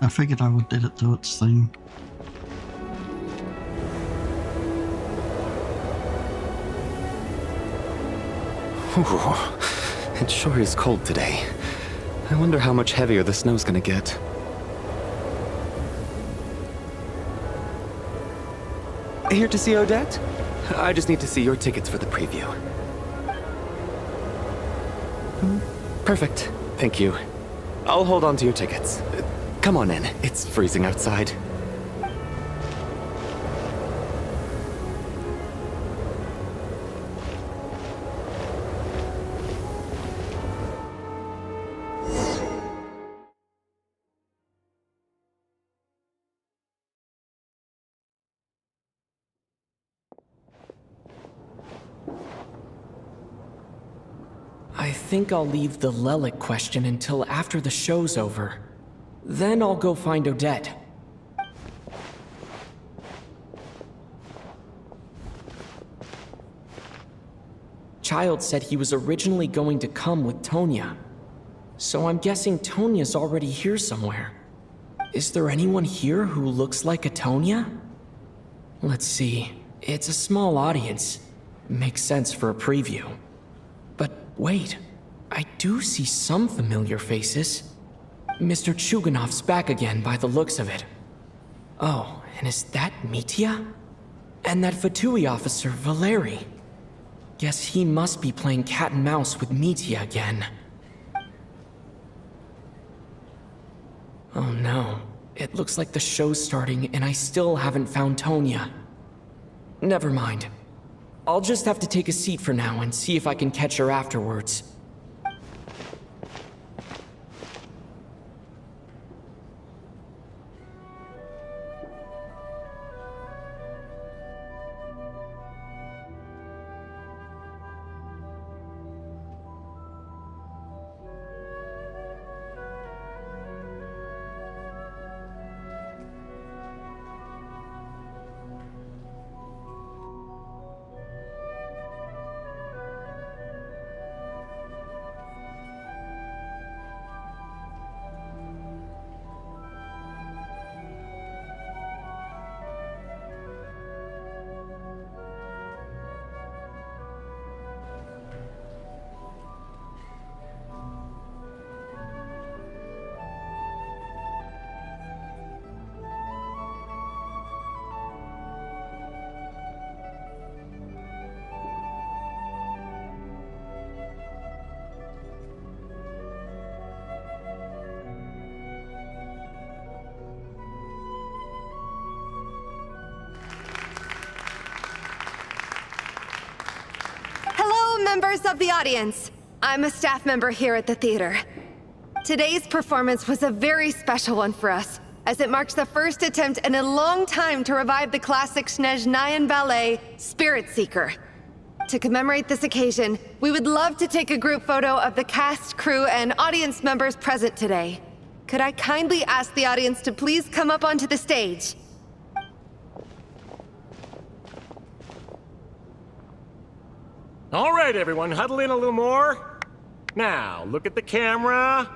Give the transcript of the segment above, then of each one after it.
I figured I would did it to its thing. Ooh, it sure is cold today. I wonder how much heavier the snow's gonna get. Here to see Odette? I just need to see your tickets for the preview. Perfect. Thank you. I'll hold on to your tickets. Come on in. It's freezing outside. I think I'll leave the Lelic question until after the show's over. Then I'll go find Odette. Child said he was originally going to come with Tonya. So I'm guessing Tonya's already here somewhere. Is there anyone here who looks like a Tonya? Let's see. It's a small audience. Makes sense for a preview. But wait, I do see some familiar faces. Mr. Chuganov's back again by the looks of it. Oh, and is that Mitya? And that Fatui officer, Valeri. Guess he must be playing cat and mouse with Mitya again. Oh no, it looks like the show's starting and I still haven't found Tonya. Never mind. I'll just have to take a seat for now and see if I can catch her afterwards. Members of the audience, I'm a staff member here at the theater. Today's performance was a very special one for us, as it marks the first attempt in a long time to revive the classic Snezhnayan ballet, Spirit Seeker. To commemorate this occasion, we would love to take a group photo of the cast, crew, and audience members present today. Could I kindly ask the audience to please come up onto the stage? All right, everyone, huddle in a little more. Now, look at the camera.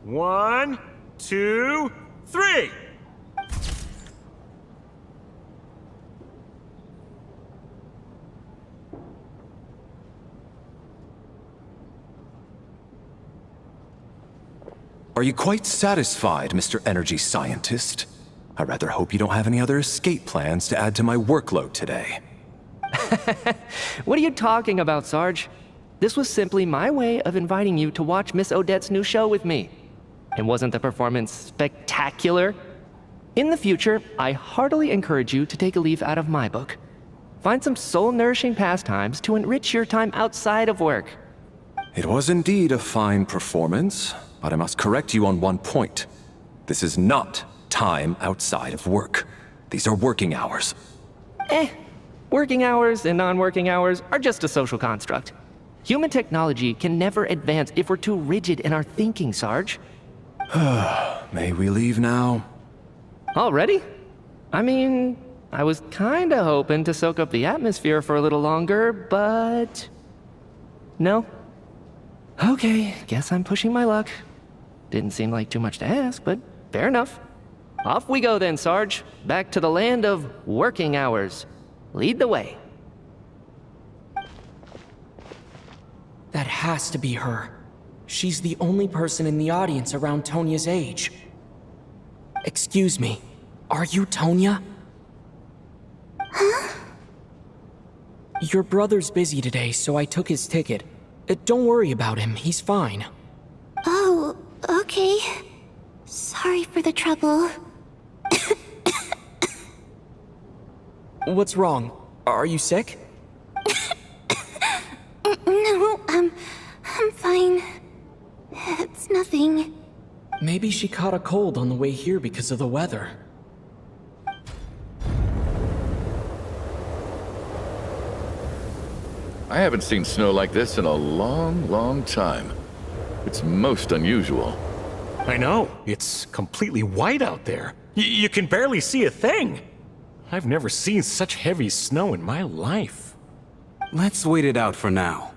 1, 2, 3. Are you quite satisfied, Mr. Energy Scientist? I rather hope you don't have any other escape plans to add to my workload today. What are you talking about, Sarge? This was simply my way of inviting you to watch Miss Odette's new show with me. And wasn't the performance spectacular? In the future, I heartily encourage you to take a leaf out of my book. Find some soul-nourishing pastimes to enrich your time outside of work. It was indeed a fine performance, but I must correct you on one point. This is not time outside of work. These are working hours. Working hours and non-working hours are just a social construct. Human technology can never advance if we're too rigid in our thinking, Sarge. May we leave now? Already? I mean, I was kinda hoping to soak up the atmosphere for a little longer, but... No? Okay, guess I'm pushing my luck. Didn't seem like too much to ask, but fair enough. Off we go then, Sarge. Back to the land of working hours. Lead the way. That has to be her. She's the only person in the audience around Tonya's age. Excuse me, are you Tonya? Huh? Your brother's busy today, so I took his ticket. Don't worry about him, he's fine. Oh, okay. Sorry for the trouble. What's wrong? Are you sick? No, I'm fine. It's nothing. Maybe she caught a cold on the way here because of the weather. I haven't seen snow like this in a long, long time. It's most unusual. I know. It's completely white out there. You can barely see a thing. I've never seen such heavy snow in my life. Let's wait it out for now.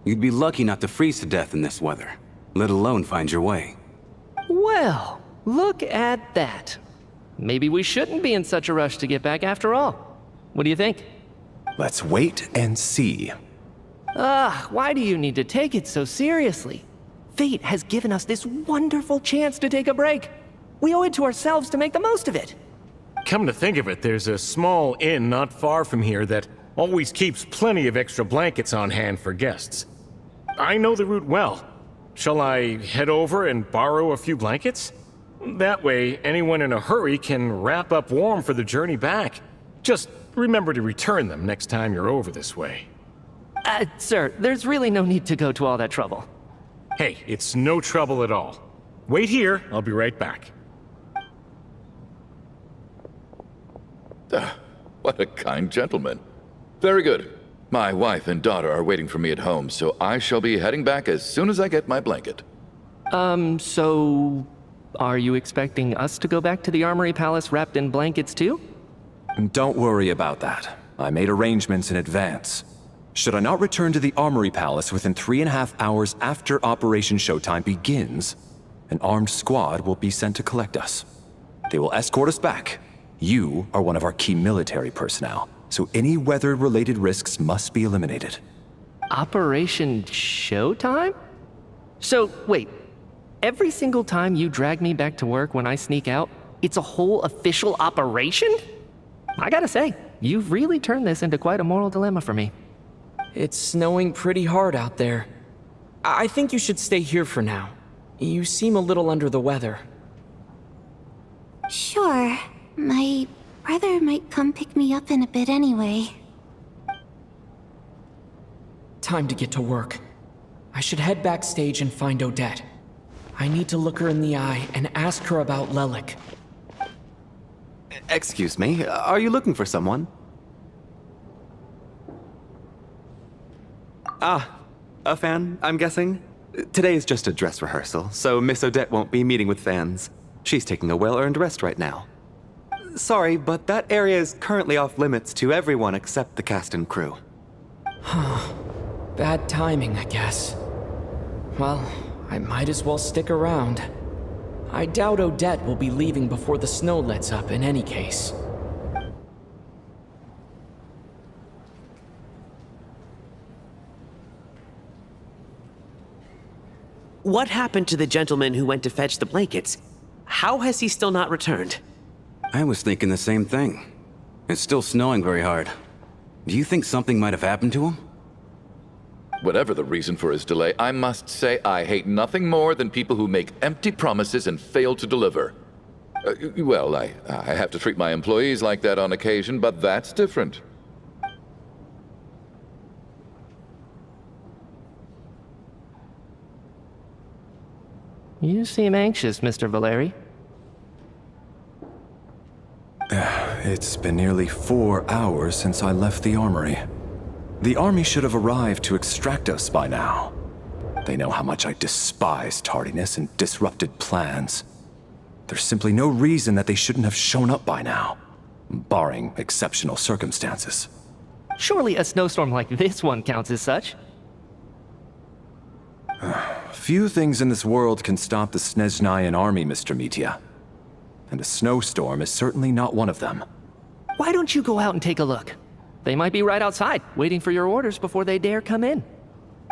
You'd be lucky not to freeze to death in this weather, let alone find your way. Well, look at that. Maybe we shouldn't be in such a rush to get back after all. What do you think? Let's wait and see. Why do you need to take it so seriously? Fate has given us this wonderful chance to take a break. We owe it to ourselves to make the most of it. Come to think of it, there's a small inn not far from here that always keeps plenty of extra blankets on hand for guests. I know the route well. Shall I head over and borrow a few blankets? That way, anyone in a hurry can wrap up warm for the journey back. Just remember to return them next time you're over this way. Sir, there's really no need to go to all that trouble. Hey, it's no trouble at all. Wait here, I'll be right back. What a kind gentleman. Very good. My wife and daughter are waiting for me at home, so I shall be heading back as soon as I get my blanket. So... are you expecting us to go back to the Armory Palace wrapped in blankets too? Don't worry about that. I made arrangements in advance. Should I not return to the Armory Palace within 3.5 hours after Operation Showtime begins, an armed squad will be sent to collect us. They will escort us back. You are one of our key military personnel, so any weather-related risks must be eliminated. Operation Showtime? So, wait. Every single time you drag me back to work when I sneak out, it's a whole official operation? I gotta say, you've really turned this into quite a moral dilemma for me. It's snowing pretty hard out there. I think you should stay here for now. You seem a little under the weather. Sure. My brother might come pick me up in a bit anyway. Time to get to work. I should head backstage and find Odette. I need to look her in the eye and ask her about Lelik. Excuse me, are you looking for someone? A fan, I'm guessing? Today is just a dress rehearsal, so Miss Odette won't be meeting with fans. She's taking a well-earned rest right now. Sorry, but that area is currently off limits to everyone except the cast and crew. Bad timing, I guess. Well, I might as well stick around. I doubt Odette will be leaving before the snow lets up in any case. What happened to the gentleman who went to fetch the blankets? How has he still not returned? I was thinking the same thing. It's still snowing very hard. Do you think something might have happened to him? Whatever the reason for his delay, I must say I hate nothing more than people who make empty promises and fail to deliver. Well, I have to treat my employees like that on occasion, but that's different. You seem anxious, Mr. Valeri. It's been nearly 4 hours since I left the armory. The army should have arrived to extract us by now. They know how much I despise tardiness and disrupted plans. There's simply no reason that they shouldn't have shown up by now, barring exceptional circumstances. Surely a snowstorm like this one counts as such. Few things in this world can stop the Snezhnayan army, Mr. Mitya. and a snowstorm is certainly not one of them. Why don't you go out and take a look? They might be right outside, waiting for your orders before they dare come in.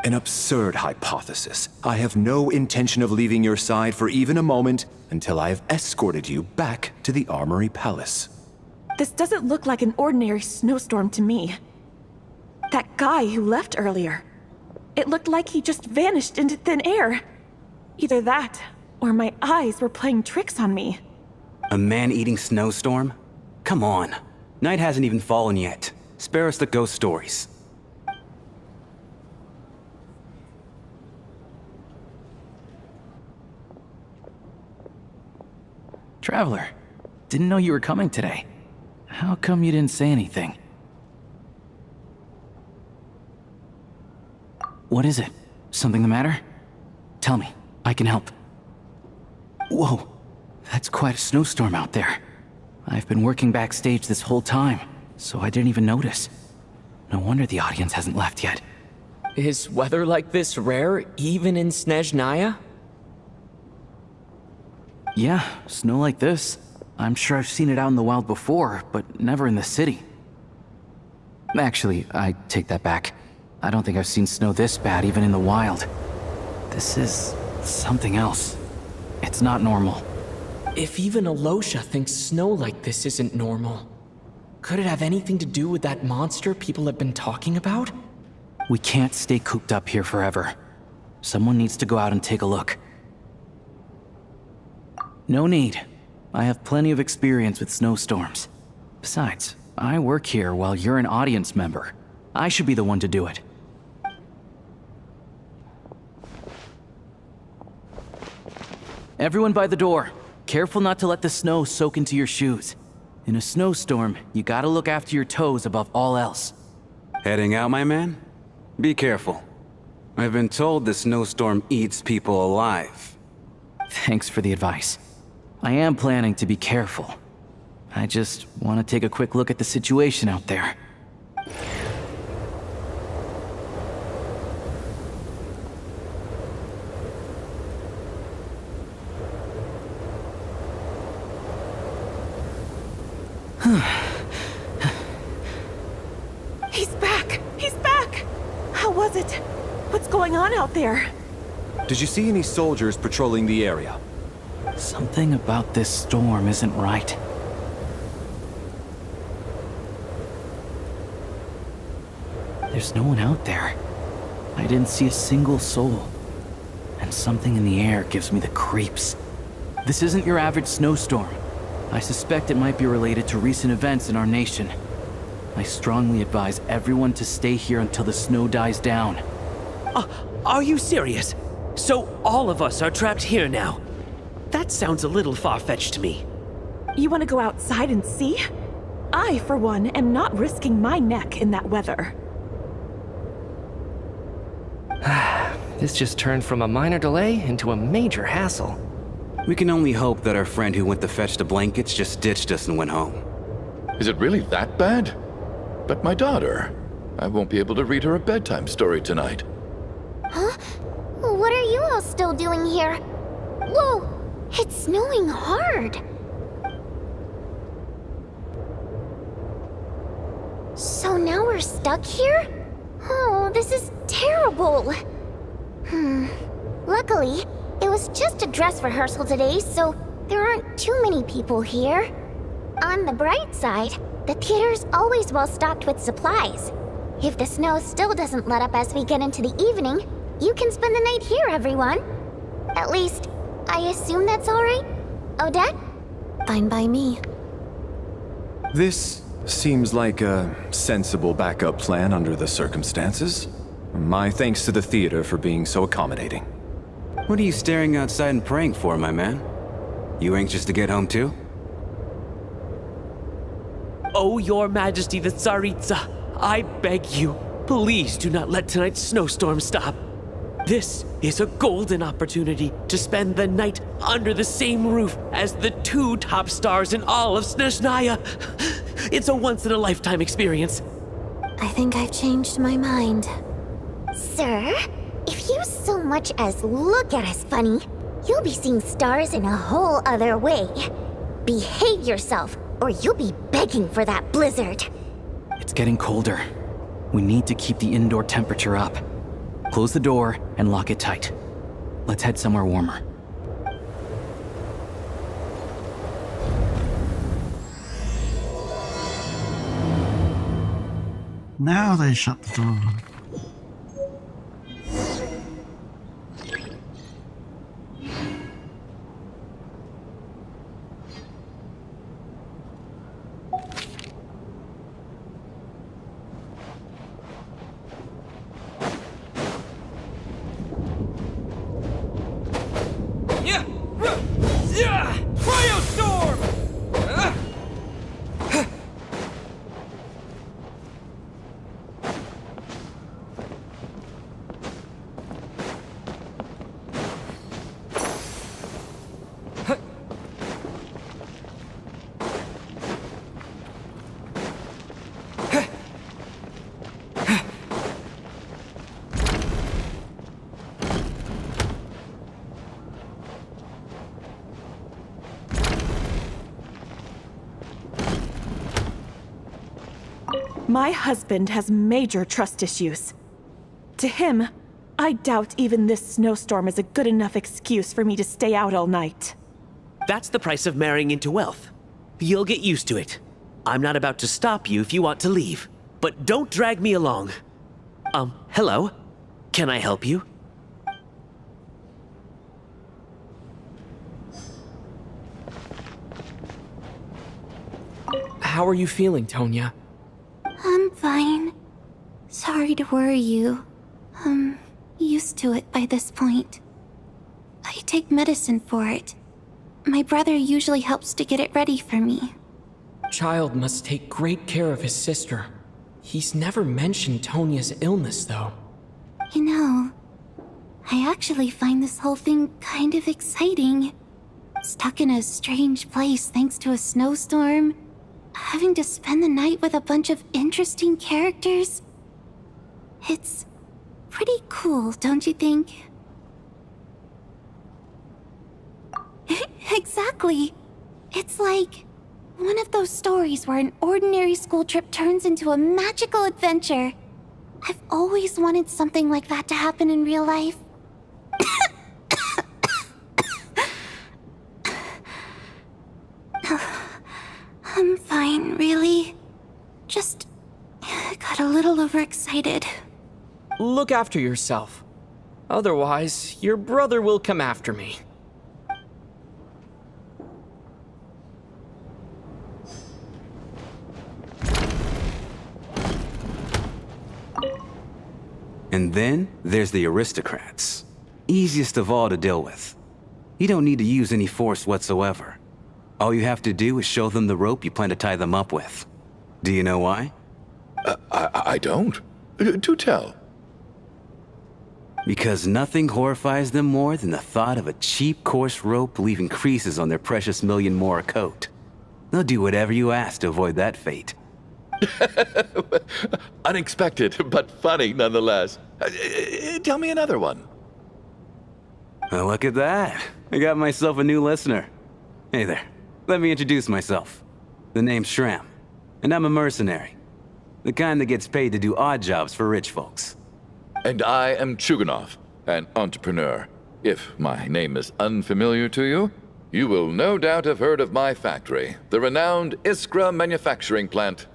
An absurd hypothesis. I have no intention of leaving your side for even a moment until I have escorted you back to the Armory Palace. This doesn't look like an ordinary snowstorm to me. That guy who left earlier. It looked like he just vanished into thin air. Either that, or my eyes were playing tricks on me. A man-eating snowstorm? Come on. Night hasn't even fallen yet. Spare us the ghost stories. Traveler, didn't know you were coming today. How come you didn't say anything? What is it? Something the matter? Tell me, I can help. Whoa, that's quite a snowstorm out there. I've been working backstage this whole time, so I didn't even notice. No wonder the audience hasn't left yet. Is weather like this rare, even in Snezhnaya? Yeah, snow like this. I'm sure I've seen it out in the wild before, but never in the city. Actually, I take that back. I don't think I've seen snow this bad even in the wild. This is something else. It's not normal. If even Alosha thinks snow like this isn't normal, could it have anything to do with that monster people have been talking about? We can't stay cooped up here forever. Someone needs to go out and take a look. No need. I have plenty of experience with snowstorms. Besides, I work here while you're an audience member. I should be the one to do it. Everyone by the door. Careful not to let the snow soak into your shoes. In a snowstorm, you gotta look after your toes above all else. Heading out, my man? Be careful. I've been told the snowstorm eats people alive. Thanks for the advice. I am planning to be careful. I just want to take a quick look at the situation out there. He's back! He's back! How was it? What's going on out there? Did you see any soldiers patrolling the area? Something about this storm isn't right. There's no one out there. I didn't see a single soul. And something in the air gives me the creeps. This isn't your average snowstorm. I suspect it might be related to recent events in our nation. I strongly advise everyone to stay here until the snow dies down. Are you serious? So all of us are trapped here now? That sounds a little far-fetched to me. You want to go outside and see? I, for one, am not risking my neck in that weather. This just turned from a minor delay into a major hassle. We can only hope that our friend who went to fetch the blankets just ditched us and went home. Is it really that bad? But my daughter, I won't be able to read her a bedtime story tonight. Huh? What are you all still doing here? Whoa! It's snowing hard! So now we're stuck here? Oh, this is terrible! Luckily, it was just a dress rehearsal today, so there aren't too many people here. On the bright side, the theater's always well stocked with supplies. If the snow still doesn't let up as we get into the evening, you can spend the night here, everyone. At least, I assume that's alright? Odette? Fine by me. This seems like a sensible backup plan under the circumstances. My thanks to the theater for being so accommodating. What are you staring outside and praying for, my man? You anxious to get home too? Oh, Your Majesty the Tsaritsa, I beg you, please do not let tonight's snowstorm stop. This is a golden opportunity to spend the night under the same roof as the two top stars in all of Snezhnaya. It's a once-in-a-lifetime experience. I think I've changed my mind. Sir, if you so much as look at us funny, you'll be seeing stars in a whole other way. Behave yourself, or you'll be begging for that blizzard. It's getting colder. We need to keep the indoor temperature up. Close the door and lock it tight. Let's head somewhere warmer. Now they shut the door. My husband has major trust issues. To him, I doubt even this snowstorm is a good enough excuse for me to stay out all night. That's the price of marrying into wealth. You'll get used to it. I'm not about to stop you if you want to leave, but don't drag me along. Hello? Can I help you? How are you feeling, Tonya? I'm fine. Sorry to worry you. I'm used to it by this point. I take medicine for it. My brother usually helps to get it ready for me. Child must take great care of his sister. He's never mentioned Tonya's illness, though. You know, I actually find this whole thing kind of exciting. Stuck in a strange place thanks to a snowstorm. Having to spend the night with a bunch of interesting characters. It's pretty cool, don't you think? Exactly. It's like one of those stories where an ordinary school trip turns into a magical adventure. I've always wanted something like that to happen in real life. I'm fine, really. Just got a little overexcited. Look after yourself. Otherwise, your brother will come after me. And then there's the aristocrats. Easiest of all to deal with. You don't need to use any force whatsoever. All you have to do is show them the rope you plan to tie them up with. Do you know why? I don't. Do tell. Because nothing horrifies them more than the thought of a cheap, coarse rope leaving creases on their precious million more coat. They'll do whatever you ask to avoid that fate. Unexpected, but funny nonetheless. Tell me another one. Well, look at that. I got myself a new listener. Hey there. Let me introduce myself. The name's Shram, and I'm a mercenary. The kind that gets paid to do odd jobs for rich folks. And I am Chuganov, an entrepreneur. If my name is unfamiliar to you, you will no doubt have heard of my factory, the renowned Iskra manufacturing plant.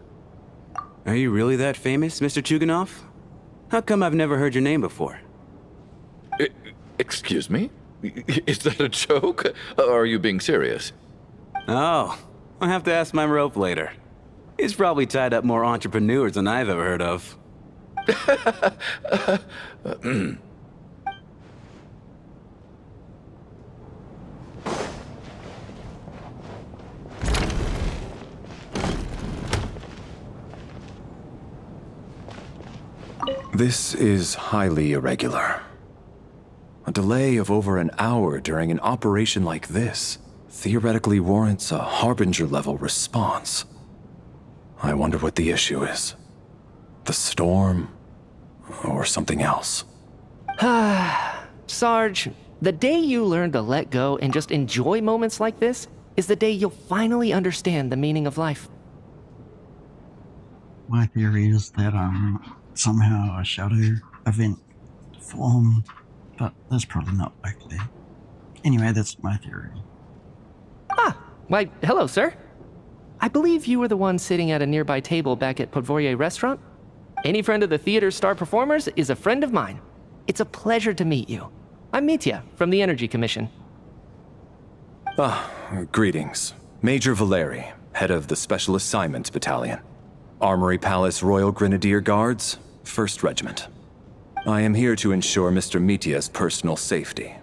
Are you really that famous, Mr. Chuganov? How come I've never heard your name before? Excuse me? Is that a joke? Or are you being serious? Oh, I'll have to ask my rope later. It's probably tied up more entrepreneurs than I've ever heard of. This is highly irregular. A delay of over an hour during an operation like this theoretically warrants a Harbinger-level response. I wonder what the issue is. The storm, or something else. Sarge, the day you learn to let go and just enjoy moments like this is the day you'll finally understand the meaning of life. My theory is that somehow a shadow event formed, but that's probably not likely. Anyway, that's my theory. Ah, why, hello, sir. I believe you were the one sitting at a nearby table back at Podvorye restaurant. Any friend of the theater's star performers is a friend of mine. It's a pleasure to meet you. I'm Mitya from the Energy Commission. Greetings. Major Valeri, head of the Special Assignments Battalion. Armory Palace Royal Grenadier Guards, 1st Regiment. I am here to ensure Mr. Mitya's personal safety.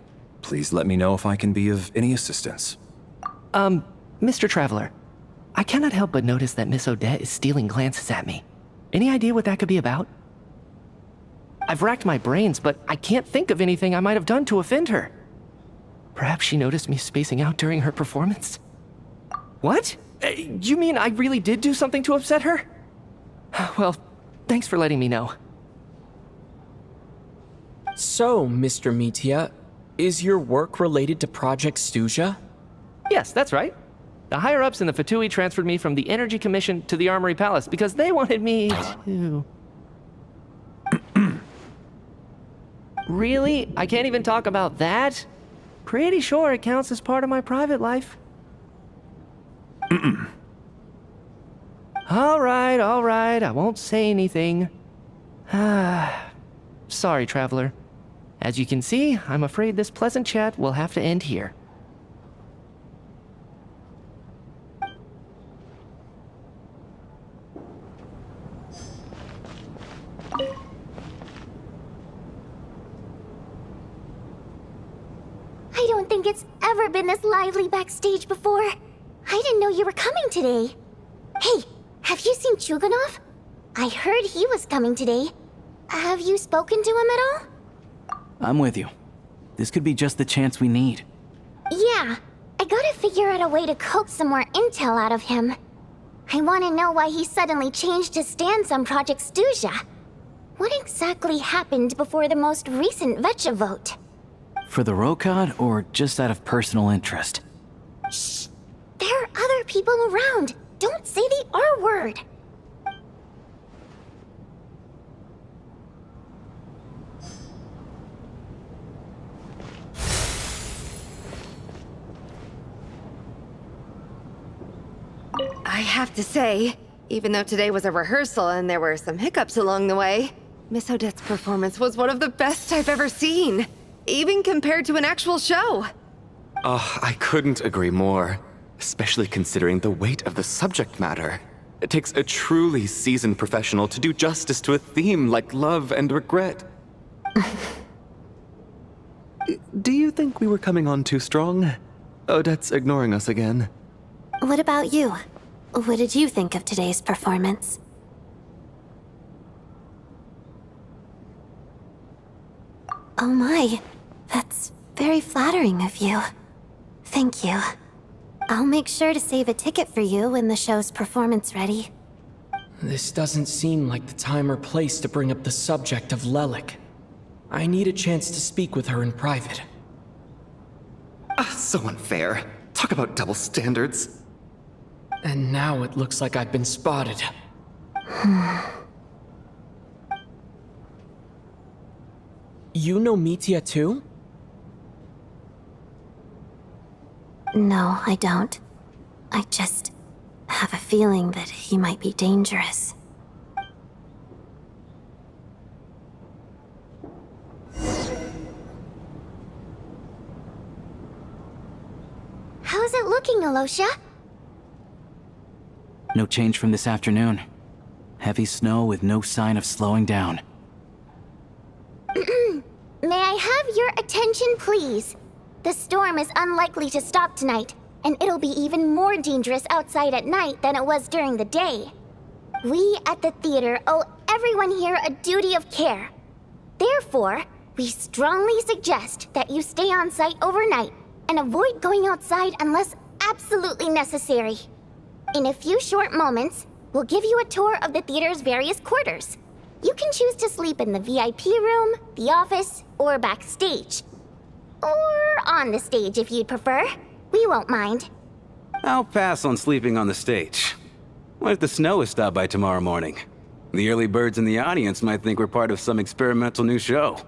Please let me know if I can be of any assistance. Mr. Traveler, I cannot help but notice that Miss Odette is stealing glances at me. Any idea what that could be about? I've racked my brains, but I can't think of anything I might have done to offend her. Perhaps she noticed me spacing out during her performance? What? You mean I really did do something to upset her? Well, thanks for letting me know. So, Mr. Mitya, is your work related to Project Stuja? Yes, that's right. The higher-ups in the Fatui transferred me from the Energy Commission to the Armory Palace because they wanted me to... Really? I can't even talk about that? Pretty sure it counts as part of my private life. All right, I won't say anything. Sorry, Traveler. As you can see, I'm afraid this pleasant chat will have to end here. I don't think it's ever been this lively backstage before. I didn't know you were coming today. Hey, have you seen Chuganov? I heard he was coming today. Have you spoken to him at all? I'm with you. This could be just the chance we need. Yeah, I gotta figure out a way to coax some more intel out of him. I want to know why he suddenly changed his stance on Project Stuja. What exactly happened before the most recent VII vote? For the Rokad, or just out of personal interest? Shh! There are other people around. Don't say the R word. I have to say, even though today was a rehearsal and there were some hiccups along the way, Miss Odette's performance was one of the best I've ever seen, even compared to an actual show. Oh, I couldn't agree more, especially considering the weight of the subject matter. It takes a truly seasoned professional to do justice to a theme like love and regret. Do you think we were coming on too strong? Odette's ignoring us again. What about you? What did you think of today's performance? Oh my, that's very flattering of you. Thank you. I'll make sure to save a ticket for you when the show's performance ready. This doesn't seem like the time or place to bring up the subject of Lelik. I need a chance to speak with her in private. So unfair. Talk about double standards. And now it looks like I've been spotted. You know Mitya too? No, I don't. I just have a feeling that he might be dangerous. How's it looking, Alosha? No change from this afternoon. Heavy snow with no sign of slowing down. May I have your attention, please? The storm is unlikely to stop tonight, and it'll be even more dangerous outside at night than it was during the day. We at the theater owe everyone here a duty of care. Therefore, we strongly suggest that you stay on site overnight and avoid going outside unless absolutely necessary. In a few short moments, we'll give you a tour of the theater's various quarters. You can choose to sleep in the VIP room, the office, or backstage. Or on the stage if you'd prefer. We won't mind. I'll pass on sleeping on the stage. What if the snow is stopped by tomorrow morning? The early birds in the audience might think we're part of some experimental new show.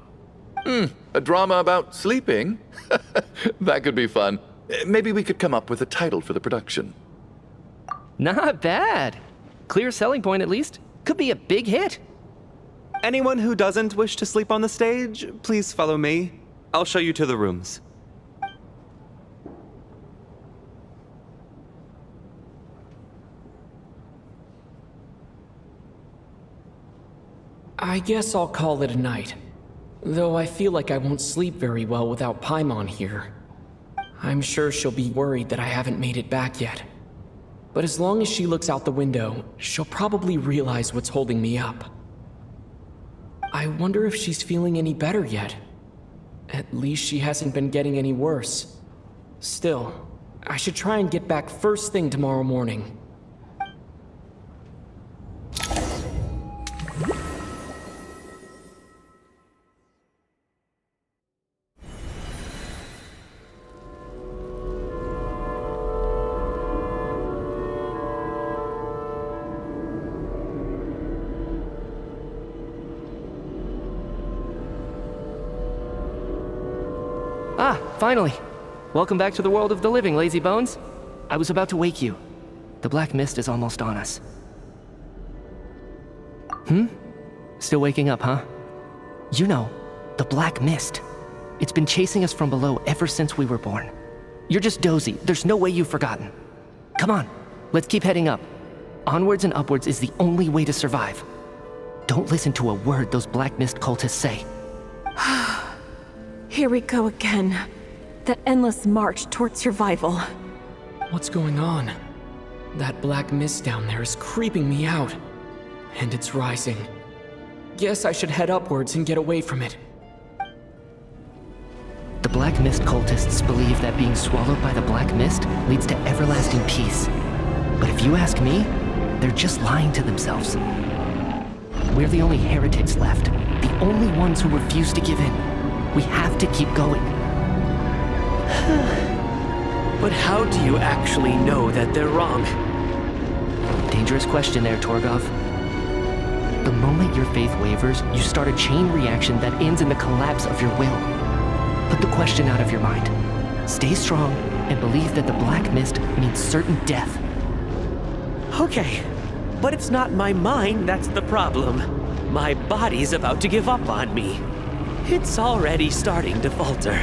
A drama about sleeping? That could be fun. Maybe we could come up with a title for the production. Not bad. Clear selling point, at least. Could be a big hit. Anyone who doesn't wish to sleep on the stage, please follow me. I'll show you to the rooms. I guess I'll call it a night. Though I feel like I won't sleep very well without Paimon here. I'm sure she'll be worried that I haven't made it back yet. But as long as she looks out the window, she'll probably realize what's holding me up. I wonder if she's feeling any better yet. At least she hasn't been getting any worse. Still, I should try and get back first thing tomorrow morning. Ah, finally. Welcome back to the world of the living, lazy bones. I was about to wake you. The black mist is almost on us. Still waking up, huh? You know, the black mist. It's been chasing us from below ever since we were born. You're just dozy. There's no way you've forgotten. Come on, let's keep heading up. Onwards and upwards is the only way to survive. Don't listen to a word those black mist cultists say. Here we go again. That endless march toward survival. What's going on? That black mist down there is creeping me out. And it's rising. Guess I should head upwards and get away from it. The black mist cultists believe that being swallowed by the black mist leads to everlasting peace. But if you ask me, they're just lying to themselves. We're the only heretics left, the only ones who refuse to give in. We have to keep going. But how do you actually know that they're wrong? Dangerous question there, Torgov. The moment your faith wavers, you start a chain reaction that ends in the collapse of your will. Put the question out of your mind. Stay strong and believe that the black mist means certain death. Okay, but it's not my mind that's the problem. My body's about to give up on me. It's already starting to falter.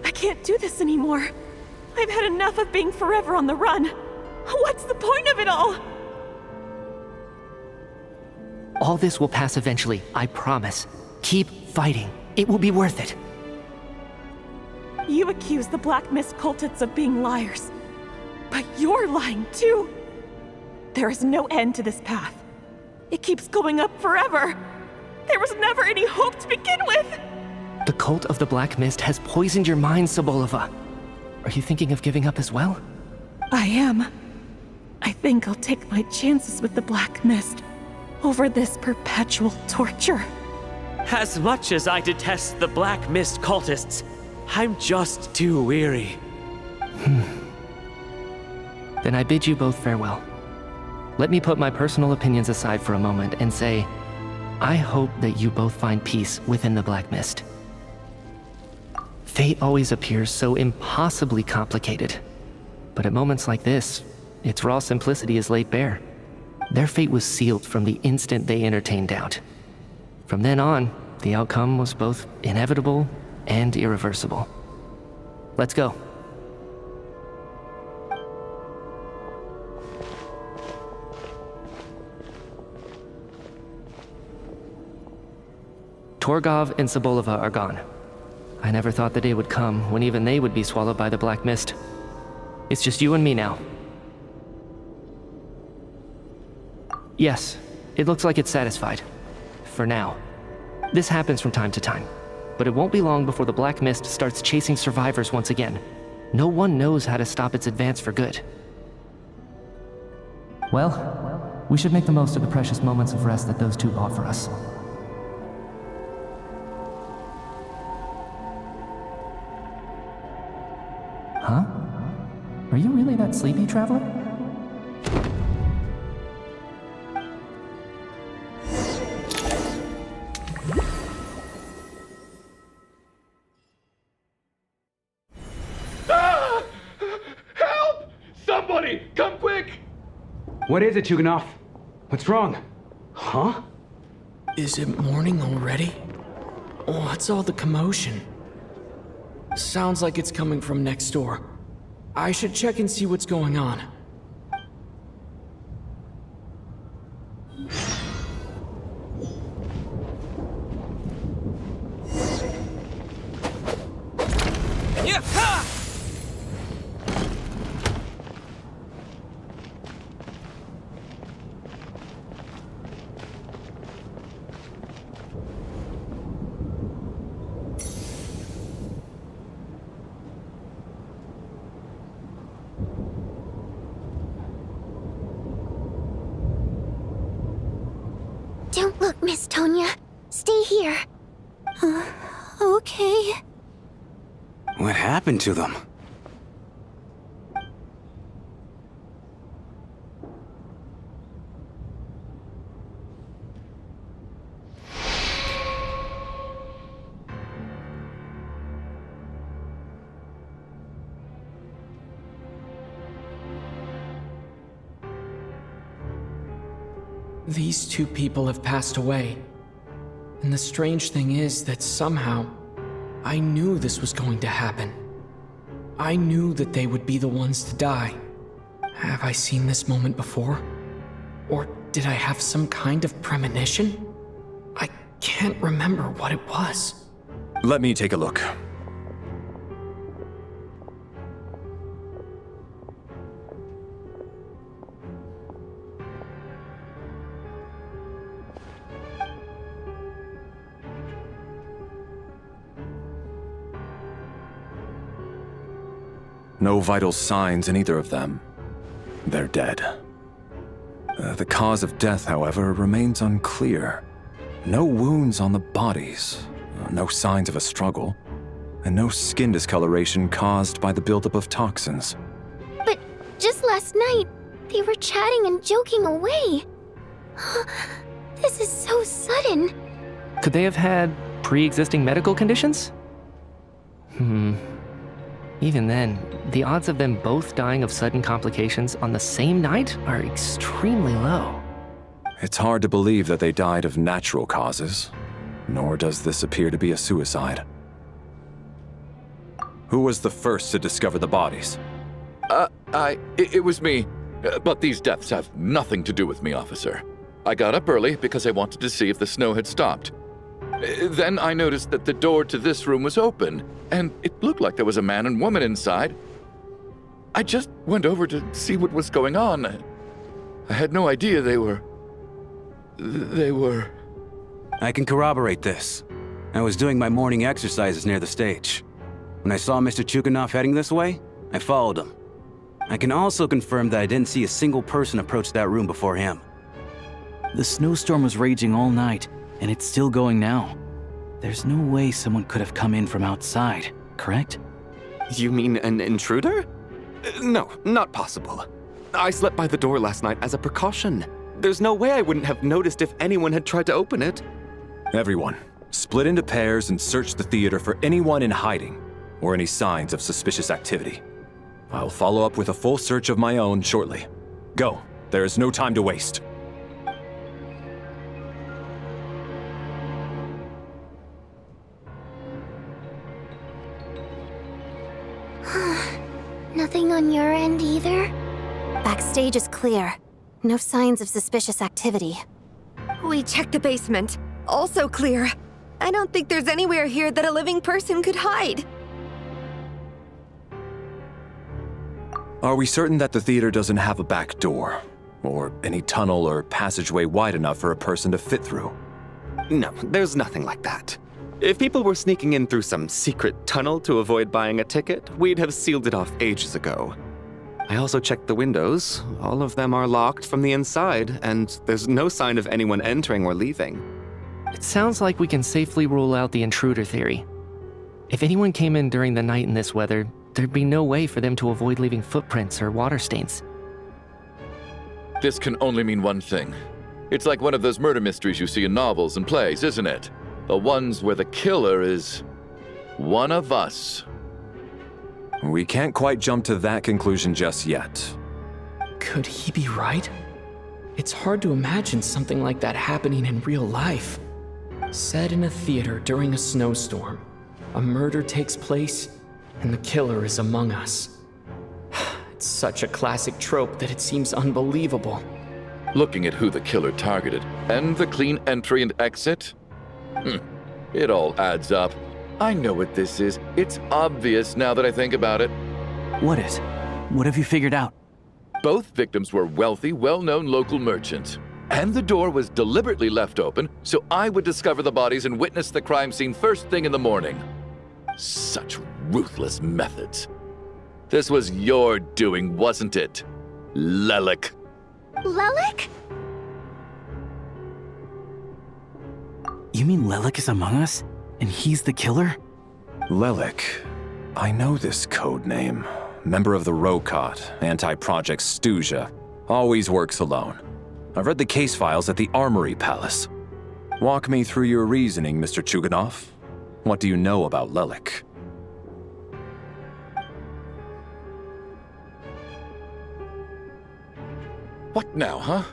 I can't do this anymore. I've had enough of being forever on the run. What's the point of it all? All this will pass eventually, I promise. Keep fighting. It will be worth it. You accuse the Black Mist cultists of being liars. But you're lying too. There is no end to this path. It keeps going up forever. There was never any hope to begin with. The cult of the Black Mist has poisoned your mind, Sobolova. Are you thinking of giving up as well? I am. I think I'll take my chances with the Black Mist over this perpetual torture. As much as I detest the Black Mist cultists, I'm just too weary. Then I bid you both farewell. Let me put my personal opinions aside for a moment and say, I hope that you both find peace within the Black Mist. Fate always appears so impossibly complicated. But at moments like this, its raw simplicity is laid bare. Their fate was sealed from the instant they entertained doubt. From then on, the outcome was both inevitable and irreversible. Let's go. Torgov and Sobolova are gone. I never thought the day would come when even they would be swallowed by the black mist. It's just you and me now. Yes, it looks like it's satisfied. For now. This happens from time to time, but it won't be long before the black mist starts chasing survivors once again. No one knows how to stop its advance for good. Well, we should make the most of the precious moments of rest that those two bought for us. Huh? Are you really that sleepy, traveler? Help! Somebody, come quick! What is it, Chuganov? What's wrong? Huh? Is it morning already? What's all the commotion? Sounds like it's coming from next door. I should check and see what's going on. Don't look, Miss Tonya. Stay here. Okay. What happened to them? These two people have passed away. And the strange thing is that somehow, I knew this was going to happen. I knew that they would be the ones to die. Have I seen this moment before? Or did I have some kind of premonition? I can't remember what it was. Let me take a look. No vital signs in either of them. They're dead. The cause of death, however, remains unclear. No wounds on the bodies, no signs of a struggle, and no skin discoloration caused by the buildup of toxins. But just last night, they were chatting and joking away. This is so sudden. Could they have had pre-existing medical conditions? Even then, the odds of them both dying of sudden complications on the same night are extremely low. It's hard to believe that they died of natural causes, nor does this appear to be a suicide. Who was the first to discover the bodies? It was me. But these deaths have nothing to do with me, officer. I got up early because I wanted to see if the snow had stopped. Then I noticed that the door to this room was open, and it looked like there was a man and woman inside. I just went over to see what was going on. I had no idea they were... I can corroborate this. I was doing my morning exercises near the stage. When I saw Mr. Chuganov heading this way, I followed him. I can also confirm that I didn't see a single person approach that room before him. The snowstorm was raging all night, and it's still going now. There's no way someone could have come in from outside, correct? You mean an intruder? No, not possible. I slept by the door last night as a precaution. There's no way I wouldn't have noticed if anyone had tried to open it. Everyone, split into pairs and search the theater for anyone in hiding, or any signs of suspicious activity. I'll follow up with a full search of my own shortly. Go, there is no time to waste. Nothing on your end either? Backstage is clear. No signs of suspicious activity. We checked the basement. Also clear. I don't think there's anywhere here that a living person could hide. Are we certain that the theater doesn't have a back door? Or any tunnel or passageway wide enough for a person to fit through? No, there's nothing like that. If people were sneaking in through some secret tunnel to avoid buying a ticket, we'd have sealed it off ages ago. I also checked the windows. All of them are locked from the inside, and there's no sign of anyone entering or leaving. It sounds like we can safely rule out the intruder theory. If anyone came in during the night in this weather, there'd be no way for them to avoid leaving footprints or water stains. This can only mean one thing. It's like one of those murder mysteries you see in novels and plays, isn't it? The ones where the killer is one of us. We can't quite jump to that conclusion just yet. Could he be right? It's hard to imagine something like that happening in real life. Set in a theater during a snowstorm, a murder takes place, and the killer is among us. It's such a classic trope that it seems unbelievable. Looking at who the killer targeted and the clean entry and exit, it all adds up. I know what this is. It's obvious now that I think about it. What is? What have you figured out? Both victims were wealthy, well-known local merchants. And the door was deliberately left open so I would discover the bodies and witness the crime scene first thing in the morning. Such ruthless methods. This was your doing, wasn't it, Lelik? Lelik? You mean Lelik is among us? And he's the killer? Lelik. I know this code name. Member of the Rokot, anti-Project Stuja. Always works alone. I've read the case files at the Armory Palace. Walk me through your reasoning, Mr. Chuganov. What do you know about Lelik? What now, huh?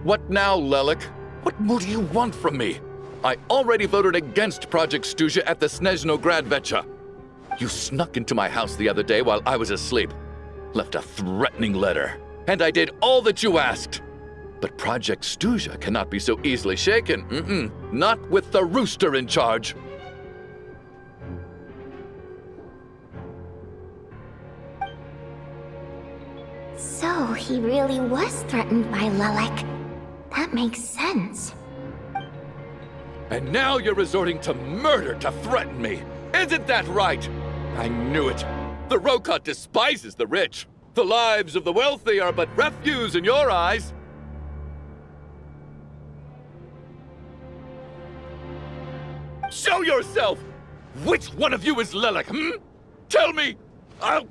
What now, Lelik? What more do you want from me? I already voted against Project Stuja at the Snezhnograd Vecha. You snuck into my house the other day while I was asleep. Left a threatening letter. And I did all that you asked. But Project Stuja cannot be so easily shaken. Not with the rooster in charge. So he really was threatened by Lelik. That makes sense. And now you're resorting to murder to threaten me. Isn't that right? I knew it. The Rokot despises the rich. The lives of the wealthy are but refuse in your eyes. Show yourself! Which one of you is Lelik, Tell me! I'll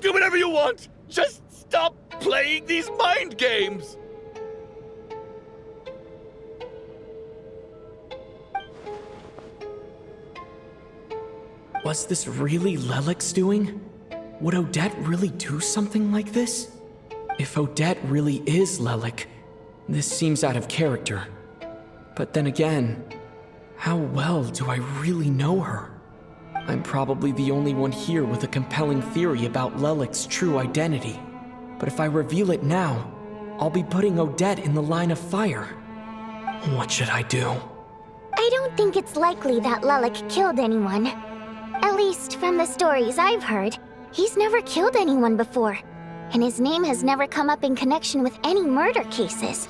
do whatever you want! Just stop playing these mind games! Was this really Lelik's doing? Would Odette really do something like this? If Odette really is Lelik, this seems out of character. But then again, how well do I really know her? I'm probably the only one here with a compelling theory about Lelik's true identity. But if I reveal it now, I'll be putting Odette in the line of fire. What should I do? I don't think it's likely that Lelik killed anyone. At least from the stories I've heard, he's never killed anyone before. And his name has never come up in connection with any murder cases.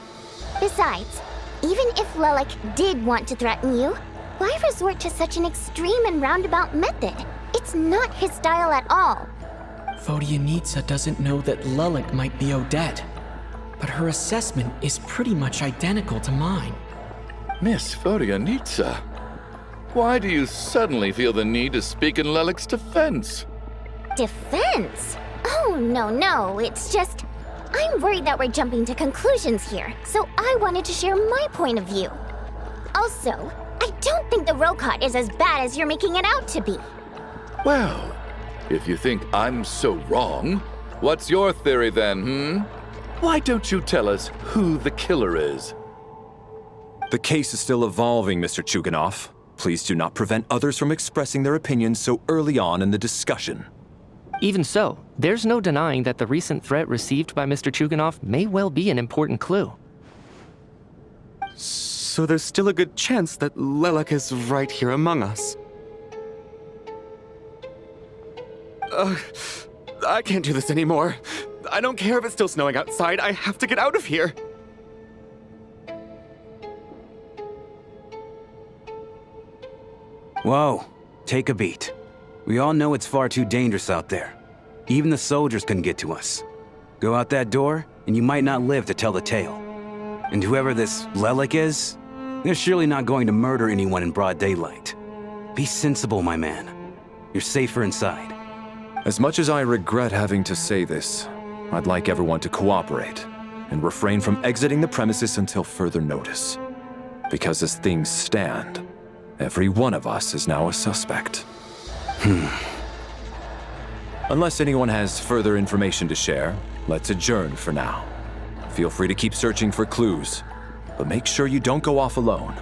Besides, even if Lelik did want to threaten you, why resort to such an extreme and roundabout method? It's not his style at all. Vodyanitsa doesn't know that Lelik might be Odette, but her assessment is pretty much identical to mine. Miss Vodyanitsa, why do you suddenly feel the need to speak in Lelik's defense? Defense? Oh, no, it's just... I'm worried that we're jumping to conclusions here, so I wanted to share my point of view. Also, I don't think the Rokot is as bad as you're making it out to be. Well, if you think I'm so wrong, what's your theory then, Why don't you tell us who the killer is? The case is still evolving, Mr. Chuganov. Please do not prevent others from expressing their opinions so early on in the discussion. Even so, there's no denying that the recent threat received by Mr. Chuganov may well be an important clue. So there's still a good chance that Lelek is right here among us. I can't do this anymore. I don't care if it's still snowing outside. I have to get out of here. Whoa, take a beat. We all know it's far too dangerous out there. Even the soldiers couldn't get to us. Go out that door, and you might not live to tell the tale. And whoever this Lelek is, they're surely not going to murder anyone in broad daylight. Be sensible, my man. You're safer inside. As much as I regret having to say this, I'd like everyone to cooperate and refrain from exiting the premises until further notice. Because as things stand, every one of us is now a suspect. Unless anyone has further information to share, let's adjourn for now. Feel free to keep searching for clues, but make sure you don't go off alone.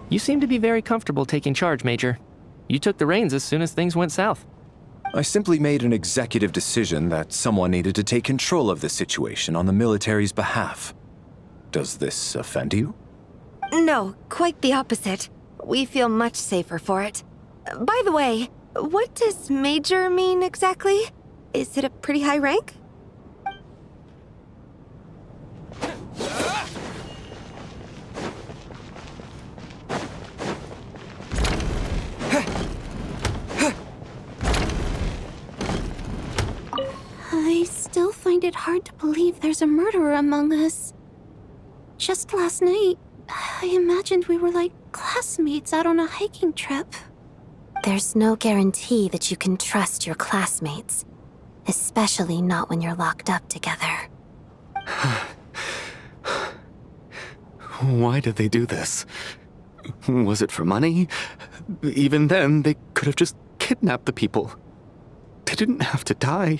You seem to be very comfortable taking charge, Major. You took the reins as soon as things went south. I simply made an executive decision that someone needed to take control of the situation on the military's behalf. Does this offend you? No, quite the opposite. We feel much safer for it. By the way, what does Major mean exactly? Is it a pretty high rank? I still find it hard to believe there's a murderer among us. Just last night, I imagined we were like classmates out on a hiking trip. There's no guarantee that you can trust your classmates, especially not when you're locked up together. Why did they do this? Was it for money? Even then, they could have just kidnapped the people. They didn't have to die.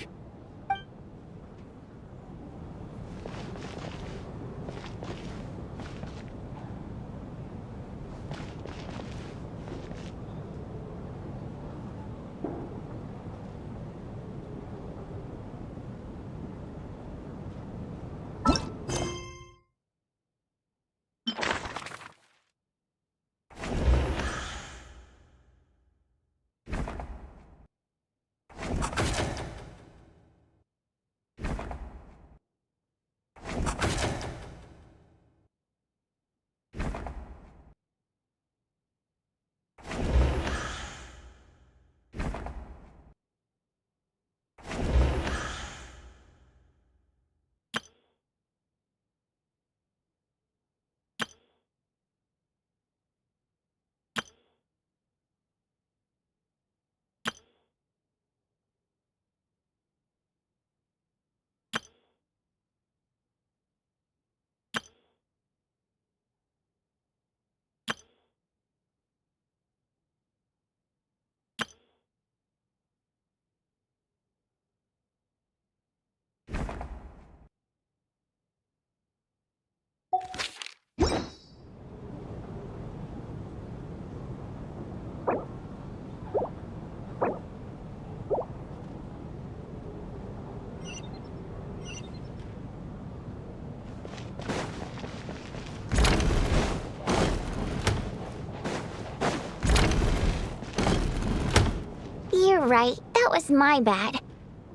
You're right, that was my bad.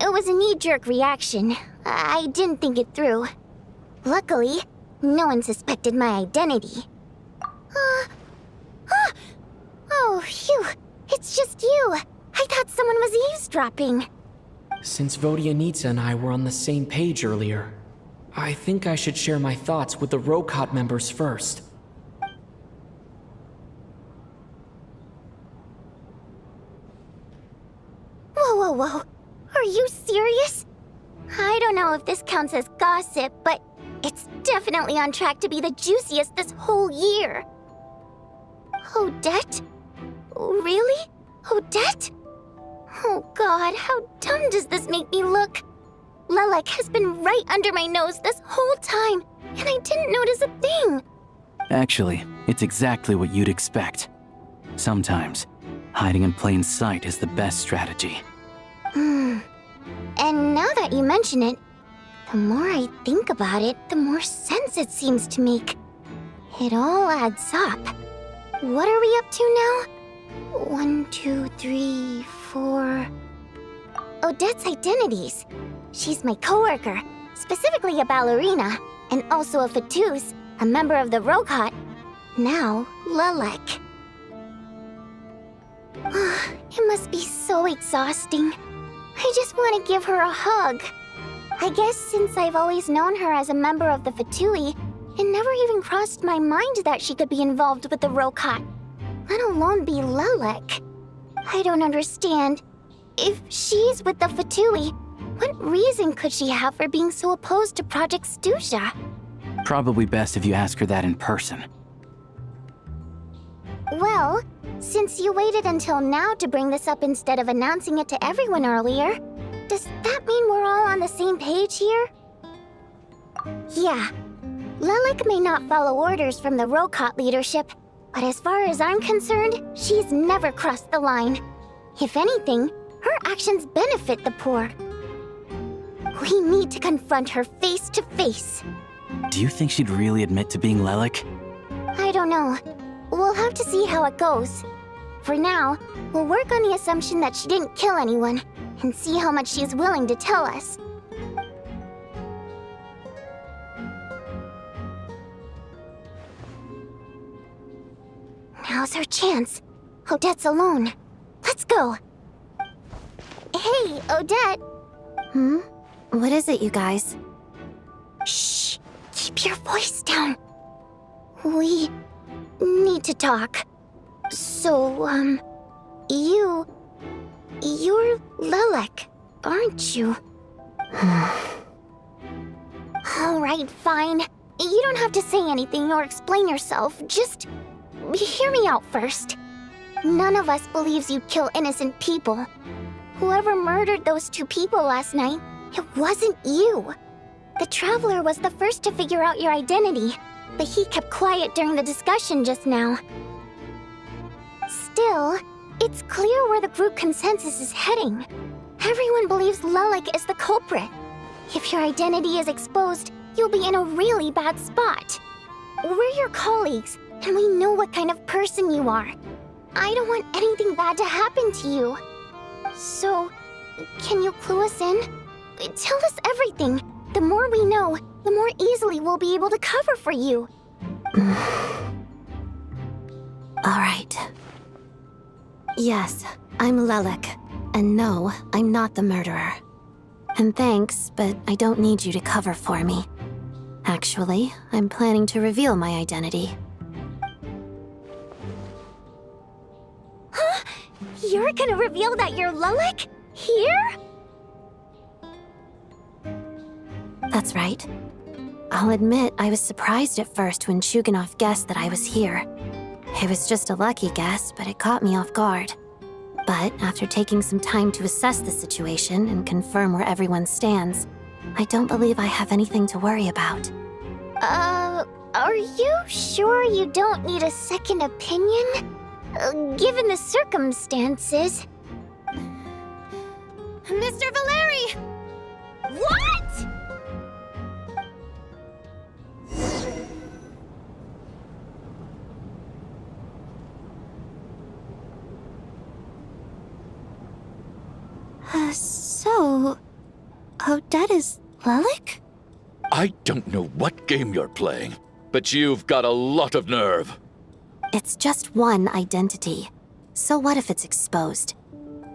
It was a knee-jerk reaction. I didn't think it through. Luckily, no one suspected my identity. Oh, phew. It's just you. I thought someone was eavesdropping. Since Vodyanitsa and I were on the same page earlier, I think I should share my thoughts with the Rokot members first. Whoa. Are you serious? I don't know if this counts as gossip, but it's definitely on track to be the juiciest this whole year. Odette? Really? Odette? Oh god, how dumb does this make me look? Lelek has been right under my nose this whole time, and I didn't notice a thing. Actually, it's exactly what you'd expect. Sometimes, hiding in plain sight is the best strategy. And now that you mention it, the more I think about it, the more sense it seems to make. It all adds up. What are we up to now? 1, 2, 3, 4... Odette's identities. She's my coworker, specifically a ballerina, and also a Fatous, a member of the Rokot. Now, Lelek. It must be so exhausting. I just want to give her a hug. I guess since I've always known her as a member of the Fatui, it never even crossed my mind that she could be involved with the Rokot, let alone be Lelek. I don't understand. If she's with the Fatui, what reason could she have for being so opposed to Project Stusha? Probably best if you ask her that in person. Well, since you waited until now to bring this up instead of announcing it to everyone earlier, does that mean we're all on the same page here? Yeah. Lelek may not follow orders from the Rokot leadership, but as far as I'm concerned, she's never crossed the line. If anything, her actions benefit the poor. We need to confront her face to face. Do you think she'd really admit to being Lelek? I don't know. We'll have to see how it goes. For now, we'll work on the assumption that she didn't kill anyone, and see how much she's willing to tell us. Now's our chance. Odette's alone. Let's go. Hey, Odette. What is it, you guys? Shh. Keep your voice down. We need to talk. So, you're Lelek, aren't you? Alright, fine. You don't have to say anything or explain yourself. Just hear me out first. None of us believes you kill innocent people. Whoever murdered those 2 people last night, it wasn't you. The Traveler was the first to figure out your identity, but he kept quiet during the discussion just now. Still, it's clear where the group consensus is heading. Everyone believes Lelek is the culprit. If your identity is exposed, you'll be in a really bad spot. We're your colleagues, and we know what kind of person you are. I don't want anything bad to happen to you. So, can you clue us in? Tell us everything. The more we know, the more easily we'll be able to cover for you. All right. Yes, I'm Lelek. And no, I'm not the murderer. And thanks, but I don't need you to cover for me. Actually, I'm planning to reveal my identity. Huh? You're gonna reveal that you're Lelek? Here? That's right. I'll admit I was surprised at first when Chuganov guessed that I was here. It was just a lucky guess, but it caught me off guard. But after taking some time to assess the situation and confirm where everyone stands, I don't believe I have anything to worry about. Are you sure you don't need a second opinion? Given the circumstances. Mr. Valeri! What?! So... Odette is Lelek? I don't know what game you're playing, but you've got a lot of nerve. It's just one identity. So what if it's exposed?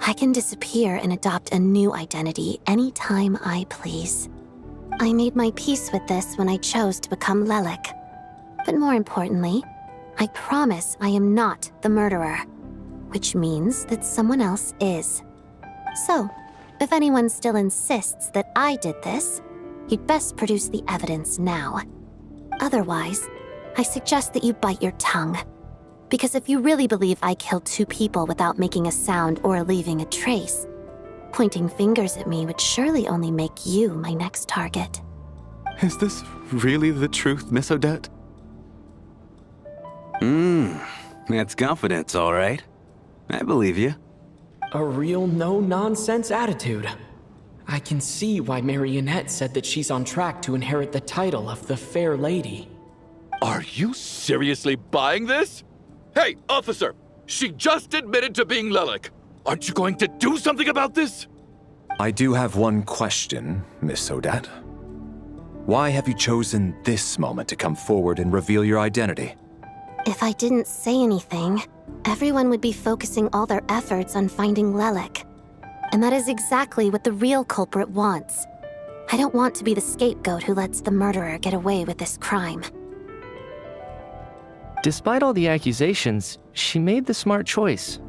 I can disappear and adopt a new identity anytime I please. I made my peace with this when I chose to become Lelek. But more importantly, I promise I am not the murderer, which means that someone else is. So, if anyone still insists that I did this, you'd best produce the evidence now. Otherwise, I suggest that you bite your tongue. Because if you really believe I killed 2 people without making a sound or leaving a trace, pointing fingers at me would surely only make you my next target. Is this really the truth, Miss Odette? That's confidence, all right. I believe you. A real no-nonsense attitude. I can see why Marionette said that she's on track to inherit the title of the Fair Lady. Are you seriously buying this? Hey, officer! She just admitted to being Lelik. Aren't you going to do something about this? I do have one question, Miss Odette. Why have you chosen this moment to come forward and reveal your identity? If I didn't say anything, everyone would be focusing all their efforts on finding Lelik. And that is exactly what the real culprit wants. I don't want to be the scapegoat who lets the murderer get away with this crime. Despite all the accusations, she made the smart choice.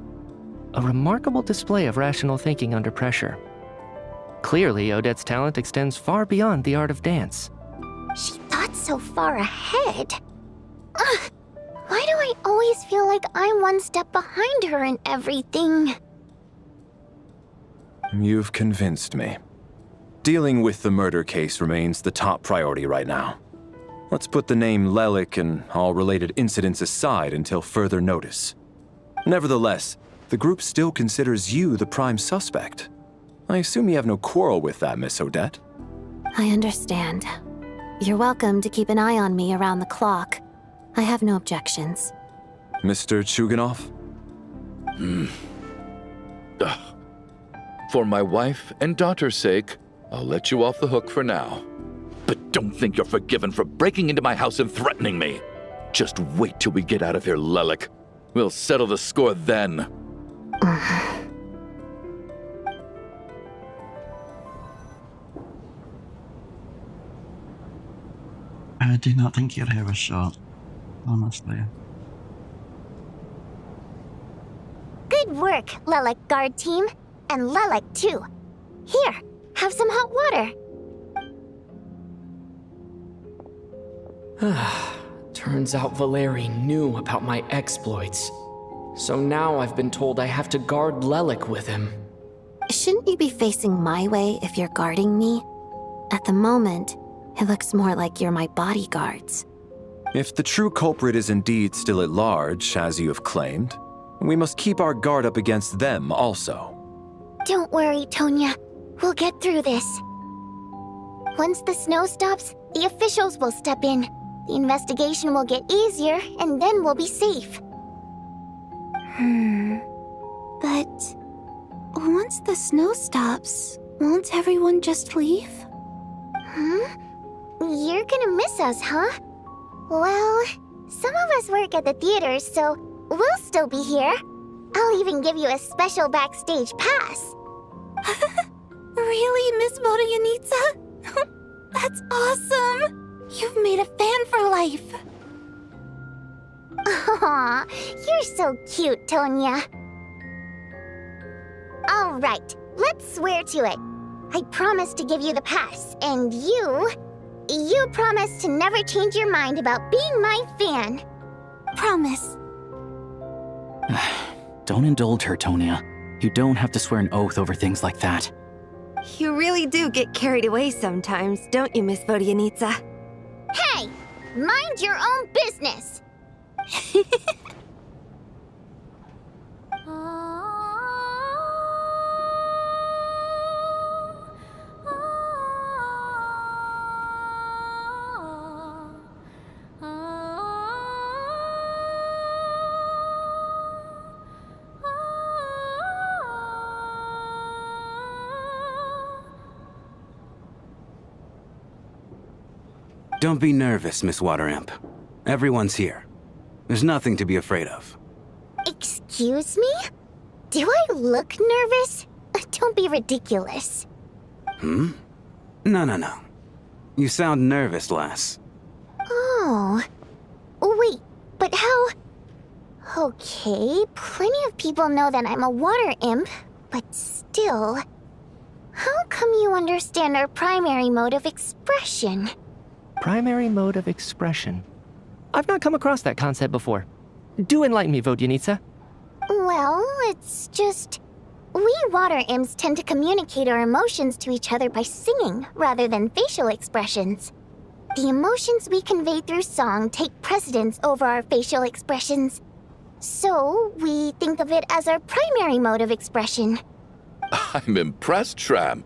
A remarkable display of rational thinking under pressure. Clearly, Odette's talent extends far beyond the art of dance. She thought so far ahead. Ugh, why do I always feel like I'm one step behind her in everything? You've convinced me. Dealing with the murder case remains the top priority right now. Let's put the name Lelik and all related incidents aside until further notice. Nevertheless, the group still considers you the prime suspect. I assume you have no quarrel with that, Miss Odette? I understand. You're welcome to keep an eye on me around the clock. I have no objections. Mr. Chuganov? For my wife and daughter's sake, I'll let you off the hook for now. But don't think you're forgiven for breaking into my house and threatening me. Just wait till we get out of here, Lelik. We'll settle the score then. I do not think you'd have a shot, honestly. Good work, Lelik guard team. And Lelik too. Here, have some hot water. Turns out Valeri knew about my exploits. So now I've been told I have to guard Lelik with him. Shouldn't you be facing my way if you're guarding me? At the moment, it looks more like you're my bodyguards. If the true culprit is indeed still at large, as you have claimed, we must keep our guard up against them also. Don't worry, Tonya. We'll get through this. Once the snow stops, the officials will step in. The investigation will get easier, and then we'll be safe. But once the snow stops, won't everyone just leave? You're gonna miss us, huh? Well, some of us work at the theater, so we'll still be here. I'll even give you a special backstage pass. Really, Miss Vodyanitsa? That's awesome! You've made a fan for life. Aw, you're so cute, Tonya. All right, let's swear to it. I promise to give you the pass, and you promise to never change your mind about being my fan. Promise. Don't indulge her, Tonya. You don't have to swear an oath over things like that. You really do get carried away sometimes, don't you, Miss Vodyanitsa? Hey, mind your own business. Don't be nervous, Miss Water Imp. Everyone's here. There's nothing to be afraid of. Excuse me? Do I look nervous? Don't be ridiculous. No. You sound nervous, lass. Oh. Wait, but how... Okay, plenty of people know that I'm a water imp, but still... How come you understand our primary mode of expression? Primary mode of expression. I've not come across that concept before. Do enlighten me, Vodyanitsa. Well, it's just... We water imps tend to communicate our emotions to each other by singing, rather than facial expressions. the emotions we convey through song take precedence over our facial expressions. So, we think of it as our primary mode of expression. I'm impressed, Shram.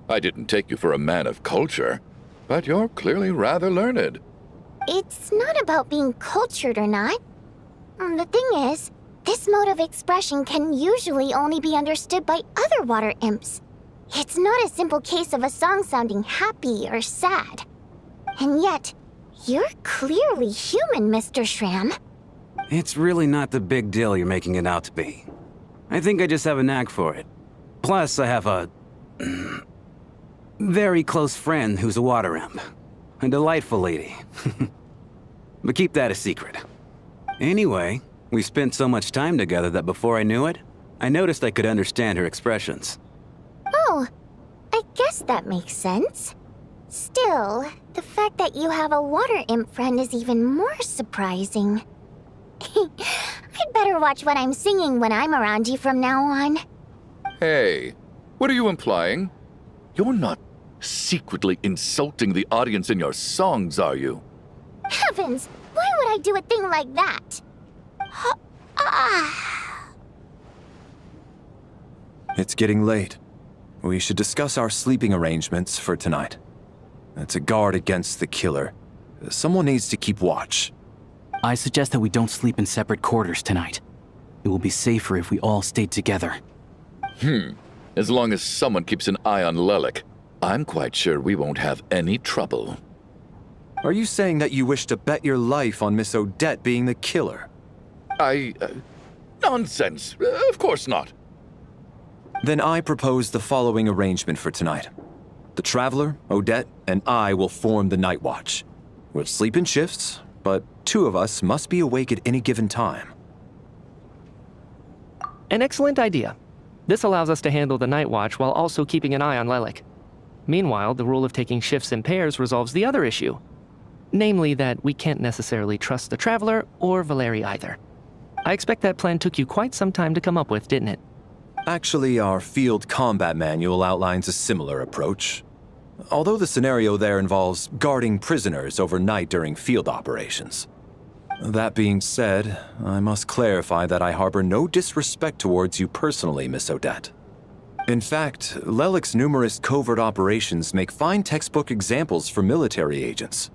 I didn't take you for a man of culture, but you're clearly rather learned. It's not about being cultured or not. The thing is, this mode of expression can usually only be understood by other water imps. It's not a simple case of a song sounding happy or sad. And yet, you're clearly human, Mr. Shram. It's really not the big deal you're making it out to be. I think I just have a knack for it. Plus, I have a very close friend who's a water imp. A delightful lady. But keep that a secret. Anyway, we spent so much time together that before I knew it, I noticed I could understand her expressions. Oh, I guess that makes sense. Still, the fact that you have a water imp friend is even more surprising. I'd better watch what I'm singing when I'm around you from now on. Hey, what are you implying? You're not secretly insulting the audience in your songs, are you? Heavens, why would I do a thing like that? It's getting late. We should discuss our sleeping arrangements for tonight. To guard against the killer, someone needs to keep watch. I suggest that we don't sleep in separate quarters tonight. It will be safer if we all stay together. As long as someone keeps an eye on Lelik, I'm quite sure we won't have any trouble. Are you saying that you wish to bet your life on Miss Odette being the killer? Nonsense. Of course not. Then I propose the following arrangement for tonight. The Traveler, Odette, and I will form the Night Watch. We'll sleep in shifts, but 2 of us must be awake at any given time. An excellent idea. This allows us to handle the Night Watch while also keeping an eye on Lelik. Meanwhile, the rule of taking shifts in pairs resolves the other issue. Namely that we can't necessarily trust the Traveler or Valeri either. I expect that plan took you quite some time to come up with, didn't it? Actually, our field combat manual outlines a similar approach. Although the scenario there involves guarding prisoners overnight during field operations. That being said, I must clarify that I harbor no disrespect towards you personally, Miss Odette. In fact, Lelik's numerous covert operations make fine textbook examples for military agents.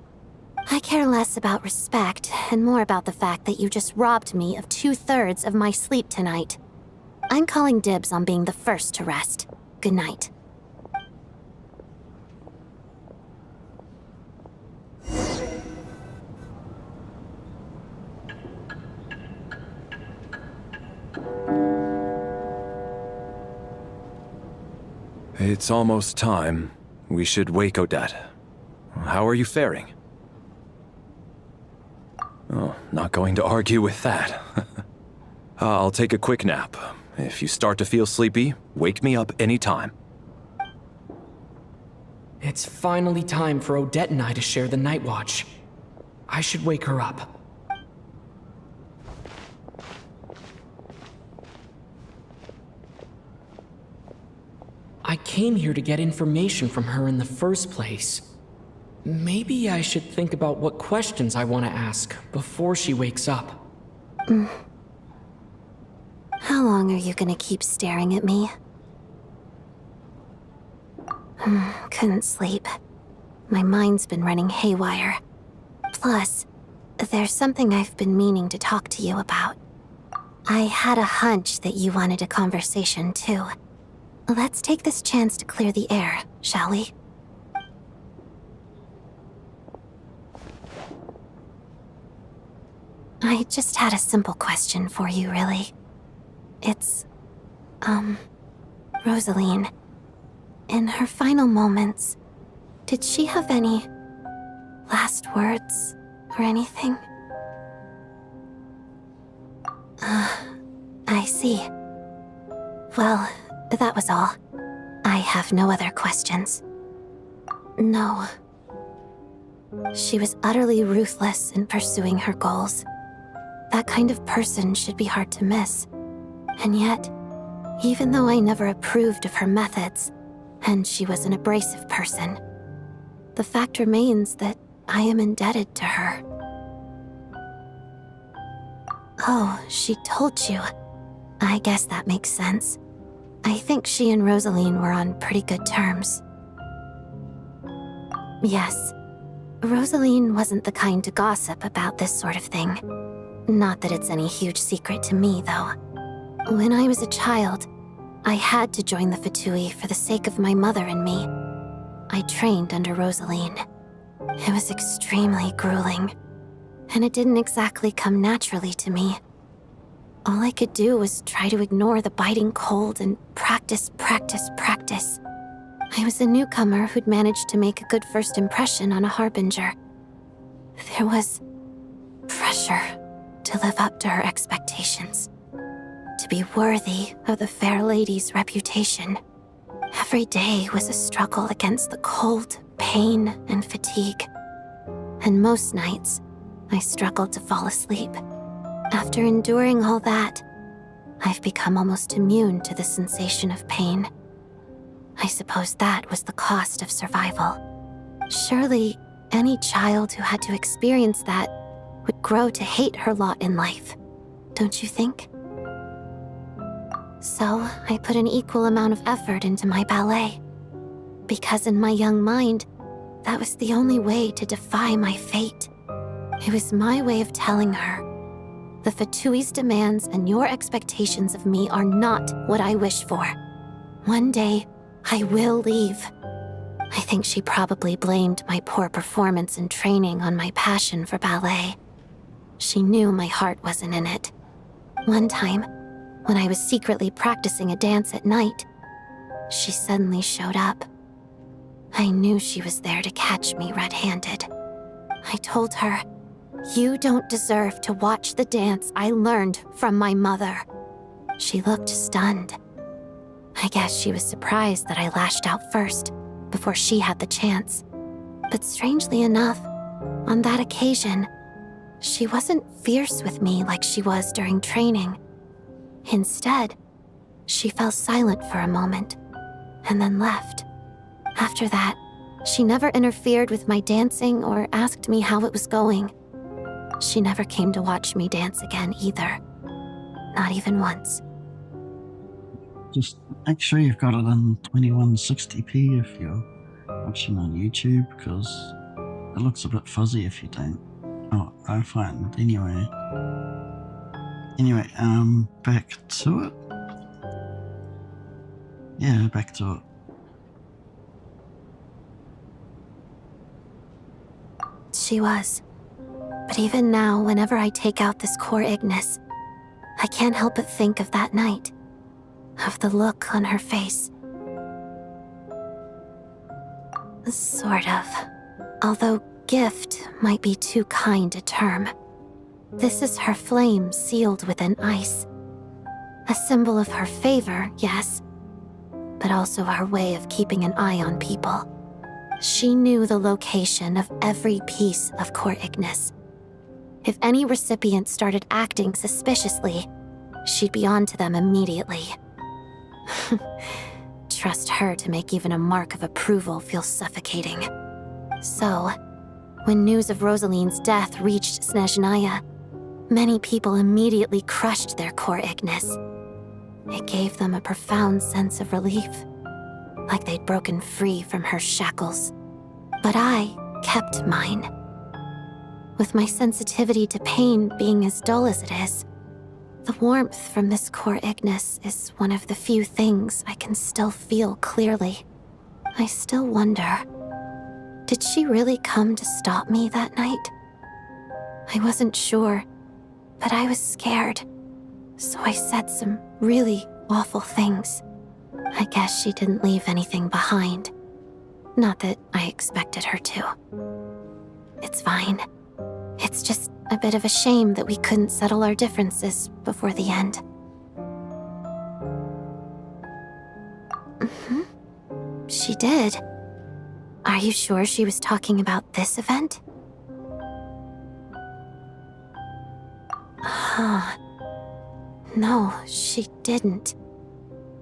I care less about respect and more about the fact that you just robbed me of 2/3 of my sleep tonight. I'm calling dibs on being the first to rest. Good night. It's almost time. We should wake Odette. How are you faring? Oh, not going to argue with that. I'll take a quick nap. If you start to feel sleepy, wake me up anytime. It's finally time for Odette and I to share the Night Watch. I should wake her up. I came here to get information from her in the first place. Maybe I should think about what questions I want to ask before she wakes up. How long are you gonna keep staring at me? Couldn't sleep. My mind's been running haywire. Plus, there's something I've been meaning to talk to you about. I had a hunch that you wanted a conversation too. Let's take this chance to clear the air, shall we? I just had a simple question for you, really. It's, Rosaline. In her final moments, did she have any last words or anything? I see. Well, that was all. I have no other questions. No. She was utterly ruthless in pursuing her goals. That kind of person should be hard to miss. And yet, even though I never approved of her methods, and she was an abrasive person, the fact remains that I am indebted to her. Oh, she told you. I guess that makes sense. I think she and Rosaline were on pretty good terms. Yes. Rosaline wasn't the kind to gossip about this sort of thing. Not that it's any huge secret to me, though. When I was a child, I had to join the Fatui for the sake of my mother and me. I trained under Rosaline. It was extremely grueling, and it didn't exactly come naturally to me. All I could do was try to ignore the biting cold and practice. I was a newcomer who'd managed to make a good first impression on a harbinger. There was pressure to live up to her expectations, to be worthy of the fair lady's reputation. Every day was a struggle against the cold, pain, and fatigue. And most nights, I struggled to fall asleep. After enduring all that, I've become almost immune to the sensation of pain. I suppose that was the cost of survival. Surely, any child who had to experience that would grow to hate her lot in life, don't you think? So, I put an equal amount of effort into my ballet. Because in my young mind, that was the only way to defy my fate. It was my way of telling her, the Fatui's demands and your expectations of me are not what I wish for. One day, I will leave. I think she probably blamed my poor performance in training on my passion for ballet. She knew my heart wasn't in it. One time, when I was secretly practicing a dance at night, she suddenly showed up. I knew she was there to catch me red-handed. I told her, "You don't deserve to watch the dance I learned from my mother." She looked stunned. I guess she was surprised that I lashed out first, before she had the chance. But strangely enough, on that occasion, she wasn't fierce with me like she was during training. Instead, she fell silent for a moment, and then left. After that, she never interfered with my dancing or asked me how it was going. She never came to watch me dance again either. Not even once. Just make sure you've got it on 2160p if you're watching on YouTube, because it looks a bit fuzzy if you don't. Oh, I find anyway. Anyway, back to it. Yeah, back to it. She was. But even now, whenever I take out this core Ignis, I can't help but think of that night. Of the look on her face. Sort of. Although gift might be too kind a term. This is her flame sealed within ice. A symbol of her favor, yes, but also her way of keeping an eye on people. She knew the location of every piece of core Ignis. If any recipient started acting suspiciously, she'd be on to them immediately. Trust her to make even a mark of approval feel suffocating. So, when news of Rosaline's death reached Snezhnaya, many people immediately crushed their core Ignis. It gave them a profound sense of relief, like they'd broken free from her shackles. But I kept mine. With my sensitivity to pain being as dull as it is, the warmth from this core Ignis is one of the few things I can still feel clearly. I still wonder, did she really come to stop me that night? I wasn't sure, but I was scared, so I said some really awful things. I guess she didn't leave anything behind. Not that I expected her to. It's fine. It's just a bit of a shame that we couldn't settle our differences before the end. She did. Are you sure she was talking about this event? No, she didn't.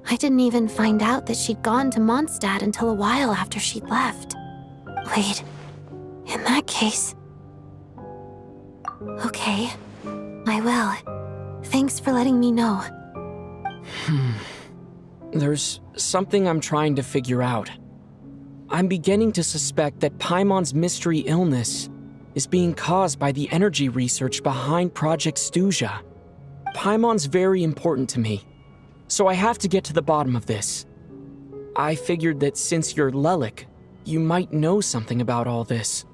I didn't even find out that she'd gone to Mondstadt until a while after she'd left. Wait, In that case... Okay, I will. Thanks for letting me know. There's something I'm trying to figure out. I'm beginning to suspect that Paimon's mystery illness is being caused by the energy research behind Project Stuja. Paimon's very important to me, so I have to get to the bottom of this. I figured that since you're Lelik, you might know something about all this.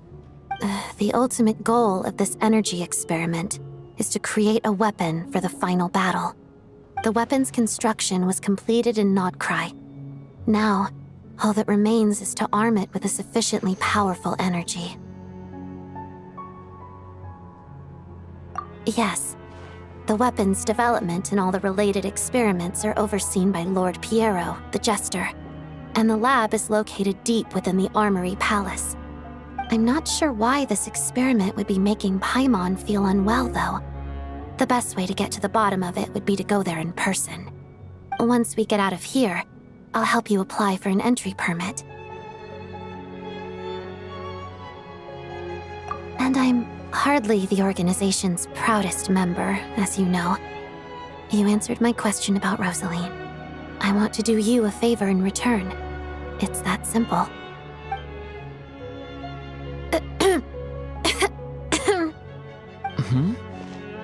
The ultimate goal of this energy experiment is to create a weapon for the final battle. The weapon's construction was completed in Nodcry. Now, all that remains is to arm it with a sufficiently powerful energy. Yes, the weapon's development and all the related experiments are overseen by Lord Piero, the Jester, and the lab is located deep within the Armory Palace. I'm not sure why this experiment would be making Paimon feel unwell, though. The best way to get to the bottom of it would be to go there in person. Once we get out of here, I'll help you apply for an entry permit. And I'm hardly the organization's proudest member, as you know. You answered my question about Rosaline. I want to do you a favor in return. It's that simple.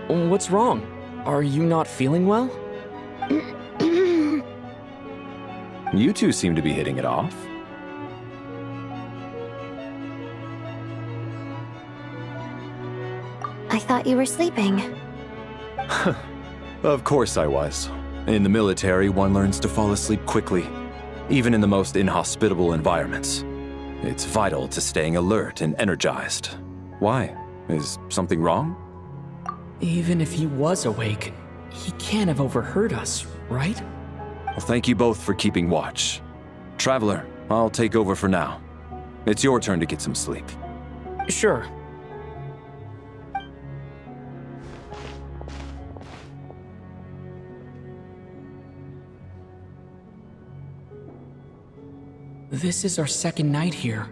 What's wrong? Are you not feeling well? You two seem to be hitting it off. I thought you were sleeping. Of course I was. In the military, one learns to fall asleep quickly, even in the most inhospitable environments. It's vital to staying alert and energized. Why? Is something wrong? Even if he was awake, he can't have overheard us, right? Well, thank you both for keeping watch. Traveler, I'll take over for now. It's your turn to get some sleep. Sure. This is our second night here,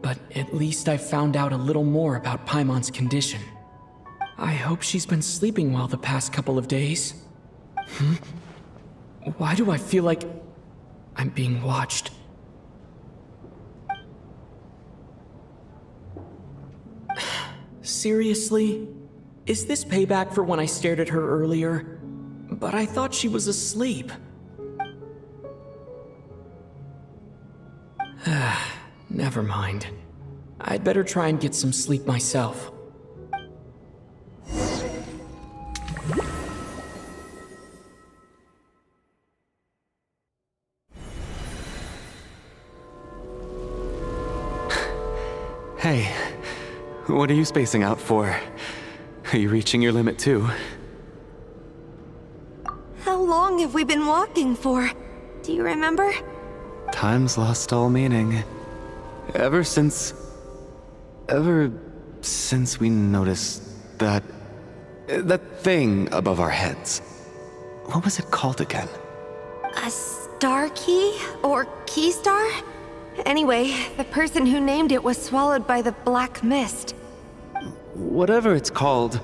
but at least I found out a little more about Paimon's condition. I hope she's been sleeping well the past couple of days. Why do I feel like I'm being watched? Seriously? Is this payback for when I stared at her earlier? But I thought she was asleep. Never mind. I'd better try and get some sleep myself. Hey, what are you spacing out for? Are you reaching your limit too? How long have we been walking for? Do you remember? Time's lost all meaning. Ever since we noticed that thing above our heads. What was it called again? A star key? Or key star? Anyway, the person who named it was swallowed by the black mist. Whatever it's called,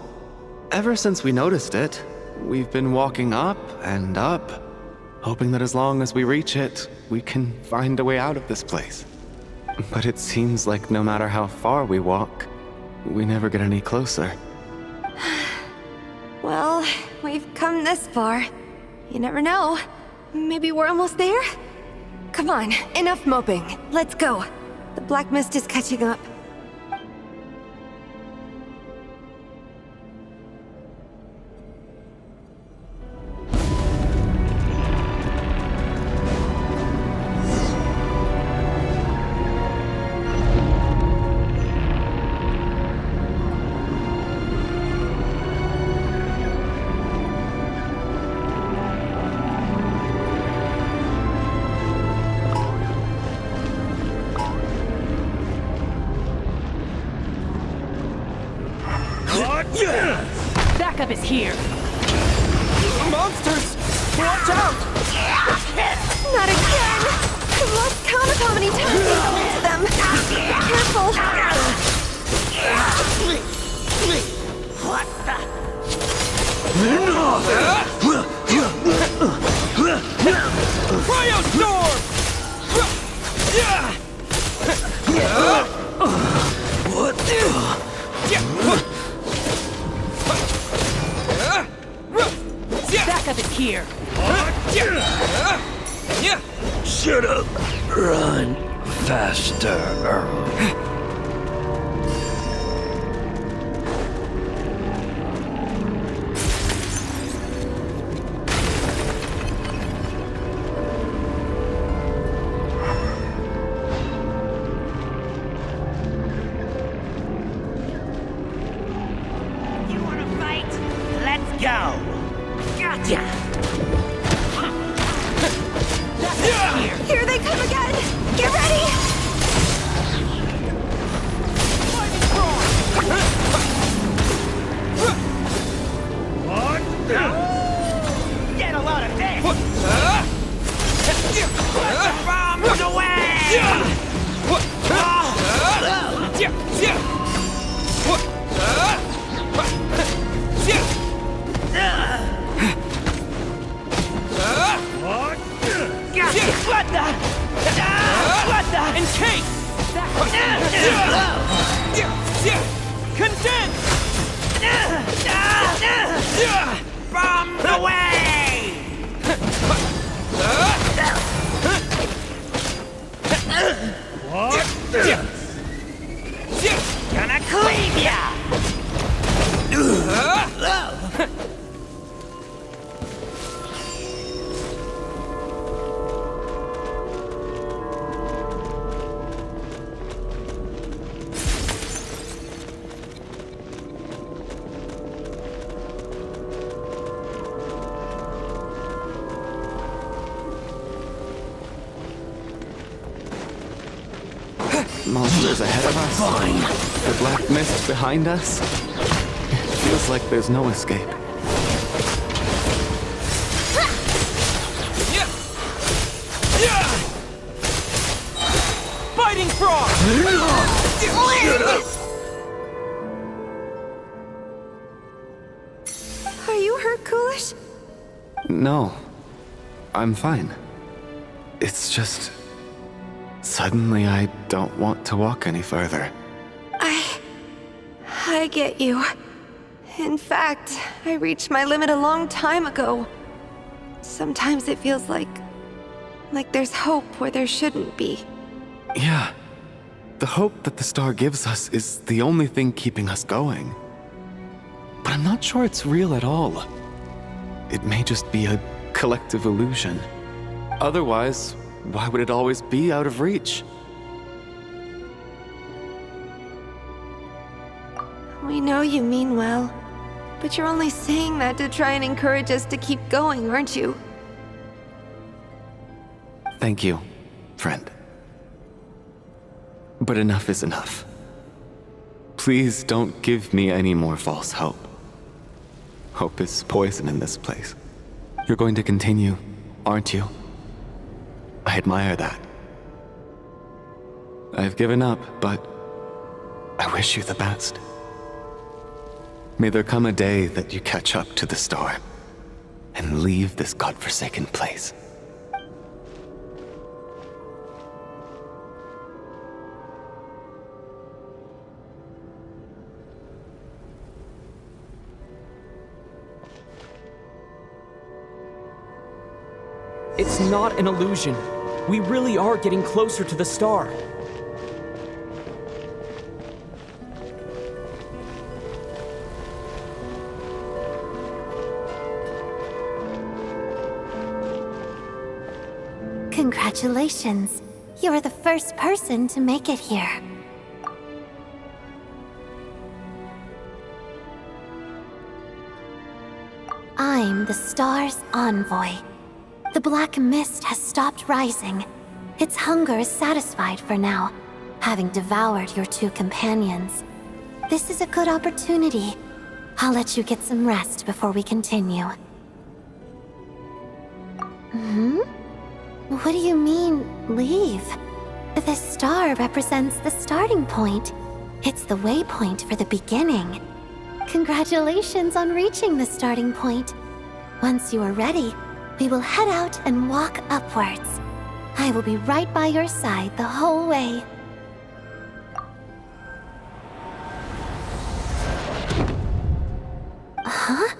ever since we noticed it, we've been walking up and up, hoping that as long as we reach it, we can find a way out of this place. But it seems like no matter how far we walk, we never get any closer. Well, we've come this far. You never know. Maybe we're almost there? Come on, enough moping. Let's go. The black mist is catching up. Backup is here. Monsters! Watch out! Not again! I've lost count of how many times we bumped into them. Careful! Cryo Storm! What Back of it here! Shut up! Run faster. You wanna fight? Let's go! Gotcha! Here they come again! Get ready! Get a load of this! Bombs in case! Condense! Bombs away! Gonna clean ya! Monsters ahead of us. Fine. The black mist behind us. It feels like there's no escape. Fighting frog! Shut up! Are you hurt, Coolish? No. I'm fine. It's just... Suddenly I don't want to walk any further. I get you. In fact, I reached my limit a long time ago. Sometimes it feels like there's hope where there shouldn't be. Yeah. The hope that the star gives us is the only thing keeping us going. But I'm not sure it's real at all. It may just be a collective illusion. Otherwise, why would it always be out of reach? We know you mean well, but you're only saying that to try and encourage us to keep going, aren't you? Thank you, friend. But enough is enough. Please don't give me any more false hope. Hope is poison in this place. You're going to continue, aren't you? I admire that. I've given up, but I wish you the best. May there come a day that you catch up to the star and leave this godforsaken place. It's not an illusion. We really are getting closer to the star. Congratulations. You're the first person to make it here. I'm the star's envoy. The black mist has stopped rising. Its hunger is satisfied for now, having devoured your two companions. This is a good opportunity. I'll let you get some rest before we continue. What do you mean, leave? The star represents the starting point. It's the waypoint for the beginning. Congratulations on reaching the starting point. Once you are ready, we will head out and walk upwards. I will be right by your side the whole way. Huh?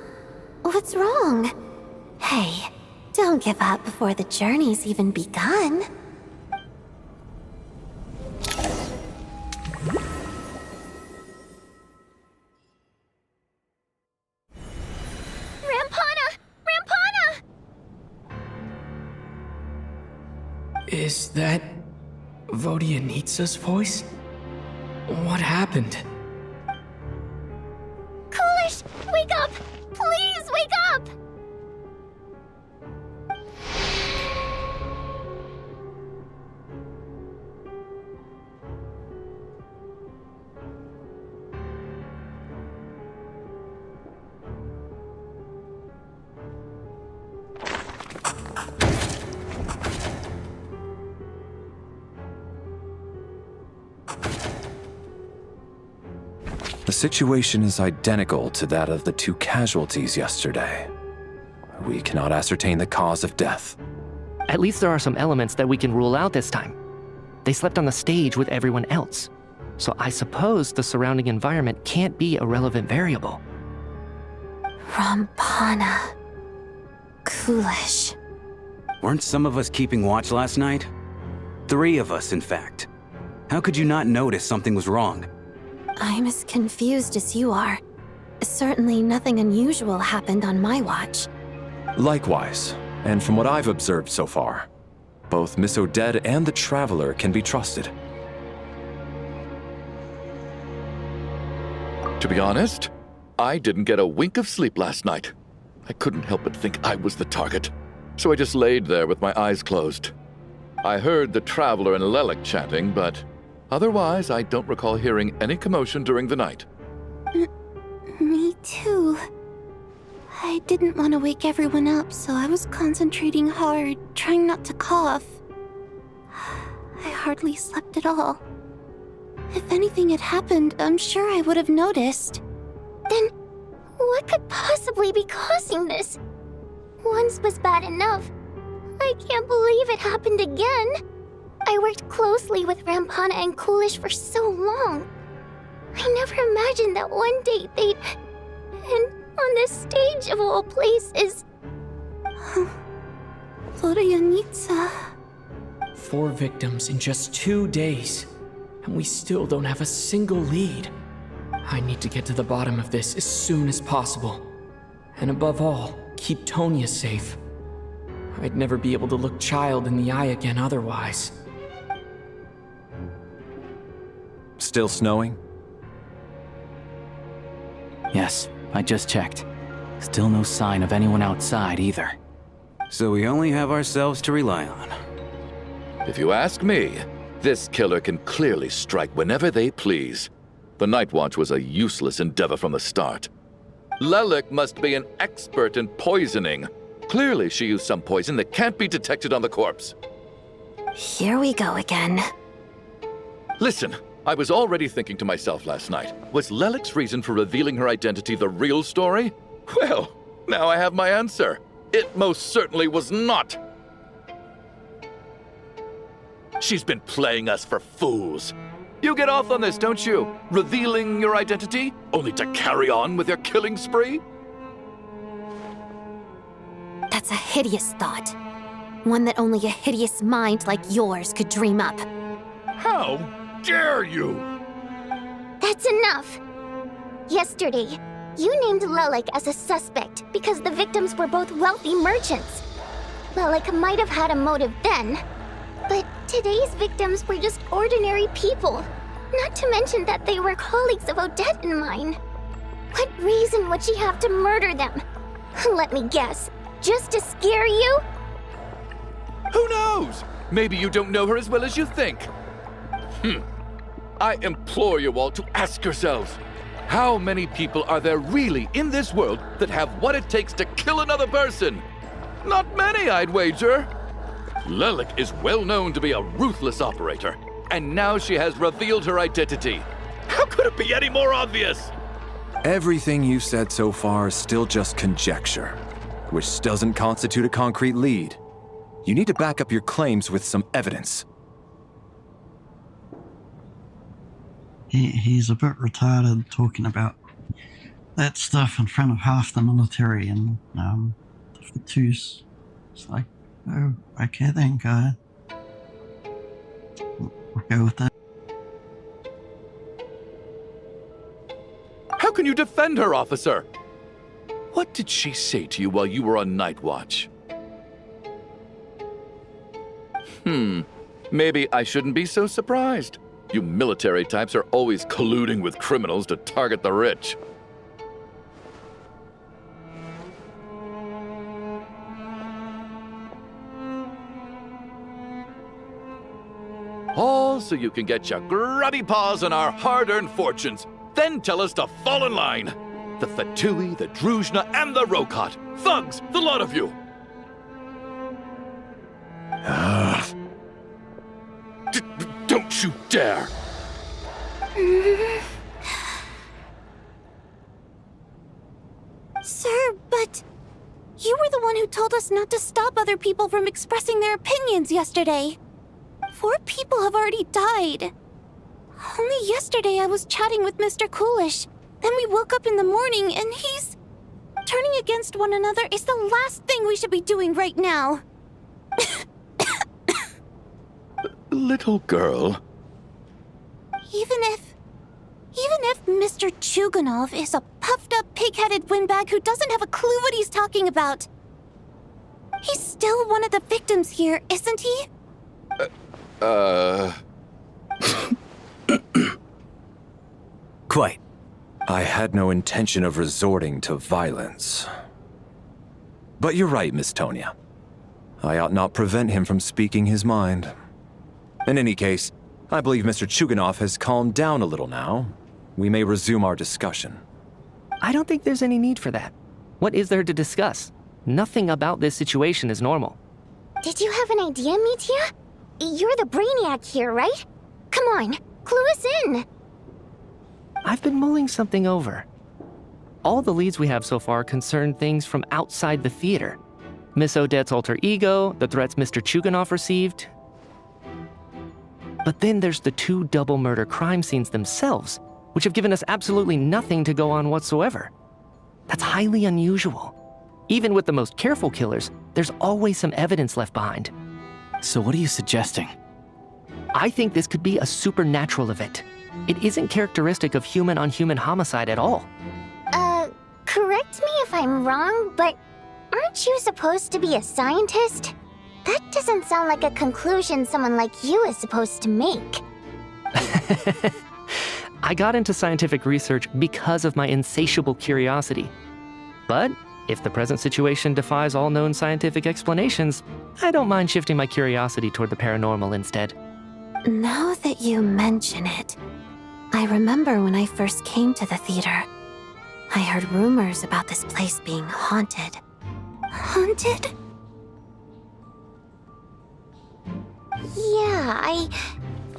What's wrong? Hey, don't give up before the journey's even begun. Is that Vodyanitsa's voice? What happened? Coolish, wake up! Please wake up! The situation is identical to that of the 2 casualties yesterday. We cannot ascertain the cause of death. At least there are some elements that we can rule out this time. They slept on the stage with everyone else, so I suppose the surrounding environment can't be a relevant variable. Rampana. Coolish. Weren't some of us keeping watch last night? 3 of us, in fact. How could you not notice something was wrong? I'm as confused as you are. Certainly nothing unusual happened on my watch. Likewise, and from what I've observed so far, both Miss Odette and the Traveler can be trusted. To be honest, I didn't get a wink of sleep last night. I couldn't help but think I was the target, so I just laid there with my eyes closed. I heard the Traveler and Lelik chatting, but otherwise I don't recall hearing any commotion during the night. Me too. I didn't want to wake everyone up, so I was concentrating hard, trying not to cough. I hardly slept at all. If anything had happened, I'm sure I would have noticed. Then, what could possibly be causing this? Once was bad enough. I can't believe it happened again. I worked closely with Rampana and Coolish for so long. I never imagined that one day they'd... And on this stage of all places... Vodyanitsa... 4 victims in just 2 days, and we still don't have a single lead. I need to get to the bottom of this as soon as possible. And above all, keep Tonya safe. I'd never be able to look Child in the eye again otherwise. Still snowing? Yes, I just checked. Still no sign of anyone outside either. So we only have ourselves to rely on. If you ask me, this killer can clearly strike whenever they please. The Night Watch was a useless endeavor from the start. Lelik must be an expert in poisoning. Clearly she used some poison that can't be detected on the corpse. Here we go again. Listen, I was already thinking to myself last night, was Lelik's reason for revealing her identity the real story? Well, now I have my answer. It most certainly was not. She's been playing us for fools. You get off on this, don't you? Revealing your identity, only to carry on with your killing spree? That's a hideous thought. One that only a hideous mind like yours could dream up. How dare you? That's enough! Yesterday, you named Lelik as a suspect because the victims were both wealthy merchants. Lelik might have had a motive then, but today's victims were just ordinary people. Not to mention that they were colleagues of Odette and mine. What reason would she have to murder them? Let me guess, just to scare you? Who knows? Maybe you don't know her as well as you think. I implore you all to ask yourselves, how many people are there really in this world that have what it takes to kill another person? Not many, I'd wager. Lelik is well known to be a ruthless operator, and now she has revealed her identity. How could it be any more obvious? Everything you've said so far is still just conjecture, which doesn't constitute a concrete lead. You need to back up your claims with some evidence. He's a bit retarded talking about that stuff in front of half the military and the Fatous. It's like, oh, okay then, guy. We'll go with that. How can you defend her, officer? What did she say to you while you were on night watch? Maybe I shouldn't be so surprised. You military types are always colluding with criminals to target the rich. All so you can get your grubby paws on our hard-earned fortunes, then tell us to fall in line. The Fatui, the Druzhna, and the Rokot. Thugs, the lot of you! Don't you dare! Sir, but you were the one who told us not to stop other people from expressing their opinions yesterday. 4 people have already died. Only yesterday I was chatting with Mr. Coolish. Then we woke up in the morning and he's... Turning against one another is the last thing we should be doing right now. Little girl. Even if Mr. Chuganov is a puffed-up, pig-headed windbag who doesn't have a clue what he's talking about, he's still one of the victims here, isn't he? Quite. I had no intention of resorting to violence. But you're right, Miss Tonya. I ought not prevent him from speaking his mind. In any case, I believe Mr. Chuganov has calmed down a little now. We may resume our discussion. I don't think there's any need for that. What is there to discuss? Nothing about this situation is normal. Did you have an idea, Mitya? You're the brainiac here, right? Come on, clue us in. I've been mulling something over. All the leads we have so far concern things from outside the theater. Miss Odette's alter ego, the threats Mr. Chuganov received. But then there's the 2 double murder crime scenes themselves, which have given us absolutely nothing to go on whatsoever. That's highly unusual. Even with the most careful killers, there's always some evidence left behind. So what are you suggesting? I think this could be a supernatural event. It isn't characteristic of human-on-human homicide at all. Correct me if I'm wrong, but aren't you supposed to be a scientist? That doesn't sound like a conclusion someone like you is supposed to make. I got into scientific research because of my insatiable curiosity. But if the present situation defies all known scientific explanations, I don't mind shifting my curiosity toward the paranormal instead. Now that you mention it, I remember when I first came to the theater. I heard rumors about this place being haunted. Haunted? Yeah, I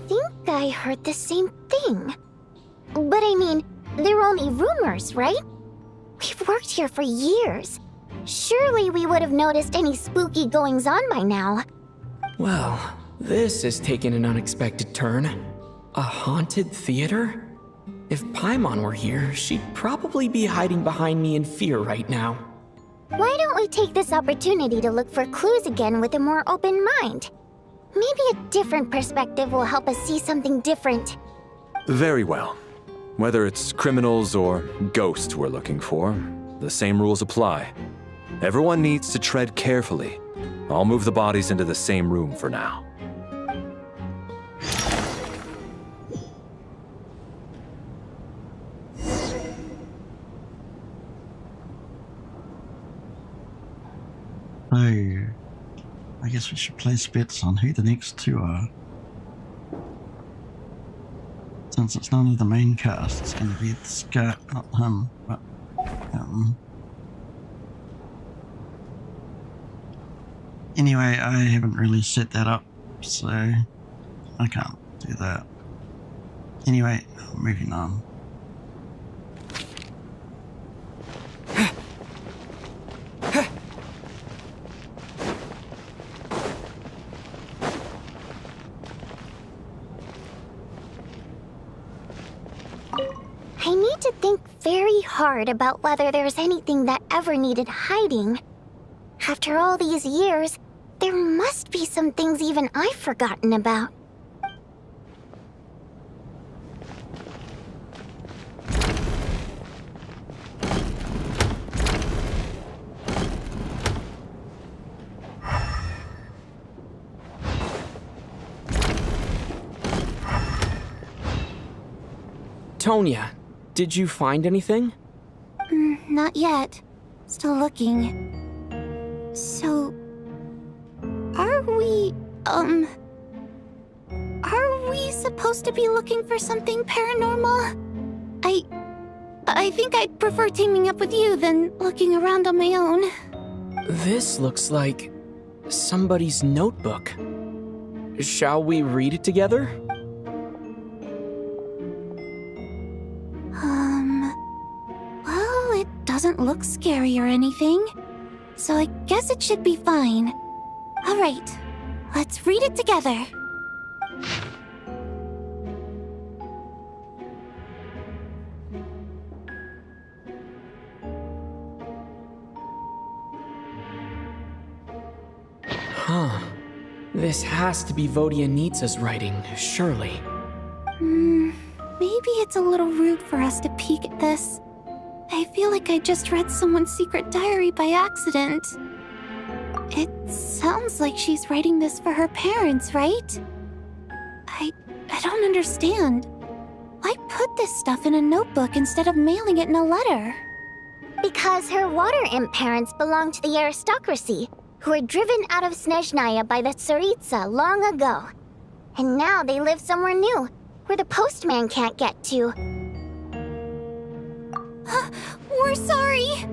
think I heard the same thing. But I mean, they're only rumors, right? We've worked here for years. Surely we would have noticed any spooky goings-on by now. Well, this has taken an unexpected turn. A haunted theater? If Paimon were here, she'd probably be hiding behind me in fear right now. Why don't we take this opportunity to look for clues again with a more open mind? Maybe a different perspective will help us see something different. Very well. Whether it's criminals or ghosts we're looking for, the same rules apply. Everyone needs to tread carefully. I'll move the bodies into the same room for now. So, I guess we should place bets on who the next 2 are. Since it's none of the main cast, it's going to be Scat, not him, but anyway, I haven't really set that up, so I can't do that. Anyway, moving on. think very hard about whether there's anything that ever needed hiding. After all these years, there must be some things even I've forgotten about. Tonya, did you find anything? Not yet. Still looking. So... Are we supposed to be looking for something paranormal? I think I'd prefer teaming up with you than looking around on my own. This looks like somebody's notebook. Shall we read it together? Well, it doesn't look scary or anything, so I guess it should be fine. All right, let's read it together. Huh. This has to be Vodianitsa's writing, surely. Maybe it's a little rude for us to peek at this. I feel like I just read someone's secret diary by accident. It sounds like she's writing this for her parents, right? I don't understand. Why put this stuff in a notebook instead of mailing it in a letter? Because her water imp parents belonged to the aristocracy, who were driven out of Snezhnaya by the Tsaritsa long ago. And now they live somewhere new, where the postman can't get to. We're sorry.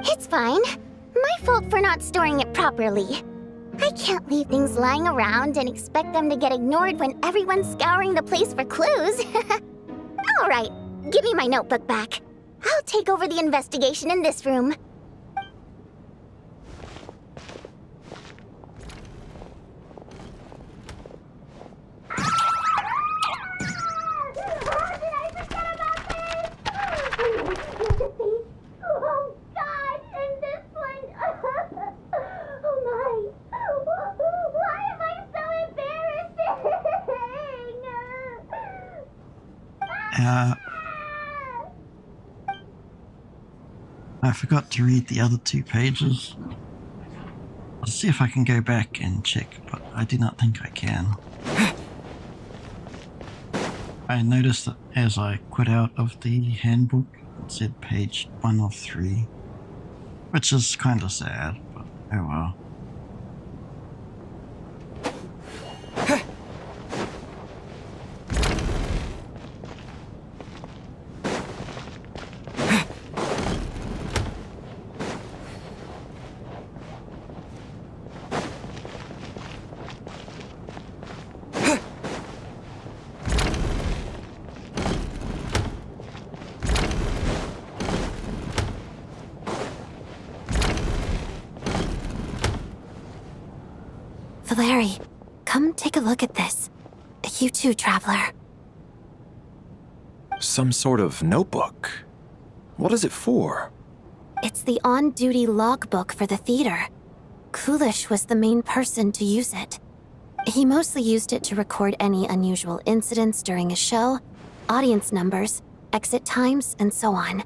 It's fine. My fault for not storing it properly. I can't leave things lying around and expect them to get ignored when everyone's scouring the place for clues. All right, give me my notebook back. I'll take over the investigation in this room. I forgot to read the other 2 pages. I'll see if I can go back and check, but I do not think I can. I noticed that as I quit out of the handbook, it said page 1 of 3, which is kind of sad, but oh well. Valeri, come take a look at this. You too, Traveler. Some sort of notebook. What is it for? It's the on-duty logbook for the theater. Kulish was the main person to use it. He mostly used it to record any unusual incidents during a show, audience numbers, exit times, and so on.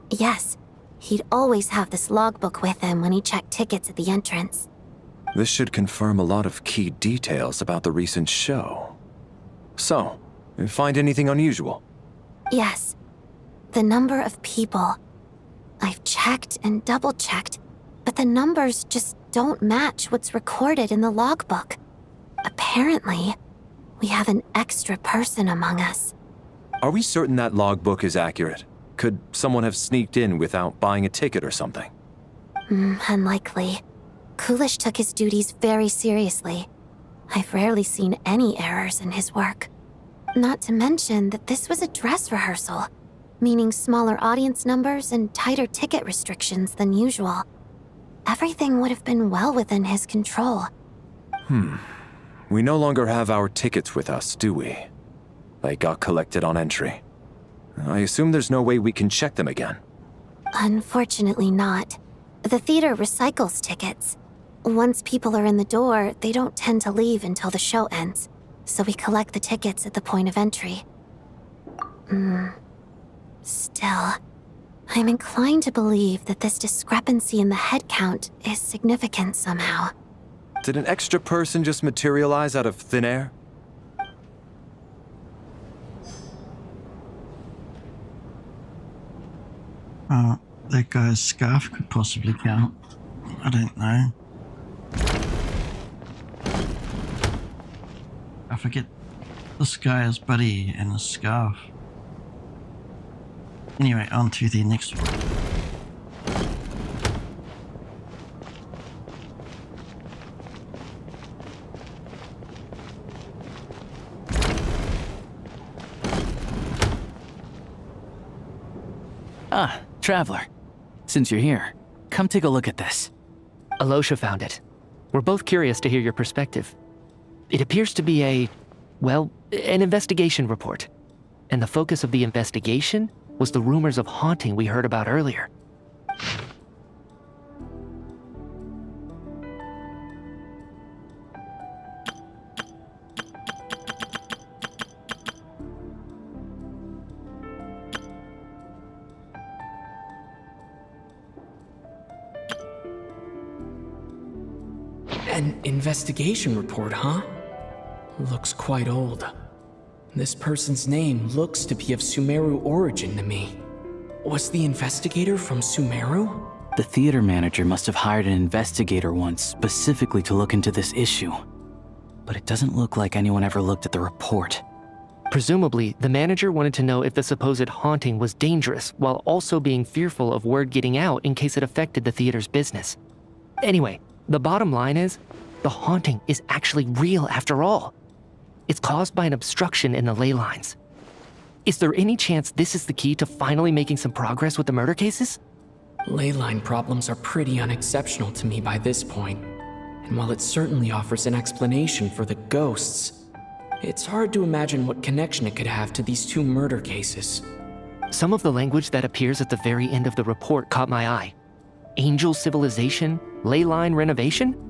Yes, he'd always have this logbook with him when he checked tickets at the entrance. This should confirm a lot of key details about the recent show. So, you find anything unusual? Yes. The number of people. I've checked and double-checked, but the numbers just don't match what's recorded in the logbook. Apparently, we have an extra person among us. Are we certain that logbook is accurate? Could someone have sneaked in without buying a ticket or something? Unlikely. Kulish took his duties very seriously. I've rarely seen any errors in his work. Not to mention that this was a dress rehearsal, meaning smaller audience numbers and tighter ticket restrictions than usual. Everything would have been well within his control. We no longer have our tickets with us, do we? They got collected on entry. I assume there's no way we can check them again. Unfortunately not. The theater recycles tickets. Once people are in the door, they don't tend to leave until the show ends, so we collect the tickets at the point of entry. Still, I'm inclined to believe that this discrepancy in the head count is significant somehow. Did an extra person just materialize out of thin air? That guy's scarf could possibly count. I don't know. I forget this guy's buddy and his scarf. Anyway, on to the next one. Ah, Traveler. Since you're here, come take a look at this. Alosha found it. We're both curious to hear your perspective. It appears to be an investigation report. And the focus of the investigation was the rumors of haunting we heard about earlier. An investigation report, huh? Looks quite old. This person's name looks to be of Sumeru origin to me. Was the investigator from Sumeru? The theater manager must have hired an investigator once specifically to look into this issue. But it doesn't look like anyone ever looked at the report. Presumably, the manager wanted to know if the supposed haunting was dangerous while also being fearful of word getting out in case it affected the theater's business. Anyway, the bottom line is, the haunting is actually real after all. It's caused by an obstruction in the ley lines. Is there any chance this is the key to finally making some progress with the murder cases? Ley line problems are pretty unexceptional to me by this point. And while it certainly offers an explanation for the ghosts, it's hard to imagine what connection it could have to these two murder cases. Some of the language that appears at the very end of the report caught my eye. Angel civilization, ley line renovation?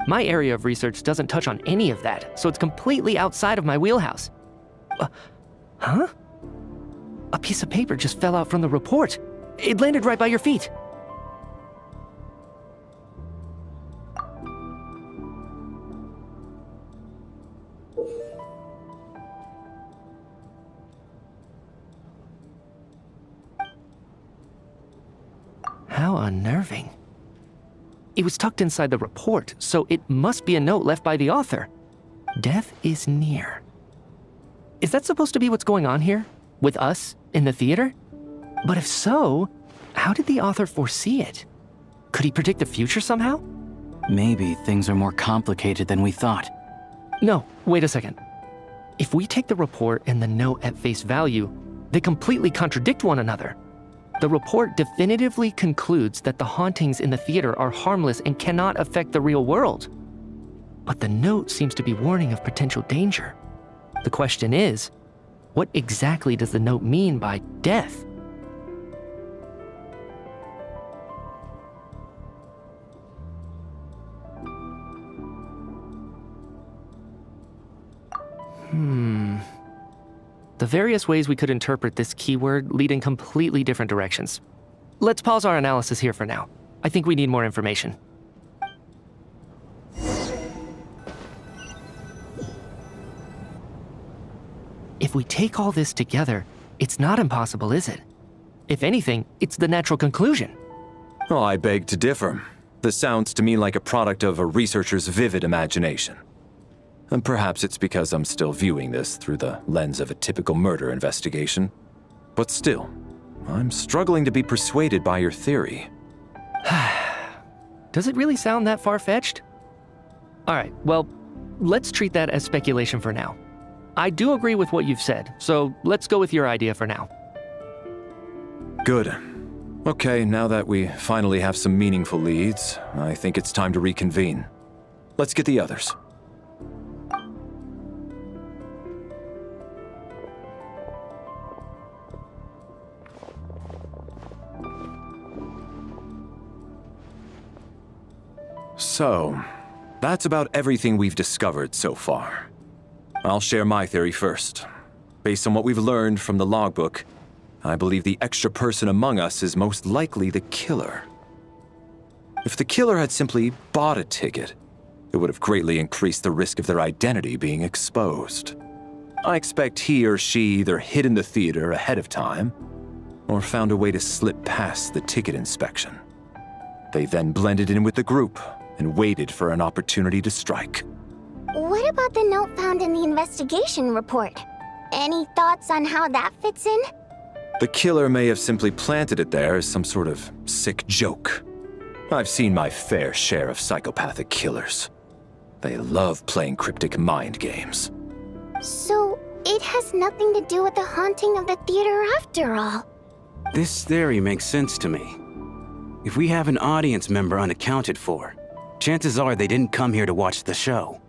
My area of research doesn't touch on any of that, so it's completely outside of my wheelhouse. Huh? A piece of paper just fell out from the report. It landed right by your feet. How unnerving. It was tucked inside the report, so it must be a note left by the author. Death is near. Is that supposed to be what's going on here? With us, in the theater? But if so, how did the author foresee it? Could he predict the future somehow? Maybe things are more complicated than we thought. No, wait a second. If we take the report and the note at face value, they completely contradict one another. The report definitively concludes that the hauntings in the theater are harmless and cannot affect the real world. But the note seems to be warning of potential danger. The question is, what exactly does the note mean by death? The various ways we could interpret this keyword lead in completely different directions. Let's pause our analysis here for now. I think we need more information. If we take all this together, it's not impossible, is it? If anything, it's the natural conclusion. Oh, I beg to differ. This sounds to me like a product of a researcher's vivid imagination. And perhaps it's because I'm still viewing this through the lens of a typical murder investigation. But still, I'm struggling to be persuaded by your theory. Does it really sound that far-fetched? All right, well, let's treat that as speculation for now. I do agree with what you've said, so let's go with your idea for now. Good. Okay, now that we finally have some meaningful leads, I think it's time to reconvene. Let's get the others. So, that's about everything we've discovered so far. I'll share my theory first. Based on what we've learned from the logbook, I believe the extra person among us is most likely the killer. If the killer had simply bought a ticket, it would have greatly increased the risk of their identity being exposed. I expect he or she either hid in the theater ahead of time, or found a way to slip past the ticket inspection. They then blended in with the group and waited for an opportunity to strike. What about the note found in the investigation report? Any thoughts on how that fits in? The killer may have simply planted it there as some sort of sick joke. I've seen my fair share of psychopathic killers. They love playing cryptic mind games. So, it has nothing to do with the haunting of the theater after all. This theory makes sense to me. If we have an audience member unaccounted for, chances are they didn't come here to watch the show.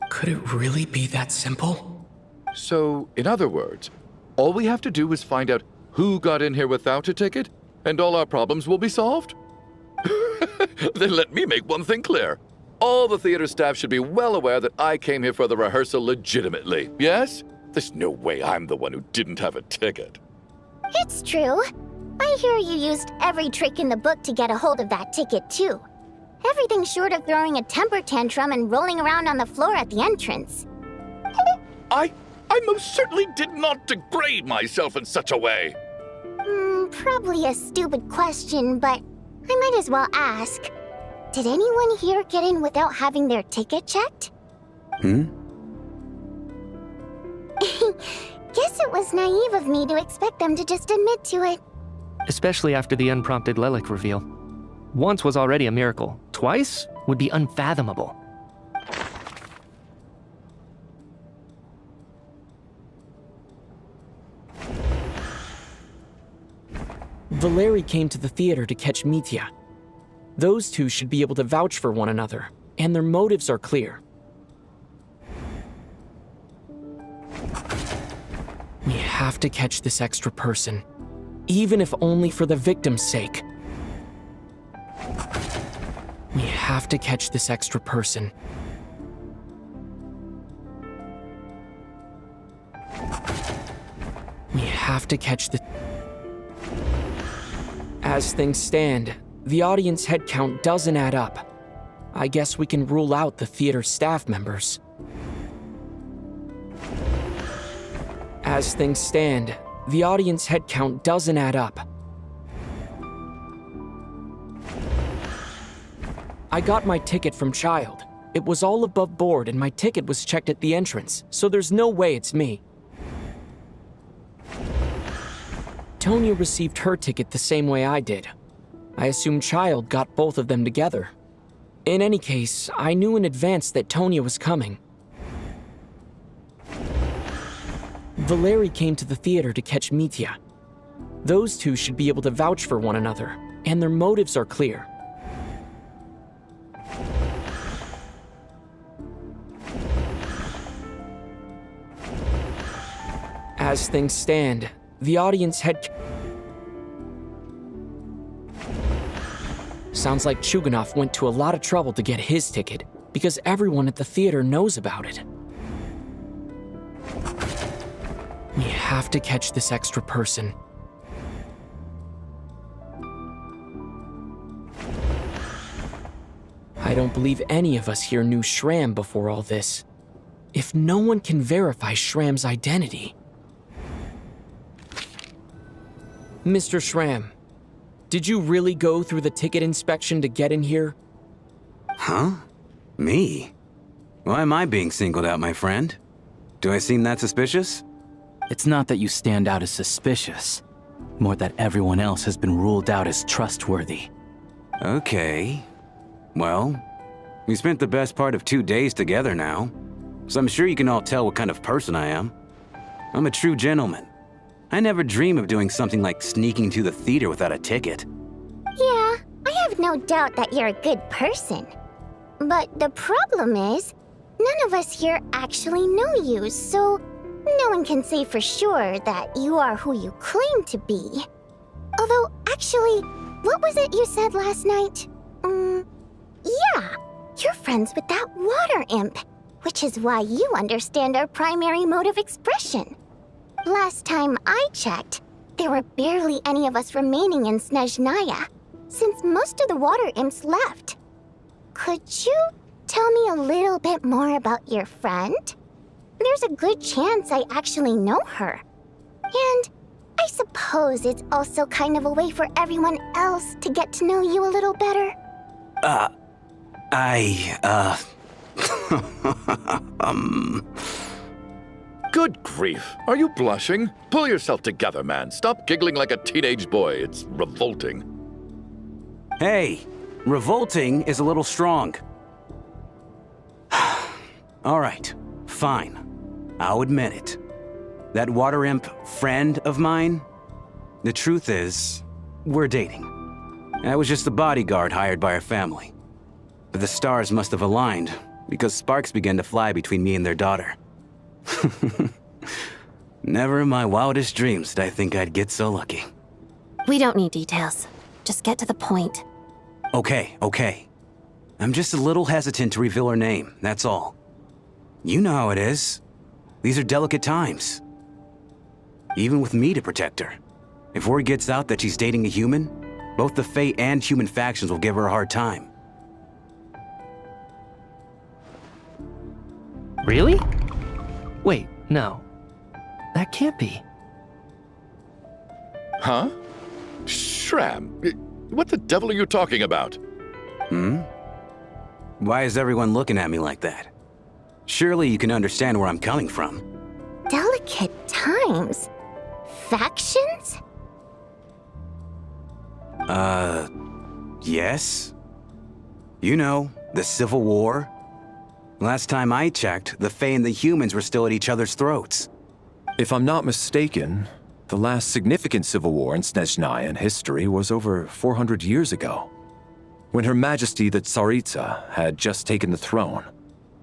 Could it really be that simple? So, in other words, all we have to do is find out who got in here without a ticket, and all our problems will be solved? Then let me make one thing clear. All the theater staff should be well aware that I came here for the rehearsal legitimately, yes? There's no way I'm the one who didn't have a ticket. It's true. I hear you used every trick in the book to get a hold of that ticket, too. Everything short of throwing a temper tantrum and rolling around on the floor at the entrance. I most certainly did not degrade myself in such a way. Probably a stupid question, but I might as well ask. Did anyone here get in without having their ticket checked? Hmm? Guess it was naive of me to expect them to just admit to it. Especially after the unprompted Lelic reveal. Once was already a miracle. Twice would be unfathomable. Valeri came to the theater to catch Mitya. Those two should be able to vouch for one another, and their motives are clear. We have to catch this extra person, even if only for the victim's sake. We have to catch this extra person. We have to catch the... As things stand, the audience head count doesn't add up. I guess we can rule out the theater staff members. As things stand, the audience head count doesn't add up. I got my ticket from Child. It was all above board and my ticket was checked at the entrance, so there's no way it's me. Tonya received her ticket the same way I did. I assume Child got both of them together. In any case, I knew in advance that Tonya was coming. Valeri came to the theater to catch Mitya. Those two should be able to vouch for one another, and their motives are clear. As things stand, the audience head... Sounds like Chuganov went to a lot of trouble to get his ticket, because everyone at the theater knows about it. We have to catch this extra person. I don't believe any of us here knew Shram before all this. If no one can verify Shram's identity... Mr. Shram, did you really go through the ticket inspection to get in here? Huh? Me? Why am I being singled out, my friend? Do I seem that suspicious? It's not that you stand out as suspicious, more that everyone else has been ruled out as trustworthy. Okay. Well, we spent the best part of 2 days together now, so I'm sure you can all tell what kind of person I am. I'm a true gentleman. I never dream of doing something like sneaking to the theater without a ticket. Yeah, I have no doubt that you're a good person. But the problem is, none of us here actually know you, so no one can say for sure that you are who you claim to be. Although, actually, what was it you said last night? Yeah, friends with that water imp, which is why you understand our primary mode of expression. Last time I checked, there were barely any of us remaining in Snezhnaya, since most of the water imps left. Could you tell me a little bit more about your friend? There's a good chance I actually know her. And I suppose it's also kind of a way for everyone else to get to know you a little better. Good grief. Are you blushing? Pull yourself together, man. Stop giggling like a teenage boy. It's revolting. Hey, revolting is a little strong. All right, fine. I'll admit it. That water imp friend of mine, the truth is, we're dating. I was just the bodyguard hired by our family. But the stars must have aligned, because sparks began to fly between me and their daughter. Never in my wildest dreams did I think I'd get so lucky. We don't need details. Just get to the point. Okay. I'm just a little hesitant to reveal her name, that's all. You know how it is. These are delicate times. Even with me to protect her. If word gets out that she's dating a human, both the Fae and human factions will give her a hard time. Really? Wait, no. That can't be. Huh? Shram, what the devil are you talking about? Why is everyone looking at me like that? Surely you can understand where I'm coming from. Delicate times? Factions? Yes? You know, the Civil War? Last time I checked, the Fae and the humans were still at each other's throats. If I'm not mistaken, the last significant civil war in Snezhnayan history was over 400 years ago, when Her Majesty the Tsaritsa had just taken the throne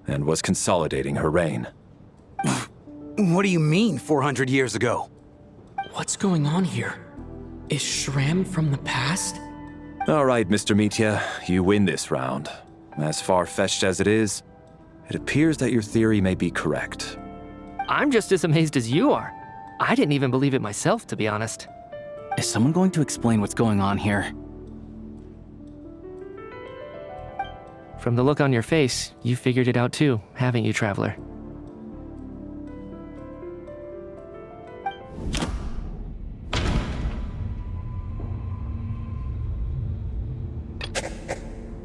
and was consolidating her reign. What do you mean, 400 years ago? What's going on here? Is Shram from the past? All right, Mr. Mitya, you win this round. As far-fetched as it is, it appears that your theory may be correct. I'm just as amazed as you are. I didn't even believe it myself, to be honest. Is someone going to explain what's going on here? From the look on your face, you figured it out too, haven't you, Traveler?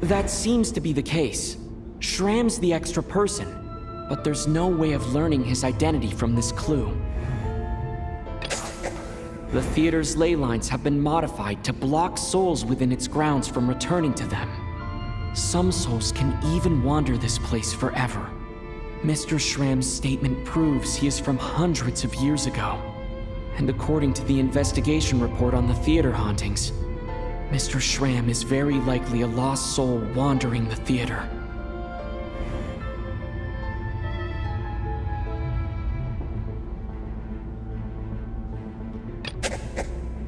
That seems to be the case. Shram's the extra person, but there's no way of learning his identity from this clue. The theater's ley lines have been modified to block souls within its grounds from returning to them. Some souls can even wander this place forever. Mr. Shram's statement proves he is from hundreds of years ago. And according to the investigation report on the theater hauntings, Mr. Shram is very likely a lost soul wandering the theater.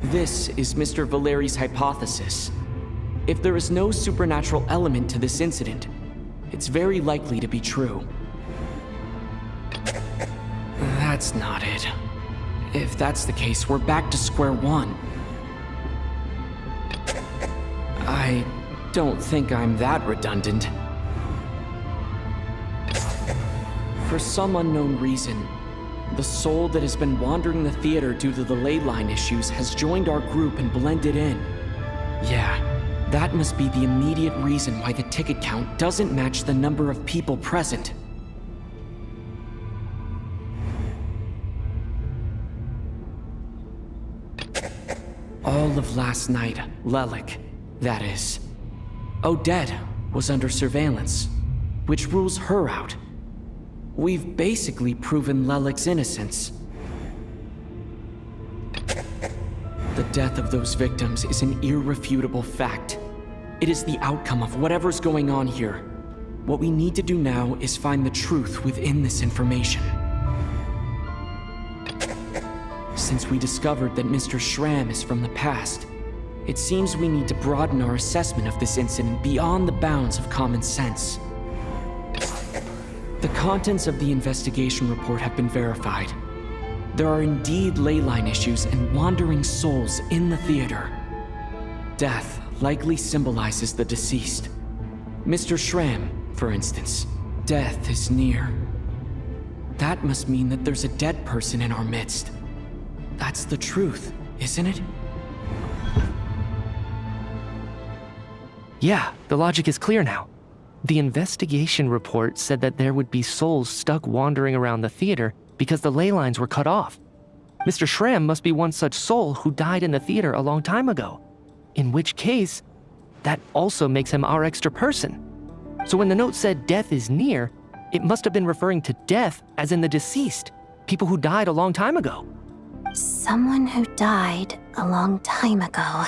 This is Mr. Valeri's hypothesis. If there is no supernatural element to this incident, it's very likely to be true. That's not it. If that's the case, we're back to square one. I don't think I'm that redundant. For some unknown reason, the soul that has been wandering the theater due to the ley line issues has joined our group and blended in. Yeah, that must be the immediate reason why the ticket count doesn't match the number of people present. All of last night, Lelik, that is, Odette was under surveillance, which rules her out. We've basically proven Lelik's innocence. The death of those victims is an irrefutable fact. It is the outcome of whatever's going on here. What we need to do now is find the truth within this information. Since we discovered that Mr. Shram is from the past, it seems we need to broaden our assessment of this incident beyond the bounds of common sense. The contents of the investigation report have been verified. There are indeed leyline issues and wandering souls in the theater. Death likely symbolizes the deceased. Mr. Schramm, for instance, death is near. That must mean that there's a dead person in our midst. That's the truth, isn't it? Yeah, the logic is clear now. The investigation report said that there would be souls stuck wandering around the theater because the ley lines were cut off. Mr. Schramm must be one such soul who died in the theater a long time ago. In which case, that also makes him our extra person. So when the note said death is near, it must have been referring to death as in the deceased, people who died a long time ago. Someone who died a long time ago.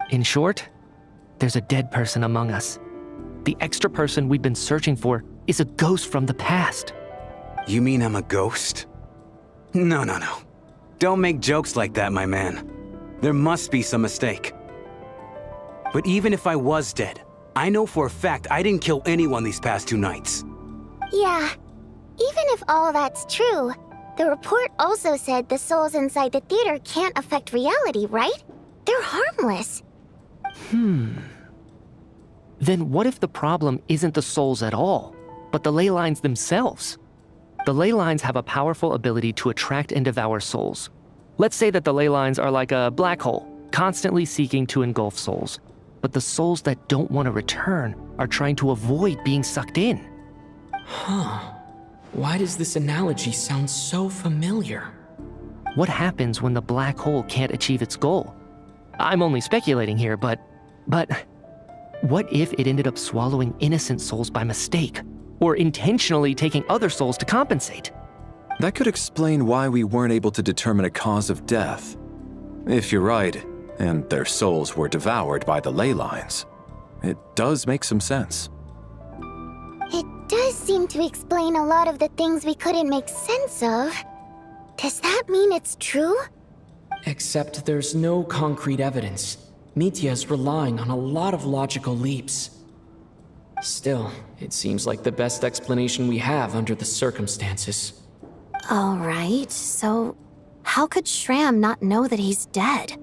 In short, there's a dead person among us. The extra person we've been searching for is a ghost from the past. You mean I'm a ghost? No. Don't make jokes like that, my man. There must be some mistake. But even if I was dead, I know for a fact I didn't kill anyone these past 2 nights. Yeah, even if all that's true, the report also said the souls inside the theater can't affect reality, right? They're harmless. Then what if the problem isn't the souls at all, but the ley lines themselves? The ley lines have a powerful ability to attract and devour souls. Let's say that the ley lines are like a black hole, constantly seeking to engulf souls. But the souls that don't want to return are trying to avoid being sucked in. Why does this analogy sound so familiar? What happens when the black hole can't achieve its goal? I'm only speculating here, but what if it ended up swallowing innocent souls by mistake, or intentionally taking other souls to compensate? That could explain why we weren't able to determine a cause of death. If you're right, and their souls were devoured by the ley lines, it does make some sense. It does seem to explain a lot of the things we couldn't make sense of. Does that mean it's true? Except there's no concrete evidence. Mitya's relying on a lot of logical leaps. Still, it seems like the best explanation we have under the circumstances. All right, so how could Schramm not know that he's dead?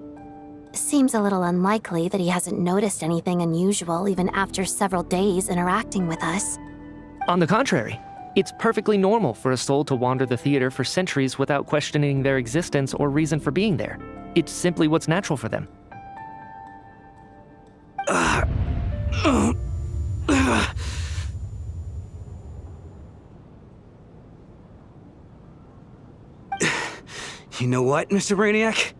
Seems a little unlikely that he hasn't noticed anything unusual even after several days interacting with us. On the contrary, it's perfectly normal for a soul to wander the theater for centuries without questioning their existence or reason for being there. It's simply what's natural for them. You know what, Mr. Brainiac?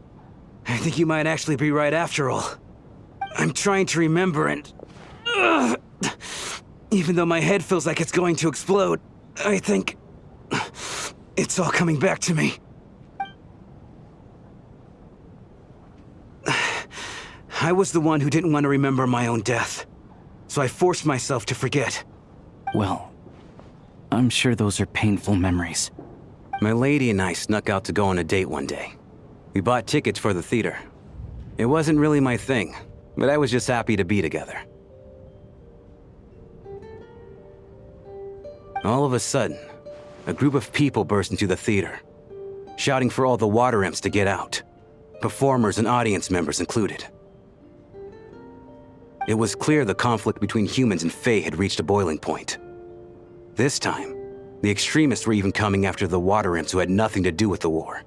I think you might actually be right after all. I'm trying to remember and... even though my head feels like it's going to explode, I think... it's all coming back to me. I was the one who didn't want to remember my own death, so I forced myself to forget. Well, I'm sure those are painful memories. My lady and I snuck out to go on a date one day. We bought tickets for the theater. It wasn't really my thing, but I was just happy to be together. All of a sudden, a group of people burst into the theater, shouting for all the water imps to get out, performers and audience members included. It was clear the conflict between humans and Fae had reached a boiling point. This time, the extremists were even coming after the water imps who had nothing to do with the war.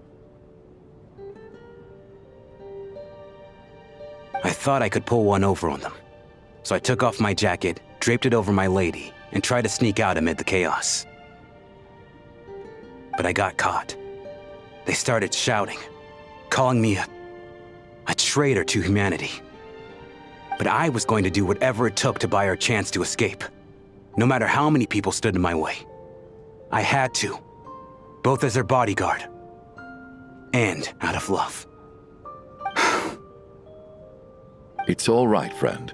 I thought I could pull one over on them, so I took off my jacket, draped it over my lady, and tried to sneak out amid the chaos. But I got caught. They started shouting, calling me a traitor to humanity. But I was going to do whatever it took to buy her a chance to escape, no matter how many people stood in my way. I had to, both as their bodyguard and out of love. It's all right, friend.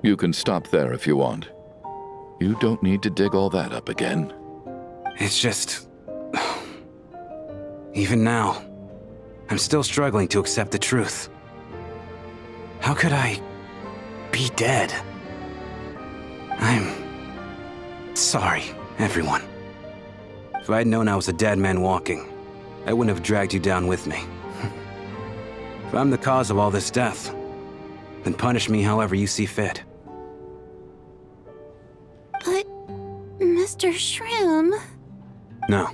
You can stop there if you want. You don't need to dig all that up again. It's just... even now, I'm still struggling to accept the truth. How could I be dead? I'm sorry, everyone. If I'd known I was a dead man walking, I wouldn't have dragged you down with me. If I'm the cause of all this death, then punish me however you see fit. But, Mr. Shram... No.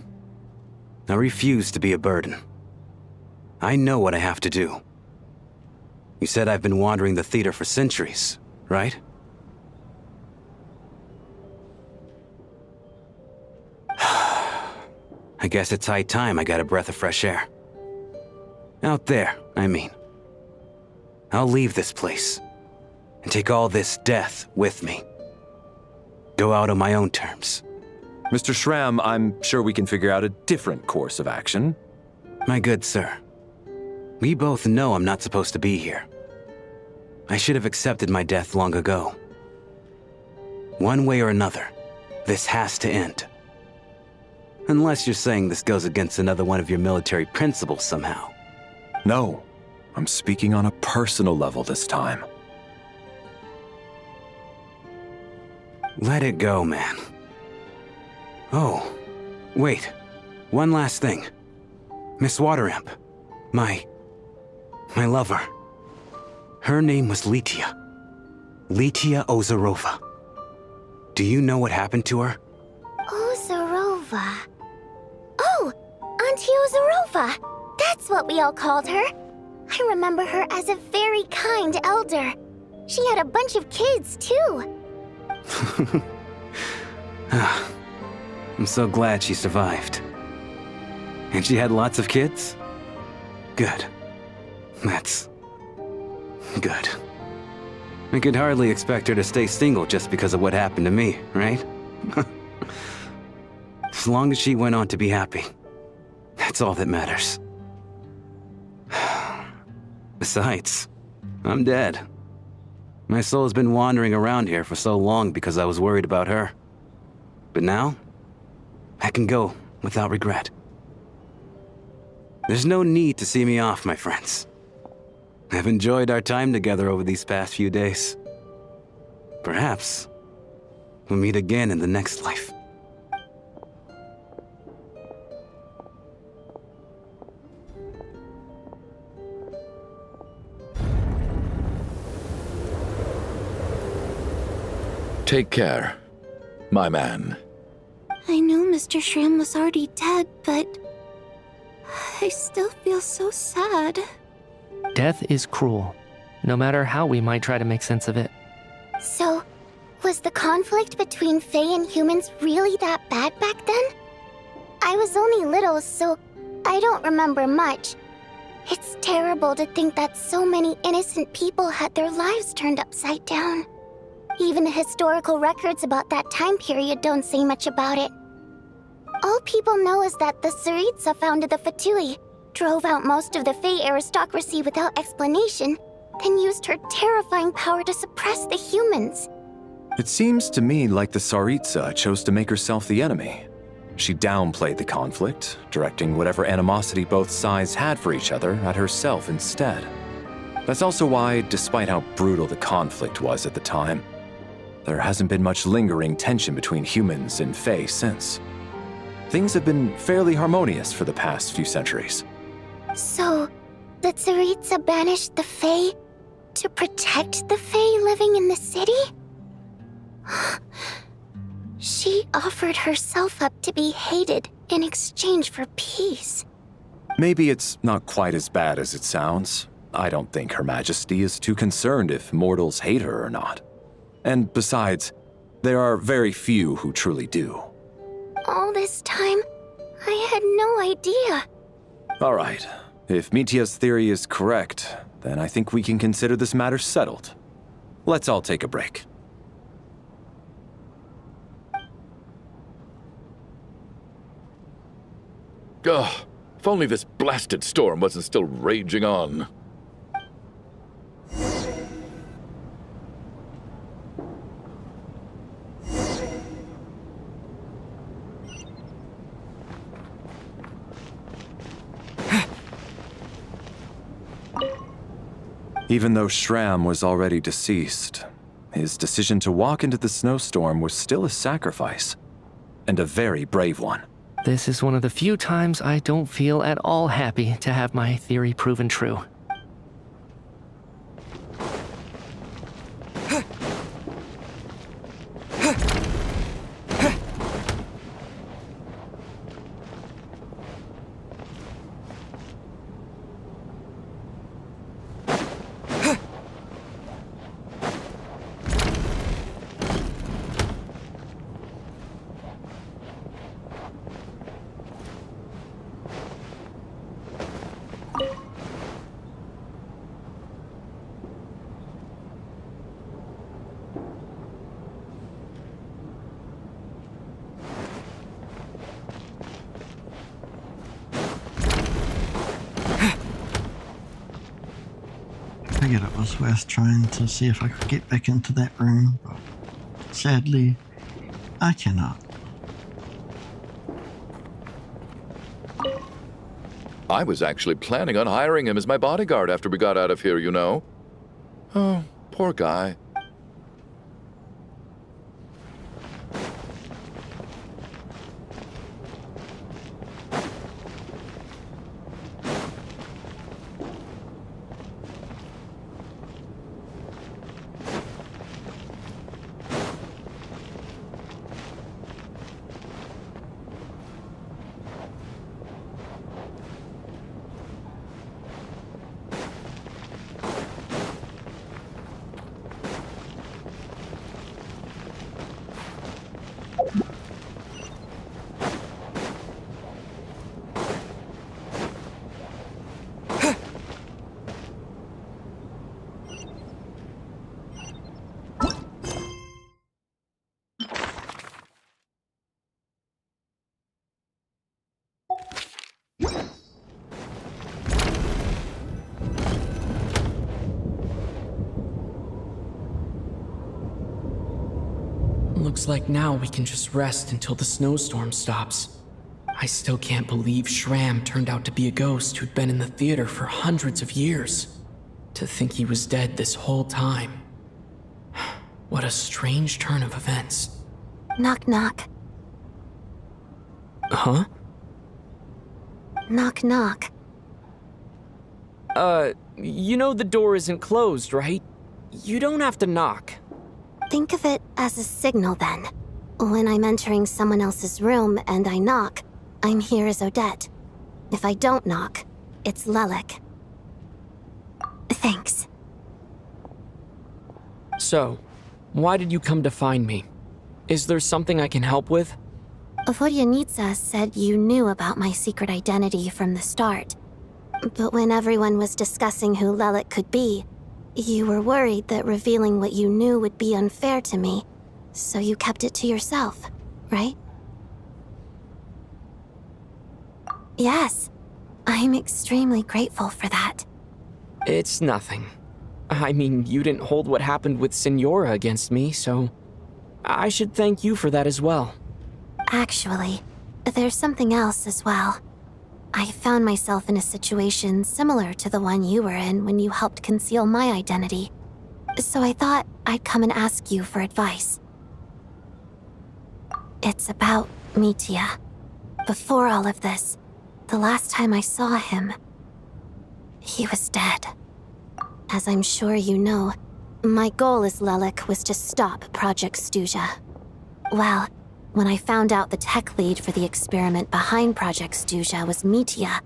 I refuse to be a burden. I know what I have to do. You said I've been wandering the theater for centuries, right? I guess it's high time I got a breath of fresh air. Out there, I mean. I'll leave this place and take all this death with me. Go out on my own terms. Mr. Shram, I'm sure we can figure out a different course of action. My good sir, we both know I'm not supposed to be here. I should have accepted my death long ago. One way or another, this has to end. Unless you're saying this goes against another one of your military principles somehow. No, I'm speaking on a personal level this time. Let it go, man. Oh, wait. One last thing. Miss Wateramp. My lover. Her name was Litia. Litia Ozarova. Do you know what happened to her? Ozarova. Oh, Auntie Ozarova. That's what we all called her. I remember her as a very kind elder. She had a bunch of kids, too. I'm so glad she survived. And she had lots of kids? Good. That's... good. I could hardly expect her to stay single just because of what happened to me, right? As long as she went on to be happy, that's all that matters. Besides, I'm dead. My soul's been wandering around here for so long because I was worried about her. But now, I can go without regret. There's no need to see me off, my friends. I've enjoyed our time together over these past few days. Perhaps we'll meet again in the next life. Take care, my man. I know Mr. Shram was already dead, but... I still feel so sad. Death is cruel, no matter how we might try to make sense of it. So, was the conflict between Fae and humans really that bad back then? I was only little, so I don't remember much. It's terrible to think that so many innocent people had their lives turned upside down. Even the historical records about that time period don't say much about it. All people know is that the Tsaritsa founded the Fatui, drove out most of the Fae aristocracy without explanation, then used her terrifying power to suppress the humans. It seems to me like the Tsaritsa chose to make herself the enemy. She downplayed the conflict, directing whatever animosity both sides had for each other at herself instead. That's also why, despite how brutal the conflict was at the time, there hasn't been much lingering tension between humans and Fae since. Things have been fairly harmonious for the past few centuries. So, the Tsaritsa banished the Fae to protect the Fae living in the city? She offered herself up to be hated in exchange for peace. Maybe it's not quite as bad as it sounds. I don't think Her Majesty is too concerned if mortals hate her or not. And besides, there are very few who truly do. All this time, I had no idea. All right. If Mitia's theory is correct, then I think we can consider this matter settled. Let's all take a break. Ugh, if only this blasted storm wasn't still raging on. Even though Shram was already deceased, his decision to walk into the snowstorm was still a sacrifice, and a very brave one. This is one of the few times I don't feel at all happy to have my theory proven true. Figured it was worth trying to see if I could get back into that room, but sadly, I cannot. I was actually planning on hiring him as my bodyguard after we got out of here, you know. Oh, poor guy. Looks like now we can just rest until the snowstorm stops. I still can't believe Shram turned out to be a ghost who'd been in the theater for hundreds of years. To think he was dead this whole time. What a strange turn of events. Knock knock. Huh? Knock knock. You know the door isn't closed, right? You don't have to knock. Think of it as a signal then. When I'm entering someone else's room and I knock, I'm here as Odette. If I don't knock, it's Lelik. Thanks. So, why did you come to find me? Is there something I can help with? Vodyanitsa said you knew about my secret identity from the start. But when everyone was discussing who Lelik could be, you were worried that revealing what you knew would be unfair to me, so you kept it to yourself, right? Yes, I'm extremely grateful for that. It's nothing. I mean, you didn't hold what happened with Signora against me, so I should thank you for that as well. Actually, there's something else as well. I found myself in a situation similar to the one you were in when you helped conceal my identity. So I thought I'd come and ask you for advice. It's about Mitya. Before all of this, the last time I saw him, he was dead. As I'm sure you know, my goal as Lelik was to stop Project Stuja. Well, when I found out the tech lead for the experiment behind Project Stuja was Mitya,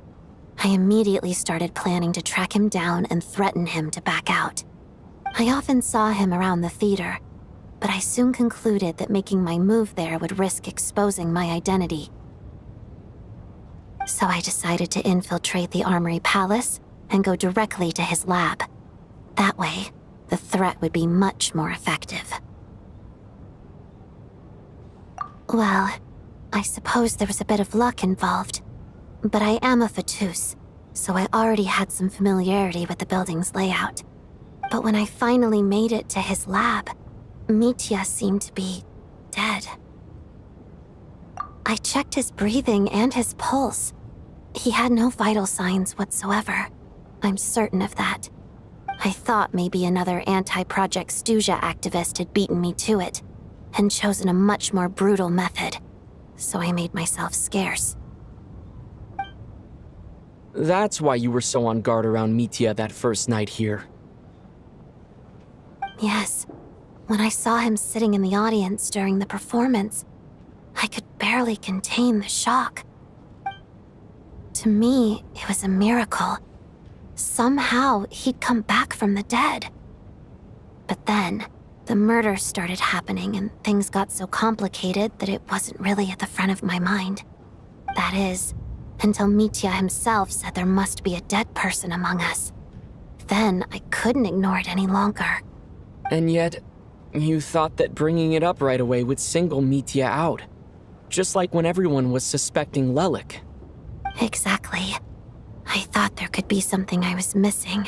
I immediately started planning to track him down and threaten him to back out. I often saw him around the theater, but I soon concluded that making my move there would risk exposing my identity. So I decided to infiltrate the Armory Palace and go directly to his lab. That way, the threat would be much more effective. Well, I suppose there was a bit of luck involved, but I am a Fatus, so I already had some familiarity with the building's layout. But when I finally made it to his lab, Mitya seemed to be dead. I checked his breathing and his pulse. He had no vital signs whatsoever. I'm certain of that. I thought maybe another anti-Project Stuja activist had beaten me to it, and chosen a much more brutal method. so I made myself scarce. That's why you were so on guard around Mitya that first night here. Yes. When I saw him sitting in the audience during the performance, I could barely contain the shock. To me, it was a miracle. Somehow, he'd come back from the dead. But then, the murders started happening and things got so complicated that it wasn't really at the front of my mind. That is, until Mitya himself said there must be a dead person among us. Then, I couldn't ignore it any longer. And yet, you thought that bringing it up right away would single Mitya out. Just like when everyone was suspecting Lelik. Exactly. I thought there could be something I was missing.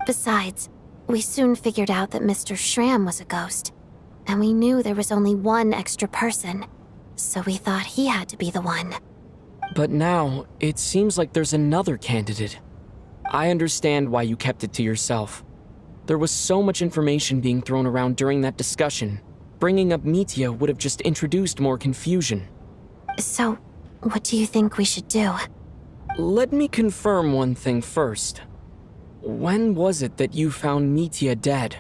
Besides, we soon figured out that Mr. Schramm was a ghost. And we knew there was only one extra person. So we thought he had to be the one. But now, it seems like there's another candidate. I understand why you kept it to yourself. There was so much information being thrown around during that discussion. Bringing up Mitya would have just introduced more confusion. So, what do you think we should do? Let me confirm one thing first. When was it that you found Mitya dead?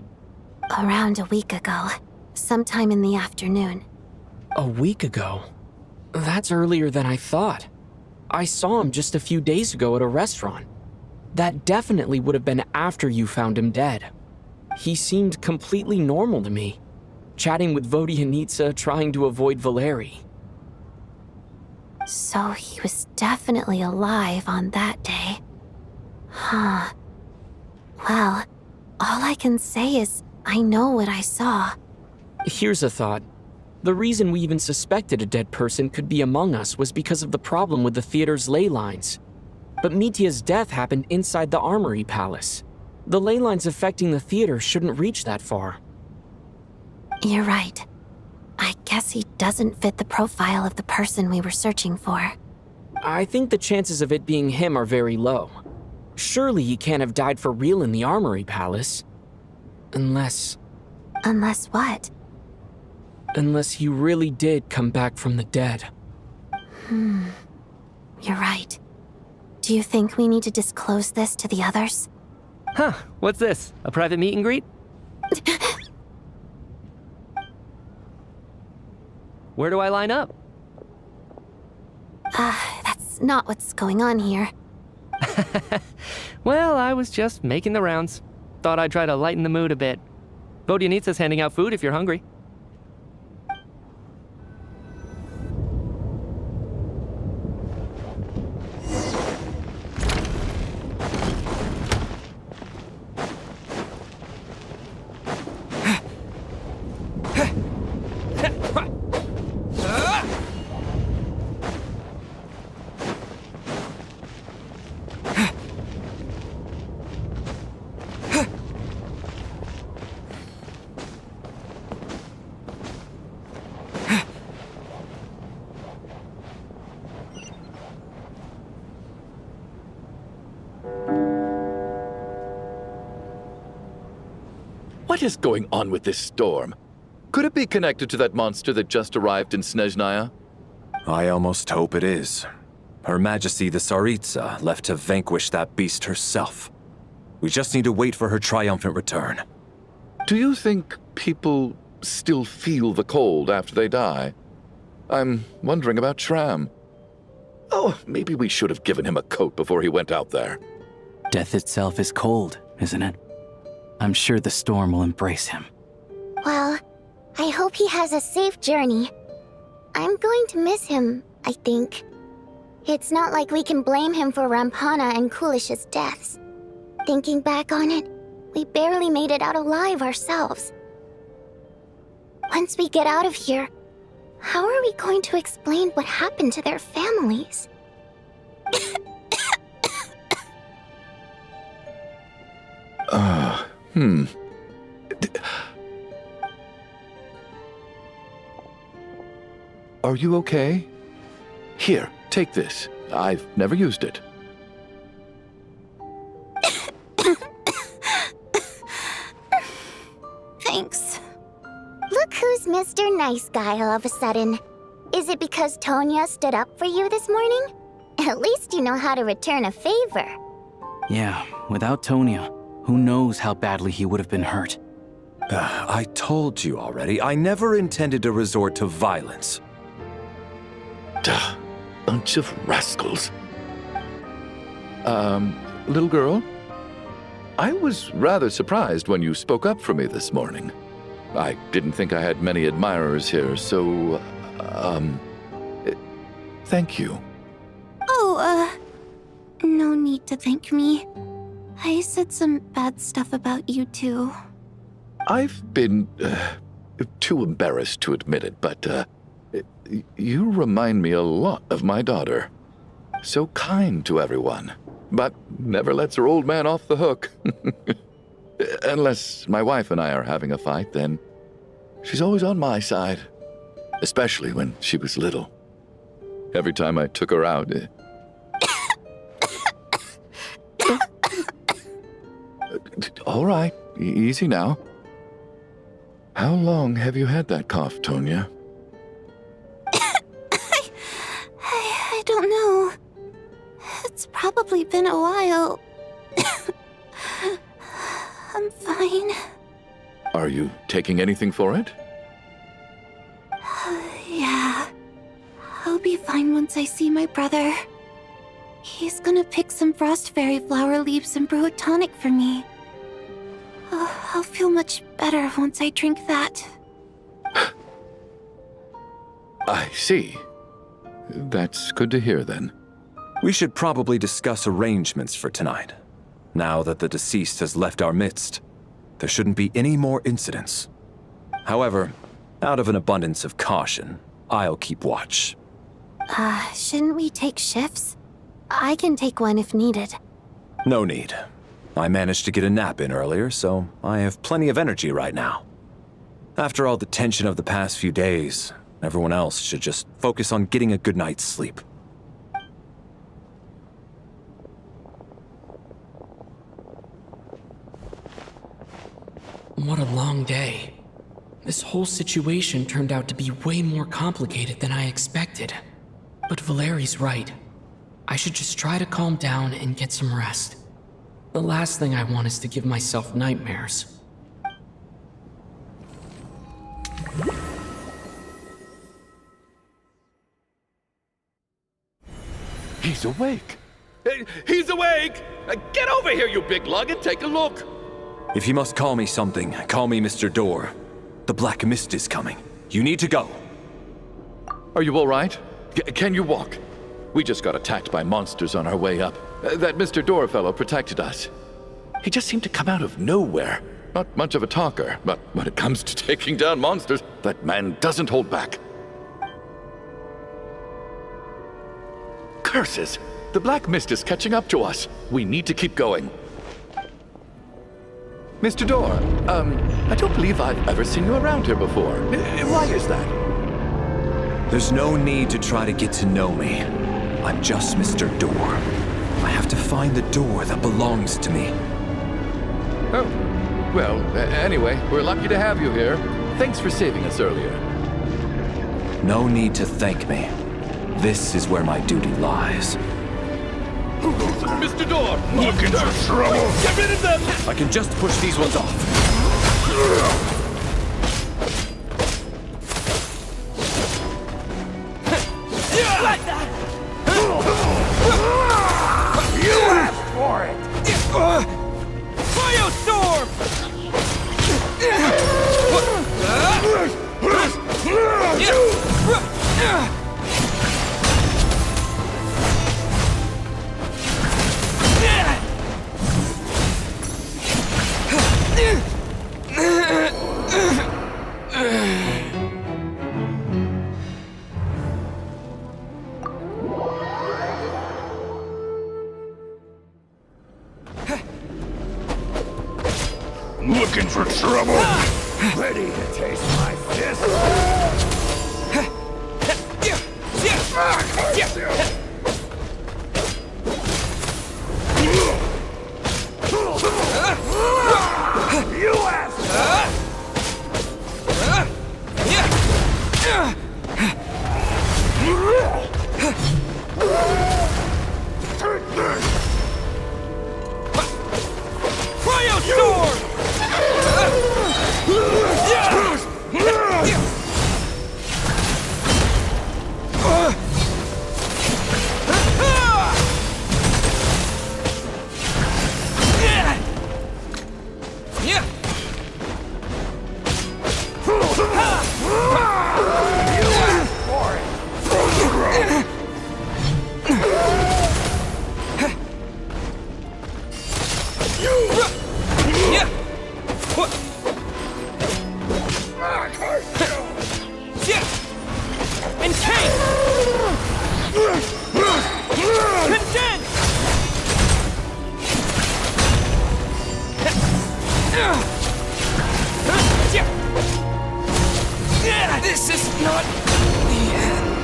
Around a week ago. Sometime in the afternoon. A week ago? That's earlier than I thought. I saw him just a few days ago at a restaurant. That definitely would have been after you found him dead. He seemed completely normal to me, chatting with Vodyanitsa, trying to avoid Valeri. So he was definitely alive on that day. Huh. Well, all I can say is I know what I saw. Here's a thought. The reason we even suspected a dead person could be among us was because of the problem with the theater's ley lines. But Mitya's death happened inside the Armory Palace. The ley lines affecting the theater shouldn't reach that far. You're right. I guess he doesn't fit the profile of the person we were searching for. I think the chances of it being him are very low. Surely he can't have died for real in the Armory Palace. Unless... Unless what? Unless he really did come back from the dead. You're right. Do you think we need to disclose this to the others? Huh, what's this? A private meet and greet? Where do I line up? That's not what's going on here. Well, I was just making the rounds. Thought I'd try to lighten the mood a bit. Vodyanitsa's handing out food if you're hungry. What is going on with this storm? Could it be connected to that monster that just arrived in Snezhnaya? I almost hope it is. Her Majesty the Tsaritsa left to vanquish that beast herself. We just need to wait for her triumphant return. Do you think people still feel the cold after they die? I'm wondering about Schramm. Oh, maybe we should have given him a coat before he went out there. Death itself is cold, isn't it? I'm sure the storm will embrace him. Well, I hope he has a safe journey. I'm going to miss him, I think. It's not like we can blame him for Rampana and Kulish's deaths. Thinking back on it, we barely made it out alive ourselves. Once we get out of here, how are we going to explain what happened to their families? Are you okay? Here, take this. I've never used it. Thanks. Look who's Mr. Nice Guy all of a sudden. Is it because Tonya stood up for you this morning? At least you know how to return a favor. Yeah, without Tonya, who knows how badly he would have been hurt. I told you already, I never intended to resort to violence. Duh, bunch of rascals. Little girl? I was rather surprised when you spoke up for me this morning. I didn't think I had many admirers here, so, thank you. Oh, no need to thank me. I said some bad stuff about you too. I've been, too embarrassed to admit it, but, you remind me a lot of my daughter. So kind to everyone, but never lets her old man off the hook. Unless my wife and I are having a fight, then she's always on my side. Especially when she was little. Every time I took her out... All right, easy now. How long have you had that cough, Tonya? I don't know. It's probably been a while. I'm fine. Are you taking anything for it? Yeah. I'll be fine once I see my brother. He's gonna pick some frost fairy flower leaves and brew a tonic for me. I'll feel much better once I drink that. I see. That's good to hear then. We should probably discuss arrangements for tonight. Now that the deceased has left our midst, there shouldn't be any more incidents. However, out of an abundance of caution, I'll keep watch. Shouldn't we take shifts? I can take one if needed. No need. I managed to get a nap in earlier, so I have plenty of energy right now. After all the tension of the past few days, everyone else should just focus on getting a good night's sleep. What a long day. This whole situation turned out to be way more complicated than I expected. But Valeri's right. I should just try to calm down and get some rest. The last thing I want is to give myself nightmares. He's awake! He's awake! Get over here, you big lug, and take a look! If you must call me something, call me Mr. Door. The Black Mist is coming. You need to go. Are you all right? Can you walk? We just got attacked by monsters on our way up. That Mr. Door fellow protected us. He just seemed to come out of nowhere. Not much of a talker, but when it comes to taking down monsters, that man doesn't hold back. Curses! The Black Mist is catching up to us. We need to keep going. Mr. Door, I don't believe I've ever seen you around here before. Why is that? There's no need to try to get to know me. I'm just Mr. Door. I have to find the door that belongs to me. Oh, well, anyway, we're lucky to have you here. Thanks for saving us earlier. No need to thank me. This is where my duty lies. Mr. Door! Looking for trouble! Get rid of them! I can just push these ones off. Like that! You asked for it! Firestorm! Looking for trouble? Ready to taste my fist? You asked! Take this! Cryostorm! This is not the end.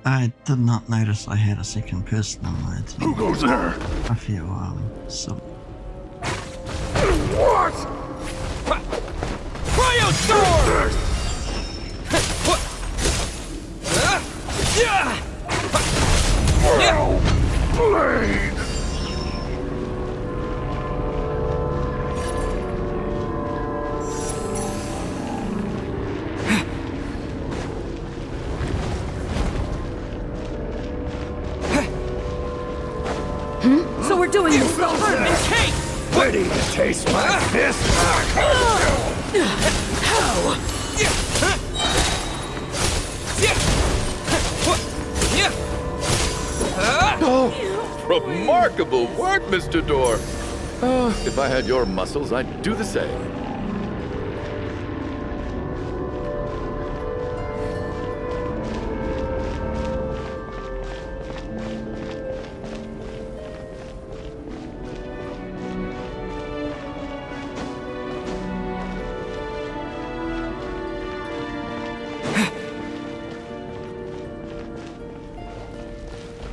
I did not notice I had a second person in mode. Who goes there? I feel, so... What? Cryostorm! Well played! So we're doing this the hard way. Ready to taste my fist? Oh, remarkable work, Mr. Door. If I had your muscles, I'd do the same.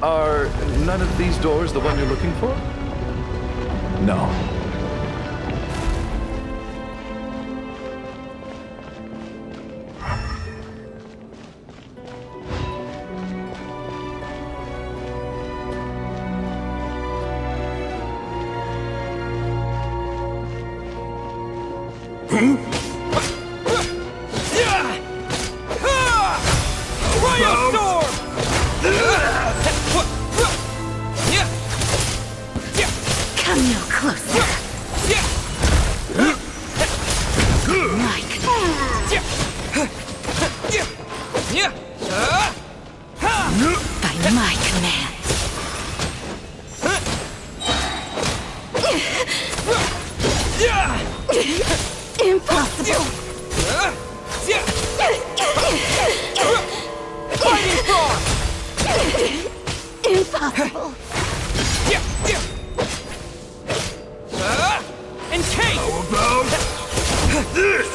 Are none of these doors the one you're looking for? No. Come no closer. My by my command. Impossible. Impossible. How about this?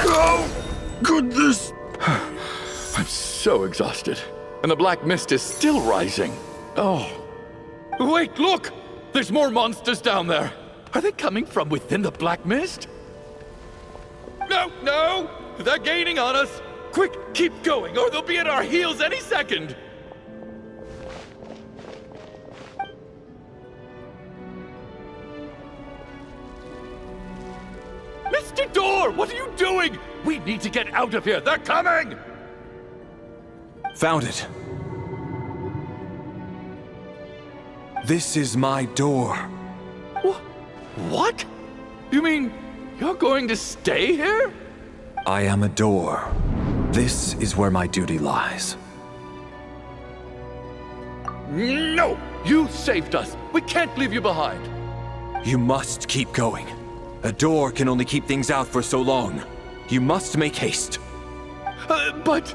How could this? I'm so exhausted. And the black mist is still rising. Oh. Wait, look! There's more monsters down there. Are they coming from within the black mist? No, no! They're gaining on us! Quick, keep going, or they'll be at our heels any second! Mr. Door, what are you doing? We need to get out of here. They're coming! Found it. This is my door. What? You mean you're going to stay here? I am a door. This is where my duty lies. No! You saved us. We can't leave you behind. You must keep going. A door can only keep things out for so long. You must make haste. But...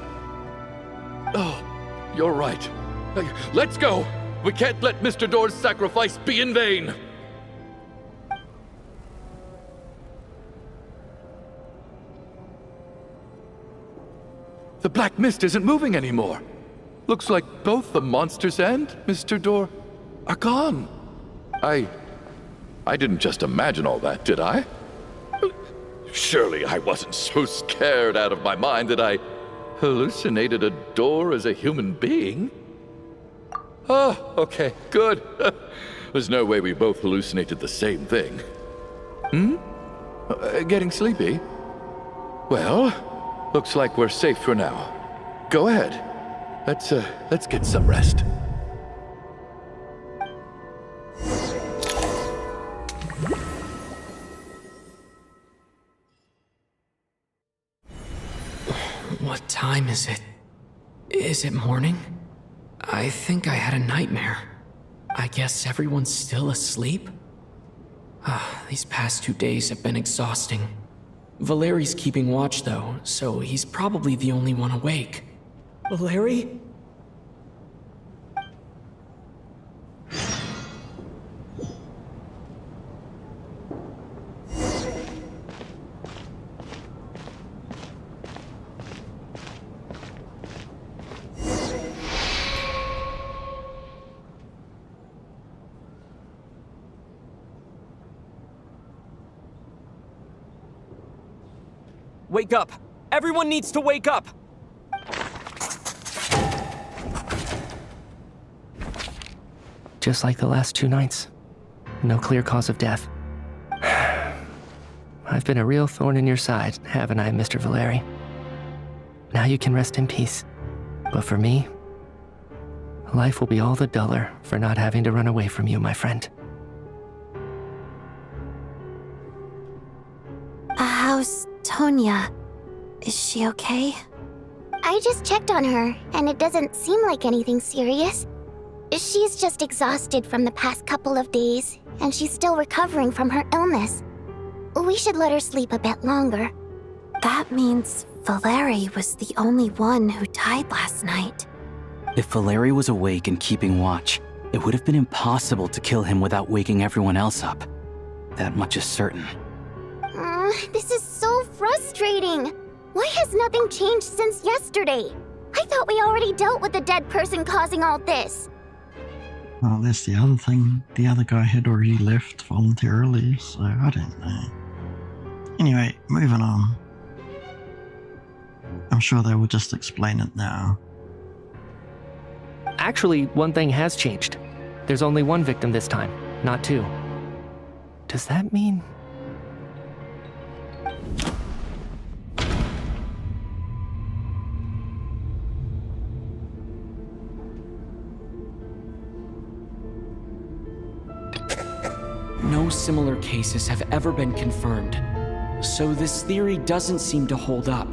Oh, you're right. Let's go. We can't let Mr. Door's sacrifice be in vain. The black mist isn't moving anymore. Looks like both the monsters and Mr. Door are gone. I didn't just imagine all that, did I? Surely I wasn't so scared out of my mind that I hallucinated a door as a human being. Oh, okay, good. There's no way we both hallucinated the same thing. Getting sleepy? Well, looks like we're safe for now. Go ahead. Let's get some rest. What time is it? Is it morning? I think I had a nightmare. I guess everyone's still asleep? These past 2 days have been exhausting. Valeri's keeping watch though, so he's probably the only one awake. Valeri? Wake up! Everyone needs to wake up! Just like the last 2 nights. No clear cause of death. I've been a real thorn in your side, haven't I, Mr. Valeri? Now you can rest in peace. But for me, life will be all the duller for not having to run away from you, my friend. How's Tonya? Is she okay? I just checked on her, and it doesn't seem like anything serious. She's just exhausted from the past couple of days, and she's still recovering from her illness. We should let her sleep a bit longer. That means Valeri was the only one who died last night. If Valeri was awake and keeping watch, it would have been impossible to kill him without waking everyone else up. That much is certain. This is so frustrating. Why has nothing changed since yesterday? I thought we already dealt with the dead person causing all this. Well, that's the other thing. The other guy had already left voluntarily, so I don't know. Anyway, moving on. I'm sure they will just explain it now. Actually, one thing has changed. There's only 1 victim this time, not 2. Does that mean... No similar cases have ever been confirmed, so this theory doesn't seem to hold up.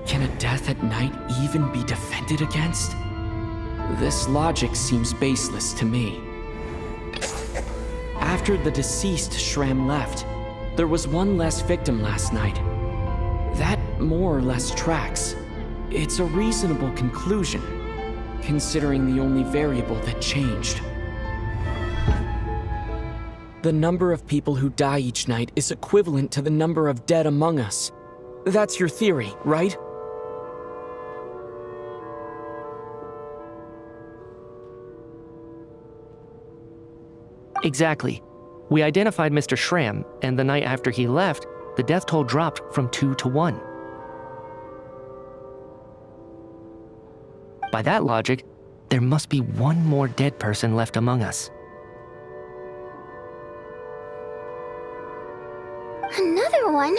Can a death at night even be defended against? This logic seems baseless to me. After the deceased Shram left, there was 1 less victim last night. That more or less tracks. It's a reasonable conclusion, considering the only variable that changed. The number of people who die each night is equivalent to the number of dead among us. That's your theory, right? Exactly. We identified Mr. Shram, and the night after he left, the death toll dropped from 2 to 1. By that logic, there must be 1 more dead person left among us. Another one?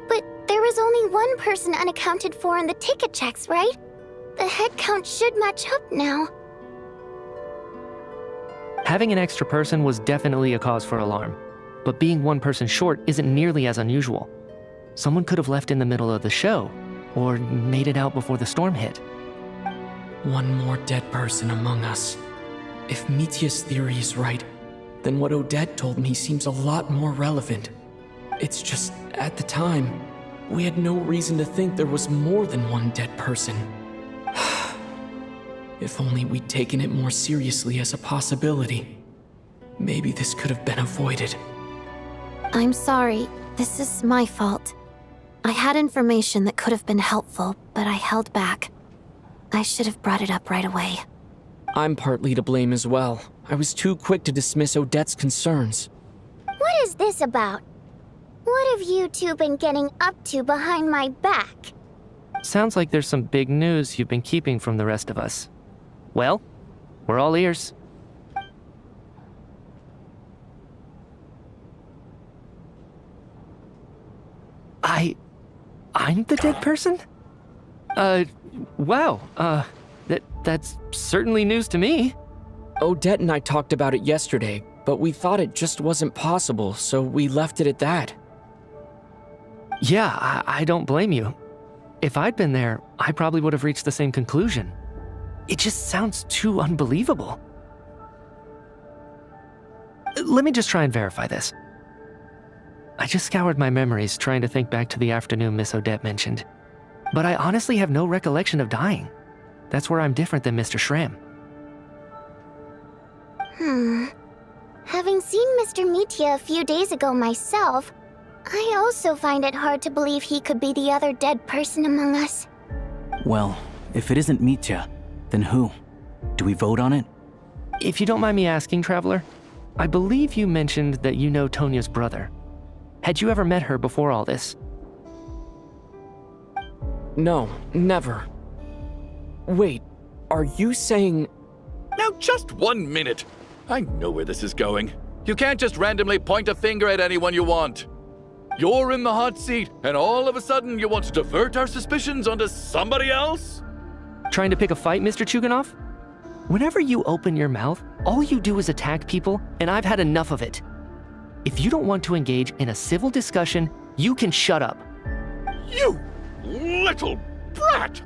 But there was only 1 person unaccounted for in the ticket checks, right? The head count should match up now. Having an extra person was definitely a cause for alarm, but being 1 person short isn't nearly as unusual. Someone could have left in the middle of the show, or made it out before the storm hit. 1 more dead person among us. If Mitya's theory is right, then what Odette told me seems a lot more relevant. It's just, at the time, we had no reason to think there was more than 1 dead person. If only we'd taken it more seriously as a possibility. Maybe this could have been avoided. I'm sorry. This is my fault. I had information that could have been helpful, but I held back. I should have brought it up right away. I'm partly to blame as well. I was too quick to dismiss Odette's concerns. What is this about? What have you two been getting up to behind my back? Sounds like there's some big news you've been keeping from the rest of us. Well, we're all ears. I'm the dead person? Wow, that's certainly news to me. Odette and I talked about it yesterday, but we thought it just wasn't possible, so we left it at that. Yeah, I don't blame you. If I'd been there, I probably would have reached the same conclusion. It just sounds too unbelievable. Let me just try and verify this. I just scoured my memories trying to think back to the afternoon Miss Odette mentioned. But I honestly have no recollection of dying. That's where I'm different than Mr. Schramm. Having seen Mr. Mitya a few days ago myself, I also find it hard to believe he could be the other dead person among us. Well, if it isn't Mitya, then who? Do we vote on it? If you don't mind me asking, Traveler, I believe you mentioned that you know Tonya's brother. Had you ever met her before all this? No, never. Wait, are you saying... Now just 1 minute. I know where this is going. You can't just randomly point a finger at anyone you want. You're in the hot seat, and all of a sudden you want to divert our suspicions onto somebody else? Trying to pick a fight, Mr. Chuganov? Whenever you open your mouth, all you do is attack people, and I've had enough of it. If you don't want to engage in a civil discussion, you can shut up. You little brat!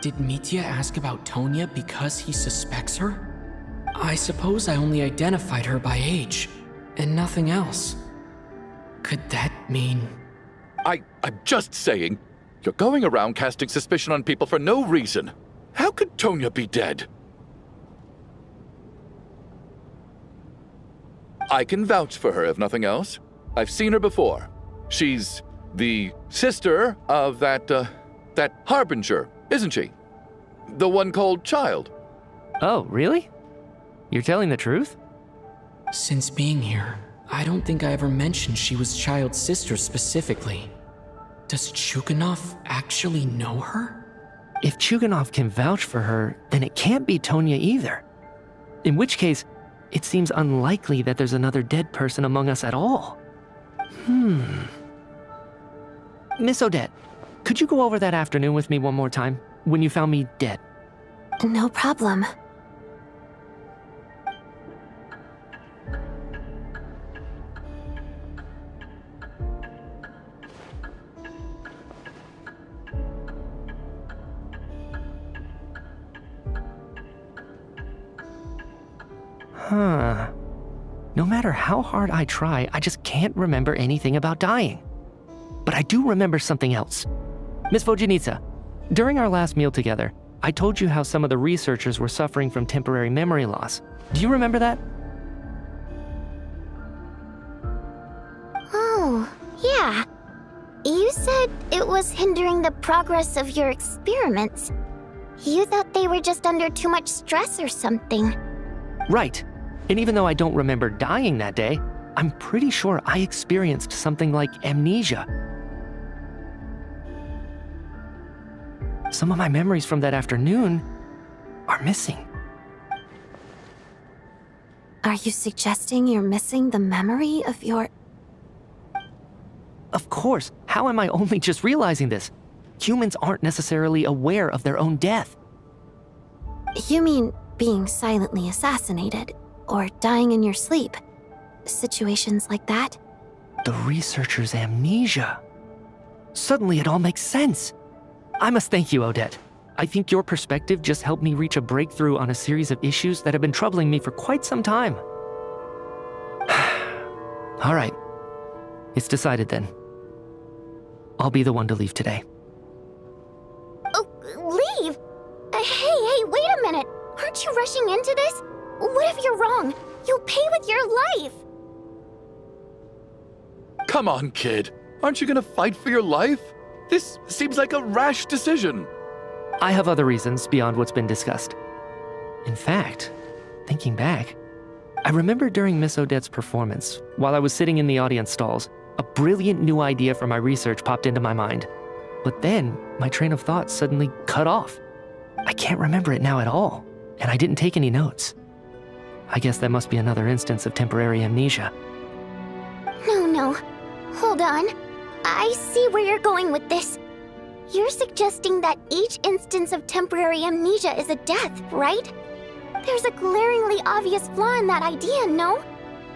Did Mitya ask about Tonya because he suspects her? I suppose I only identified her by age, and nothing else. Could that mean... I'm just saying, you're going around casting suspicion on people for no reason. How could Tonya be dead? I can vouch for her, if nothing else. I've seen her before. She's the sister of that Harbinger, isn't she? The one called Child. Oh, really? You're telling the truth? Since being here, I don't think I ever mentioned she was Child's sister specifically. Does Chuganov actually know her? If Chuganov can vouch for her, then it can't be Tonya either. In which case, it seems unlikely that there's another dead person among us at all. Miss Odette, could you go over that afternoon with me one more time, when you found me dead? No problem. No matter how hard I try, I just can't remember anything about dying. But I do remember something else. Miss Vojanitsa, during our last meal together, I told you how some of the researchers were suffering from temporary memory loss. Do you remember that? Oh, yeah. You said it was hindering the progress of your experiments. You thought they were just under too much stress or something. Right. And even though I don't remember dying that day, I'm pretty sure I experienced something like amnesia. Some of my memories from that afternoon are missing. Are you suggesting you're missing the memory of your... Of course. How am I only just realizing this? Humans aren't necessarily aware of their own death. You mean being silently assassinated, or dying in your sleep? Situations like that? The researcher's amnesia. Suddenly it all makes sense. I must thank you, Odette. I think your perspective just helped me reach a breakthrough on a series of issues that have been troubling me for quite some time. All right. It's decided then. I'll be the one to leave today. Oh, leave? Hey, wait a minute. Aren't you rushing into this? What if you're wrong? You'll pay with your life. Come on, kid. Aren't you gonna fight for your life? This seems like a rash decision. I have other reasons beyond what's been discussed. In fact, thinking back, I remember during Miss Odette's performance, while I was sitting in the audience stalls, a brilliant new idea for my research popped into my mind. But then, my train of thought suddenly cut off. I can't remember it now at all, and I didn't take any notes. I guess that must be another instance of temporary amnesia. No. Hold on. I see where you're going with this. You're suggesting that each instance of temporary amnesia is a death, right? There's a glaringly obvious flaw in that idea, no?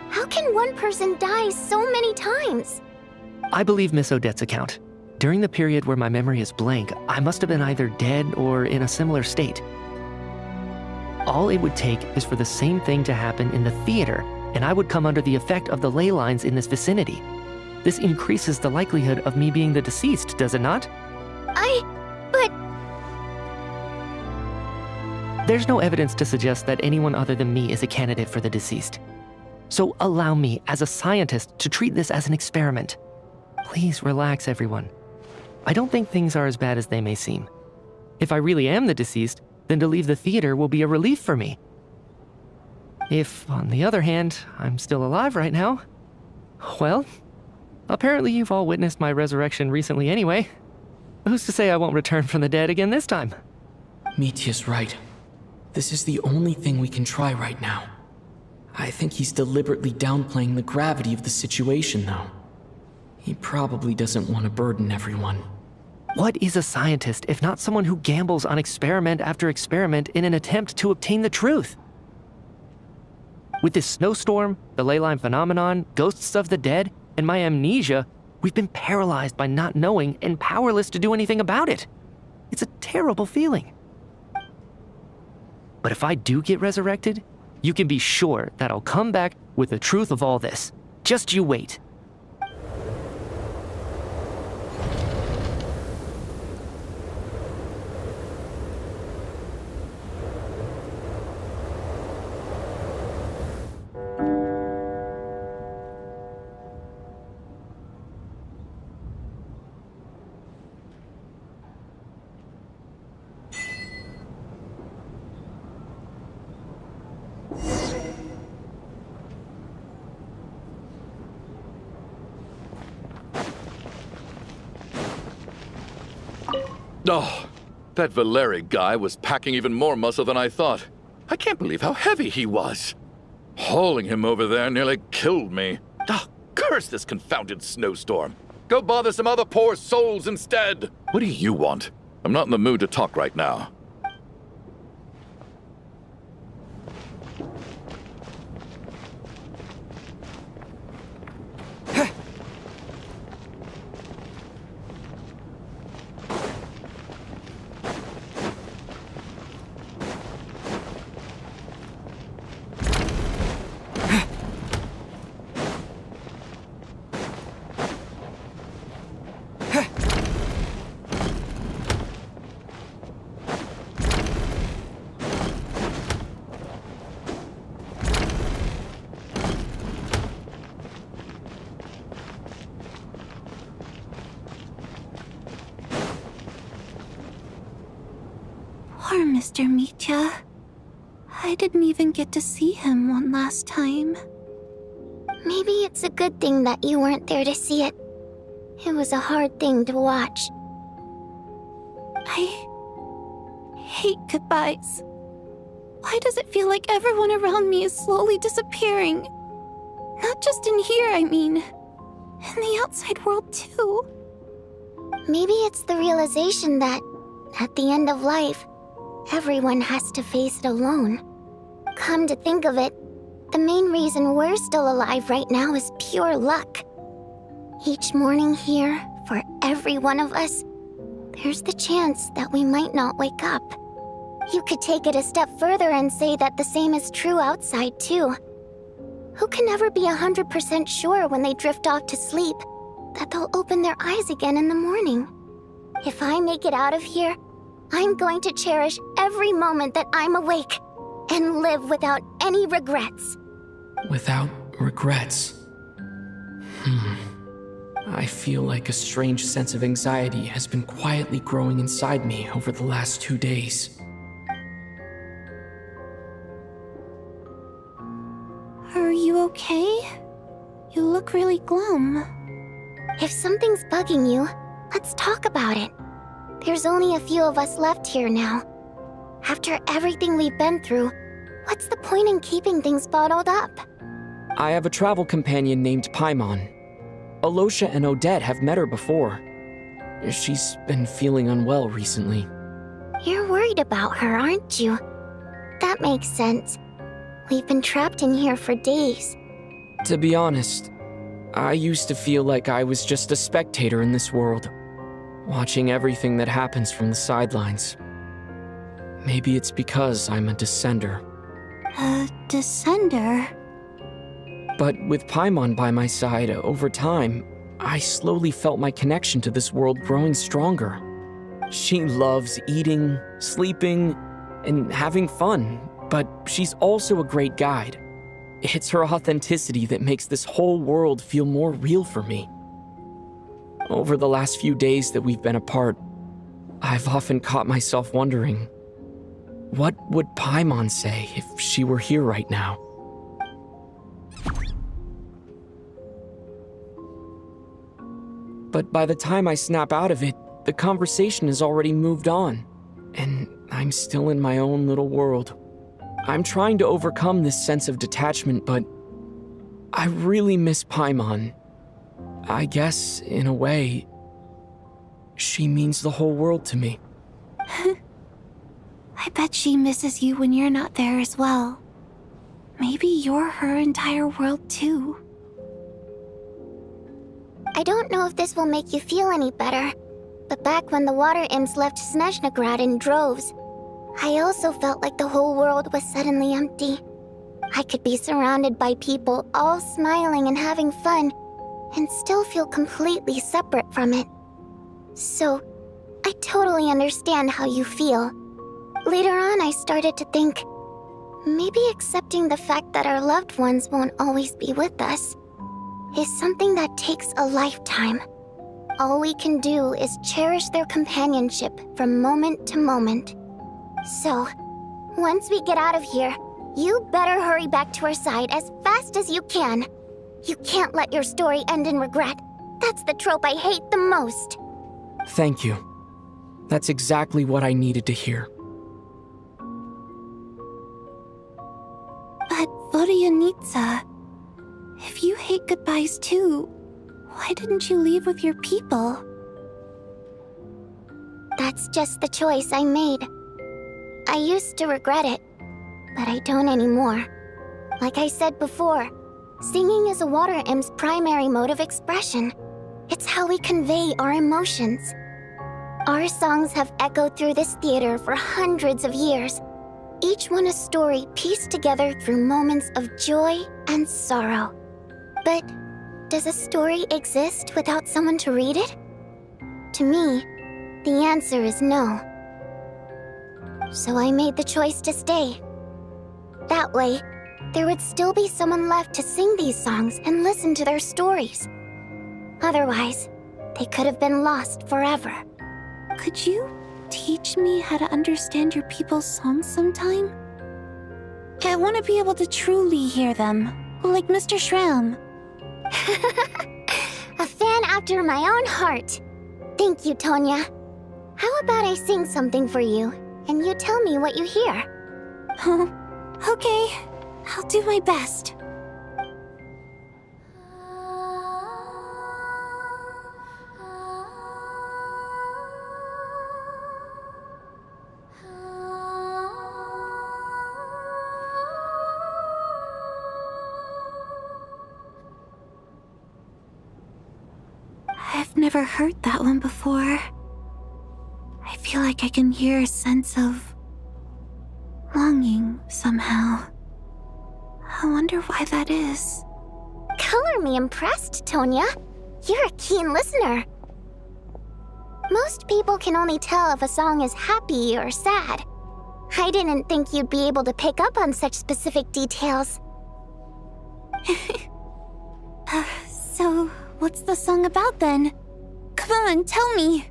How can one person die so many times? I believe Miss Odette's account. During the period where my memory is blank, I must have been either dead or in a similar state. All it would take is for the same thing to happen in the theater, and I would come under the effect of the ley lines in this vicinity. This increases the likelihood of me being the deceased, does it not? But... There's no evidence to suggest that anyone other than me is a candidate for the deceased. So allow me, as a scientist, to treat this as an experiment. Please relax, everyone. I don't think things are as bad as they may seem. If I really am the deceased, then to leave the theater will be a relief for me. If, on the other hand, I'm still alive right now, well, apparently you've all witnessed my resurrection recently anyway. Who's to say I won't return from the dead again this time? Mitya's right. This is the only thing we can try right now. I think he's deliberately downplaying the gravity of the situation, though. He probably doesn't want to burden everyone. What is a scientist if not someone who gambles on experiment after experiment in an attempt to obtain the truth? With this snowstorm, the ley line phenomenon, ghosts of the dead, and my amnesia, we've been paralyzed by not knowing and powerless to do anything about it. It's a terrible feeling. But if I do get resurrected, you can be sure that I'll come back with the truth of all this. Just you wait. Oh, that Valeri guy was packing even more muscle than I thought. I can't believe how heavy he was. Hauling him over there nearly killed me. Ah, curse this confounded snowstorm. Go bother some other poor souls instead. What do you want? I'm not in the mood to talk right now. Poor Mr. Mitya. I didn't even get to see him one last time. Maybe it's a good thing that you weren't there to see it. It was a hard thing to watch. I hate goodbyes. Why does it feel like everyone around me is slowly disappearing? Not just in here, I mean. In the outside world, too. Maybe it's the realization that, at the end of life, everyone has to face it alone. Come to think of it, the main reason we're still alive right now is pure luck. Each morning here, for every one of us, there's the chance that we might not wake up. You could take it a step further and say that the same is true outside, too. Who can never be 100% sure when they drift off to sleep that they'll open their eyes again in the morning? If I make it out of here, I'm going to cherish every moment that I'm awake and live without any regrets. Without regrets. I feel like a strange sense of anxiety has been quietly growing inside me over the last 2 days. Are you okay? You look really glum. If something's bugging you, let's talk about it. There's only a few of us left here now. After everything we've been through, what's the point in keeping things bottled up? I have a travel companion named Paimon. Alosha and Odette have met her before. She's been feeling unwell recently. You're worried about her, aren't you? That makes sense. We've been trapped in here for days. To be honest, I used to feel like I was just a spectator in this world, watching everything that happens from the sidelines. Maybe it's because I'm a descender. A descender? But with Paimon by my side, over time, I slowly felt my connection to this world growing stronger. She loves eating, sleeping, and having fun, but she's also a great guide. It's her authenticity that makes this whole world feel more real for me. Over the last few days that we've been apart, I've often caught myself wondering, what would Paimon say if she were here right now? But by the time I snap out of it, the conversation has already moved on, and I'm still in my own little world. I'm trying to overcome this sense of detachment, but I really miss Paimon. I guess, in a way, she means the whole world to me. I bet she misses you when you're not there as well. Maybe you're her entire world too. I don't know if this will make you feel any better, but back when the water imps left Snezhnograd in droves, I also felt like the whole world was suddenly empty. I could be surrounded by people all smiling and having fun, and still feel completely separate from it. So, I totally understand how you feel. Later on, I started to think, maybe accepting the fact that our loved ones won't always be with us is something that takes a lifetime. All we can do is cherish their companionship from moment to moment. So, once we get out of here, you better hurry back to our side as fast as you can. You can't let your story end in regret. That's the trope I hate the most. Thank you. That's exactly what I needed to hear. But Vodyanitsa, if you hate goodbyes too, why didn't you leave with your people? That's just the choice I made. I used to regret it, but I don't anymore. Like I said before, singing is a water imp's primary mode of expression. It's how we convey our emotions. Our songs have echoed through this theater for hundreds of years, each one a story pieced together through moments of joy and sorrow. But does a story exist without someone to read it? To me, the answer is no. So I made the choice to stay. That way, there would still be someone left to sing these songs and listen to their stories. Otherwise, they could have been lost forever. Could you teach me how to understand your people's songs sometime? I want to be able to truly hear them, like Mr. Shram. A fan after my own heart. Thank you, Tonya. How about I sing something for you, and you tell me what you hear? Okay, I'll do my best. I've never heard that one before. I feel like I can hear a sense of longing somehow. I wonder why that is. Color me impressed, Tonya. You're a keen listener. Most people can only tell if a song is happy or sad. I didn't think you'd be able to pick up on such specific details. So, What's the song about then? Come on, tell me!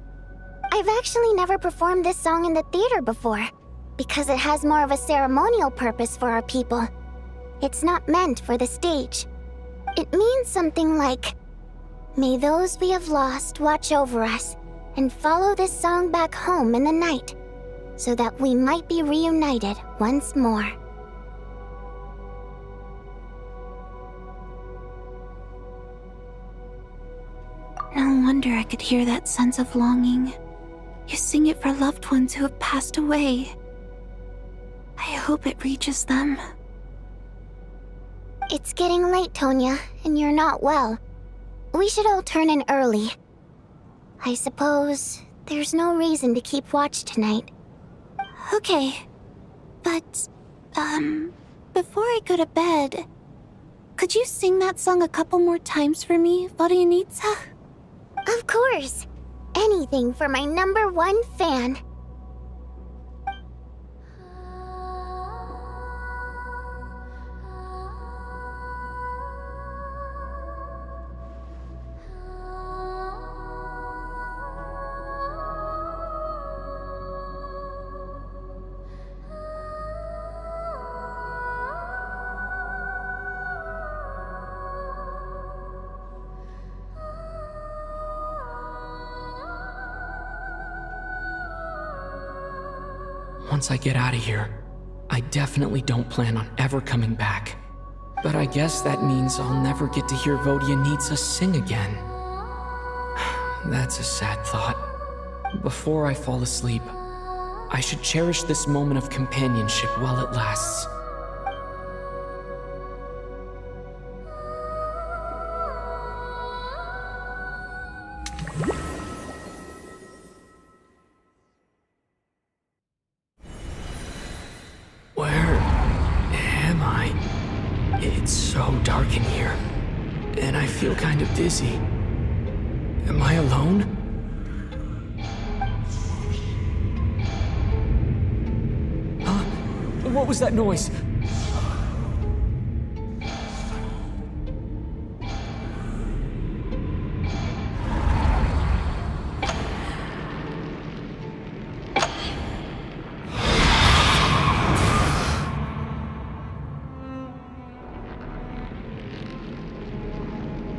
I've actually never performed this song in the theater before, because it has more of a ceremonial purpose for our people. It's not meant for the stage. It means something like, "May those we have lost watch over us, and follow this song back home in the night, so that we might be reunited once more." No wonder I could hear that sense of longing. You sing it for loved ones who have passed away. I hope it reaches them. It's getting late, Tonya, and you're not well. We should all turn in early. I suppose there's no reason to keep watch tonight. Okay, but, before I go to bed, could you sing that song a couple more times for me, Vodianitsa? Of course. Anything for my #1 fan. Once I get out of here, I definitely don't plan on ever coming back. But I guess that means I'll never get to hear Vodianitsa sing again. That's a sad thought. Before I fall asleep, I should cherish this moment of companionship while it lasts. It's so dark in here, and I feel kind of dizzy. Am I alone? Huh? What was that noise?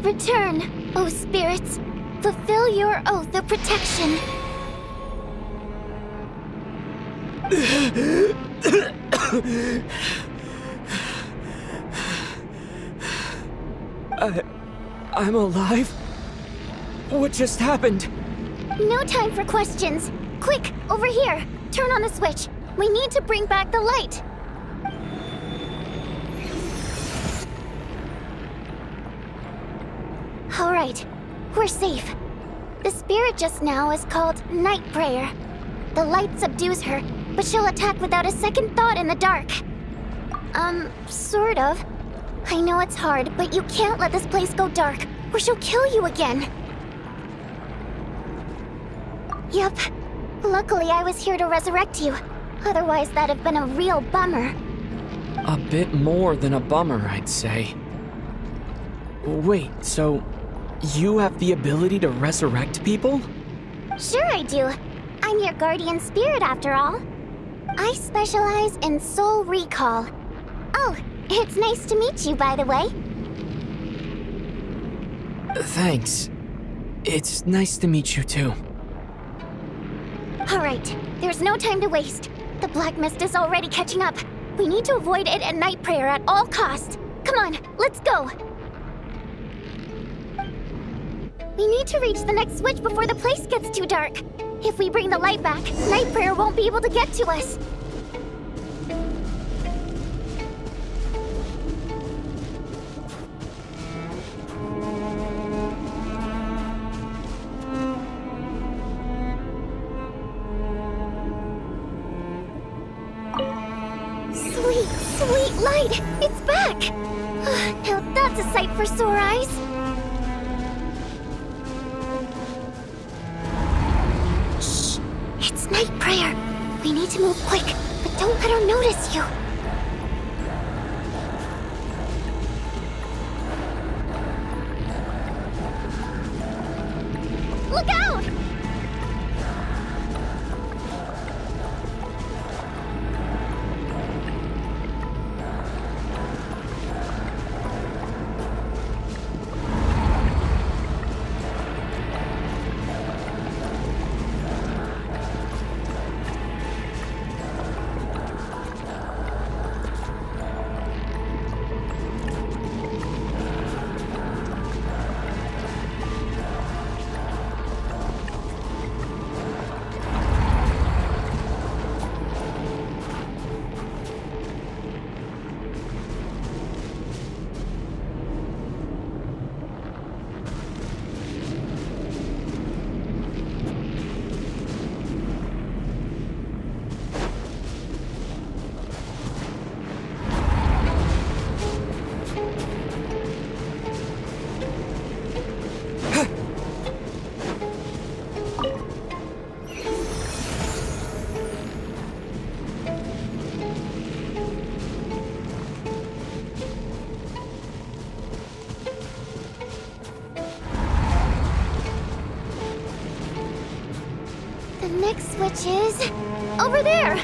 Return, O spirits. Fulfill your oath of protection. I'm alive? What just happened? No time for questions. Quick, over here. Turn on the switch. We need to bring back the light. All right, we're safe. The spirit just now is called Night Prayer. The light subdues her, but she'll attack without a second thought in the dark. Sort of. I know it's hard, but you can't let this place go dark, or she'll kill you again. Yep. Luckily, I was here to resurrect you. Otherwise, that'd have been a real bummer. A bit more than a bummer, I'd say. Wait, so you have the ability to resurrect people? Sure I do. I'm your guardian spirit after all. I specialize in soul recall. Oh, it's nice to meet you, by the way. Thanks. It's nice to meet you too. All right, there's no time to waste. The black mist is already catching up. We need to avoid it at Night Prayer at all costs. Come on, let's go. We need to reach the next switch before the place gets too dark. If we bring the light back, Night Prayer won't be able to get to us. Sweet light! It's back! Now that's a sight for sore eyes. Shh! It's Night Prayer. We need to move quick, but don't let her notice you. Look out! The next switch is over there.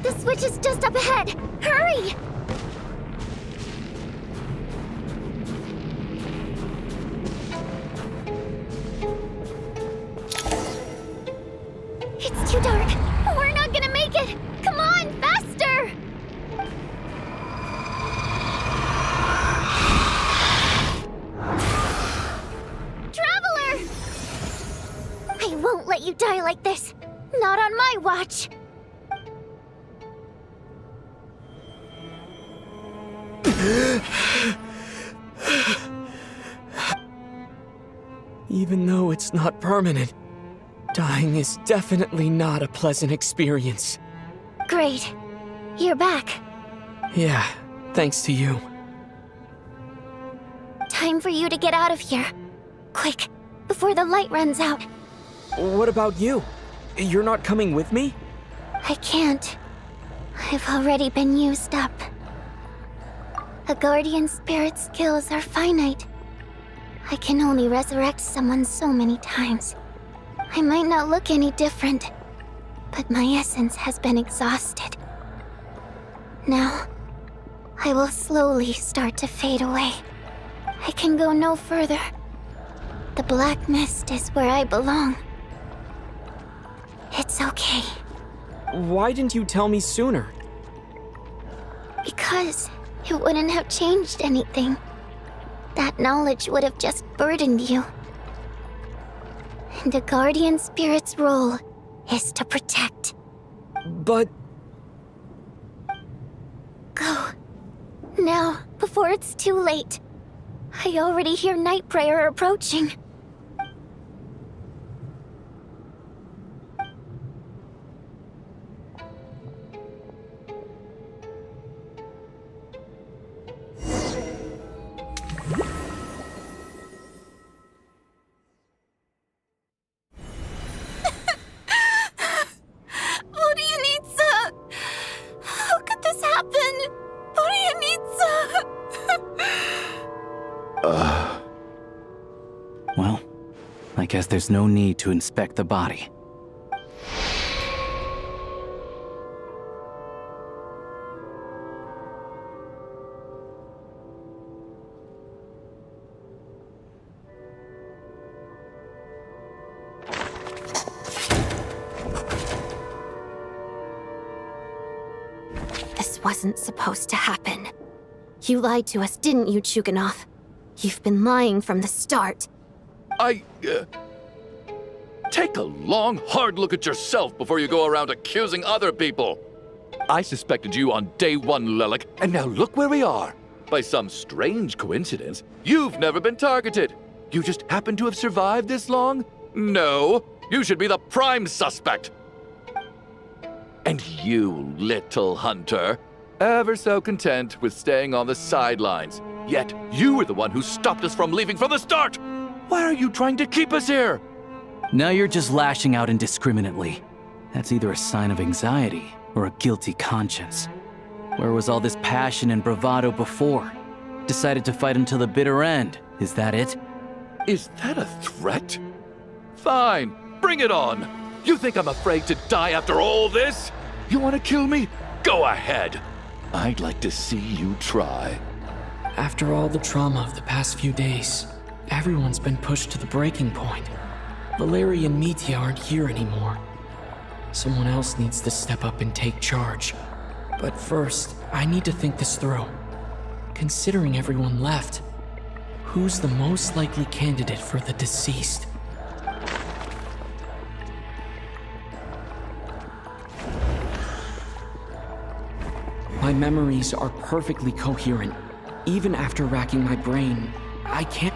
The switch is just up ahead. Hurry! It's too dark. We're not gonna make it. Come on, faster! Traveler! I won't let you die like this. Not on my watch. Even though it's not permanent, dying is definitely not a pleasant experience. Great. You're back. Yeah, thanks to you. Time for you to get out of here. Quick, before the light runs out. What about you? You're not coming with me? I can't. I've already been used up. A guardian spirit's skills are finite. I can only resurrect someone so many times. I might not look any different, but my essence has been exhausted. Now, I will slowly start to fade away. I can go no further. The black mist is where I belong. It's okay. Why didn't you tell me sooner? Because it wouldn't have changed anything. That knowledge would have just burdened you. And a guardian spirit's role is to protect. But... Go. Now, before it's too late. I already hear night prayer approaching. guess there's no need to inspect the body. This wasn't supposed to happen. You lied to us, didn't you, Chuganov? You've been lying from the start. Take a long, hard look at yourself before you go around accusing other people. I suspected you on day one, Lelik, and now look where we are. By some strange coincidence, you've never been targeted. You just happen to have survived this long? No, you should be the prime suspect. And you, little hunter, ever so content with staying on the sidelines. Yet you were the one who stopped us from leaving from the start! Why are you trying to keep us here? Now you're just lashing out indiscriminately. That's either a sign of anxiety or a guilty conscience. Where was all this passion and bravado before? Decided to fight until the bitter end. Is that it? Is that a threat? Fine, bring it on. You think I'm afraid to die after all this? You want to kill me? Go ahead. I'd like to see you try. After all the trauma of the past few days, everyone's been pushed to the breaking point. Valeria and Mitya aren't here anymore. Someone else needs to step up and take charge. But first, I need to think this through. Considering everyone left, who's the most likely candidate for the deceased? My memories are perfectly coherent. Even after racking my brain, I can't...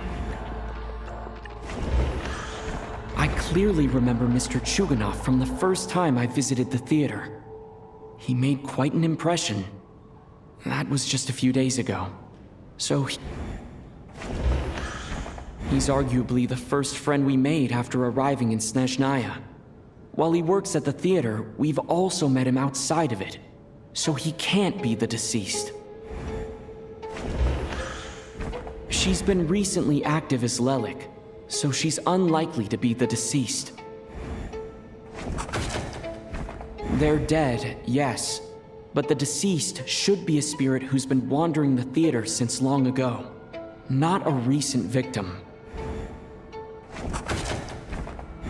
I clearly remember Mr. Chuganov from the first time I visited the theater. He made quite an impression. That was just a few days ago. So he's arguably the first friend we made after arriving in Snezhnaya. While he works at the theater, we've also met him outside of it. So he can't be the deceased. She's been recently active as Lelik, so she's unlikely to be the deceased. They're dead, yes, but the deceased should be a spirit who's been wandering the theater since long ago, not a recent victim.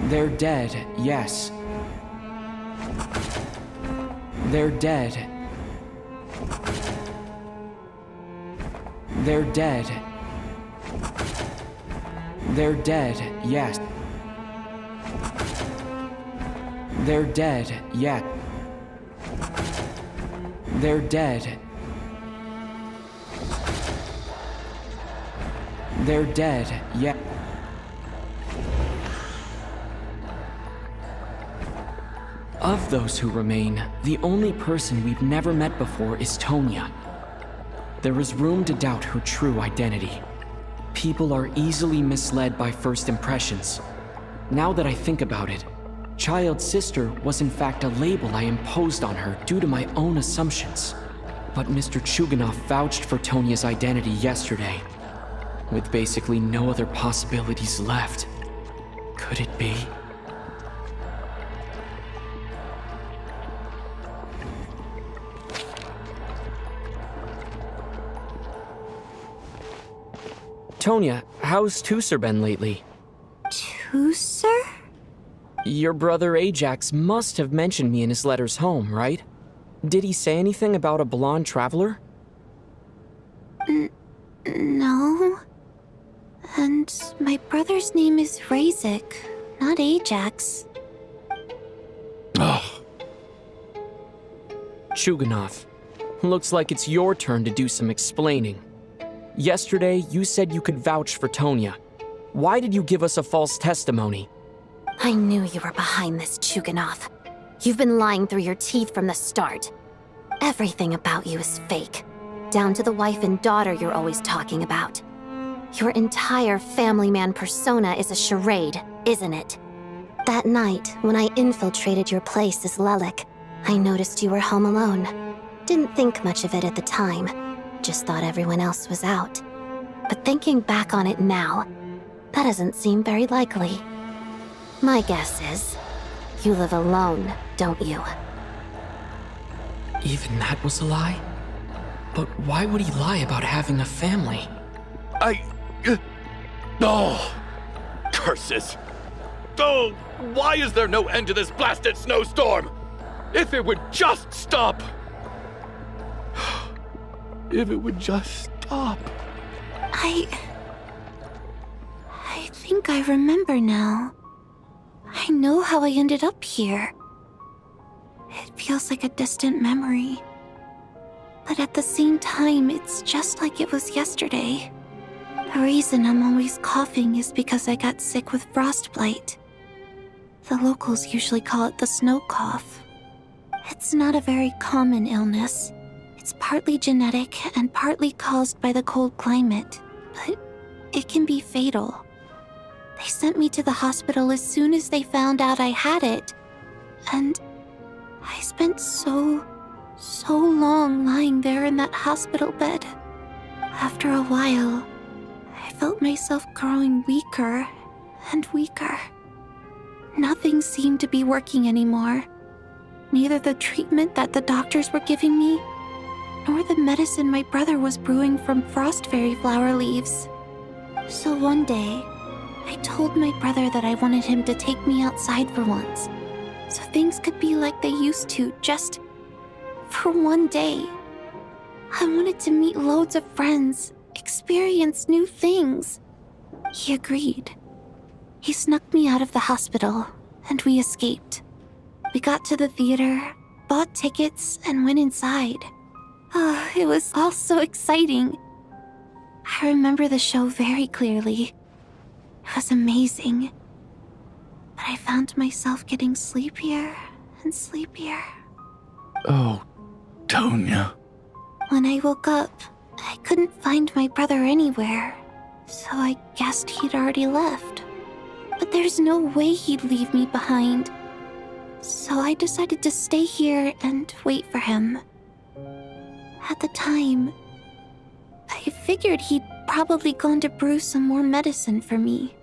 They're dead, yes. They're dead. They're dead. They're dead, yes. They're dead, yeah. They're dead. They're dead, yeah. Of those who remain, the only person we've never met before is Tonya. There is room to doubt her true identity. People are easily misled by first impressions. Now that I think about it, Child's sister was in fact a label I imposed on her due to my own assumptions. But Mr. Chuganov vouched for Tonya's identity yesterday, with basically no other possibilities left. Could it be? Tonya, how's Tusser been lately? Tusser? Your brother Ajax must have mentioned me in his letters home, right? Did he say anything about a blonde traveler? No. And my brother's name is Razik, not Ajax. Chuganov, looks like it's your turn to do some explaining. Yesterday, you said you could vouch for Tonya. Why did you give us a false testimony? I knew you were behind this, Chuganov. You've been lying through your teeth from the start. Everything about you is fake, down to the wife and daughter you're always talking about. Your entire family man persona is a charade, isn't it? That night, when I infiltrated your place as Lelik, I noticed you were home alone. Didn't think much of it at the time. Just thought everyone else was out. But thinking back on it now, that doesn't seem very likely. My guess is, you live alone, don't you? Even that was a lie? But why would he lie about having a family? Oh! Curses! Oh! Why is there no end to this blasted snowstorm? If it would just stop! If it would just stop. I think I remember now. I know how I ended up here. It feels like a distant memory. But at the same time, it's just like it was yesterday. The reason I'm always coughing is because I got sick with frostbite. The locals usually call it the snow cough. It's not a very common illness. It's partly genetic and partly caused by the cold climate, but it can be fatal. They sent me to the hospital as soon as they found out I had it, and I spent so long lying there in that hospital bed. After a while, I felt myself growing weaker and weaker. Nothing seemed to be working anymore. Neither the treatment that the doctors were giving me, nor the medicine my brother was brewing from frost fairy flower leaves. So one day, I told my brother that I wanted him to take me outside for once, so things could be like they used to, just for one day. I wanted to meet loads of friends, experience new things. He agreed. He snuck me out of the hospital, and we escaped. We got to the theater, bought tickets, and went inside. It was all so exciting. I remember the show very clearly. It was amazing. But I found myself getting sleepier and sleepier. Oh, Tonya. When I woke up, I couldn't find my brother anywhere, so I guessed he'd already left. But there's no way he'd leave me behind. So I decided to stay here and wait for him. At the time, I figured he'd probably gone to brew some more medicine for me.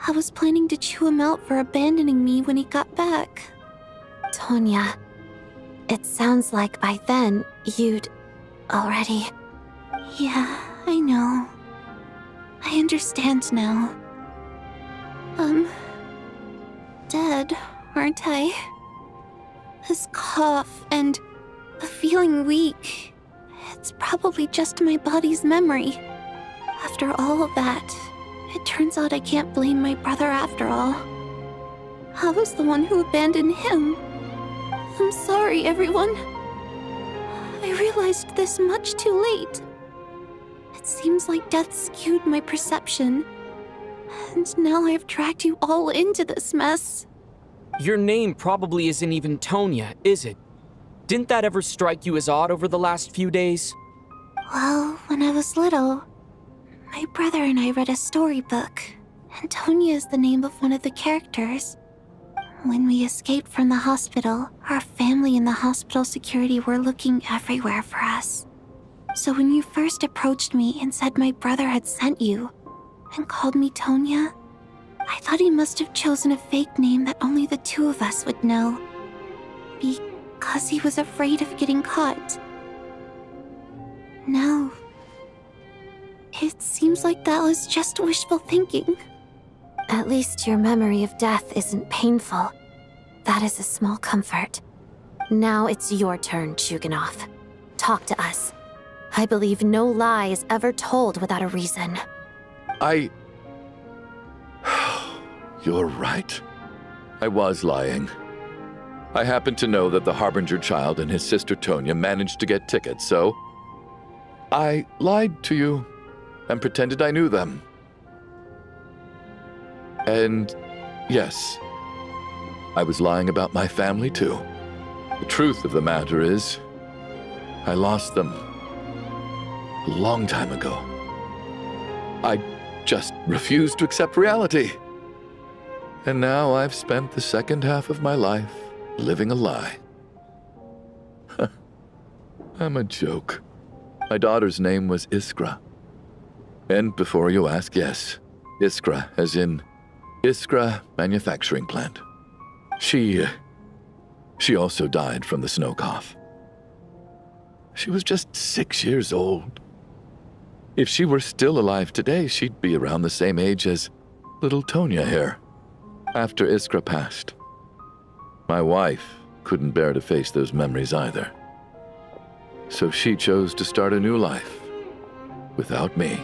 I was planning to chew him out for abandoning me when he got back. Tonya, it sounds like by then you'd already... Yeah, I know. I understand now. Dead, aren't I? This cough and the feeling weak, it's probably just my body's memory. After all of that, it turns out I can't blame my brother after all. I was the one who abandoned him. I'm sorry, everyone. I realized this much too late. It seems like death skewed my perception. And now I've dragged you all into this mess. Your name probably isn't even Tonya, is it? Didn't that ever strike you as odd over the last few days? Well, when I was little, my brother and I read a storybook, and Tonya is the name of one of the characters. When we escaped from the hospital, our family and the hospital security were looking everywhere for us. So when you first approached me and said my brother had sent you, and called me Tonya, I thought he must have chosen a fake name that only the two of us would know. Because he was afraid of getting caught. No. It seems like that was just wishful thinking. At least your memory of death isn't painful. That is a small comfort. Now it's your turn, Chuganov. Talk to us. I believe no lie is ever told without a reason. You're right. I was lying. I happened to know that the Harbinger child and his sister Tonya managed to get tickets, so I lied to you and pretended I knew them. And yes, I was lying about my family too. The truth of the matter is, I lost them a long time ago. I just refused to accept reality. And now I've spent the second half of my life living a lie. I'm a joke. My daughter's name was Iskra. And before you ask, yes, Iskra, as in Iskra manufacturing plant. She also died from the snow cough. She was just 6 years old. If she were still alive today, she'd be around the same age as little Tonya here. After Iskra passed, my wife couldn't bear to face those memories either. So she chose to start a new life without me.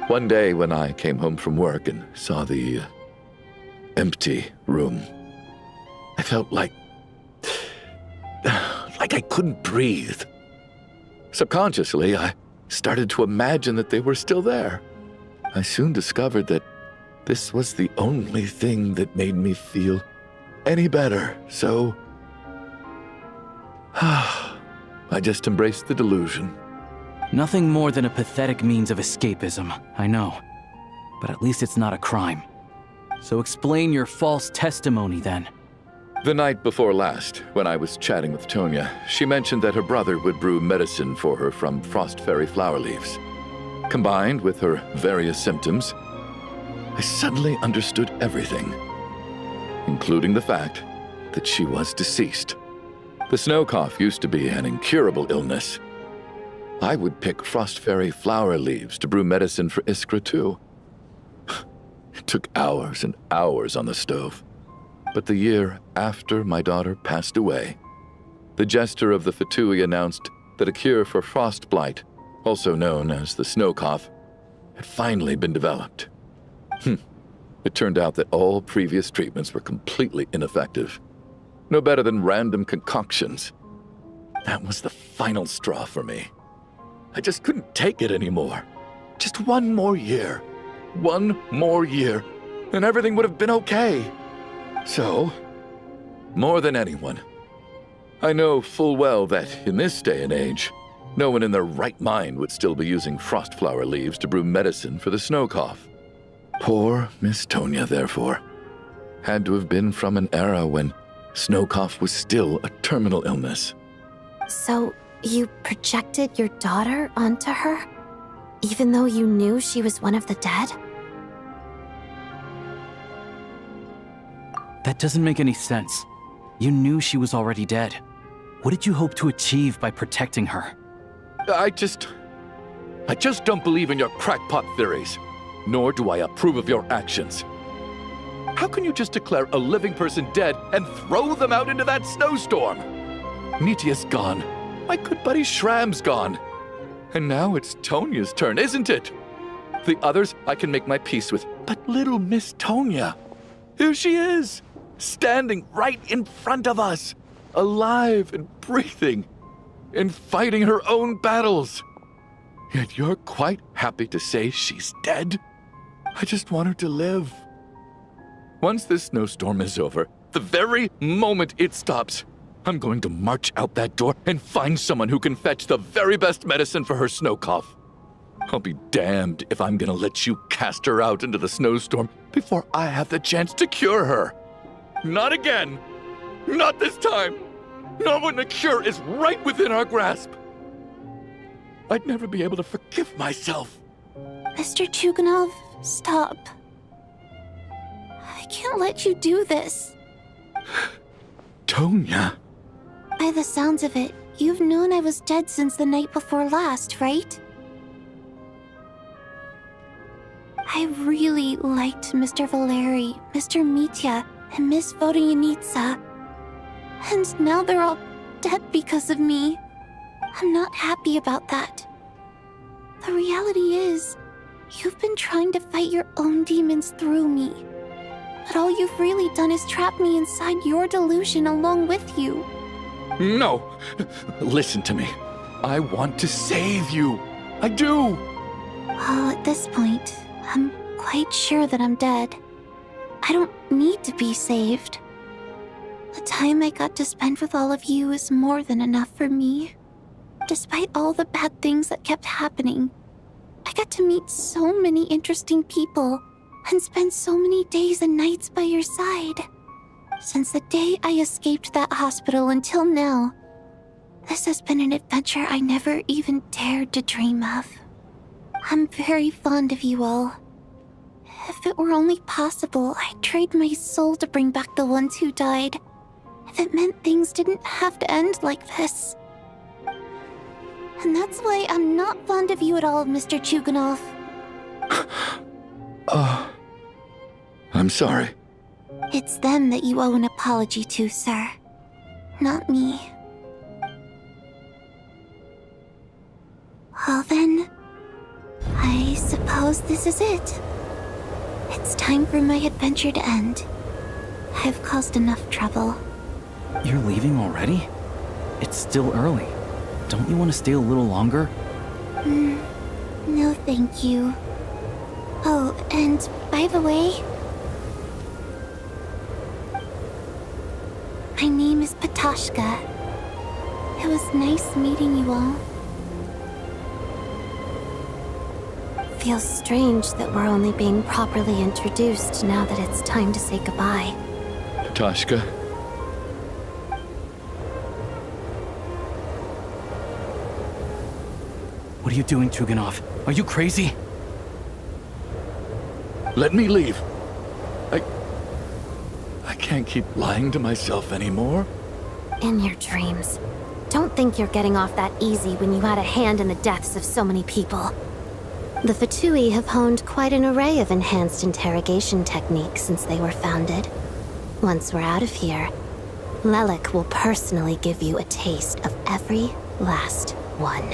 One day when I came home from work and saw the empty room, I felt like I couldn't breathe. Subconsciously, I started to imagine that they were still there. I soon discovered that this was the only thing that made me feel any better, so I just embraced the delusion. Nothing more than a pathetic means of escapism, I know. But at least it's not a crime. So explain your false testimony then. The night before last, when I was chatting with Tonya, she mentioned that her brother would brew medicine for her from frost fairy flower leaves. Combined with her various symptoms, I suddenly understood everything, including the fact that she was deceased. The snow cough used to be an incurable illness. I would pick frost fairy flower leaves to brew medicine for Iskra too. It took hours and hours on the stove. But the year after my daughter passed away, the jester of the Fatui announced that a cure for frost blight, also known as the snow cough, had finally been developed. It turned out that all previous treatments were completely ineffective. No better than random concoctions. That was the final straw for me. I just couldn't take it anymore. Just one more year. One more year, and everything would have been okay. So, more than anyone, I know full well that in this day and age, no one in their right mind would still be using frost flower leaves to brew medicine for the snow cough. Poor Miss Tonya, therefore, had to have been from an era when snow cough was still a terminal illness. So, you projected your daughter onto her? Even though you knew she was one of the dead? That doesn't make any sense. You knew she was already dead. What did you hope to achieve by protecting her? I just don't believe in your crackpot theories, nor do I approve of your actions. How can you just declare a living person dead and throw them out into that snowstorm? Nitia's gone. My good buddy Shram's gone. And now it's Tonya's turn, isn't it? The others I can make my peace with, but little Miss Tonya, here she is, standing right in front of us, alive and breathing, and fighting her own battles. Yet you're quite happy to say she's dead? I just want her to live. Once this snowstorm is over, the very moment it stops, I'm going to march out that door and find someone who can fetch the very best medicine for her snow cough. I'll be damned if I'm gonna let you cast her out into the snowstorm before I have the chance to cure her. Not again. Not this time. Not when the cure is right within our grasp. I'd never be able to forgive myself. Mr. Chuganov, stop. I can't let you do this. Tonya. By the sounds of it, you've known I was dead since the night before last, right? I really liked Mr. Valeri, Mr. Mitya, and Miss Vodyanitsa. And now they're all dead because of me. I'm not happy about that. The reality is, you've been trying to fight your own demons through me. But all you've really done is trap me inside your delusion along with you. No! Listen to me. I want to save you. I do! Well, at this point, I'm quite sure that I'm dead. I don't need to be saved. The time I got to spend with all of you is more than enough for me. Despite all the bad things that kept happening, I got to meet so many interesting people and spend so many days and nights by your side. Since the day I escaped that hospital until now, this has been an adventure I never even dared to dream of. I'm very fond of you all. If it were only possible, I'd trade my soul to bring back the ones who died. If it meant things didn't have to end like this. And that's why I'm not fond of you at all, Mr. Chuganov. I'm sorry. It's them that you owe an apology to, sir. Not me. Well then, I suppose this is it. It's time for my adventure to end. I've caused enough trouble. You're leaving already? It's still early. Don't you want to stay a little longer? No thank you. Oh, and by the way, my name is Patashka. It was nice meeting you all. Feels strange that we're only being properly introduced now that it's time to say goodbye. Tashka. What are you doing, Chuganov? Are you crazy? Let me leave. I can't keep lying to myself anymore. In your dreams. Don't think you're getting off that easy when you had a hand in the deaths of so many people. The Fatui have honed quite an array of enhanced interrogation techniques since they were founded. Once we're out of here, Lelik will personally give you a taste of every last one.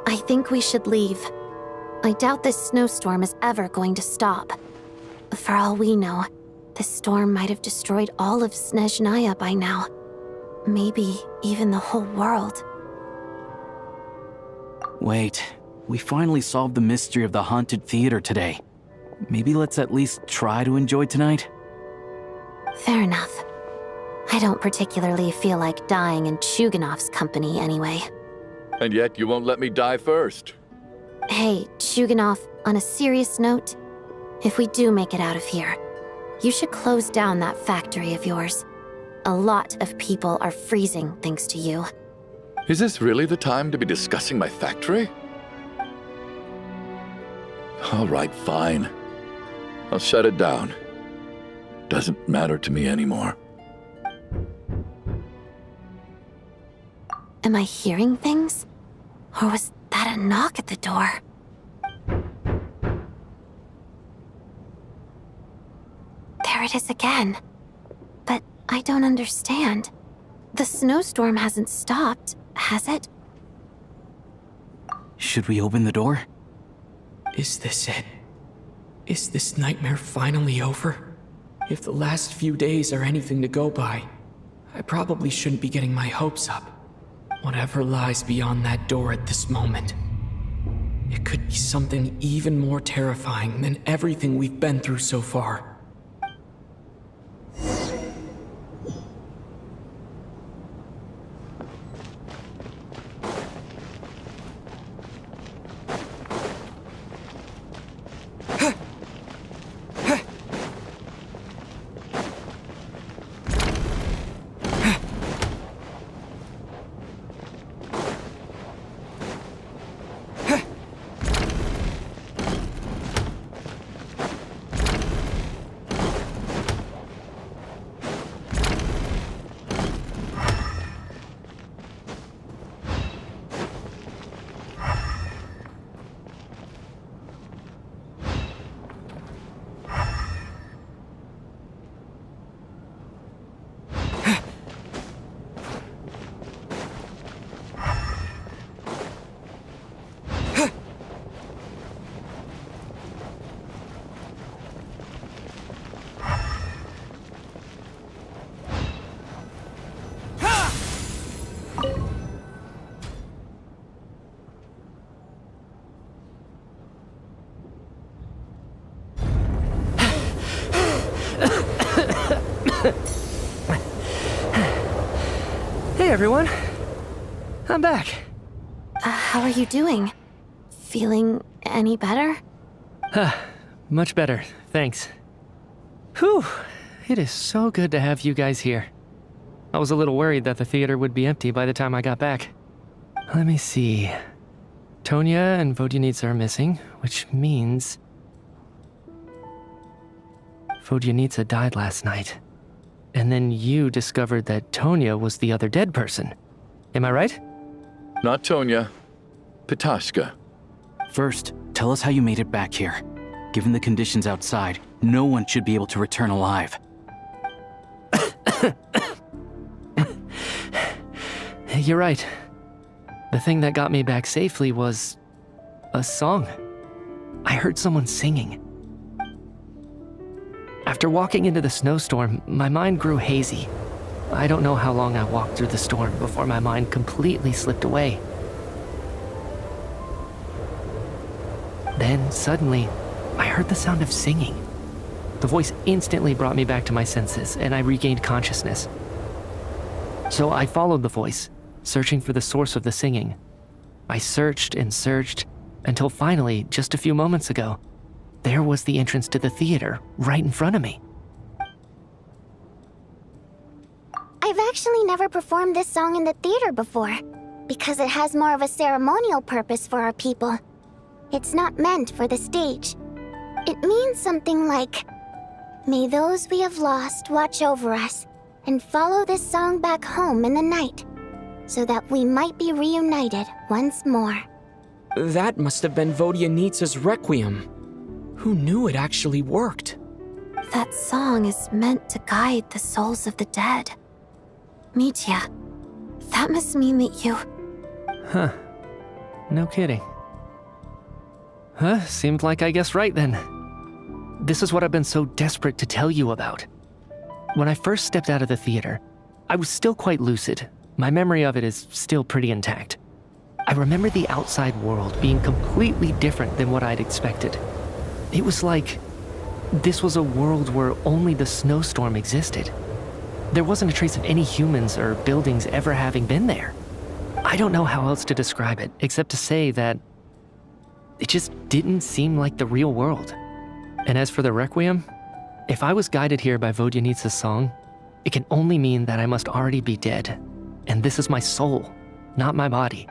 I think we should leave. I doubt this snowstorm is ever going to stop. For all we know, this storm might have destroyed all of Snezhnaya by now. Maybe even the whole world. Wait, we finally solved the mystery of the haunted theater today. Maybe let's at least try to enjoy tonight? Fair enough. I don't particularly feel like dying in Chuganov's company anyway. And yet you won't let me die first. Hey, Chuganov, on a serious note, if we do make it out of here, you should close down that factory of yours. A lot of people are freezing thanks to you. Is this really the time to be discussing my factory? All right, fine. I'll shut it down. Doesn't matter to me anymore. Am I hearing things? Or was that a knock at the door? There it is again. But I don't understand. The snowstorm hasn't stopped, has it? Should we open the door? Is this it? Is this nightmare finally over? If the last few days are anything to go by, I probably shouldn't be getting my hopes up. Whatever lies beyond that door at this moment, it could be something even more terrifying than everything we've been through so far. Hey everyone, I'm back. How are you doing? Feeling any better? Much better, thanks. Whew, It is so good to have you guys here. I was a little worried that the theater would be empty by the time I got back. Let me see. Tonya and Vodyanitsa are missing, which means... Vodyanitsa died last night. And then you discovered that Tonya was the other dead person. Am I right? Not Tonya. Pitashka. First, tell us how you made it back here. Given the conditions outside, no one should be able to return alive. You're right. The thing that got me back safely was... a song. I heard someone singing. After walking into the snowstorm, my mind grew hazy. I don't know how long I walked through the storm before my mind completely slipped away. Then, suddenly, I heard the sound of singing. The voice instantly brought me back to my senses, and I regained consciousness. So I followed the voice, searching for the source of the singing. I searched and searched, until finally, just a few moments ago, there was the entrance to the theater, right in front of me. I've actually never performed this song in the theater before, because it has more of a ceremonial purpose for our people. It's not meant for the stage. It means something like, "May those we have lost watch over us, and follow this song back home in the night, so that we might be reunited once more." That must have been Vodyanitsa's Requiem. Who knew it actually worked? That song is meant to guide the souls of the dead. Mitya, that must mean that you... Huh. No kidding. Huh, seemed like I guessed right then. This is what I've been so desperate to tell you about. When I first stepped out of the theater, I was still quite lucid. My memory of it is still pretty intact. I remember the outside world being completely different than what I'd expected. It was like this was a world where only the snowstorm existed. There wasn't a trace of any humans or buildings ever having been there. I don't know how else to describe it, except to say that it just didn't seem like the real world. And as for the Requiem, if I was guided here by Vodyanitsa's song, it can only mean that I must already be dead. And this is my soul, not my body.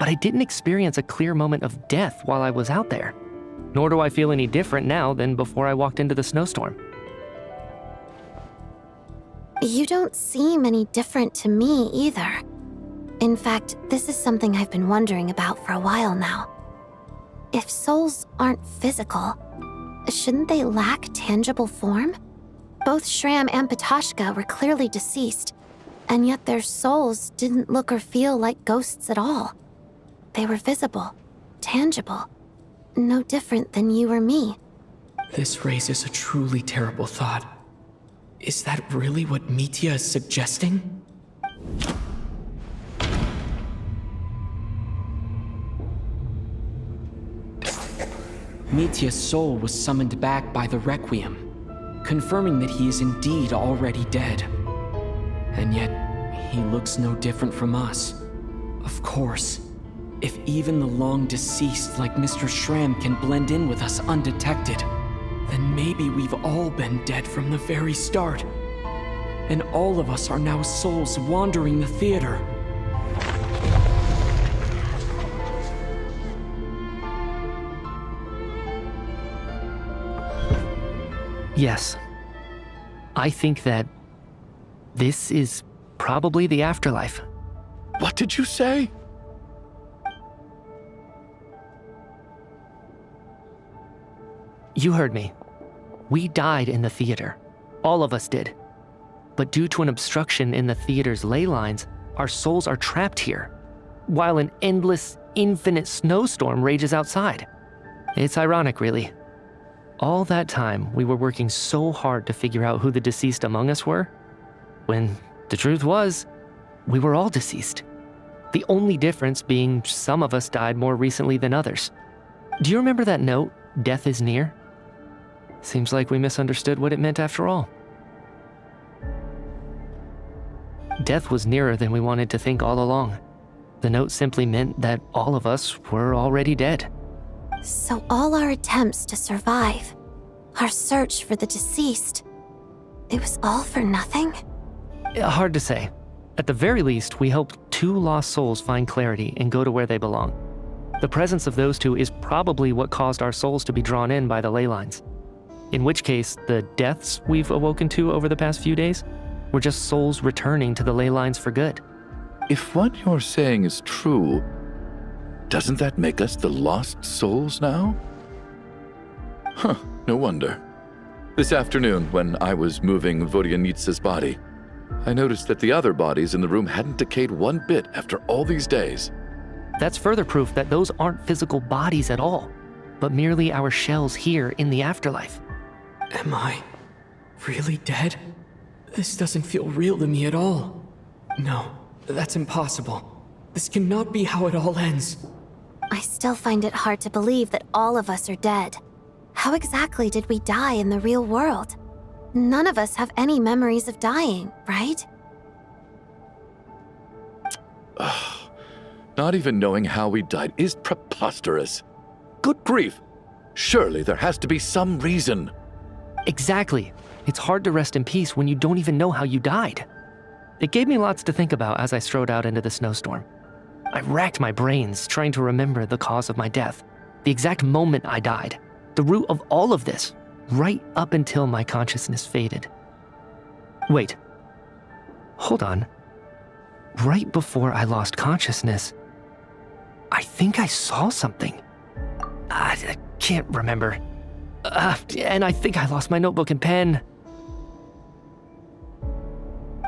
But I didn't experience a clear moment of death while I was out there. Nor do I feel any different now than before I walked into the snowstorm. You don't seem any different to me either. In fact, this is something I've been wondering about for a while now. If souls aren't physical, shouldn't they lack tangible form? Both Shram and Pitashka were clearly deceased, and yet their souls didn't look or feel like ghosts at all. They were visible, tangible, no different than you or me. This raises a truly terrible thought. Is that really what Mitya is suggesting? Mitya's soul was summoned back by the Requiem, confirming that he is indeed already dead. And yet, he looks no different from us. Of course, if even the long-deceased like Mr. Shram can blend in with us undetected, then maybe we've all been dead from the very start. And all of us are now souls wandering the theater. Yes. I think that this is probably the afterlife. What did you say? You heard me. We died in the theater. All of us did. But due to an obstruction in the theater's ley lines, our souls are trapped here, while an endless, infinite snowstorm rages outside. It's ironic, really. All that time, we were working so hard to figure out who the deceased among us were, when the truth was, we were all deceased. The only difference being some of us died more recently than others. Do you remember that note, "Death is near"? Seems like we misunderstood what it meant after all. Death was nearer than we wanted to think all along. The note simply meant that all of us were already dead. So all our attempts to survive, our search for the deceased, It was all for nothing? Hard to say. At the very least, we helped 2 lost souls find clarity and go to where they belong. The presence of those 2 is probably what caused our souls to be drawn in by the ley lines. In which case, the deaths we've awoken to over the past few days were just souls returning to the ley lines for good. If what you're saying is true, doesn't that make us the lost souls now? Huh, no wonder. This afternoon, when I was moving Vodyanitsa's body, I noticed that the other bodies in the room hadn't decayed one bit after all these days. That's further proof that those aren't physical bodies at all, but merely our shells here in the afterlife. Am I really dead? This doesn't feel real to me at all. No, that's impossible. This cannot be how it all ends. I still find it hard to believe that all of us are dead. How exactly did we die in the real world? None of us have any memories of dying, right? Not even knowing how we died is preposterous. Good grief! Surely there has to be some reason. Exactly. It's hard to rest in peace when you don't even know how you died. It gave me lots to think about as I strode out into the snowstorm. I racked my brains trying to remember the cause of my death, the exact moment I died, the root of all of this, right up until my consciousness faded. Wait. Hold on. Right before I lost consciousness, I think I saw something. I can't remember. And I think I lost my notebook and pen.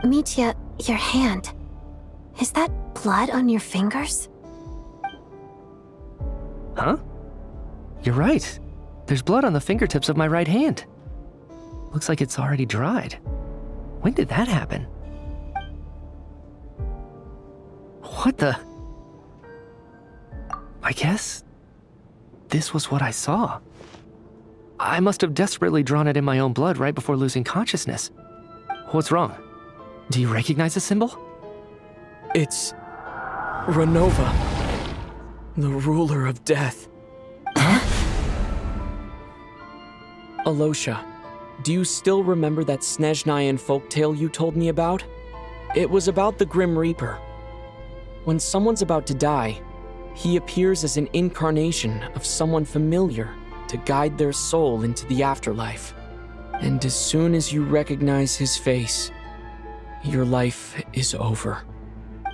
Mitya, your hand. Is that blood on your fingers? Huh? You're right. There's blood on the fingertips of my right hand. Looks like it's already dried. When did that happen? What the? I guess this was what I saw. I must have desperately drawn it in my own blood right before losing consciousness. What's wrong? Do you recognize the symbol? It's Renova, the ruler of death. Alosha, do you still remember that Snezhnayan folktale you told me about? It was about the Grim Reaper. When someone's about to die, he appears as an incarnation of someone familiar to guide their soul into the afterlife. And as soon as you recognize his face, your life is over.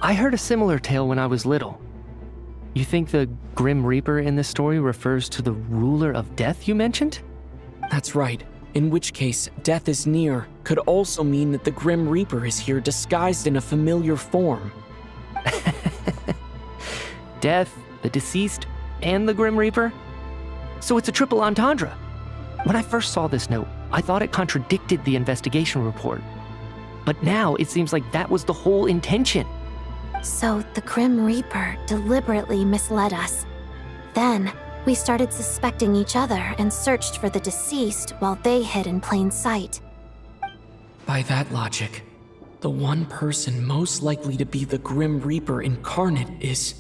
I heard a similar tale when I was little. You think the Grim Reaper in this story refers to the ruler of death you mentioned? That's right. In which case, death is near could also mean that the Grim Reaper is here disguised in a familiar form. Death, the deceased, and the Grim Reaper? So it's a triple entendre. When I first saw this note, I thought it contradicted the investigation report. But now it seems like that was the whole intention. So the Grim Reaper deliberately misled us. Then, we started suspecting each other and searched for the deceased while they hid in plain sight. By that logic, the one person most likely to be the Grim Reaper incarnate is...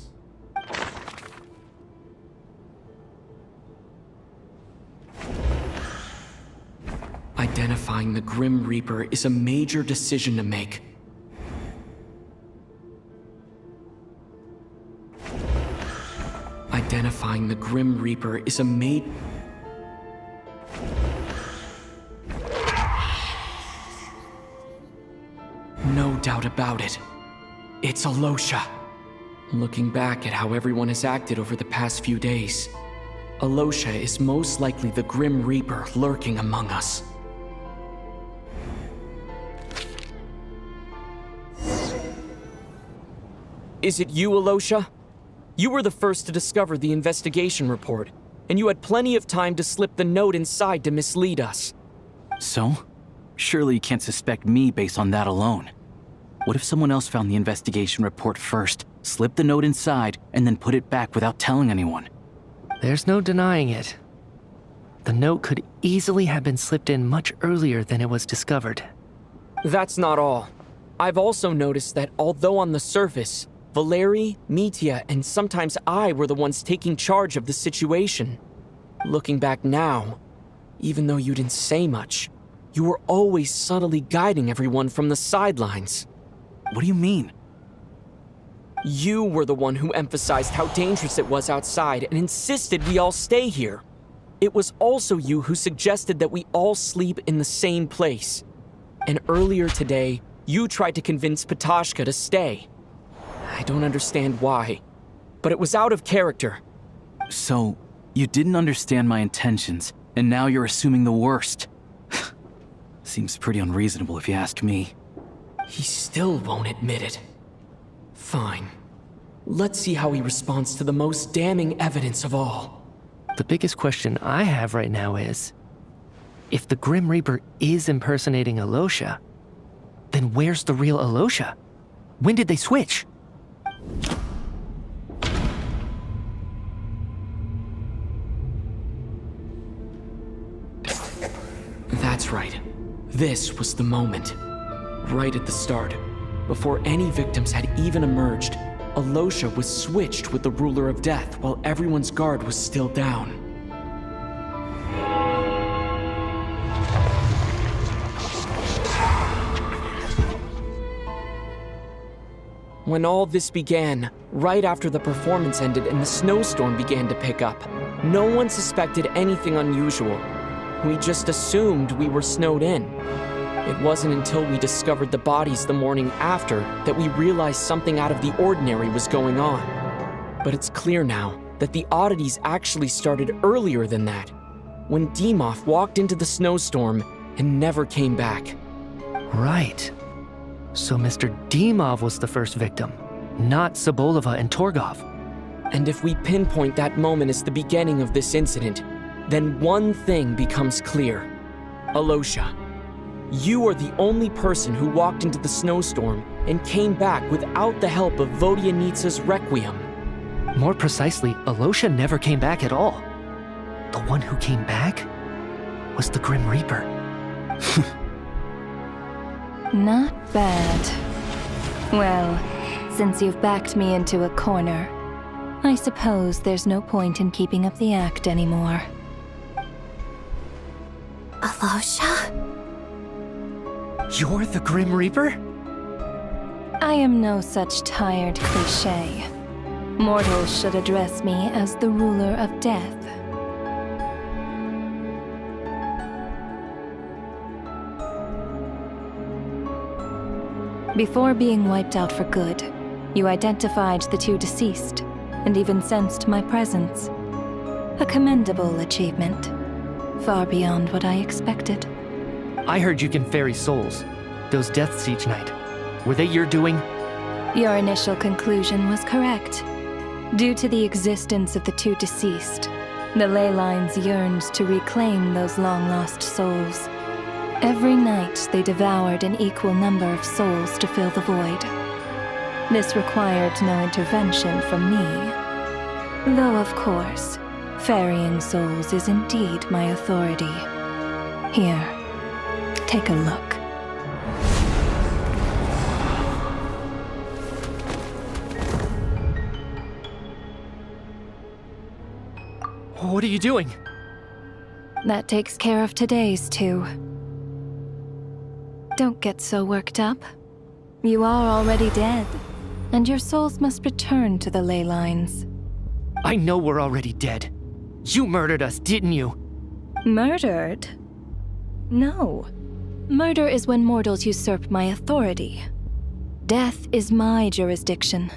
Identifying the Grim Reaper is a major decision to make. Identifying the Grim Reaper is a No doubt about it. It's Alosha. Looking back at how everyone has acted over the past few days, Alosha is most likely the Grim Reaper lurking among us. Is it you, Alosha? You were the first to discover the investigation report, and you had plenty of time to slip the note inside to mislead us. So? Surely you can't suspect me based on that alone. What if someone else found the investigation report first, slipped the note inside, and then put it back without telling anyone? There's no denying it. The note could easily have been slipped in much earlier than it was discovered. That's not all. I've also noticed that although on the surface, Valeri, Mitya, and sometimes I were the ones taking charge of the situation. Looking back now, even though you didn't say much, You were always subtly guiding everyone from the sidelines. What do you mean? You were the one who emphasized how dangerous it was outside and insisted we all stay here. It was also you who suggested that we all sleep in the same place. And earlier today, you tried to convince Patashka to stay. I don't understand why, but it was out of character. So, you didn't understand my intentions, and now you're assuming the worst. Seems pretty unreasonable if you ask me. He still won't admit it. Fine. Let's see how he responds to the most damning evidence of all. The biggest question I have right now is, if the Grim Reaper is impersonating Alosha, then where's the real Alosha? When did they switch? That's right. This was the moment. Right at the start. Before any victims had even emerged, Alosha was switched with the Ruler of Death while everyone's guard was still down. When all this began, right after the performance ended and the snowstorm began to pick up, no one suspected anything unusual. We just assumed we were snowed in. It wasn't until we discovered the bodies the morning after that we realized something out of the ordinary was going on. But it's clear now that the oddities actually started earlier than that, when Dimov walked into the snowstorm and never came back. Right. So Mr. Dimov was the first victim, not Sobolova and Torgov. And if we pinpoint that moment as the beginning of this incident, then one thing becomes clear. Alosha, you are the only person who walked into the snowstorm and came back without the help of Vodyanitsa's Requiem. More precisely, Alosha never came back at all. The one who came back was the Grim Reaper. Not bad. Well, since you've backed me into a corner, I suppose there's no point in keeping up the act anymore. Alosha? You're the Grim Reaper? I am no such tired cliché. Mortals should address me as the Ruler of Death. Before being wiped out for good, you identified the two deceased, and even sensed my presence. A commendable achievement. Far beyond what I expected. I heard you can ferry souls. Those deaths each night. Were they your doing? Your initial conclusion was correct. Due to the existence of the two deceased, the ley lines yearned to reclaim those long-lost souls. Every night they devoured an equal number of souls to fill the void. This required no intervention from me. Though, of course, ferrying souls is indeed my authority. Here, take a look. What are you doing? That takes care of today's too. Don't get so worked up. You are already dead, and your souls must return to the ley lines. I know we're already dead. You murdered us, didn't you? Murdered? No. Murder is when mortals usurp my authority. Death is my jurisdiction.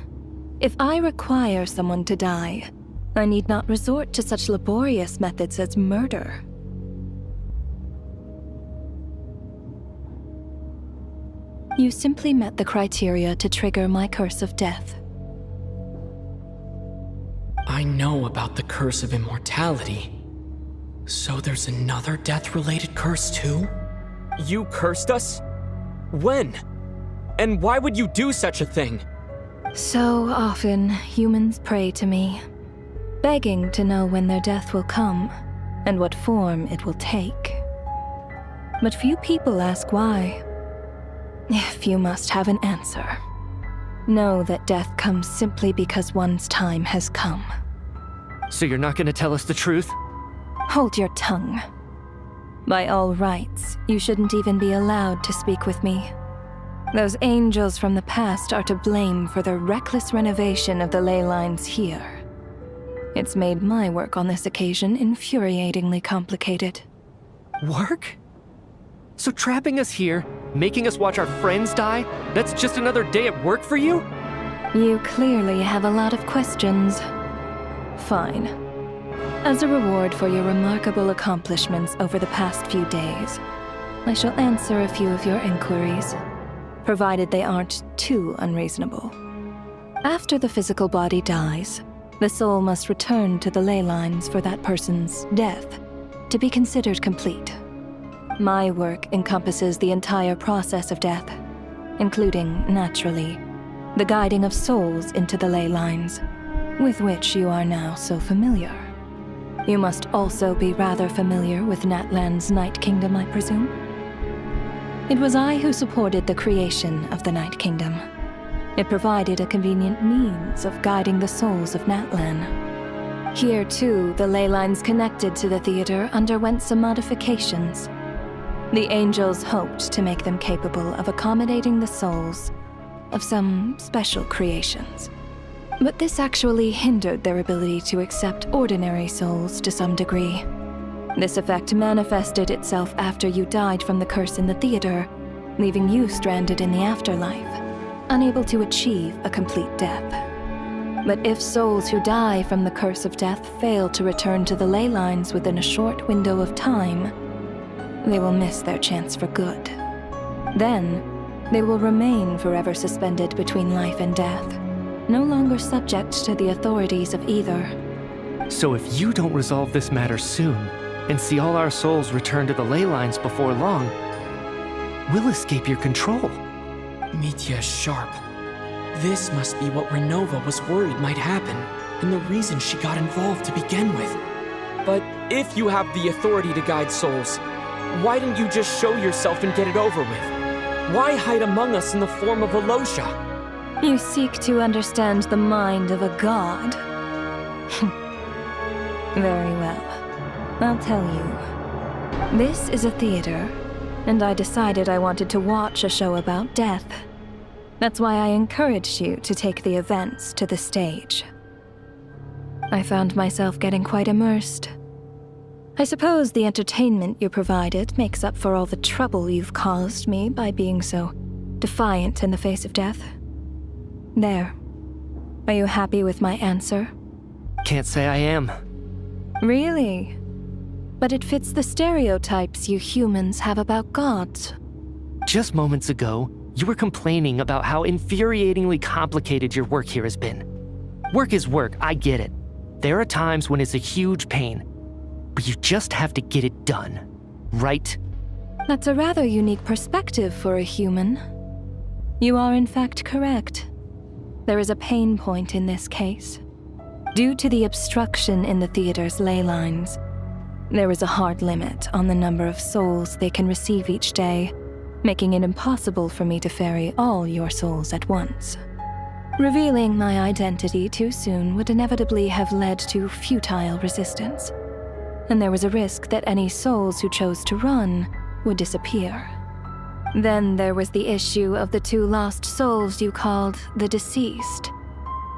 If I require someone to die, I need not resort to such laborious methods as murder. You simply met the criteria to trigger my curse of death. I know about the curse of immortality. So there's another death-related curse too? You cursed us? When? And why would you do such a thing? So often, humans pray to me, begging to know when their death will come, and what form it will take. But few people ask why. If you must have an answer, know that death comes simply because one's time has come. So you're not gonna tell us the truth? Hold your tongue. By all rights, you shouldn't even be allowed to speak with me. Those angels from the past are to blame for the reckless renovation of the ley lines here. It's made my work on this occasion infuriatingly complicated. Work? So trapping us here, making us watch our friends die, that's just another day at work for you? You clearly have a lot of questions. Fine. As a reward for your remarkable accomplishments over the past few days, I shall answer a few of your inquiries, provided they aren't too unreasonable. After the physical body dies, the soul must return to the ley lines for that person's death to be considered complete. My work encompasses the entire process of death, including, naturally, the guiding of souls into the ley lines, with which you are now so familiar. You must also be rather familiar with Natlan's Night Kingdom, I presume? It was I who supported the creation of the Night Kingdom. It provided a convenient means of guiding the souls of Natlan. Here, too, the ley lines connected to the theater underwent some modifications. The angels hoped to make them capable of accommodating the souls of some special creations. But this actually hindered their ability to accept ordinary souls to some degree. This effect manifested itself after you died from the curse in the theater, leaving you stranded in the afterlife, unable to achieve a complete death. But if souls who die from the curse of death fail to return to the ley lines within a short window of time, they will miss their chance for good. Then, they will remain forever suspended between life and death, no longer subject to the authorities of either. So if you don't resolve this matter soon, and see all our souls return to the ley lines before long, we'll escape your control. Mitya is sharp. This must be what Renova was worried might happen, and the reason she got involved to begin with. But if you have the authority to guide souls, why didn't you just show yourself and get it over with? Why hide among us in the form of Alosha? You seek to understand the mind of a god. Very well. I'll tell you. This is a theater, and I decided I wanted to watch a show about death. That's why I encouraged you to take the events to the stage. I found myself getting quite immersed. I suppose the entertainment you provided makes up for all the trouble you've caused me by being so defiant in the face of death. There. Are you happy with my answer? Can't say I am. Really? But it fits the stereotypes you humans have about gods. Just moments ago, you were complaining about how infuriatingly complicated your work here has been. Work is work, I get it. There are times when it's a huge pain, but you just have to get it done, right? That's a rather unique perspective for a human. You are in fact correct. There is a pain point in this case. Due to the obstruction in the theater's ley lines, there is a hard limit on the number of souls they can receive each day, making it impossible for me to ferry all your souls at once. Revealing my identity too soon would inevitably have led to futile resistance, and there was a risk that any souls who chose to run would disappear. Then there was the issue of the 2 lost souls you called the deceased.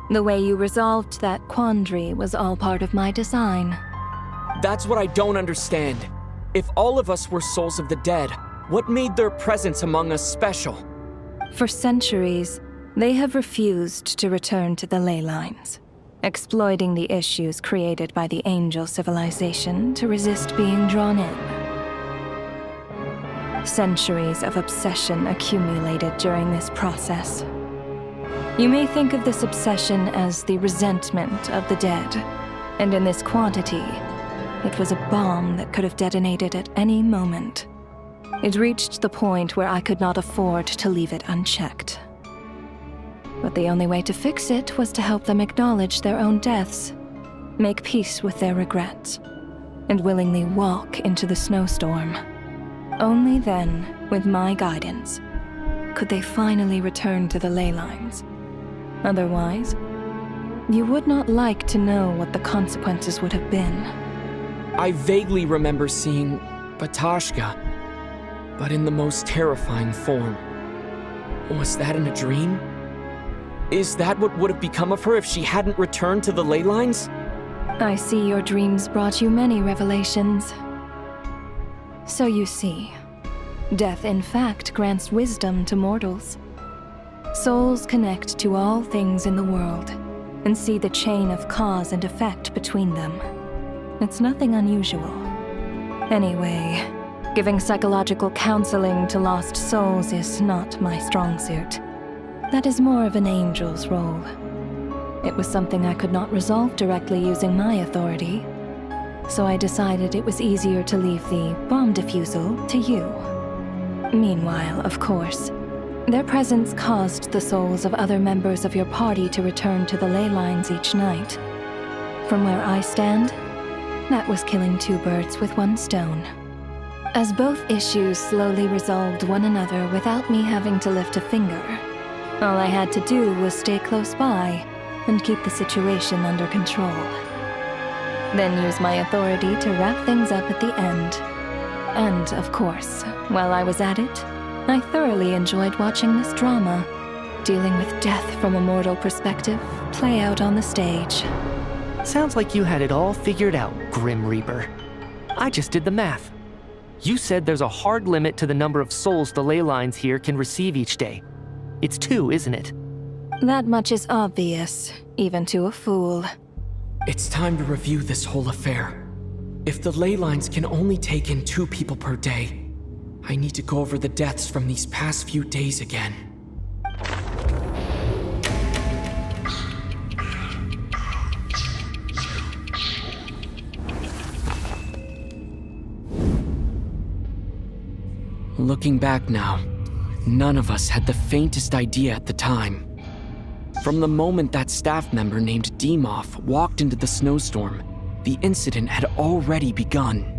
The way you resolved that quandary was all part of my design. That's what I don't understand. If all of us were souls of the dead, what made their presence among us special? For centuries, they have refused to return to the ley lines, exploiting the issues created by the angel civilization to resist being drawn in. Centuries of obsession accumulated during this process. You may think of this obsession as the resentment of the dead, and in this quantity, it was a bomb that could have detonated at any moment. It reached the point where I could not afford to leave it unchecked. But the only way to fix it was to help them acknowledge their own deaths, make peace with their regrets, and willingly walk into the snowstorm. Only then, with my guidance, could they finally return to the ley lines. Otherwise, you would not like to know what the consequences would have been. I vaguely remember seeing Batashka, but in the most terrifying form. Was that in a dream? Is that what would have become of her if she hadn't returned to the ley lines? I see your dreams brought you many revelations. So you see, death in fact grants wisdom to mortals. Souls connect to all things in the world and see the chain of cause and effect between them. It's nothing unusual. Anyway, giving psychological counseling to lost souls is not my strong suit. That is more of an angel's role. It was something I could not resolve directly using my authority, so I decided it was easier to leave the bomb defusal to you. Meanwhile, of course, their presence caused the souls of other members of your party to return to the ley lines each night. From where I stand, that was killing two birds with one stone. As both issues slowly resolved one another without me having to lift a finger, all I had to do was stay close by and keep the situation under control. Then use my authority to wrap things up at the end. And, of course, while I was at it, I thoroughly enjoyed watching this drama, dealing with death from a mortal perspective, play out on the stage. Sounds like you had it all figured out, Grim Reaper. I just did the math. You said there's a hard limit to the number of souls the ley lines here can receive each day. It's 2, isn't it? That much is obvious, even to a fool. It's time to review this whole affair. If the ley lines can only take in 2 people per day, I need to go over the deaths from these past few days again. Looking back now, none of us had the faintest idea at the time. From the moment that staff member named Dimov walked into the snowstorm, the incident had already begun.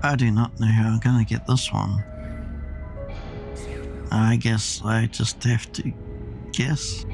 I do not know how I'm gonna get this one. I guess I just have to guess.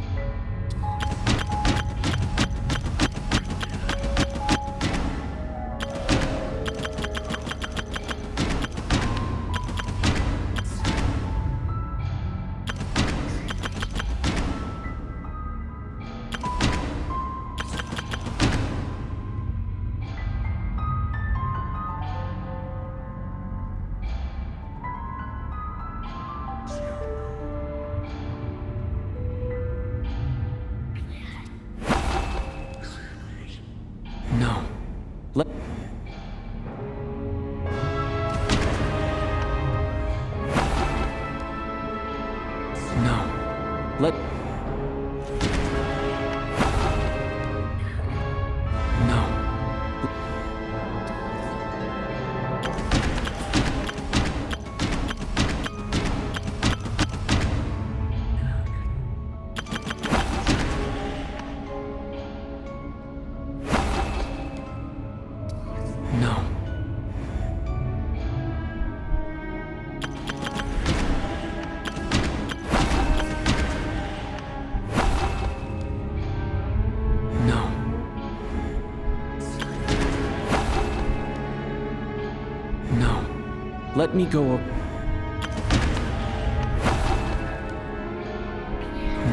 Let me go up.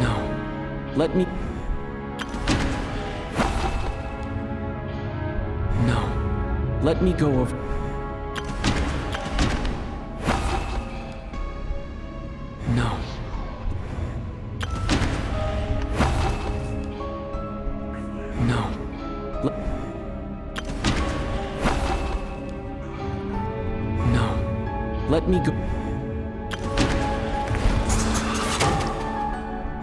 No. Let me... No. Let me go over... No. No. Let me go.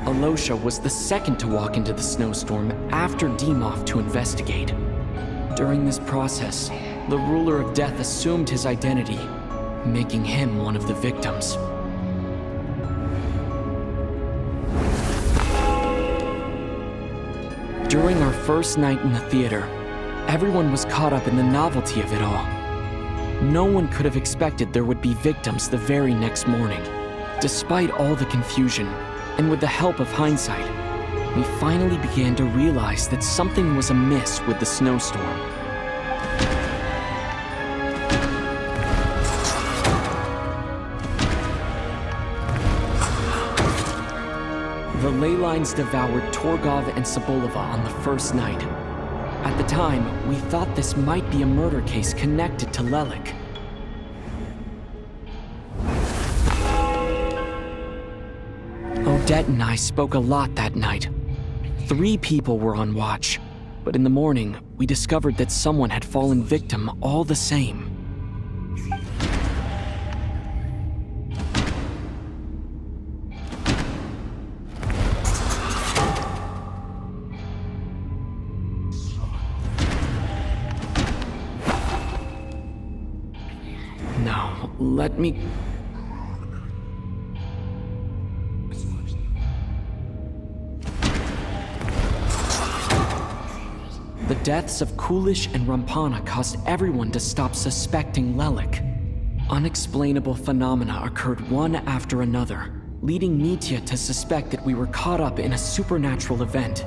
Alosha was the second to walk into the snowstorm after Dimov to investigate. During this process, the ruler of death assumed his identity, making him one of the victims. During our first night in the theater, everyone was caught up in the novelty of it all. No one could have expected there would be victims the very next morning. Despite all the confusion, And with the help of hindsight, we finally began to realize that something was amiss with the snowstorm. The ley lines devoured Torgov and Sobolova on the first night. At the time, we thought this might be a murder case connected to Lelik. Odette and I spoke a lot that night. 3 people were on watch, but in the morning, we discovered that someone had fallen victim all the same. No, let me... The deaths of Kulish and Rampana caused everyone to stop suspecting Lelik. Unexplainable phenomena occurred one after another, leading Mitya to suspect that we were caught up in a supernatural event.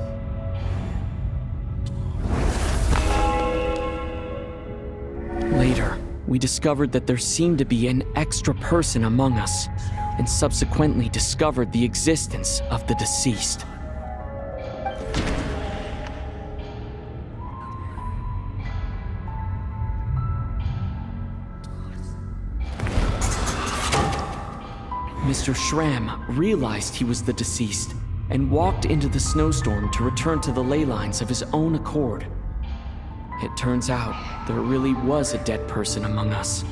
Later, we discovered that there seemed to be an extra person among us, and subsequently discovered the existence of the deceased. Mr. Schramm realized he was the deceased and walked into the snowstorm to return to the ley lines of his own accord. It turns out there really was a dead person among us.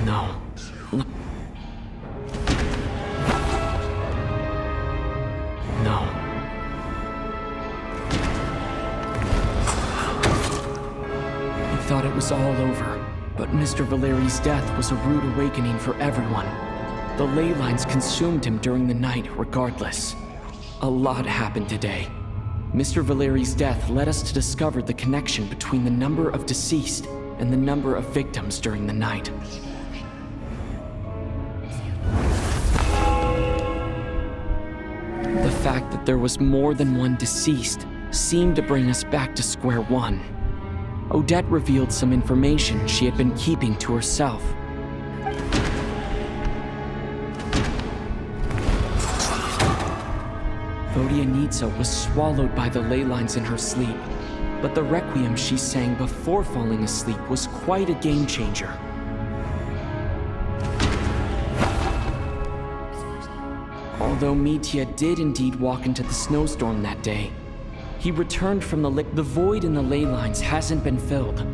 No. No. We thought it was all over, but Mr. Valeri's death was a rude awakening for everyone. The ley lines consumed him during the night regardless. A lot happened today. Mr. Valeri's death led us to discover the connection between the number of deceased and the number of victims during the night. The fact that there was more than one deceased seemed to bring us back to square one. Odette revealed some information she had been keeping to herself. Vodyanitsa was swallowed by the ley lines in her sleep, but the requiem she sang before falling asleep was quite a game changer. Although Mitya did indeed walk into the snowstorm that day, he returned from the void in the ley lines hasn't been filled.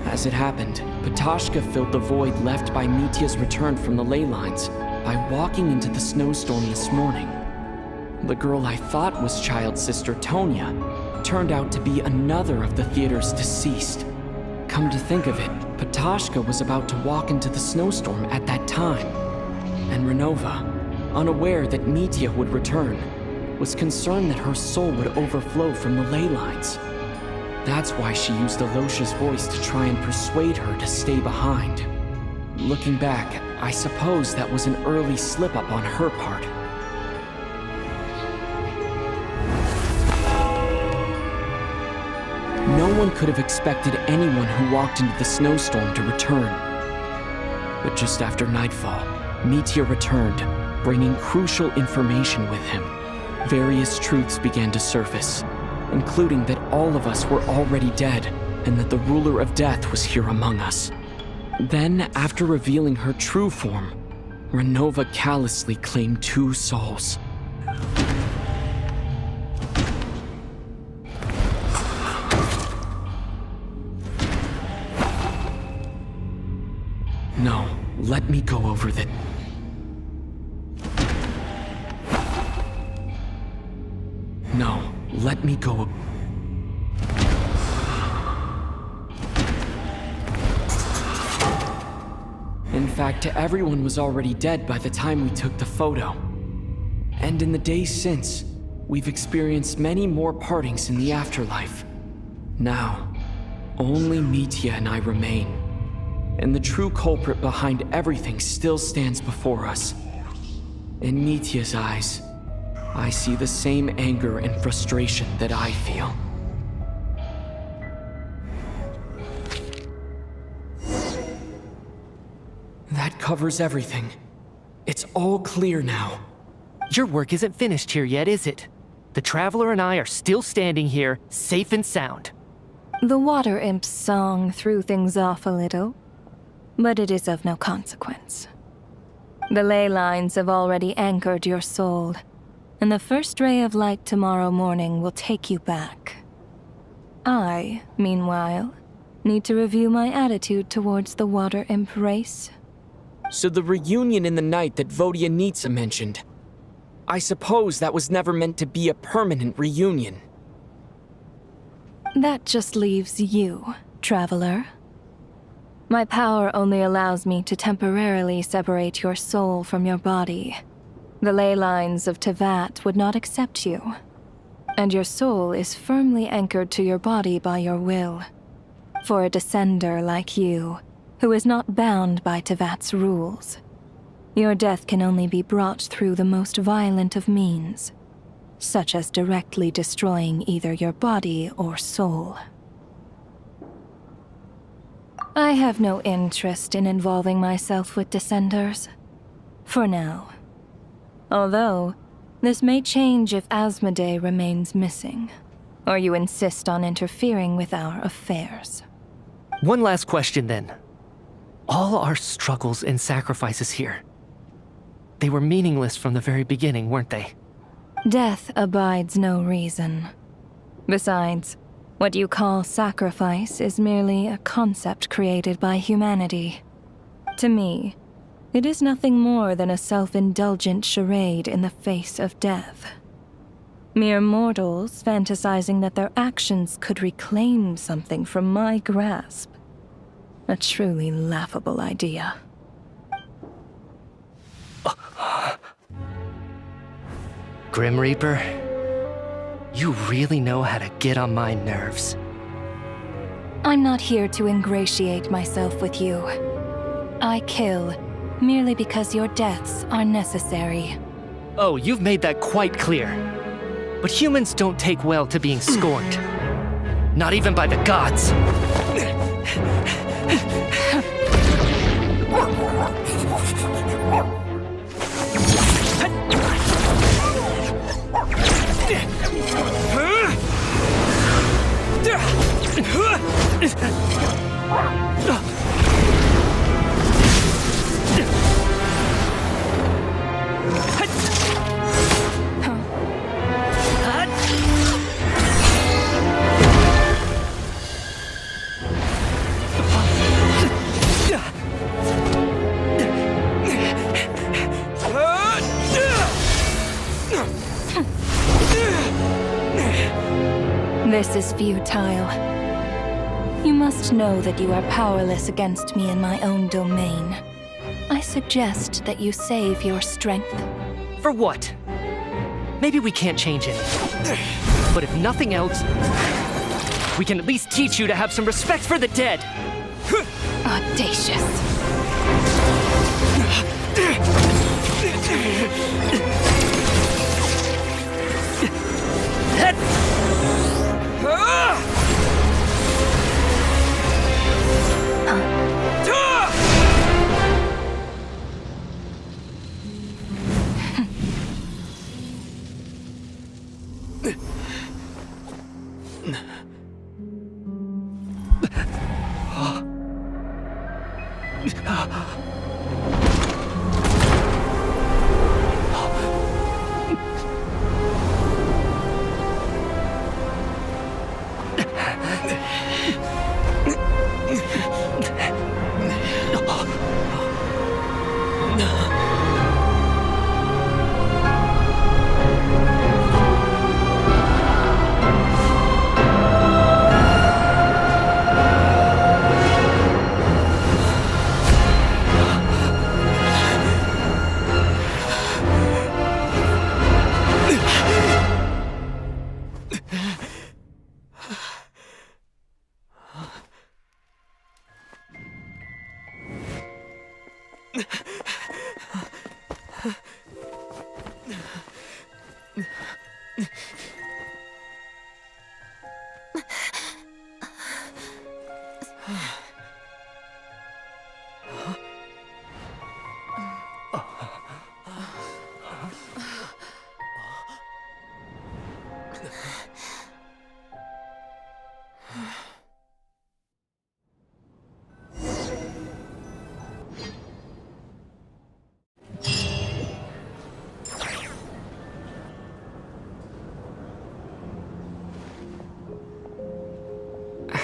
As it happened, Patoshka filled the void left by Mitya's return from the ley lines by walking into the snowstorm this morning. The girl I thought was child sister Tonya turned out to be another of the theater's deceased. Come to think of it, Patoshka was about to walk into the snowstorm at that time, and Renova, unaware that Mitya would return, was concerned that her soul would overflow from the ley lines. That's why she used Alosha's voice to try and persuade her to stay behind. Looking back, I suppose that was an early slip-up on her part. No one could have expected anyone who walked into the snowstorm to return. But just after nightfall, Mitya returned, bringing crucial information with him. Various truths began to surface, including that all of us were already dead, and that the ruler of death was here among us. Then, after revealing her true form, Renova callously claimed 2 souls. No, let me go over that. No, let me go. In fact, everyone was already dead by the time we took the photo. And in the days since, we've experienced many more partings in the afterlife. Now, only Mitya and I remain. And the true culprit behind everything still stands before us. In Mitya's eyes, I see the same anger and frustration that I feel. That covers everything. It's all clear now. Your work isn't finished here yet, is it? The Traveler and I are still standing here, safe and sound. The Water Imp's song threw things off a little, but it is of no consequence. The ley lines have already anchored your soul, and the first ray of light tomorrow morning will take you back. I, meanwhile, need to review my attitude towards the Water Imp race. So the reunion in the night that Vodyanitsa mentioned, I suppose that was never meant to be a permanent reunion. That just leaves you, Traveler. My power only allows me to temporarily separate your soul from your body. The ley lines of Tevat would not accept you, and your soul is firmly anchored to your body by your will. For a descender like you, who is not bound by Tevat's rules, your death can only be brought through the most violent of means, such as directly destroying either your body or soul. I have no interest in involving myself with Descenders, for now. Although, this may change if Asmodee remains missing, or you insist on interfering with our affairs. One last question then. All our struggles and sacrifices here, they were meaningless from the very beginning, weren't they? Death abides no reason. Besides, what you call sacrifice is merely a concept created by humanity. To me, it is nothing more than a self-indulgent charade in the face of death. Mere mortals fantasizing that their actions could reclaim something from my grasp. A truly laughable idea. Grim Reaper, you really know how to get on my nerves. I'm not here to ingratiate myself with you. I kill merely because your deaths are necessary. Oh, you've made that quite clear. But humans don't take well to being scorned. Not even by the gods. This is futile. You must know that you are powerless against me in my own domain. I suggest that you save your strength. For what? Maybe we can't change it. But if nothing else, we can at least teach you to have some respect for the dead. Audacious.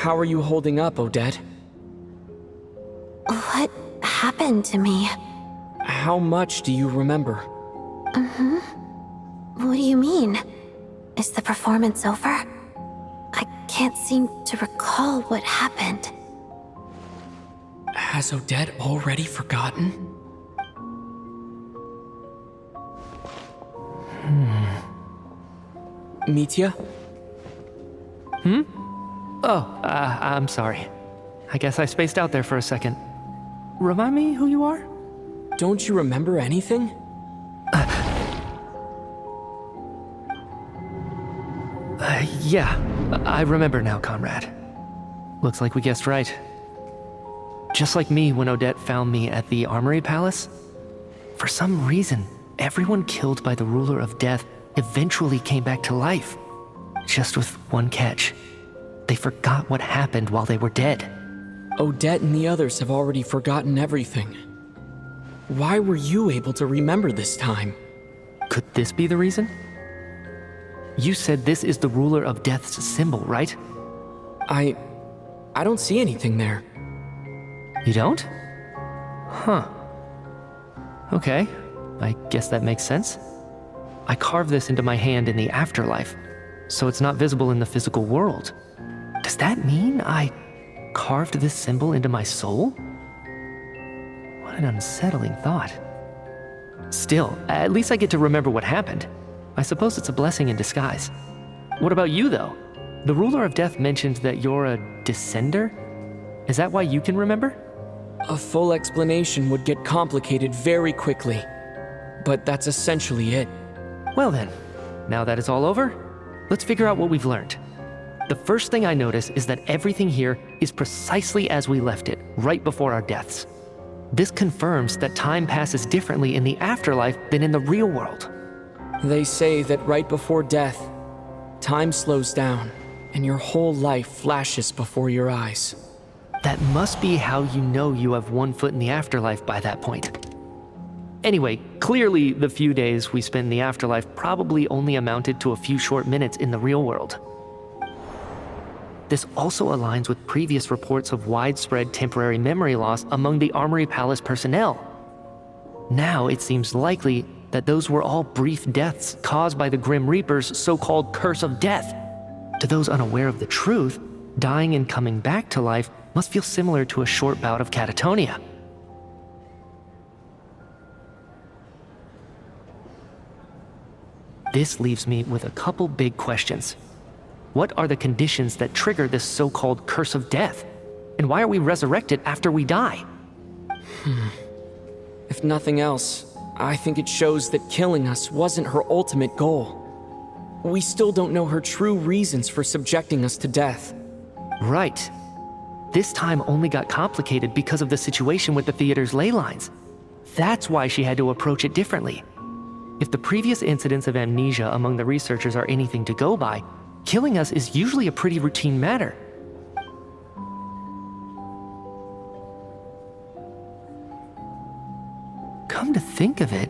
How are you holding up, Odette? What happened to me? How much do you remember? What do you mean? Is the performance over? I can't seem to recall what happened. Has Odette already forgotten? Mitya? Oh, I'm sorry. I guess I spaced out there for a second. Remind me who you are? Don't you remember anything? Yeah, I remember now, comrade. Looks like we guessed right. Just like me when Odette found me at the Armory Palace. For some reason, everyone killed by the Ruler of Death eventually came back to life. Just with one catch. They forgot what happened while they were dead. Odette and the others have already forgotten everything. Why were you able to remember this time? Could this be the reason? You said this is the Ruler of Death's symbol, right? I don't see anything there. You don't? Huh. Okay, I guess that makes sense. I carved this into my hand in the afterlife, so it's not visible in the physical world. Does that mean I carved this symbol into my soul? What an unsettling thought. Still, at least I get to remember what happened. I suppose it's a blessing in disguise. What about you, though? The Ruler of Death mentioned that you're a descender? Is that why you can remember? A full explanation would get complicated very quickly, but that's essentially it. Well then, now that it's all over, let's figure out what we've learned. The first thing I notice is that everything here is precisely as we left it, right before our deaths. This confirms that time passes differently in the afterlife than in the real world. They say that right before death, time slows down, and your whole life flashes before your eyes. That must be how you know you have one foot in the afterlife by that point. Anyway, clearly the few days we spend in the afterlife probably only amounted to a few short minutes in the real world. This also aligns with previous reports of widespread temporary memory loss among the Armory Palace personnel. Now it seems likely that those were all brief deaths caused by the Grim Reaper's so-called curse of death. To those unaware of the truth, dying and coming back to life must feel similar to a short bout of catatonia. This leaves me with a couple big questions. What are the conditions that trigger this so-called curse of death? And why are we resurrected after we die? If nothing else, I think it shows that killing us wasn't her ultimate goal. We still don't know her true reasons for subjecting us to death. Right. This time only got complicated because of the situation with the theater's ley lines. That's why she had to approach it differently. If the previous incidents of amnesia among the researchers are anything to go by, killing us is usually a pretty routine matter. Come to think of it,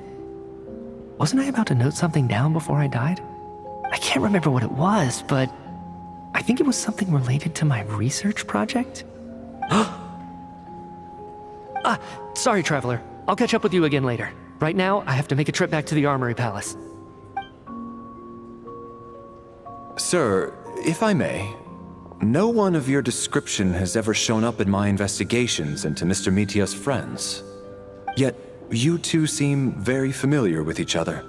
wasn't I about to note something down before I died? I can't remember what it was, but I think it was something related to my research project. Sorry, Traveler. I'll catch up with you again later. Right now, I have to make a trip back to the Armory Palace. Sir, if I may, no one of your description has ever shown up in my investigations into Mr. Mitya's friends. Yet, you two seem very familiar with each other.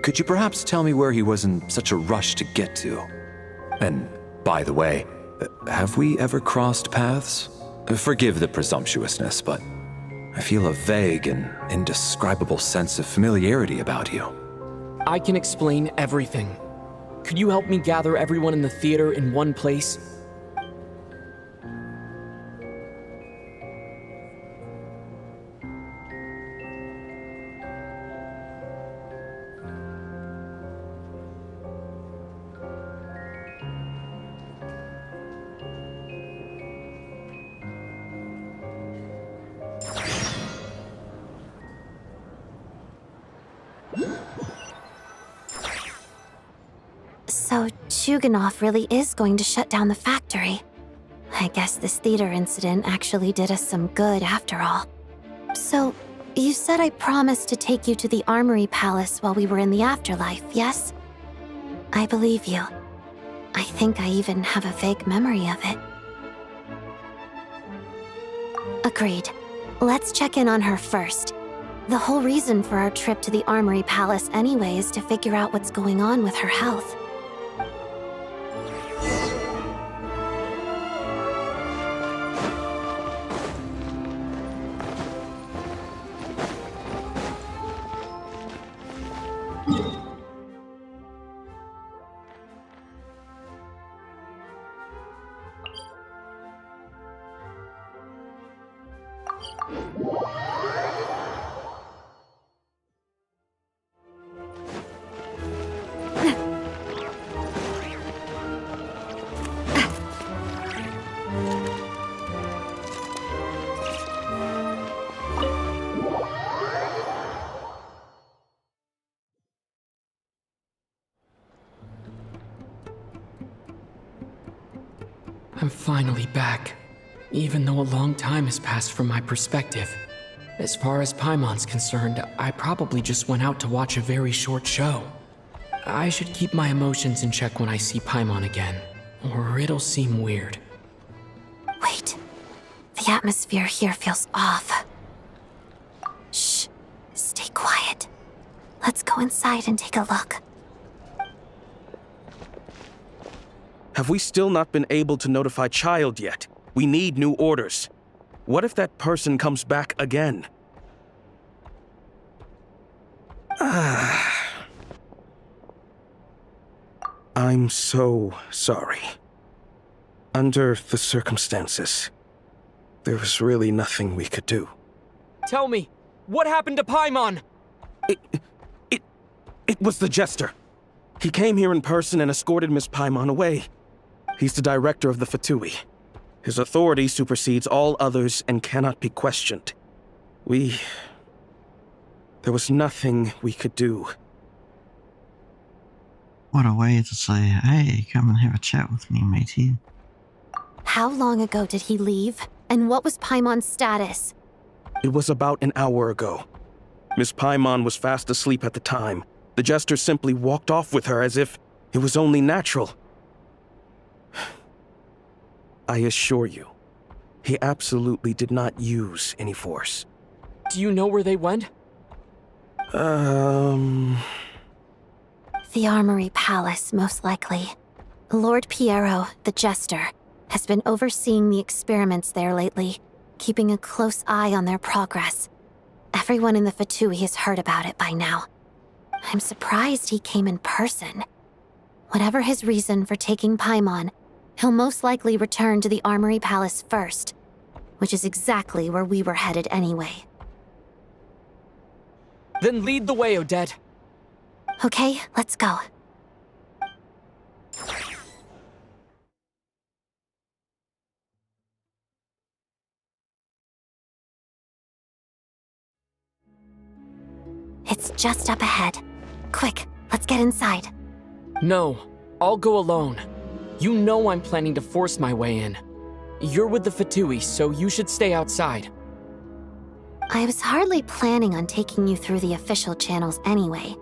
Could you perhaps tell me where he was in such a rush to get to? And, by the way, have we ever crossed paths? Forgive the presumptuousness, but I feel a vague and indescribable sense of familiarity about you. I can explain everything. could you help me gather everyone in the theater in one place? So, Chuganov really is going to shut down the factory. I guess this theater incident actually did us some good after all. So, you said I promised to take you to the Armory Palace while we were in the afterlife, yes? I believe you. I think I even have a vague memory of it. Agreed. Let's check in on her first. The whole reason for our trip to the Armory Palace anyway is to figure out what's going on with her health. I'm finally back, even though a long time has passed from my perspective. As far as Paimon's concerned, I probably just went out to watch a very short show. I should keep my emotions in check when I see Paimon again, or it'll seem weird. Wait. The atmosphere here feels off. Shh. Stay quiet. Let's go inside and take a look. Have we still not been able to notify Child yet? We need new orders. What if that person comes back again? I'm so sorry. Under the circumstances, there was really nothing we could do. Tell me, what happened to Paimon? It was the Jester. He came here in person and escorted Miss Paimon away. He's the director of the Fatui. His authority supersedes all others and cannot be questioned. There was nothing we could do. What a way to say, hey, come and have a chat with me, matey. How long ago did he leave? And what was Paimon's status? It was about an hour ago. Miss Paimon was fast asleep at the time. The Jester simply walked off with her as if it was only natural. I assure you, he absolutely did not use any force. Do you know where they went? The Armory Palace, most likely. Lord Piero, the Jester, has been overseeing the experiments there lately, keeping a close eye on their progress. Everyone in the Fatui has heard about it by now. I'm surprised he came in person. Whatever his reason for taking Paimon, he'll most likely return to the Armory Palace first, which is exactly where we were headed anyway. Then lead the way, Odette. Okay, let's go. It's just up ahead. Quick, let's get inside. No, I'll go alone. You know I'm planning to force my way in. You're with the Fatui, so you should stay outside. I was hardly planning on taking you through the official channels anyway.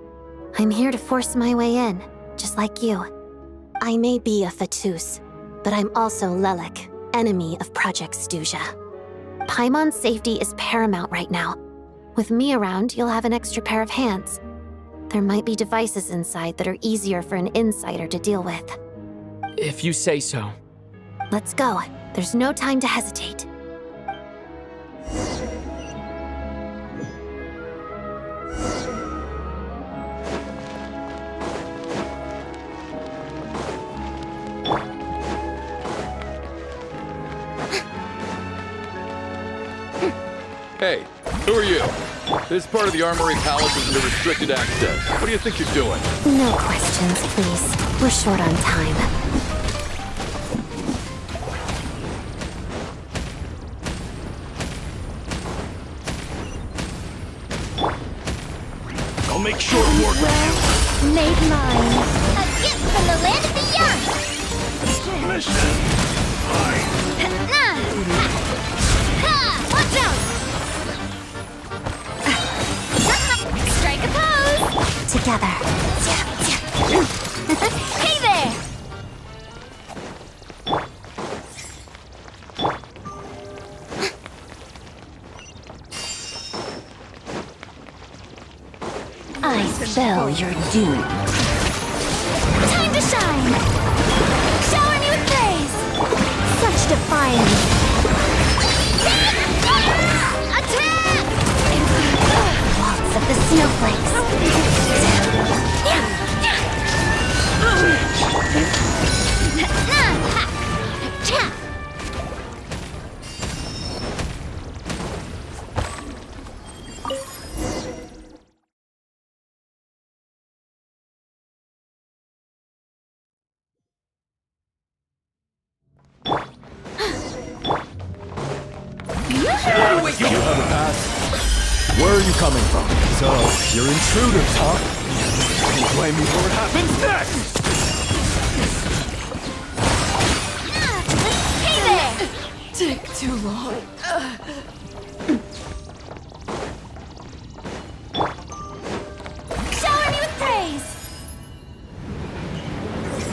I'm here to force my way in, just like you. I may be a Fatus, but I'm also Lelik, enemy of Project Stuja. Paimon's safety is paramount right now. With me around, you'll have an extra pair of hands. There might be devices inside that are easier for an insider to deal with. If you say so. Let's go. There's no time to hesitate. Hey, who are you? This part of the Armory Palace is under restricted access. What do you think you're doing? No questions, please. We're short on time. I'll make short work of you. Made mine. A gift from the land of the young. Submission. Watch out! Strike a pose! Together. Hey there! I spell your doom. Time to shine! Shower me with praise! Such defiance! Attack! Waltz of the snowflakes. You have a pass. Where are you coming from? So, you're intruders, huh? Don't blame me for what happens next! Hey there! Take too long. Shower me with praise!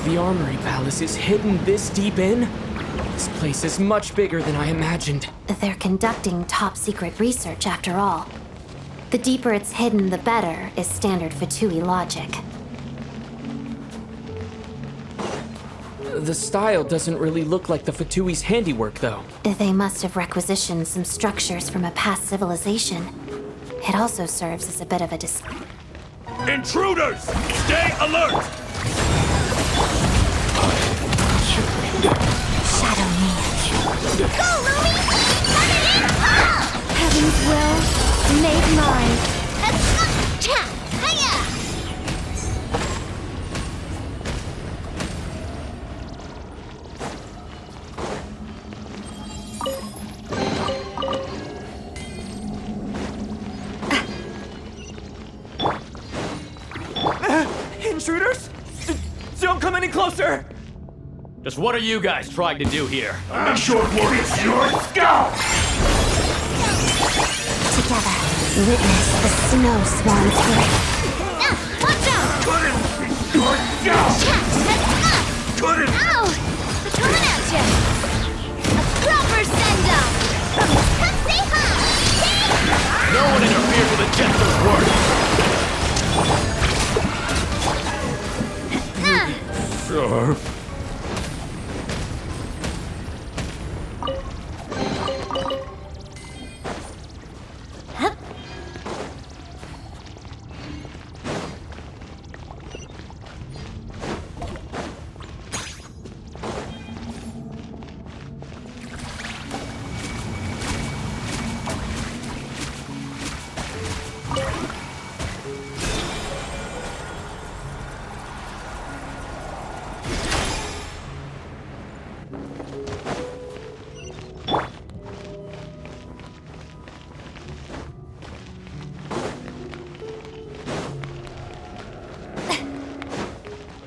The Armory Palace is hidden this deep in? This place is much bigger than I imagined. They're conducting top-secret research, after all. The deeper it's hidden, the better, is standard Fatui logic. The style doesn't really look like the Fatui's handiwork, though. They must have requisitioned some structures from a past civilization. It also serves as a bit of a Intruders! Stay alert! Shadow me. Go, Lumi! Let it in! Heaven's will, made mine. Cha! Hiya! Intruders? Don't come any closer! Just what are you guys trying to do here? I'm short work. It's your scout! Together, witness the snow swarm's grip. Watch out! Couldn't! Your scout! Couldn't! Ow! They're coming at you! A proper send-off! Say hi! No one interferes with a jester's work! Sure.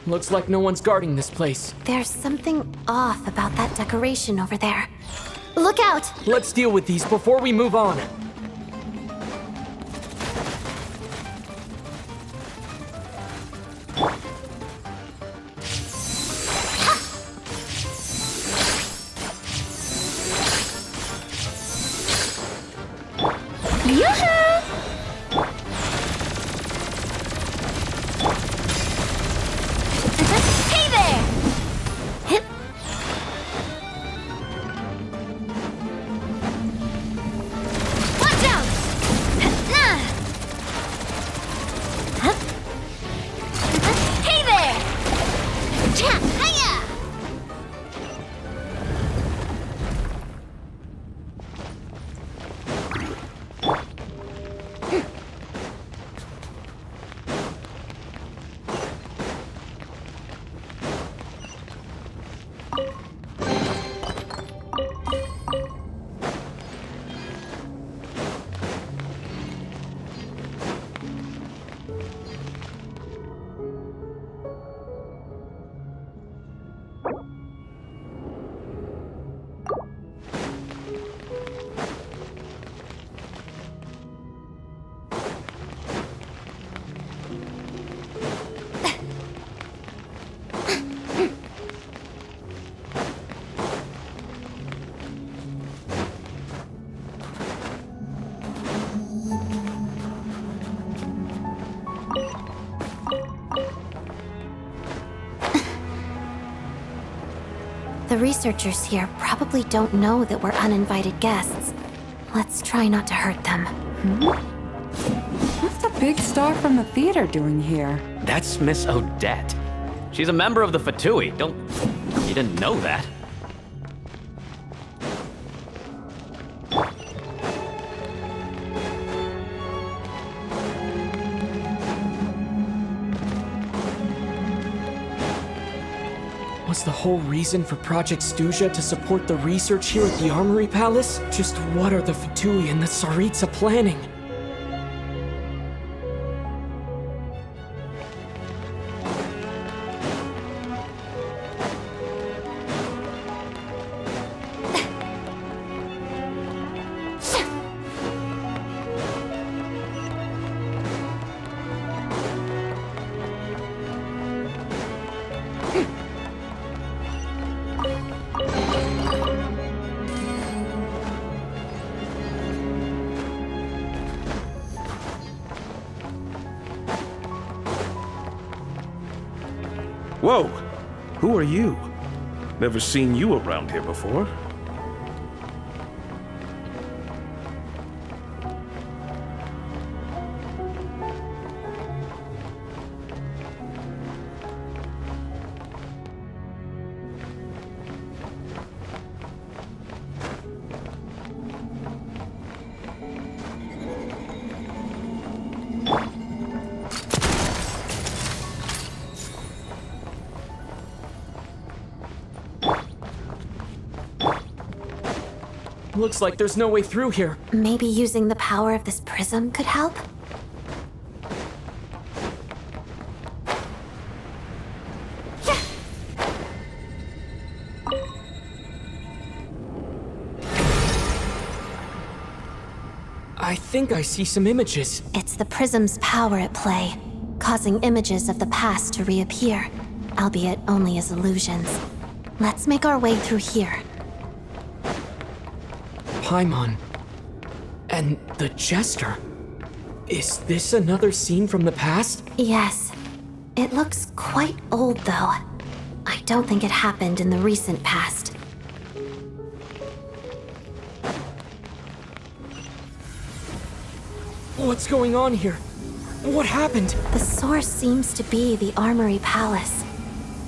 Looks like no one's guarding this place. There's something off about that decoration over there. Look out! Let's deal with these before we move on. Hey there! The researchers here probably don't know that we're uninvited guests. Let's try not to hurt them. What's the big star from the theater doing here? That's Miss Odette. She's a member of the Fatui. You didn't know that? Was the whole reason for Project Stuja to support the research here at the Armory Palace? Just what are the Fatui and the Tsaritsa planning? Whoa! Who are you? Never seen you around here before. Looks like there's no way through here. Maybe using the power of this prism could help? I think I see some images. It's the prism's power at play, causing images of the past to reappear, albeit only as illusions. Let's make our way through here. Paimon. And the Jester. Is this another scene from the past? Yes. It looks quite old, though. I don't think it happened in the recent past. What's going on here? What happened? The source seems to be the Armory Palace.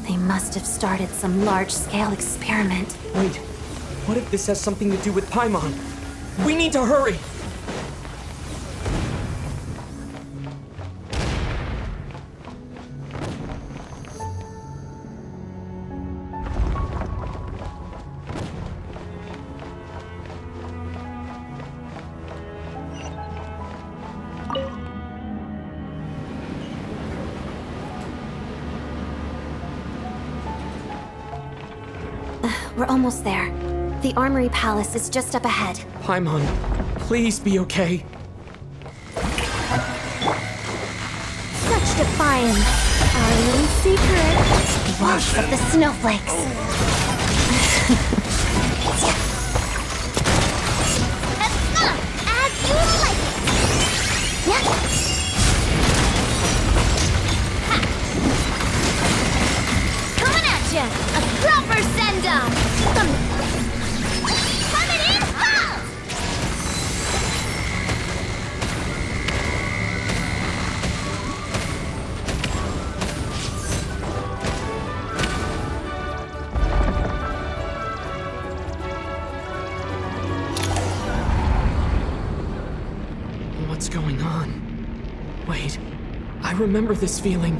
They must have started some large-scale experiment. Wait. What if this has something to do with Paimon? We need to hurry! We're almost there. The Armory Palace is just up ahead. Paimon, please be okay. Such defiance. Our little secret. Walls of the snowflakes. As you like it. Yeah. Coming at ya. A proper send-off. Coming in hot. What's going on? Wait, I remember this feeling.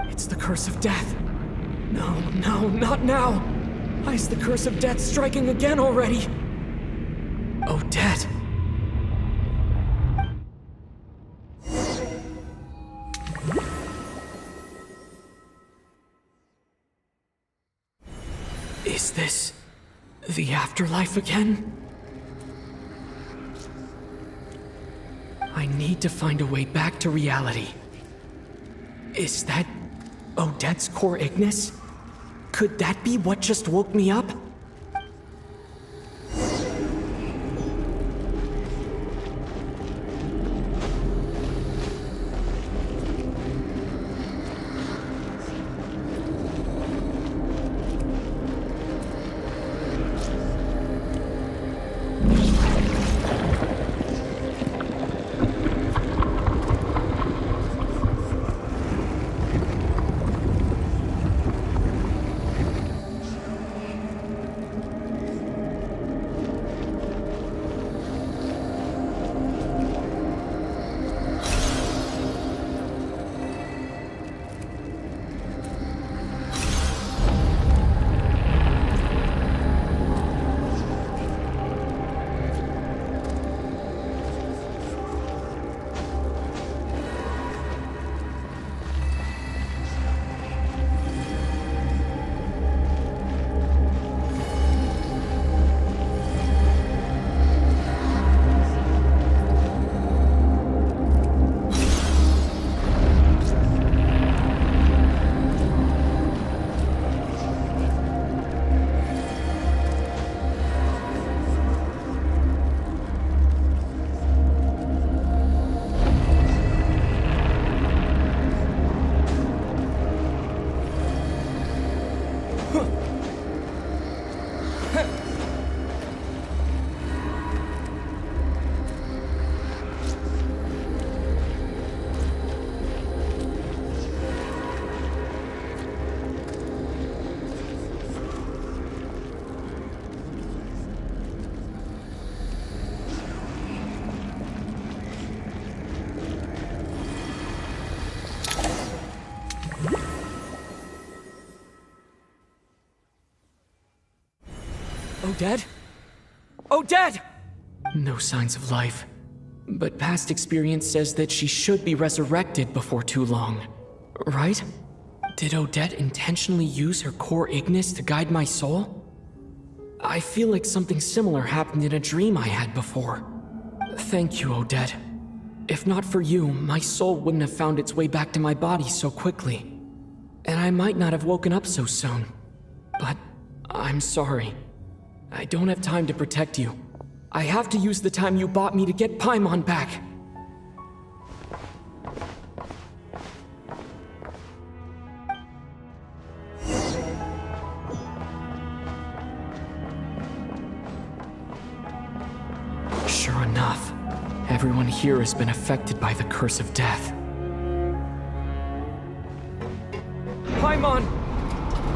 It's the curse of death. No, not now. Why is the curse of death striking again already? Odette. Is this the afterlife again? I need to find a way back to reality. Is that Odette's core Ignis? Could that be what just woke me up? Odette? Odette! No signs of life. But past experience says that she should be resurrected before too long. Right? Did Odette intentionally use her core Ignis to guide my soul? I feel like something similar happened in a dream I had before. Thank you, Odette. If not for you, my soul wouldn't have found its way back to my body so quickly. And I might not have woken up so soon. But I'm sorry. I don't have time to protect you. I have to use the time you bought me to get Paimon back. Sure enough, everyone here has been affected by the curse of death. Paimon!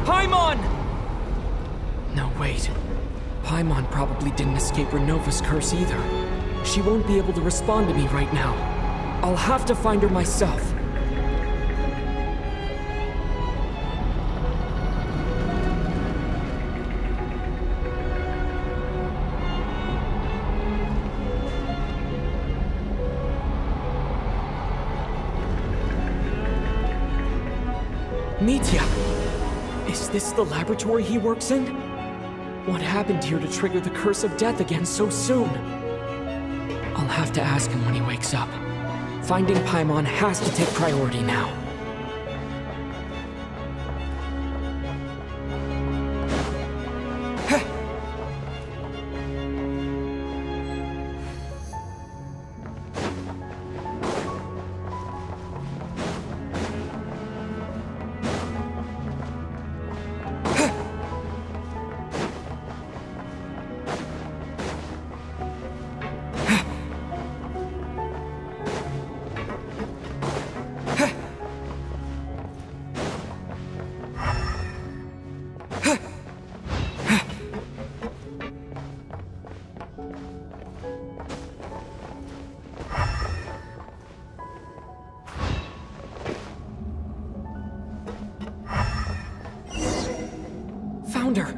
Paimon! No, wait. Paimon probably didn't escape Renova's curse either. She won't be able to respond to me right now. I'll have to find her myself. Mitya! Is this the laboratory he works in? What happened here to trigger the curse of death again so soon? I'll have to ask him when he wakes up. Finding Paimon has to take priority now. Found her!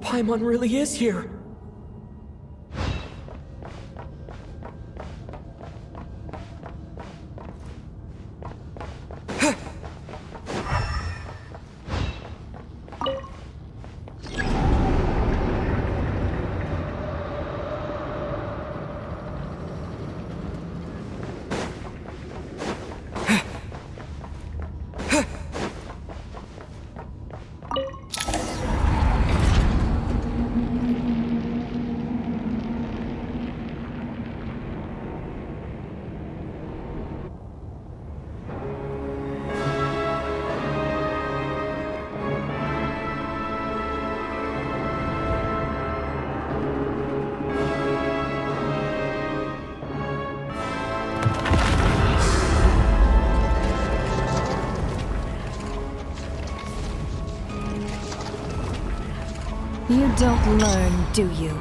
Paimon really is here! You don't learn, do you?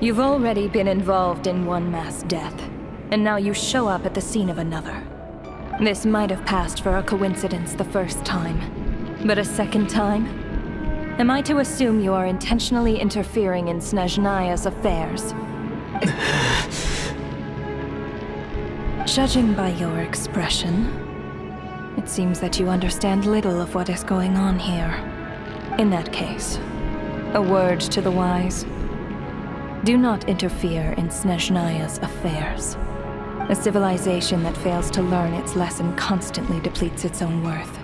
You've already been involved in one mass death, and now you show up at the scene of another. This might have passed for a coincidence the first time, but a second time? Am I to assume you are intentionally interfering in Snezhnaya's affairs? Judging by your expression, it seems that you understand little of what is going on here. In that case, a word to the wise. Do not interfere in Snezhnaya's affairs. A civilization that fails to learn its lesson constantly depletes its own worth.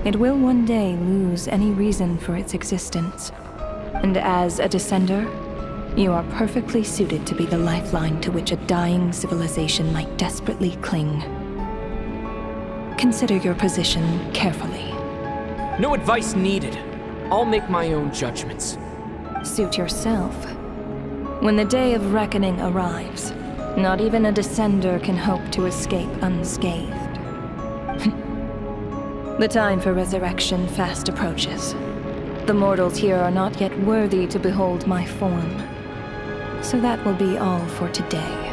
It will one day lose any reason for its existence. And as a descender, you are perfectly suited to be the lifeline to which a dying civilization might desperately cling. Consider your position carefully. No advice needed. I'll make my own judgments. Suit yourself. When the day of reckoning arrives, not even a descender can hope to escape unscathed. The time for resurrection fast approaches. The mortals here are not yet worthy to behold my form. So that will be all for today.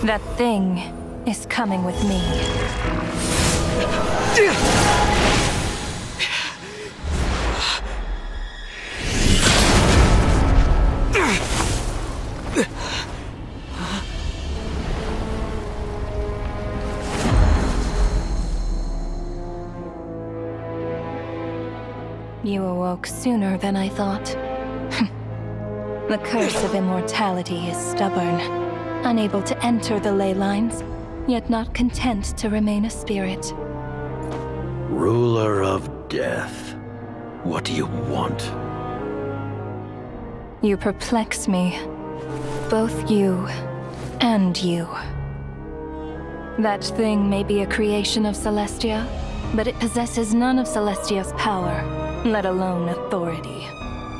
That thing is coming with me. You awoke sooner than I thought. The curse of immortality is stubborn, unable to enter the ley lines, yet not content to remain a spirit. Ruler of death. What do you want? You perplex me. Both you and you. That thing may be a creation of Celestia, but it possesses none of Celestia's power, let alone authority.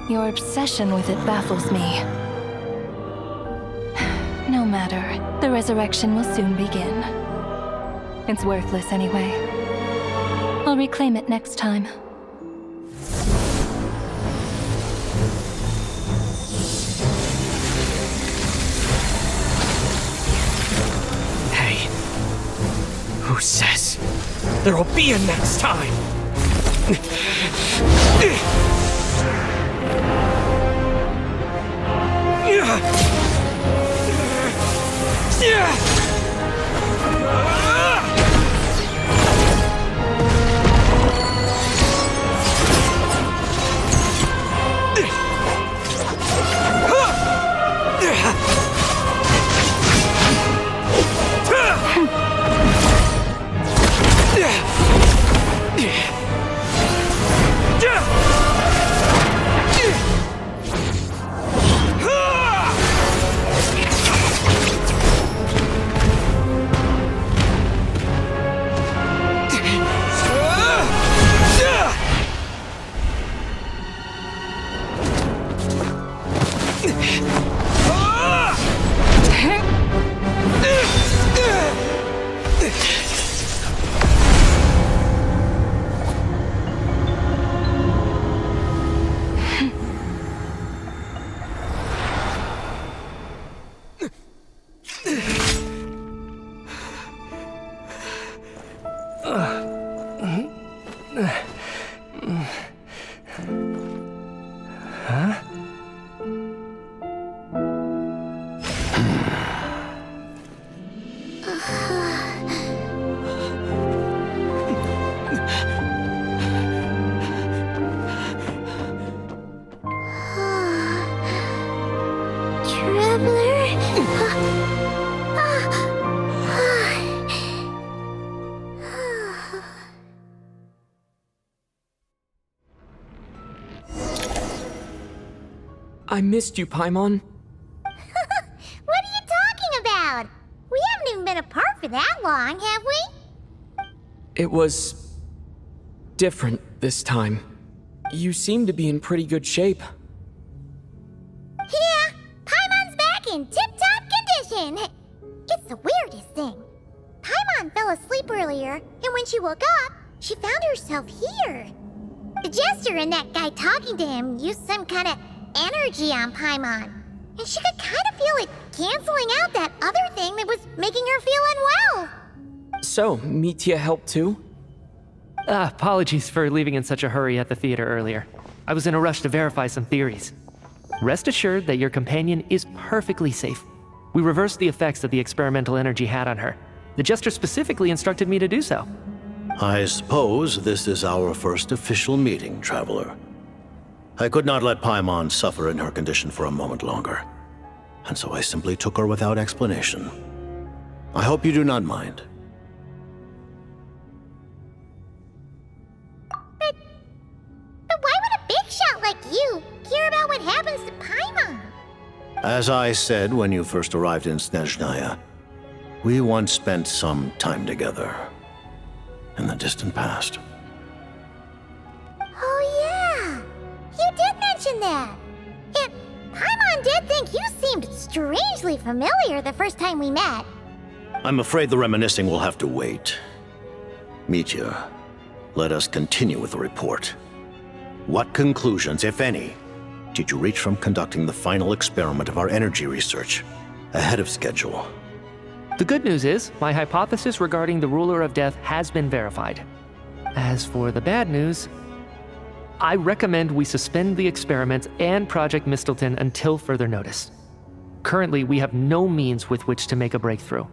Your obsession with it baffles me. No matter, the resurrection will soon begin. It's worthless anyway. I'll reclaim it next time. Hey, who says there'll be a next time? I missed you, Paimon. What are you talking about? We haven't even been apart for that long, have we? It was different this time. You seem to be in pretty good shape. Yeah, Paimon's back in tip-top condition. It's the weirdest thing. Paimon fell asleep earlier, and when she woke up, she found herself here. The Jester and that guy talking to him used some kind of energy on Paimon, and she could kind of feel it canceling out that other thing that was making her feel unwell. So, Mitya helped too? Apologies for leaving in such a hurry at the theater earlier. I was in a rush to verify some theories. Rest assured that your companion is perfectly safe. We reversed the effects that the experimental energy had on her. The Jester specifically instructed me to do so. I suppose this is our first official meeting, Traveler. I could not let Paimon suffer in her condition for a moment longer, and so I simply took her without explanation. I hope you do not mind. But why would a big shot like you care about what happens to Paimon? As I said when you first arrived in Snezhnaya, we once spent some time together in the distant past. Oh yeah, you did mention that. And Paimon did think you seemed strangely familiar the first time we met. I'm afraid the reminiscing will have to wait. Mitya, let us continue with the report. What conclusions, if any, did you reach from conducting the final experiment of our energy research ahead of schedule? The good news is, my hypothesis regarding the Ruler of Death has been verified. As for the bad news, I recommend we suspend the experiments and Project Mistleton until further notice. Currently, we have no means with which to make a breakthrough.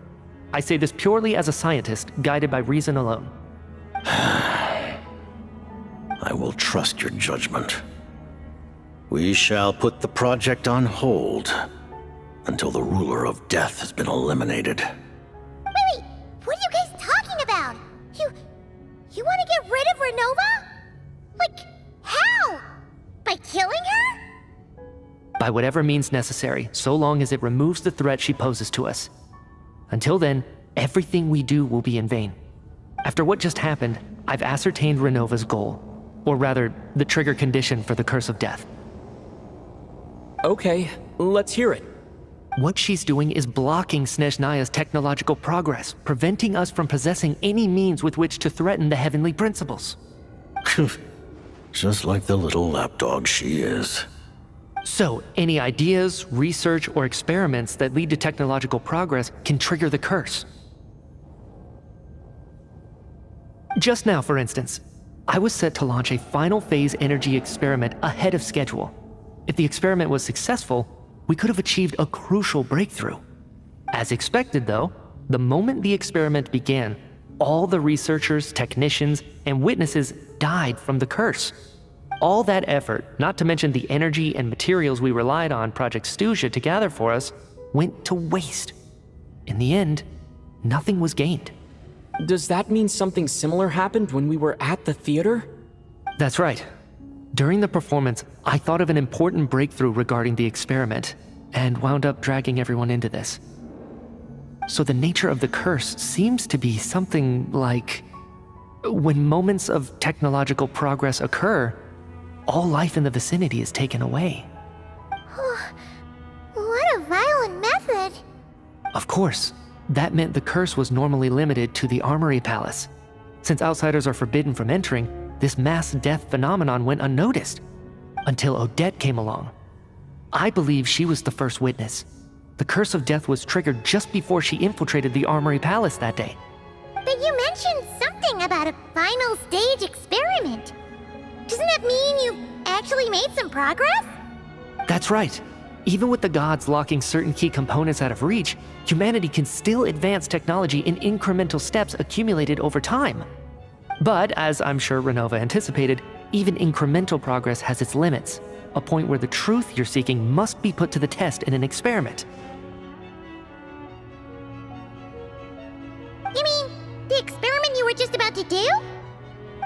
I say this purely as a scientist, guided by reason alone. I will trust your judgment. We shall put the project on hold until the Ruler of Death has been eliminated. Wait, what are you guys talking about? You want to get rid of Renova? Like, how? By killing her? By whatever means necessary, so long as it removes the threat she poses to us. Until then, everything we do will be in vain. After what just happened, I've ascertained Renova's goal. Or rather, the trigger condition for the Curse of Death. Okay, let's hear it. What she's doing is blocking Snezhnaya's technological progress, preventing us from possessing any means with which to threaten the heavenly principles. Just like the little lapdog she is. So, any ideas, research, or experiments that lead to technological progress can trigger the curse. Just now, for instance, I was set to launch a final phase energy experiment ahead of schedule. If the experiment was successful, we could have achieved a crucial breakthrough. As expected, though, the moment the experiment began, all the researchers, technicians, and witnesses died from the curse. All that effort, not to mention the energy and materials we relied on Project Stuja to gather for us, went to waste. In the end, nothing was gained. Does that mean something similar happened when we were at the theater? That's right. During the performance, I thought of an important breakthrough regarding the experiment, and wound up dragging everyone into this. So the nature of the curse seems to be something like, when moments of technological progress occur, all life in the vicinity is taken away. What a violent method. Of course, that meant the curse was normally limited to the Armory Palace. Since outsiders are forbidden from entering, this mass death phenomenon went unnoticed, until Odette came along. I believe she was the first witness. The Curse of Death was triggered just before she infiltrated the Armory Palace that day. But you mentioned something about a final stage experiment. Doesn't that mean you actually made some progress? That's right. Even with the gods locking certain key components out of reach, humanity can still advance technology in incremental steps accumulated over time. But, as I'm sure Renova anticipated, even incremental progress has its limits, a point where the truth you're seeking must be put to the test in an experiment. You mean the experiment you were just about to do?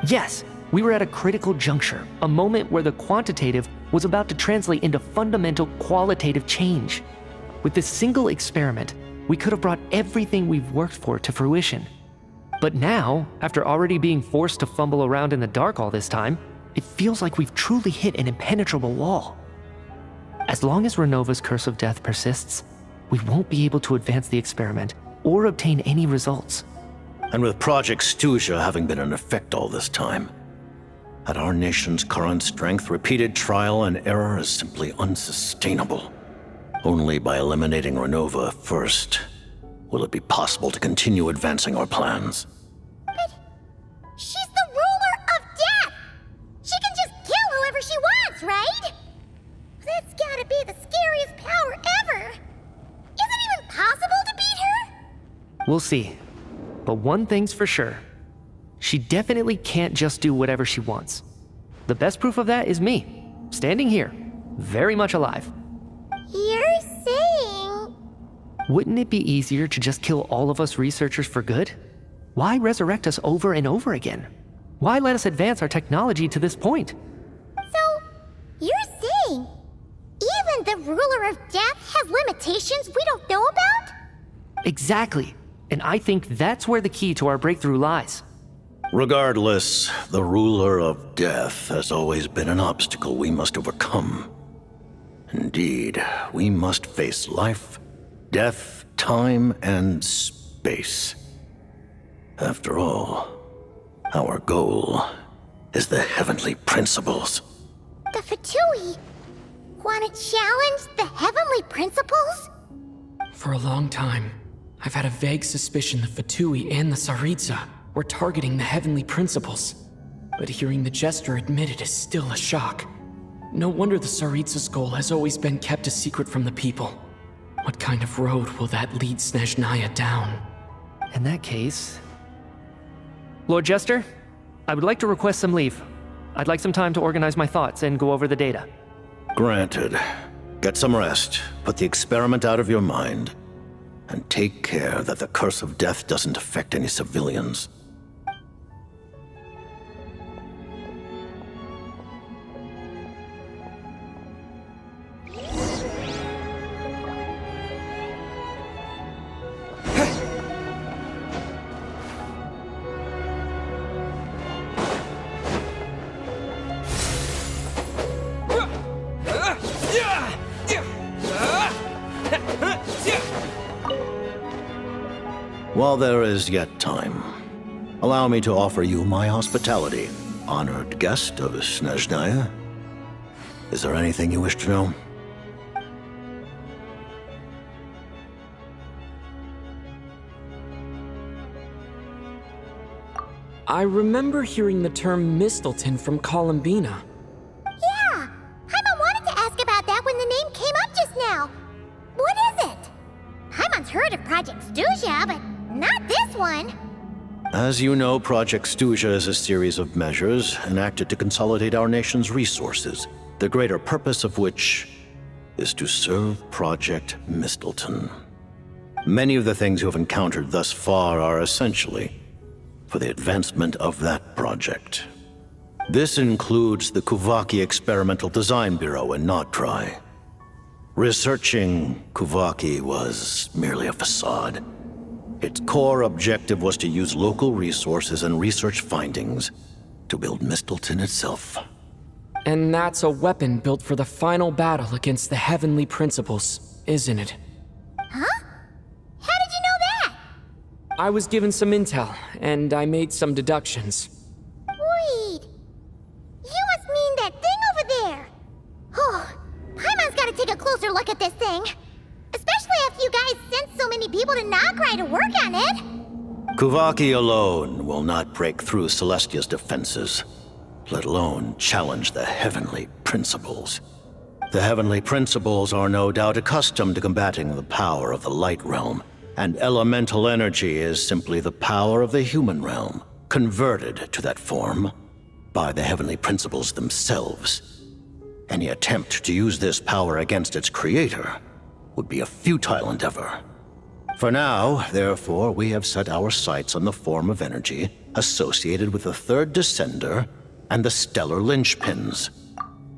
Yes, we were at a critical juncture, a moment where the quantitative was about to translate into fundamental qualitative change. With this single experiment, we could have brought everything we've worked for to fruition. But now, after already being forced to fumble around in the dark all this time, it feels like we've truly hit an impenetrable wall. As long as Renova's Curse of Death persists, we won't be able to advance the experiment or obtain any results. And with Project Stuja having been in effect all this time, at our nation's current strength, repeated trial and error is simply unsustainable. Only by eliminating Renova first will it be possible to continue advancing our plans. But she's the ruler of death! She can just kill whoever she wants, right? That's gotta be the scariest power ever! Is it even possible to beat her? We'll see. But one thing's for sure. She definitely can't just do whatever she wants. The best proof of that is me, standing here, very much alive. You're saying... Wouldn't it be easier to just kill all of us researchers for good? Why resurrect us over and over again? Why let us advance our technology to this point? So, you're saying even the ruler of death has limitations we don't know about? Exactly. And I think that's where the key to our breakthrough lies. Regardless, the ruler of death has always been an obstacle we must overcome. Indeed, we must face life, death, time, and space. After all, our goal is the heavenly principles. The Fatui want to challenge the heavenly principles? For a long time, I've had a vague suspicion the Fatui and the Tsaritsa were targeting the Heavenly Principles. But hearing the Jester admit it is still a shock. No wonder the Tsaritsa's goal has always been kept a secret from the people. What kind of road will that lead Snezhnaya down? In that case... Lord Jester, I would like to request some leave. I'd like some time to organize my thoughts and go over the data. Granted. Get some rest, put the experiment out of your mind, and take care that the curse of death doesn't affect any civilians. While there is yet time, allow me to offer you my hospitality, honored guest of Snezhnaya. Is there anything you wish to know? I remember hearing the term Mistleton from Columbina. Yeah! Paimon wanted to ask about that when the name came up just now. What is it? Paimon's heard of Project Stuja, but not this one. As you know, Project Stuja is a series of measures enacted to consolidate our nation's resources, the greater purpose of which is to serve Project Mistleton. Many of the things you have encountered thus far are essentially for the advancement of that project. This includes the Kuvaki Experimental Design Bureau in Notdry. Researching Kuvaki was merely a facade. Its core objective was to use local resources and research findings to build Mistleton itself. And that's a weapon built for the final battle against the Heavenly Principles, isn't it? Huh? How did you know that? I was given some intel, and I made some deductions. Wait. You must mean that thing over there. Oh, Paimon's gotta take a closer look at this thing. Especially after you guys sent so many people to Notdry to work on it. Kuvaki alone will not break through Celestia's defenses, let alone challenge the Heavenly Principles. The Heavenly Principles are no doubt accustomed to combating the power of the Light Realm, and elemental energy is simply the power of the human realm, converted to that form by the Heavenly Principles themselves. Any attempt to use this power against its creator would be a futile endeavor. For now, therefore, we have set our sights on the form of energy associated with the Third Descender and the Stellar Linchpins.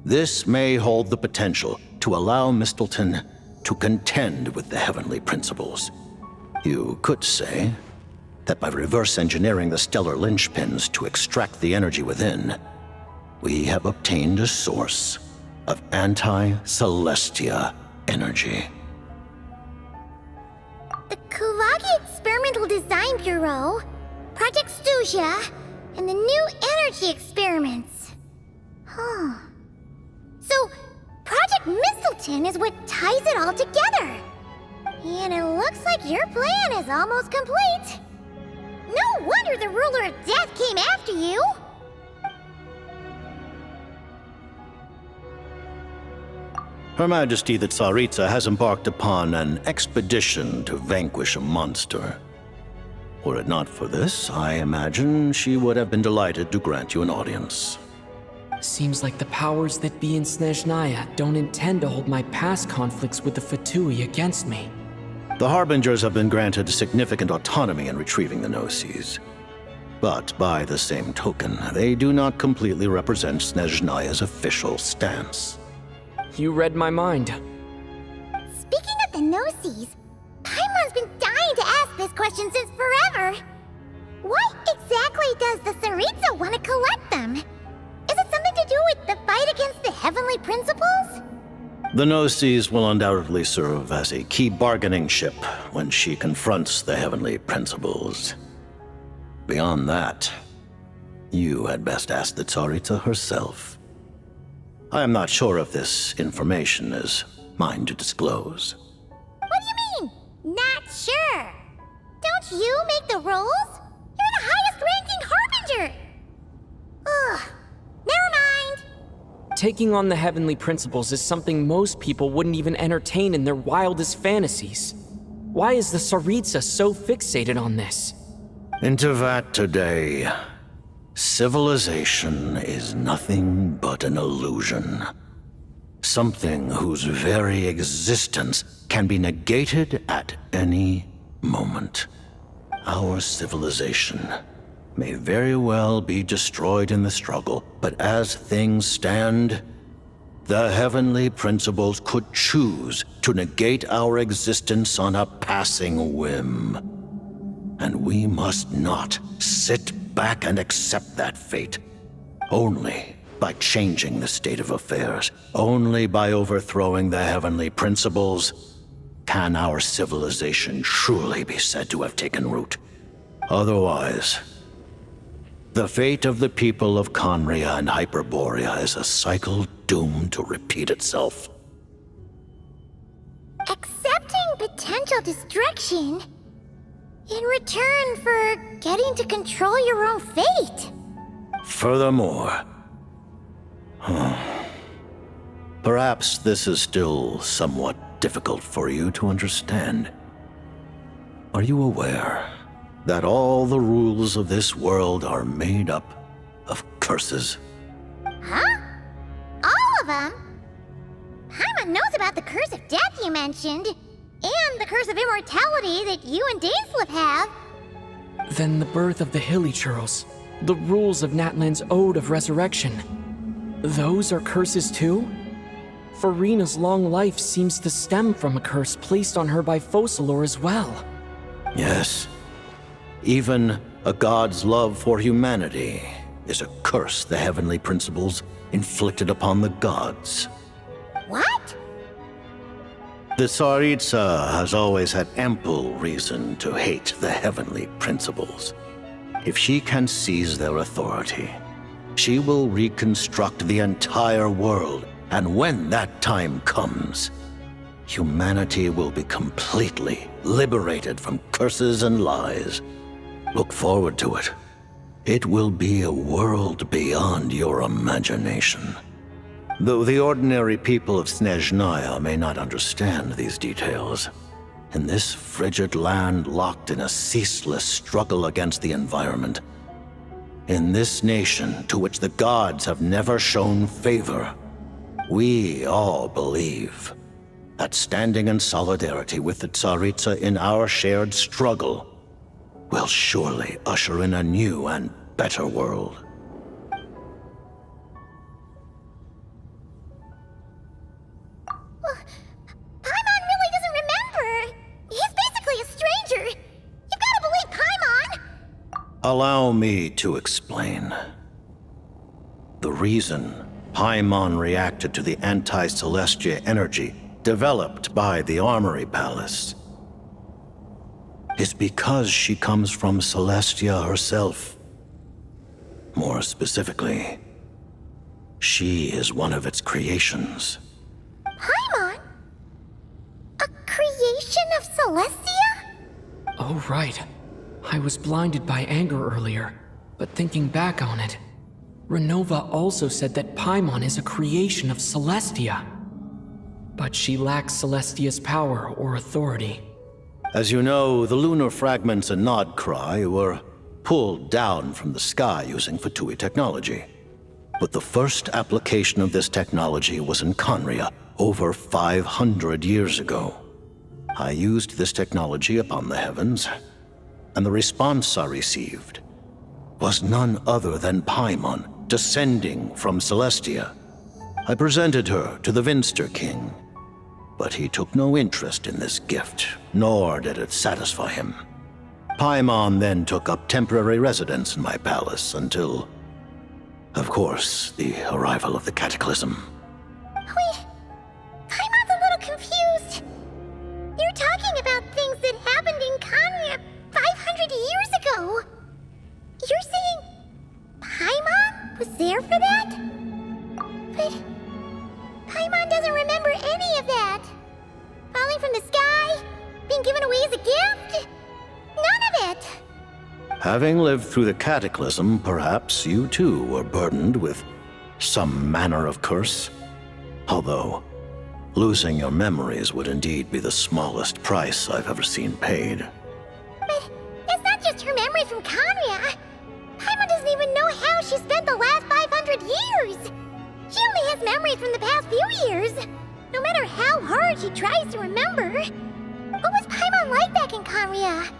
This may hold the potential to allow Mistleton to contend with the Heavenly Principles. You could say that by reverse engineering the Stellar Linchpins to extract the energy within, we have obtained a source of anti-Celestia energy. The Kuvaki Experimental Design Bureau, Project Stuja, and the new energy experiments. Huh. So, Project Mistleton is what ties it all together. And it looks like your plan is almost complete. No wonder the Ruler of Death came after you. Her Majesty the Tsaritsa has embarked upon an expedition to vanquish a monster. Were it not for this, I imagine she would have been delighted to grant you an audience. Seems like the powers that be in Snezhnaya don't intend to hold my past conflicts with the Fatui against me. The Harbingers have been granted significant autonomy in retrieving the Gnosis. But by the same token, they do not completely represent Snezhnaya's official stance. You read my mind. Speaking of the Gnosis, Paimon's been dying to ask this question since forever. Why exactly does the Tsaritsa want to collect them? Is it something to do with the fight against the Heavenly Principles? The Gnosis will undoubtedly serve as a key bargaining chip when she confronts the Heavenly Principles. Beyond that, you had best ask the Tsaritsa herself. I am not sure if this information is mine to disclose. What do you mean, not sure? you make the rules? You're the highest-ranking Harbinger! Ugh. Never mind. Taking on the heavenly principles is something most people wouldn't even entertain in their wildest fantasies. Why is the Tsaritsa so fixated on this? Into that today, civilization is nothing but an illusion. Something whose very existence can be negated at any moment. Our civilization may very well be destroyed in the struggle, but as things stand, the heavenly principles could choose to negate our existence on a passing whim. And we must not sit back and accept that fate. Only by changing the state of affairs, only by overthrowing the heavenly principles, can our civilization truly be said to have taken root. Otherwise, the fate of the people of Conria and Hyperborea is a cycle doomed to repeat itself. Accepting potential destruction in return for getting to control your own fate. Furthermore, perhaps this is still somewhat difficult for you to understand. Are you aware that all the rules of this world are made up of curses? Huh? All of them? Paimon knows about the curse of death you mentioned, and the curse of immortality that you and Dainsleif have. Then the birth of the Hilly Churls, the rules of Natlan's Ode of Resurrection. Those are curses too? Farina's long life seems to stem from a curse placed on her by Focalor as well. Yes. Even a god's love for humanity is a curse the heavenly principles inflicted upon the gods. What? The Tsaritsa has always had ample reason to hate the heavenly principles. If she can seize their authority, she will reconstruct the entire world, and when that time comes, humanity will be completely liberated from curses and lies. Look forward to it. It will be a world beyond your imagination. Though the ordinary people of Snezhnaya may not understand these details, in this frigid land locked in a ceaseless struggle against the environment, in this nation to which the gods have never shown favor, we all believe that standing in solidarity with the Tsaritsa in our shared struggle will surely usher in a new and better world. Paimon really doesn't remember. He's basically a stranger. You've got to believe Paimon. Allow me to explain. The reason Paimon reacted to the anti-Celestia energy developed by the Armory Palace is because she comes from Celestia herself. More specifically, she is one of its creations. Paimon? A creation of Celestia? Oh, right. I was blinded by anger earlier, but thinking back on it, Renova also said that Paimon is a creation of Celestia. But she lacks Celestia's power or authority. As you know, the lunar fragments in Nodcry were pulled down from the sky using Fatui technology. But the first application of this technology was in Conria over 500 years ago. I used this technology upon the heavens, and the response I received was none other than Paimon descending from Celestia. I presented her to the Vinster King, but he took no interest in this gift, nor did it satisfy him. Paimon then took up temporary residence in my palace until, of course, the arrival of the Cataclysm. Wait, Paimon's a little confused. You're talking about things that happened in Conria 500 years ago. You're saying Paimon was there for that? But Paimon doesn't remember any of that. Falling from the sky? Being given away as a gift? None of Having lived through the cataclysm, perhaps you too were burdened with some manner of curse. Although, losing your memories would indeed be the smallest price I've ever seen paid. But it's not just her memories from Conria. Paimon doesn't even know how she spent the last 500 years. She only has memories from the past few years. No matter how hard she tries to remember. What was Paimon like back in Conria?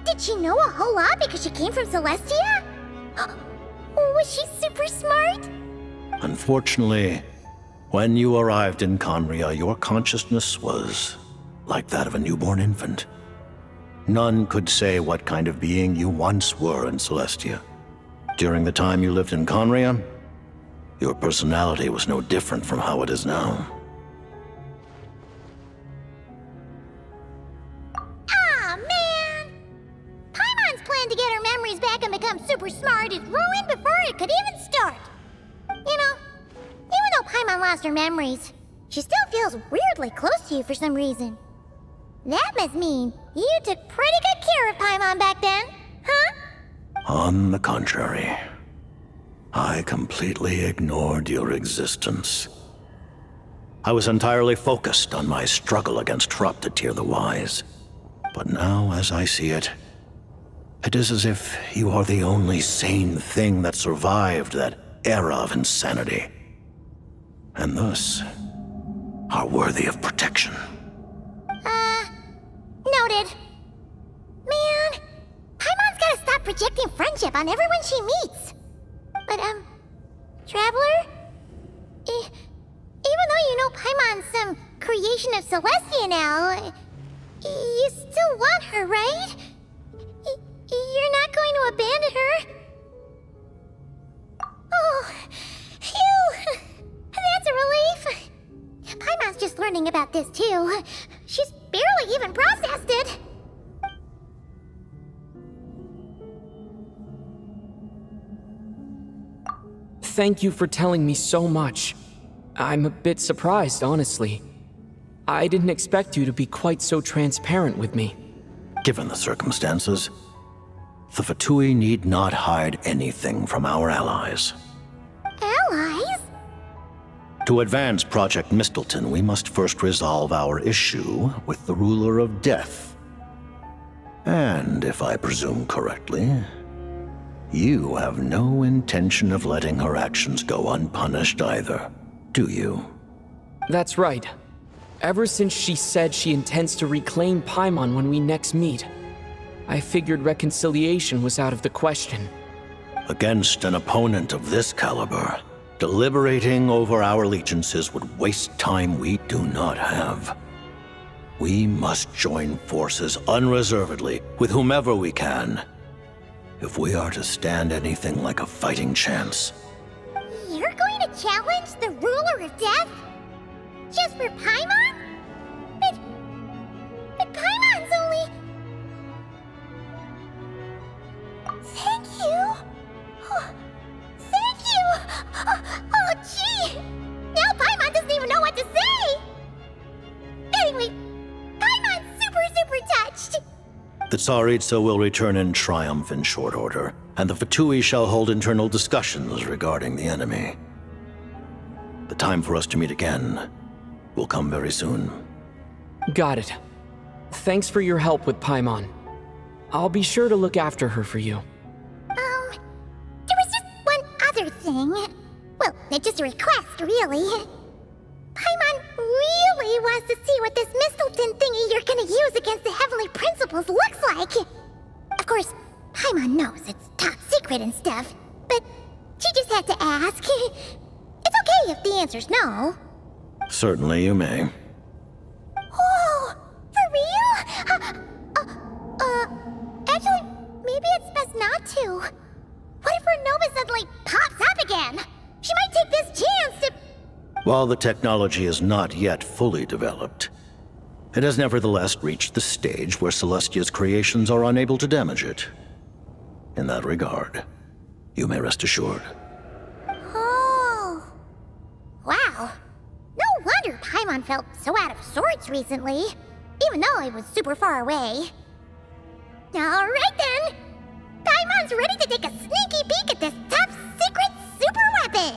Did she know a whole lot because she came from Celestia? Was she super smart? Unfortunately, when you arrived in Conria, your consciousness was like that of a newborn infant. None could say what kind of being you once were in Celestia. During the time you lived in Conria, your personality was no different from how it is now. Aw, man! Paimon's plan to get her memories back and become super smart is ruined before it could even start. You know, even though Paimon lost her memories, she still feels weirdly close to you for some reason. That must mean you took pretty good care of Paimon back then, huh? On the contrary, I completely ignored your existence. I was entirely focused on my struggle against Troptatir the Wise. But now, as I see it, it is as if you are the only sane thing that survived that era of insanity. And thus, are worthy of protection. Noted. Man, Paimon's gotta stop projecting friendship on everyone she meets. But, Traveler? Even though you know Paimon's some creation of Celestia now, you still want her, right? You're not going to abandon her? Oh, phew! That's a relief. Paimon's just learning about this too. She's barely even processed it. Thank you for telling me so much. I'm a bit surprised, honestly. I didn't expect you to be quite so transparent with me. Given the circumstances, the Fatui need not hide anything from our allies. Allies? To advance Project Mistleton, we must first resolve our issue with the Ruler of Death. And if I presume correctly, you have no intention of letting her actions go unpunished either, do you? That's right. Ever since she said she intends to reclaim Paimon when we next meet, I figured reconciliation was out of the question. Against an opponent of this caliber, deliberating over our allegiances would waste time we do not have. We must join forces unreservedly with whomever we can, if we are to stand anything like a fighting chance. You're going to challenge the Ruler of Death? Just for Paimon? But Paimon's only... Thank you! Oh, thank you! Oh, gee! Now Paimon doesn't even know what to say! Anyway, Paimon's super touched! The Tsaritsa will return in triumph in short order, and the Fatui shall hold internal discussions regarding the enemy. The time for us to meet again will come very soon. Got it. Thanks for your help with Paimon. I'll be sure to look after her for you. There was just one other thing. Well, it's just a request, really. Paimon really wants to see what this Mistleton thingy you're gonna use against the Heavenly Principles looks like. Of course, Paimon knows it's top secret and stuff, but she just had to ask. It's okay if the answer's no. Certainly you may. Whoa! For real? Actually, maybe it's best not to. What if her Nova suddenly pops up again? She might take this chance to... While the technology is not yet fully developed, it has nevertheless reached the stage where Celestia's creations are unable to damage it. In that regard, you may rest assured. Oh. Wow. No wonder Paimon felt so out of sorts recently, even though it was super far away. Alright then. Paimon's ready to take a sneaky peek at this top secret super weapon!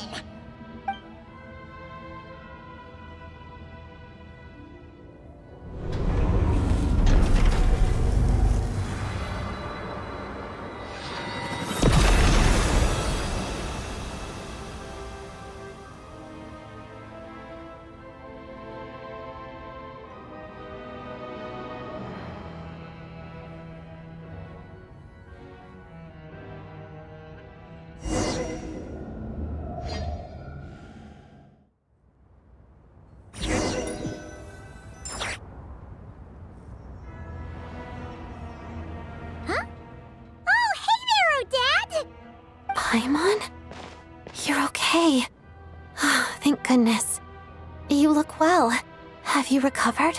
Paimon? You're okay. Thank goodness. You look well. Have you recovered?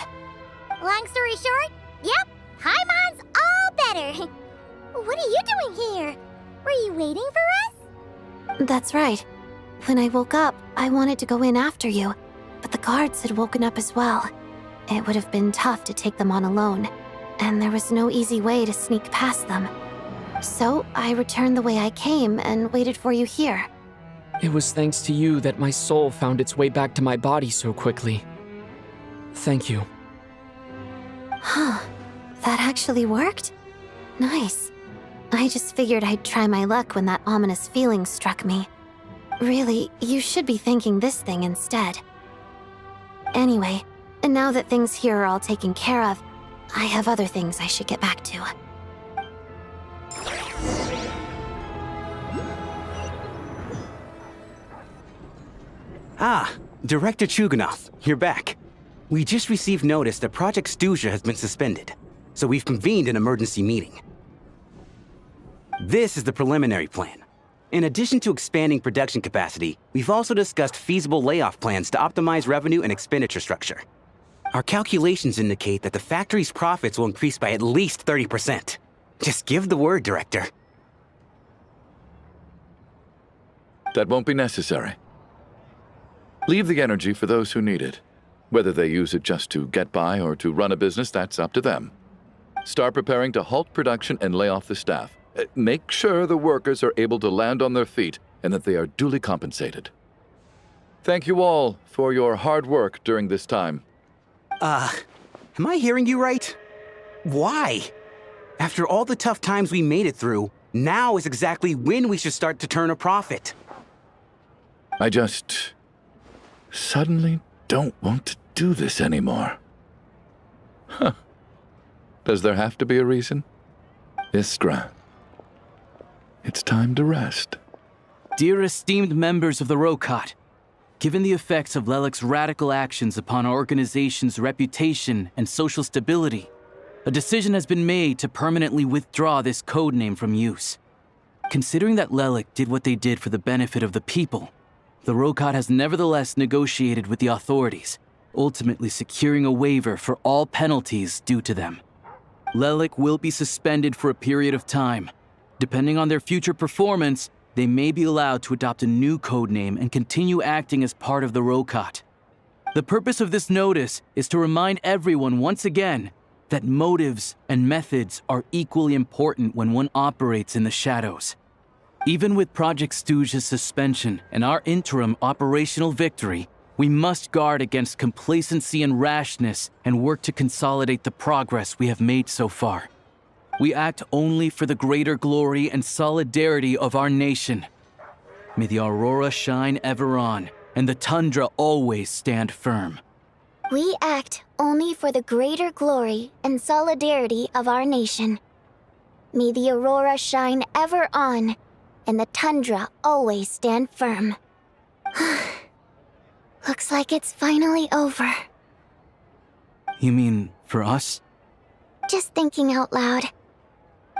Long story short, yep, Paimon's all better. What are you doing here? Were you waiting for us? That's right. When I woke up, I wanted to go in after you, but the guards had woken up as well. It would have been tough to take them on alone, and there was no easy way to sneak past them. So I returned the way I came and waited for you here. It was thanks to you that my soul found its way back to my body so quickly. Thank you. Huh. That actually worked? Nice. I just figured I'd try my luck when that ominous feeling struck me. Really, you should be thanking this thing instead. Anyway, and now that things here are all taken care of, I have other things I should get back to. Ah, Director Chuganov, you're back. We just received notice that Project Stuja has been suspended, so we've convened an emergency meeting. This is the preliminary plan. In addition to expanding production capacity, we've also discussed feasible layoff plans to optimize revenue and expenditure structure. Our calculations indicate that the factory's profits will increase by at least 30%. Just give the word, Director. That won't be necessary. Leave the energy for those who need it. Whether they use it just to get by or to run a business, that's up to them. Start preparing to halt production and lay off the staff. Make sure the workers are able to land on their feet and that they are duly compensated. Thank you all for your hard work during this time. Am I hearing you right? Why? After all the tough times we made it through, now is exactly when we should start to turn a profit. I just suddenly don't want to do this anymore. Huh. Does there have to be a reason? Iskra, it's time to rest. Dear esteemed members of the Rokot, given the effects of Lelic's radical actions upon our organization's reputation and social stability, a decision has been made to permanently withdraw this codename from use. Considering that Lelic did what they did for the benefit of the people, the Rokot has nevertheless negotiated with the authorities, ultimately securing a waiver for all penalties due to them. Lelic will be suspended for a period of time. Depending on their future performance, they may be allowed to adopt a new codename and continue acting as part of the Rokot. The purpose of this notice is to remind everyone once again that motives and methods are equally important when one operates in the shadows. Even with Project Stuja's suspension and our interim operational victory, we must guard against complacency and rashness and work to consolidate the progress we have made so far. We act only for the greater glory and solidarity of our nation. May the aurora shine ever on, and the tundra always stand firm. We act only for the greater glory and solidarity of our nation. May the aurora shine ever on, and the tundra always stand firm. Looks like it's finally over. You mean for us? Just thinking out loud.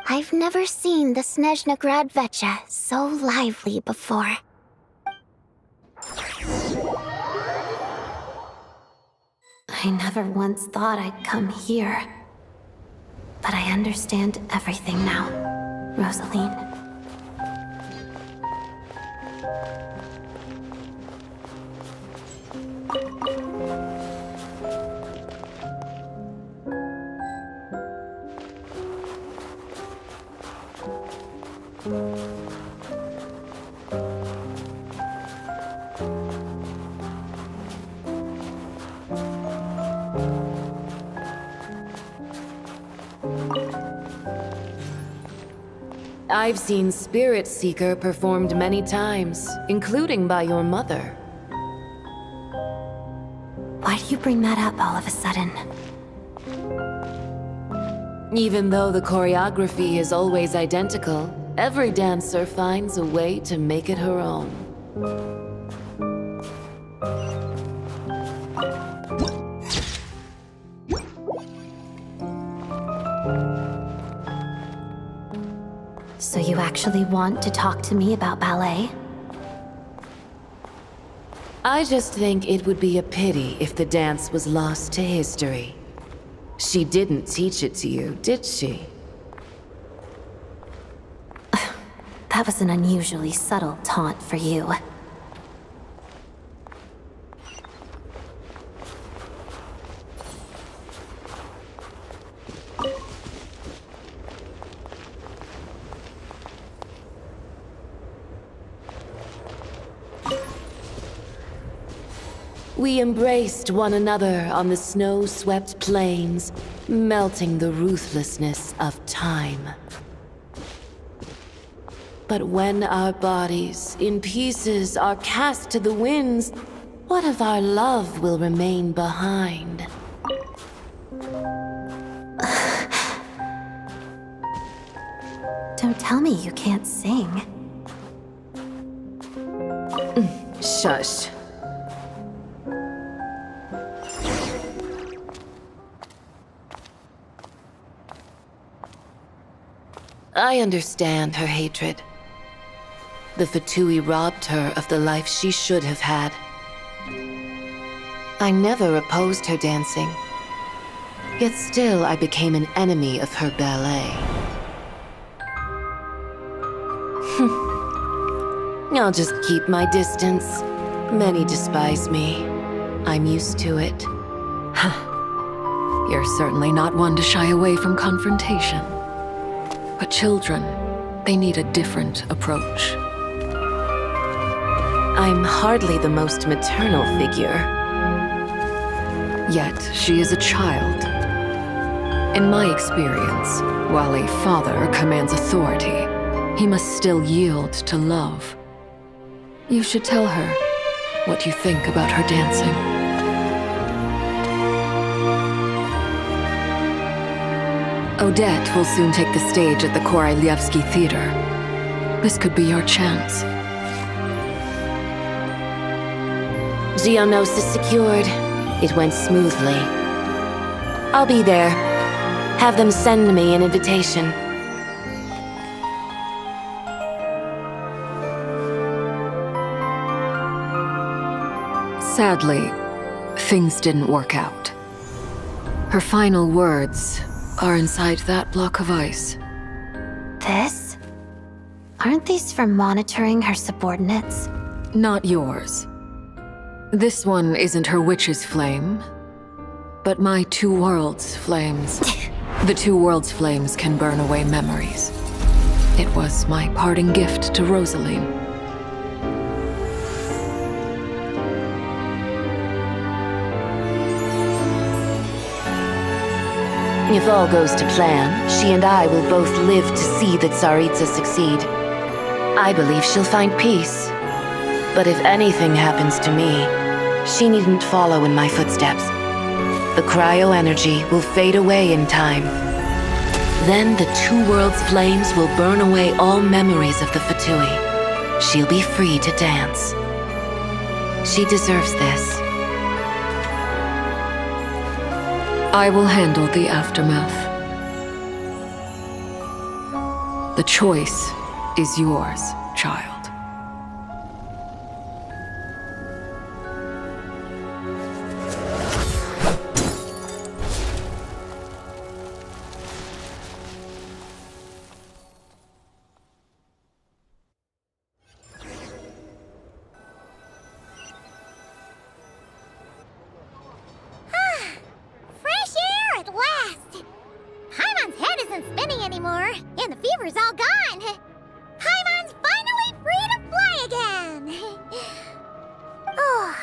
I've never seen the Snezhna Grad Vecha so lively before. I never once thought I'd come here. But I understand everything now, Rosaline. I've seen Spirit Seeker performed many times, including by your mother. Why do you bring that up all of a sudden? Even though the choreography is always identical, every dancer finds a way to make it her own. So you actually want to talk to me about ballet? I just think it would be a pity if the dance was lost to history. She didn't teach it to you, did she? That was an unusually subtle taunt for you. We embraced one another on the snow-swept plains, melting the ruthlessness of time. But when our bodies, in pieces, are cast to the winds, what of our love will remain behind? Don't tell me you can't sing. Shush. I understand her hatred. The Fatui robbed her of the life she should have had. I never opposed her dancing. Yet still I became an enemy of her ballet. I'll just keep my distance. Many despise me. I'm used to it. You're certainly not one to shy away from confrontation. But children, they need a different approach. I'm hardly the most maternal figure. Yet, she is a child. In my experience, while a father commands authority, he must still yield to love. You should tell her what you think about her dancing. Odette will soon take the stage at the Koralyevsky Theater. This could be your chance. Geonosis secured. It went smoothly. I'll be there. Have them send me an invitation. Sadly, things didn't work out. Her final words are inside that block of ice. This? Aren't these for monitoring her subordinates? Not yours. This one isn't her witch's flame, but my two worlds' flames. The two worlds' flames can burn away memories. It was my parting gift to Rosaline. If all goes to plan, she and I will both live to see the Tsaritsa succeed. I believe she'll find peace. But if anything happens to me, she needn't follow in my footsteps. The cryo-energy will fade away in time. Then the two worlds' flames will burn away all memories of the Fatui. She'll be free to dance. She deserves this. I will handle the aftermath. The choice is yours, child. Fresh air at last! Paimon's head isn't spinning anymore, and the fever's all gone. Paimon's finally free to fly again! Oh,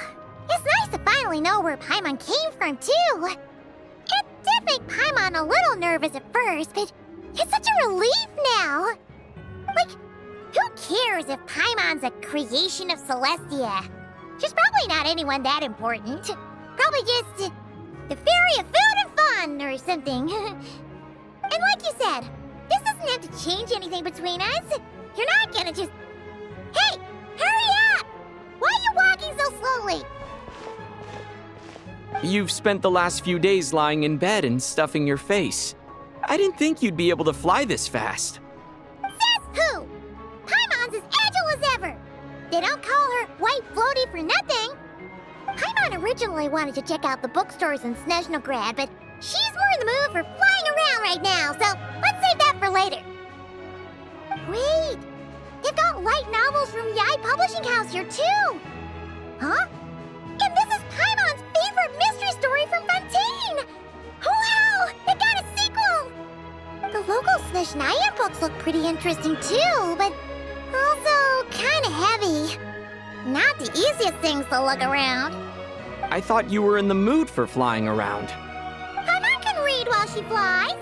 it's nice to finally know know where Paimon came from, too. It did make Paimon a little nervous at first, but it's such a relief now. Like, who cares if Paimon's a creation of Celestia? She's probably not anyone that important. Probably just the fairy of food and fun or something. And like you said, this doesn't have to change anything between us. You're not gonna just... Hey, hurry up! Why are you walking so slowly? You've spent the last few days lying in bed and stuffing your face. I didn't think you'd be able to fly this fast. Says who? Paimon's as agile as ever. They don't call her White Floaty for nothing. Paimon originally wanted to check out the bookstores in Snezhnograd, but she's more in the mood for flying around right now, so let's save that for later. Wait, they've got light novels from VII Publishing House here too. Huh? And this is Paimon's favorite mystery story from Fontaine! Wow! It got a sequel! The local Snezhnaya books look pretty interesting too, but also kinda heavy. Not the easiest things to look around. I thought you were in the mood for flying around. Paimon can read while she flies.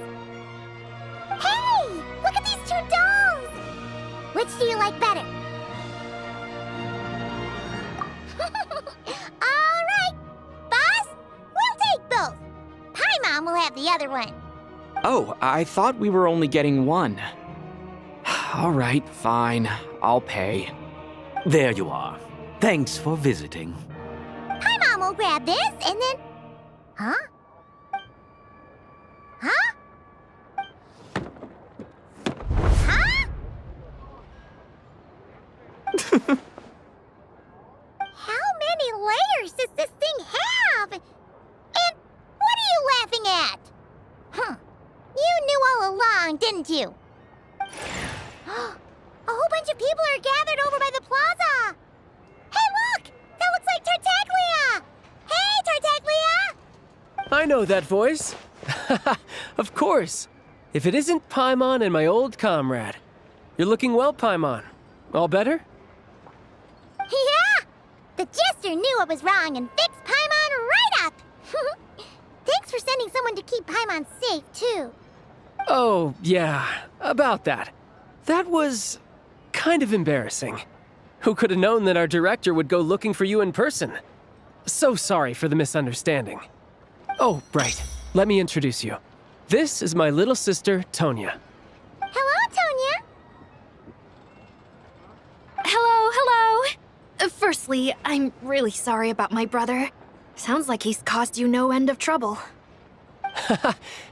Hey! Look at these two dolls! Which do you like better? Alright! Boss, we'll take both. Paimon will have the other one. Oh, I thought we were only getting one. All right, fine. I'll pay. There you are. Thanks for visiting. Paimon will grab this and then... Huh? Huh? Huh? How many layers does this thing have? And what are you laughing at? Huh. You knew all along, didn't you? A whole bunch of people are gathered over by the plaza. Hey, look! That looks like Tartaglia! Hey, Tartaglia! I know that voice. Of course. If it isn't Paimon and my old comrade. You're looking well, Paimon. All better? Yeah! The Jester knew I was wrong and fixed Paimon right up! Thanks for sending someone to keep Paimon safe, too. Oh, yeah. About that. That was... kind of embarrassing. Who could have known that our director would go looking for you in person? So sorry for the misunderstanding. Oh, right. Let me introduce you. This is my little sister, Tonya. Hello, Tonya. Hello. Firstly, I'm really sorry about my brother. Sounds like he's caused you no end of trouble.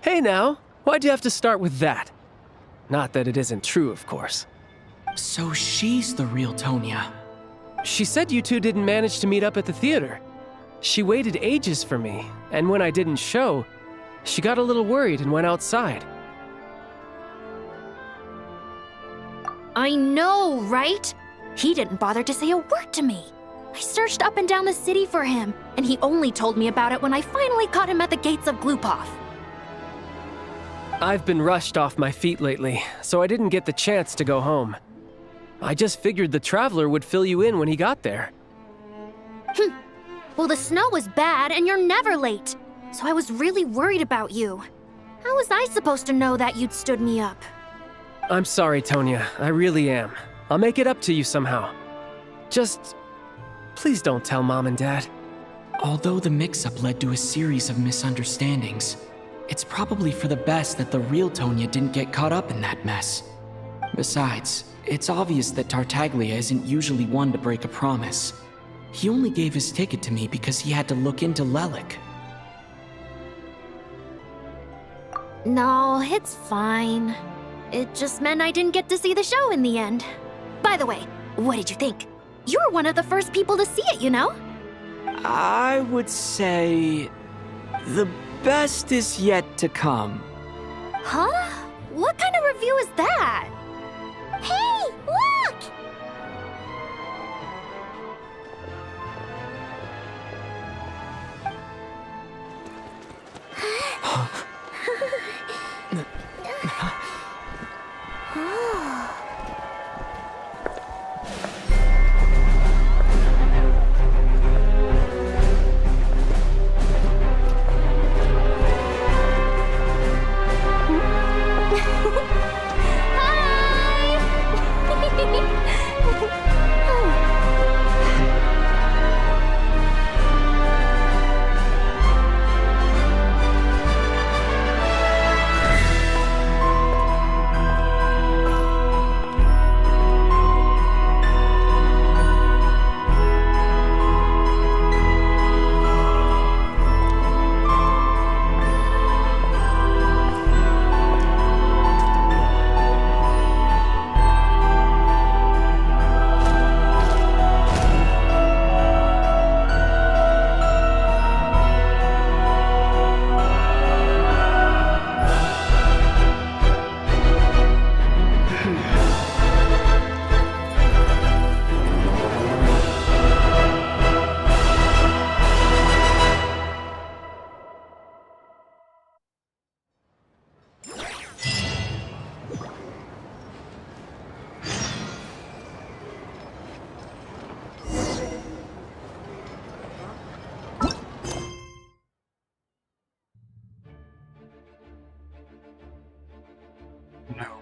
Hey now, why'd you have to start with that? Not that it isn't true, of course. So she's the real Tonya. She said you two didn't manage to meet up at the theater. She waited ages for me, and when I didn't show, she got a little worried and went outside. I know, right? He didn't bother to say a word to me. I searched up and down the city for him, and he only told me about it when I finally caught him at the gates of Glupov. I've been rushed off my feet lately, so I didn't get the chance to go home. I just figured the Traveler would fill you in when he got there. Well, the snow was bad, and you're never late. So I was really worried about you. How was I supposed to know that you'd stood me up? I'm sorry, Tonya. I really am. I'll make it up to you somehow. Just... please don't tell Mom and Dad. Although the mix-up led to a series of misunderstandings, it's probably for the best that the real Tonya didn't get caught up in that mess. Besides, it's obvious that Tartaglia isn't usually one to break a promise. He only gave his ticket to me because he had to look into Lelik. No, it's fine. It just meant I didn't get to see the show in the end. By the way, what did you think? You were one of the first people to see it, you know? I would say... the best is yet to come. Huh? What kind of review is that? Hey, look!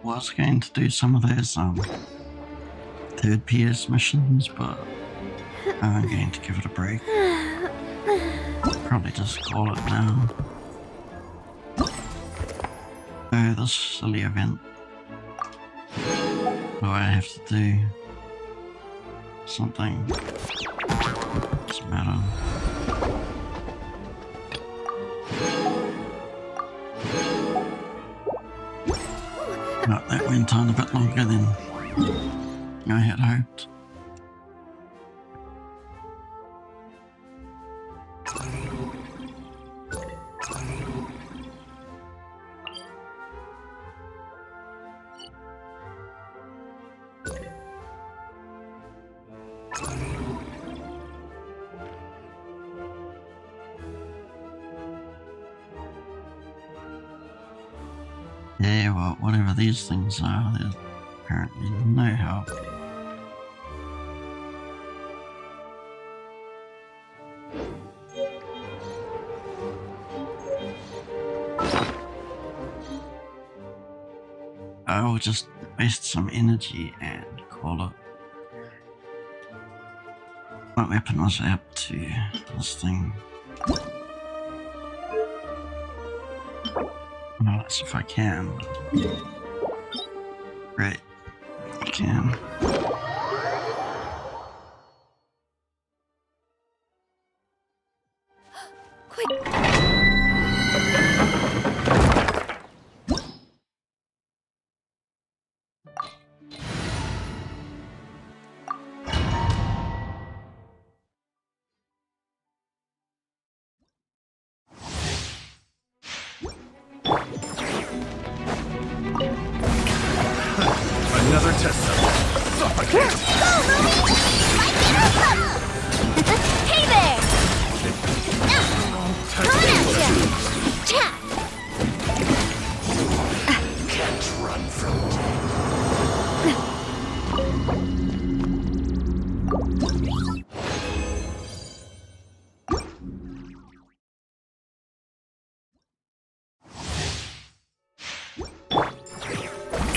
was going to do some of those third PS missions, but I'm going to give it a break. Probably just call it now. Oh, this silly event. Do I have to do something? Doesn't matter. No, that went on a bit longer than I had hoped. Yeah, well, whatever these things are, there's apparently no help. I'll just waste some energy and call it. What weapon was I up to this thing? Well, that's if I can. Right, I can. Another test subject. Suffocate! Hey there! Coming at ya! Chat! Can't run from death.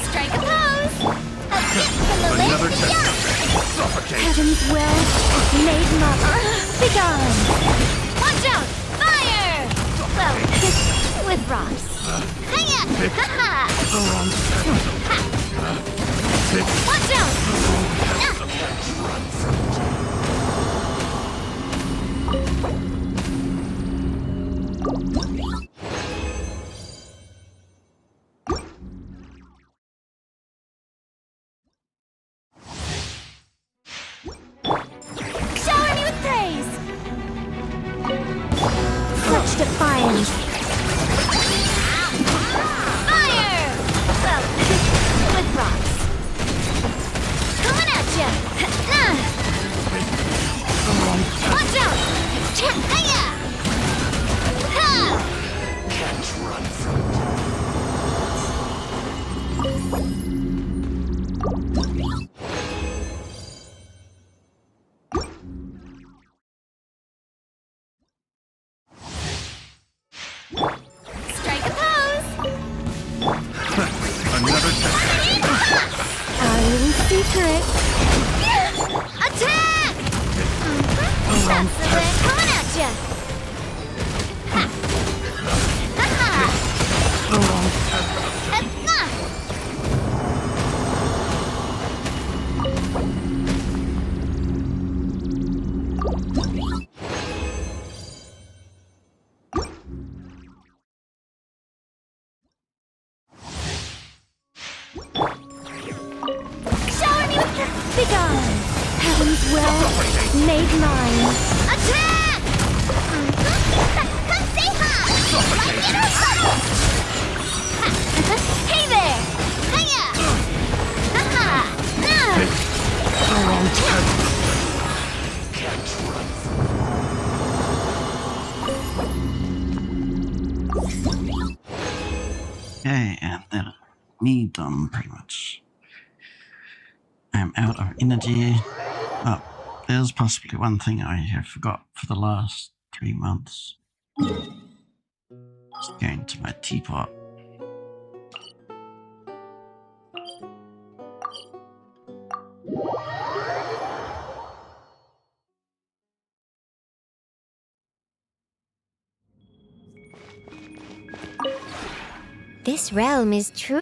Strike a pose! A kick from the Another left. test subject. Suffocate! Heaven's will is made not begun! Watch out! Fire! Well, with rocks. Hiya! Ha-ha! Watch out! Run from death. Shower me with praise! Such defiance! Fire! Well, with rocks. Coming at ya! Watch out! Hiya! Ha! Can't run from Strike a pose! another test. Our little secret. Attack! That's the way. Coming at ya! Ha! Ha-ha! Shower me with begone! Heaven's will made mine. Attack! Come say hi! Like it or hey there! Hiya! Ha-ha! Okay, and then me done pretty much. I'm out of energy. Oh, there's possibly one thing I have forgot for the last 3 months. Just going to my teapot. This realm is true.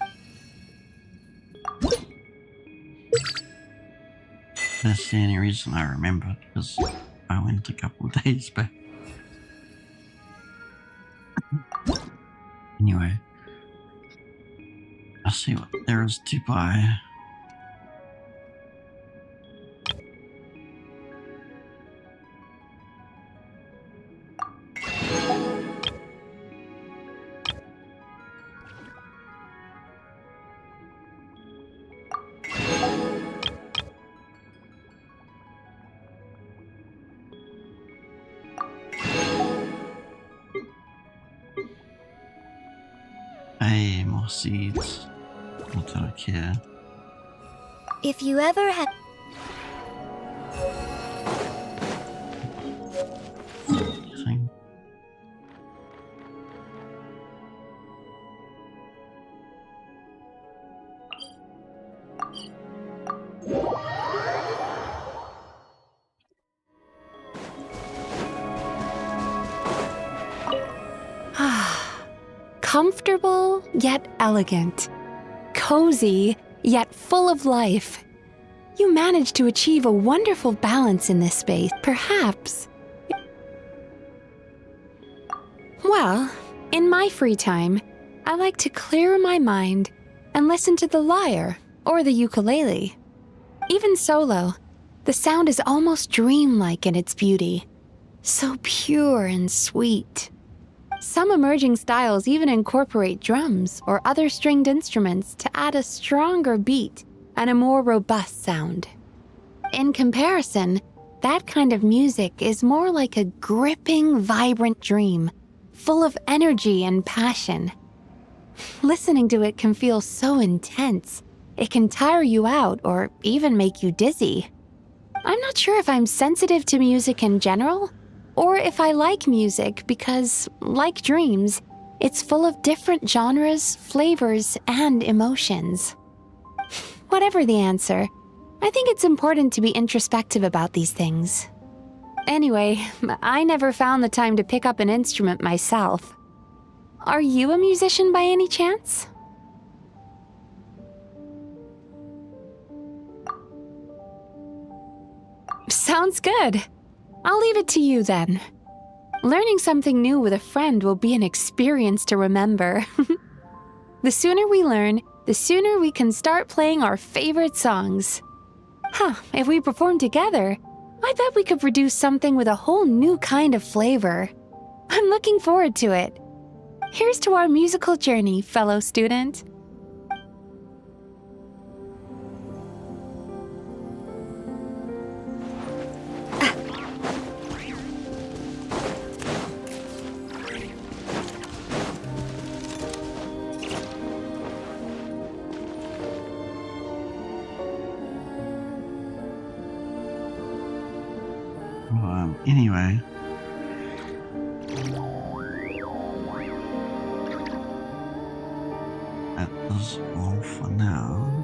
That's the only reason I remember, because I went a couple of days back. Anyway, I'll see what there is to buy. Hey, more seeds. Not that I care. If you ever have... Thing. Comfortable, yet elegant. Cozy, yet full of life. You managed to achieve a wonderful balance in this space. Perhaps... Well, in my free time, I like to clear my mind and listen to the lyre or the ukulele. Even solo, the sound is almost dreamlike in its beauty. So pure and sweet. Some emerging styles even incorporate drums or other stringed instruments to add a stronger beat and a more robust sound. In comparison, that kind of music is more like a gripping, vibrant dream, full of energy and passion. Listening to it can feel so intense, it can tire you out or even make you dizzy. I'm not sure if I'm sensitive to music in general, or if I like music because, like dreams, it's full of different genres, flavors, and emotions. Whatever the answer, I think it's important to be introspective about these things. Anyway, I never found the time to pick up an instrument myself. Are you a musician by any chance? Sounds good. I'll leave it to you then. Learning something new with a friend will be an experience to remember. The sooner we learn, the sooner we can start playing our favorite songs. If we perform together, I bet we could produce something with a whole new kind of flavor. I'm looking forward to it. Here's to our musical journey, fellow student. Anyway. That was all for now.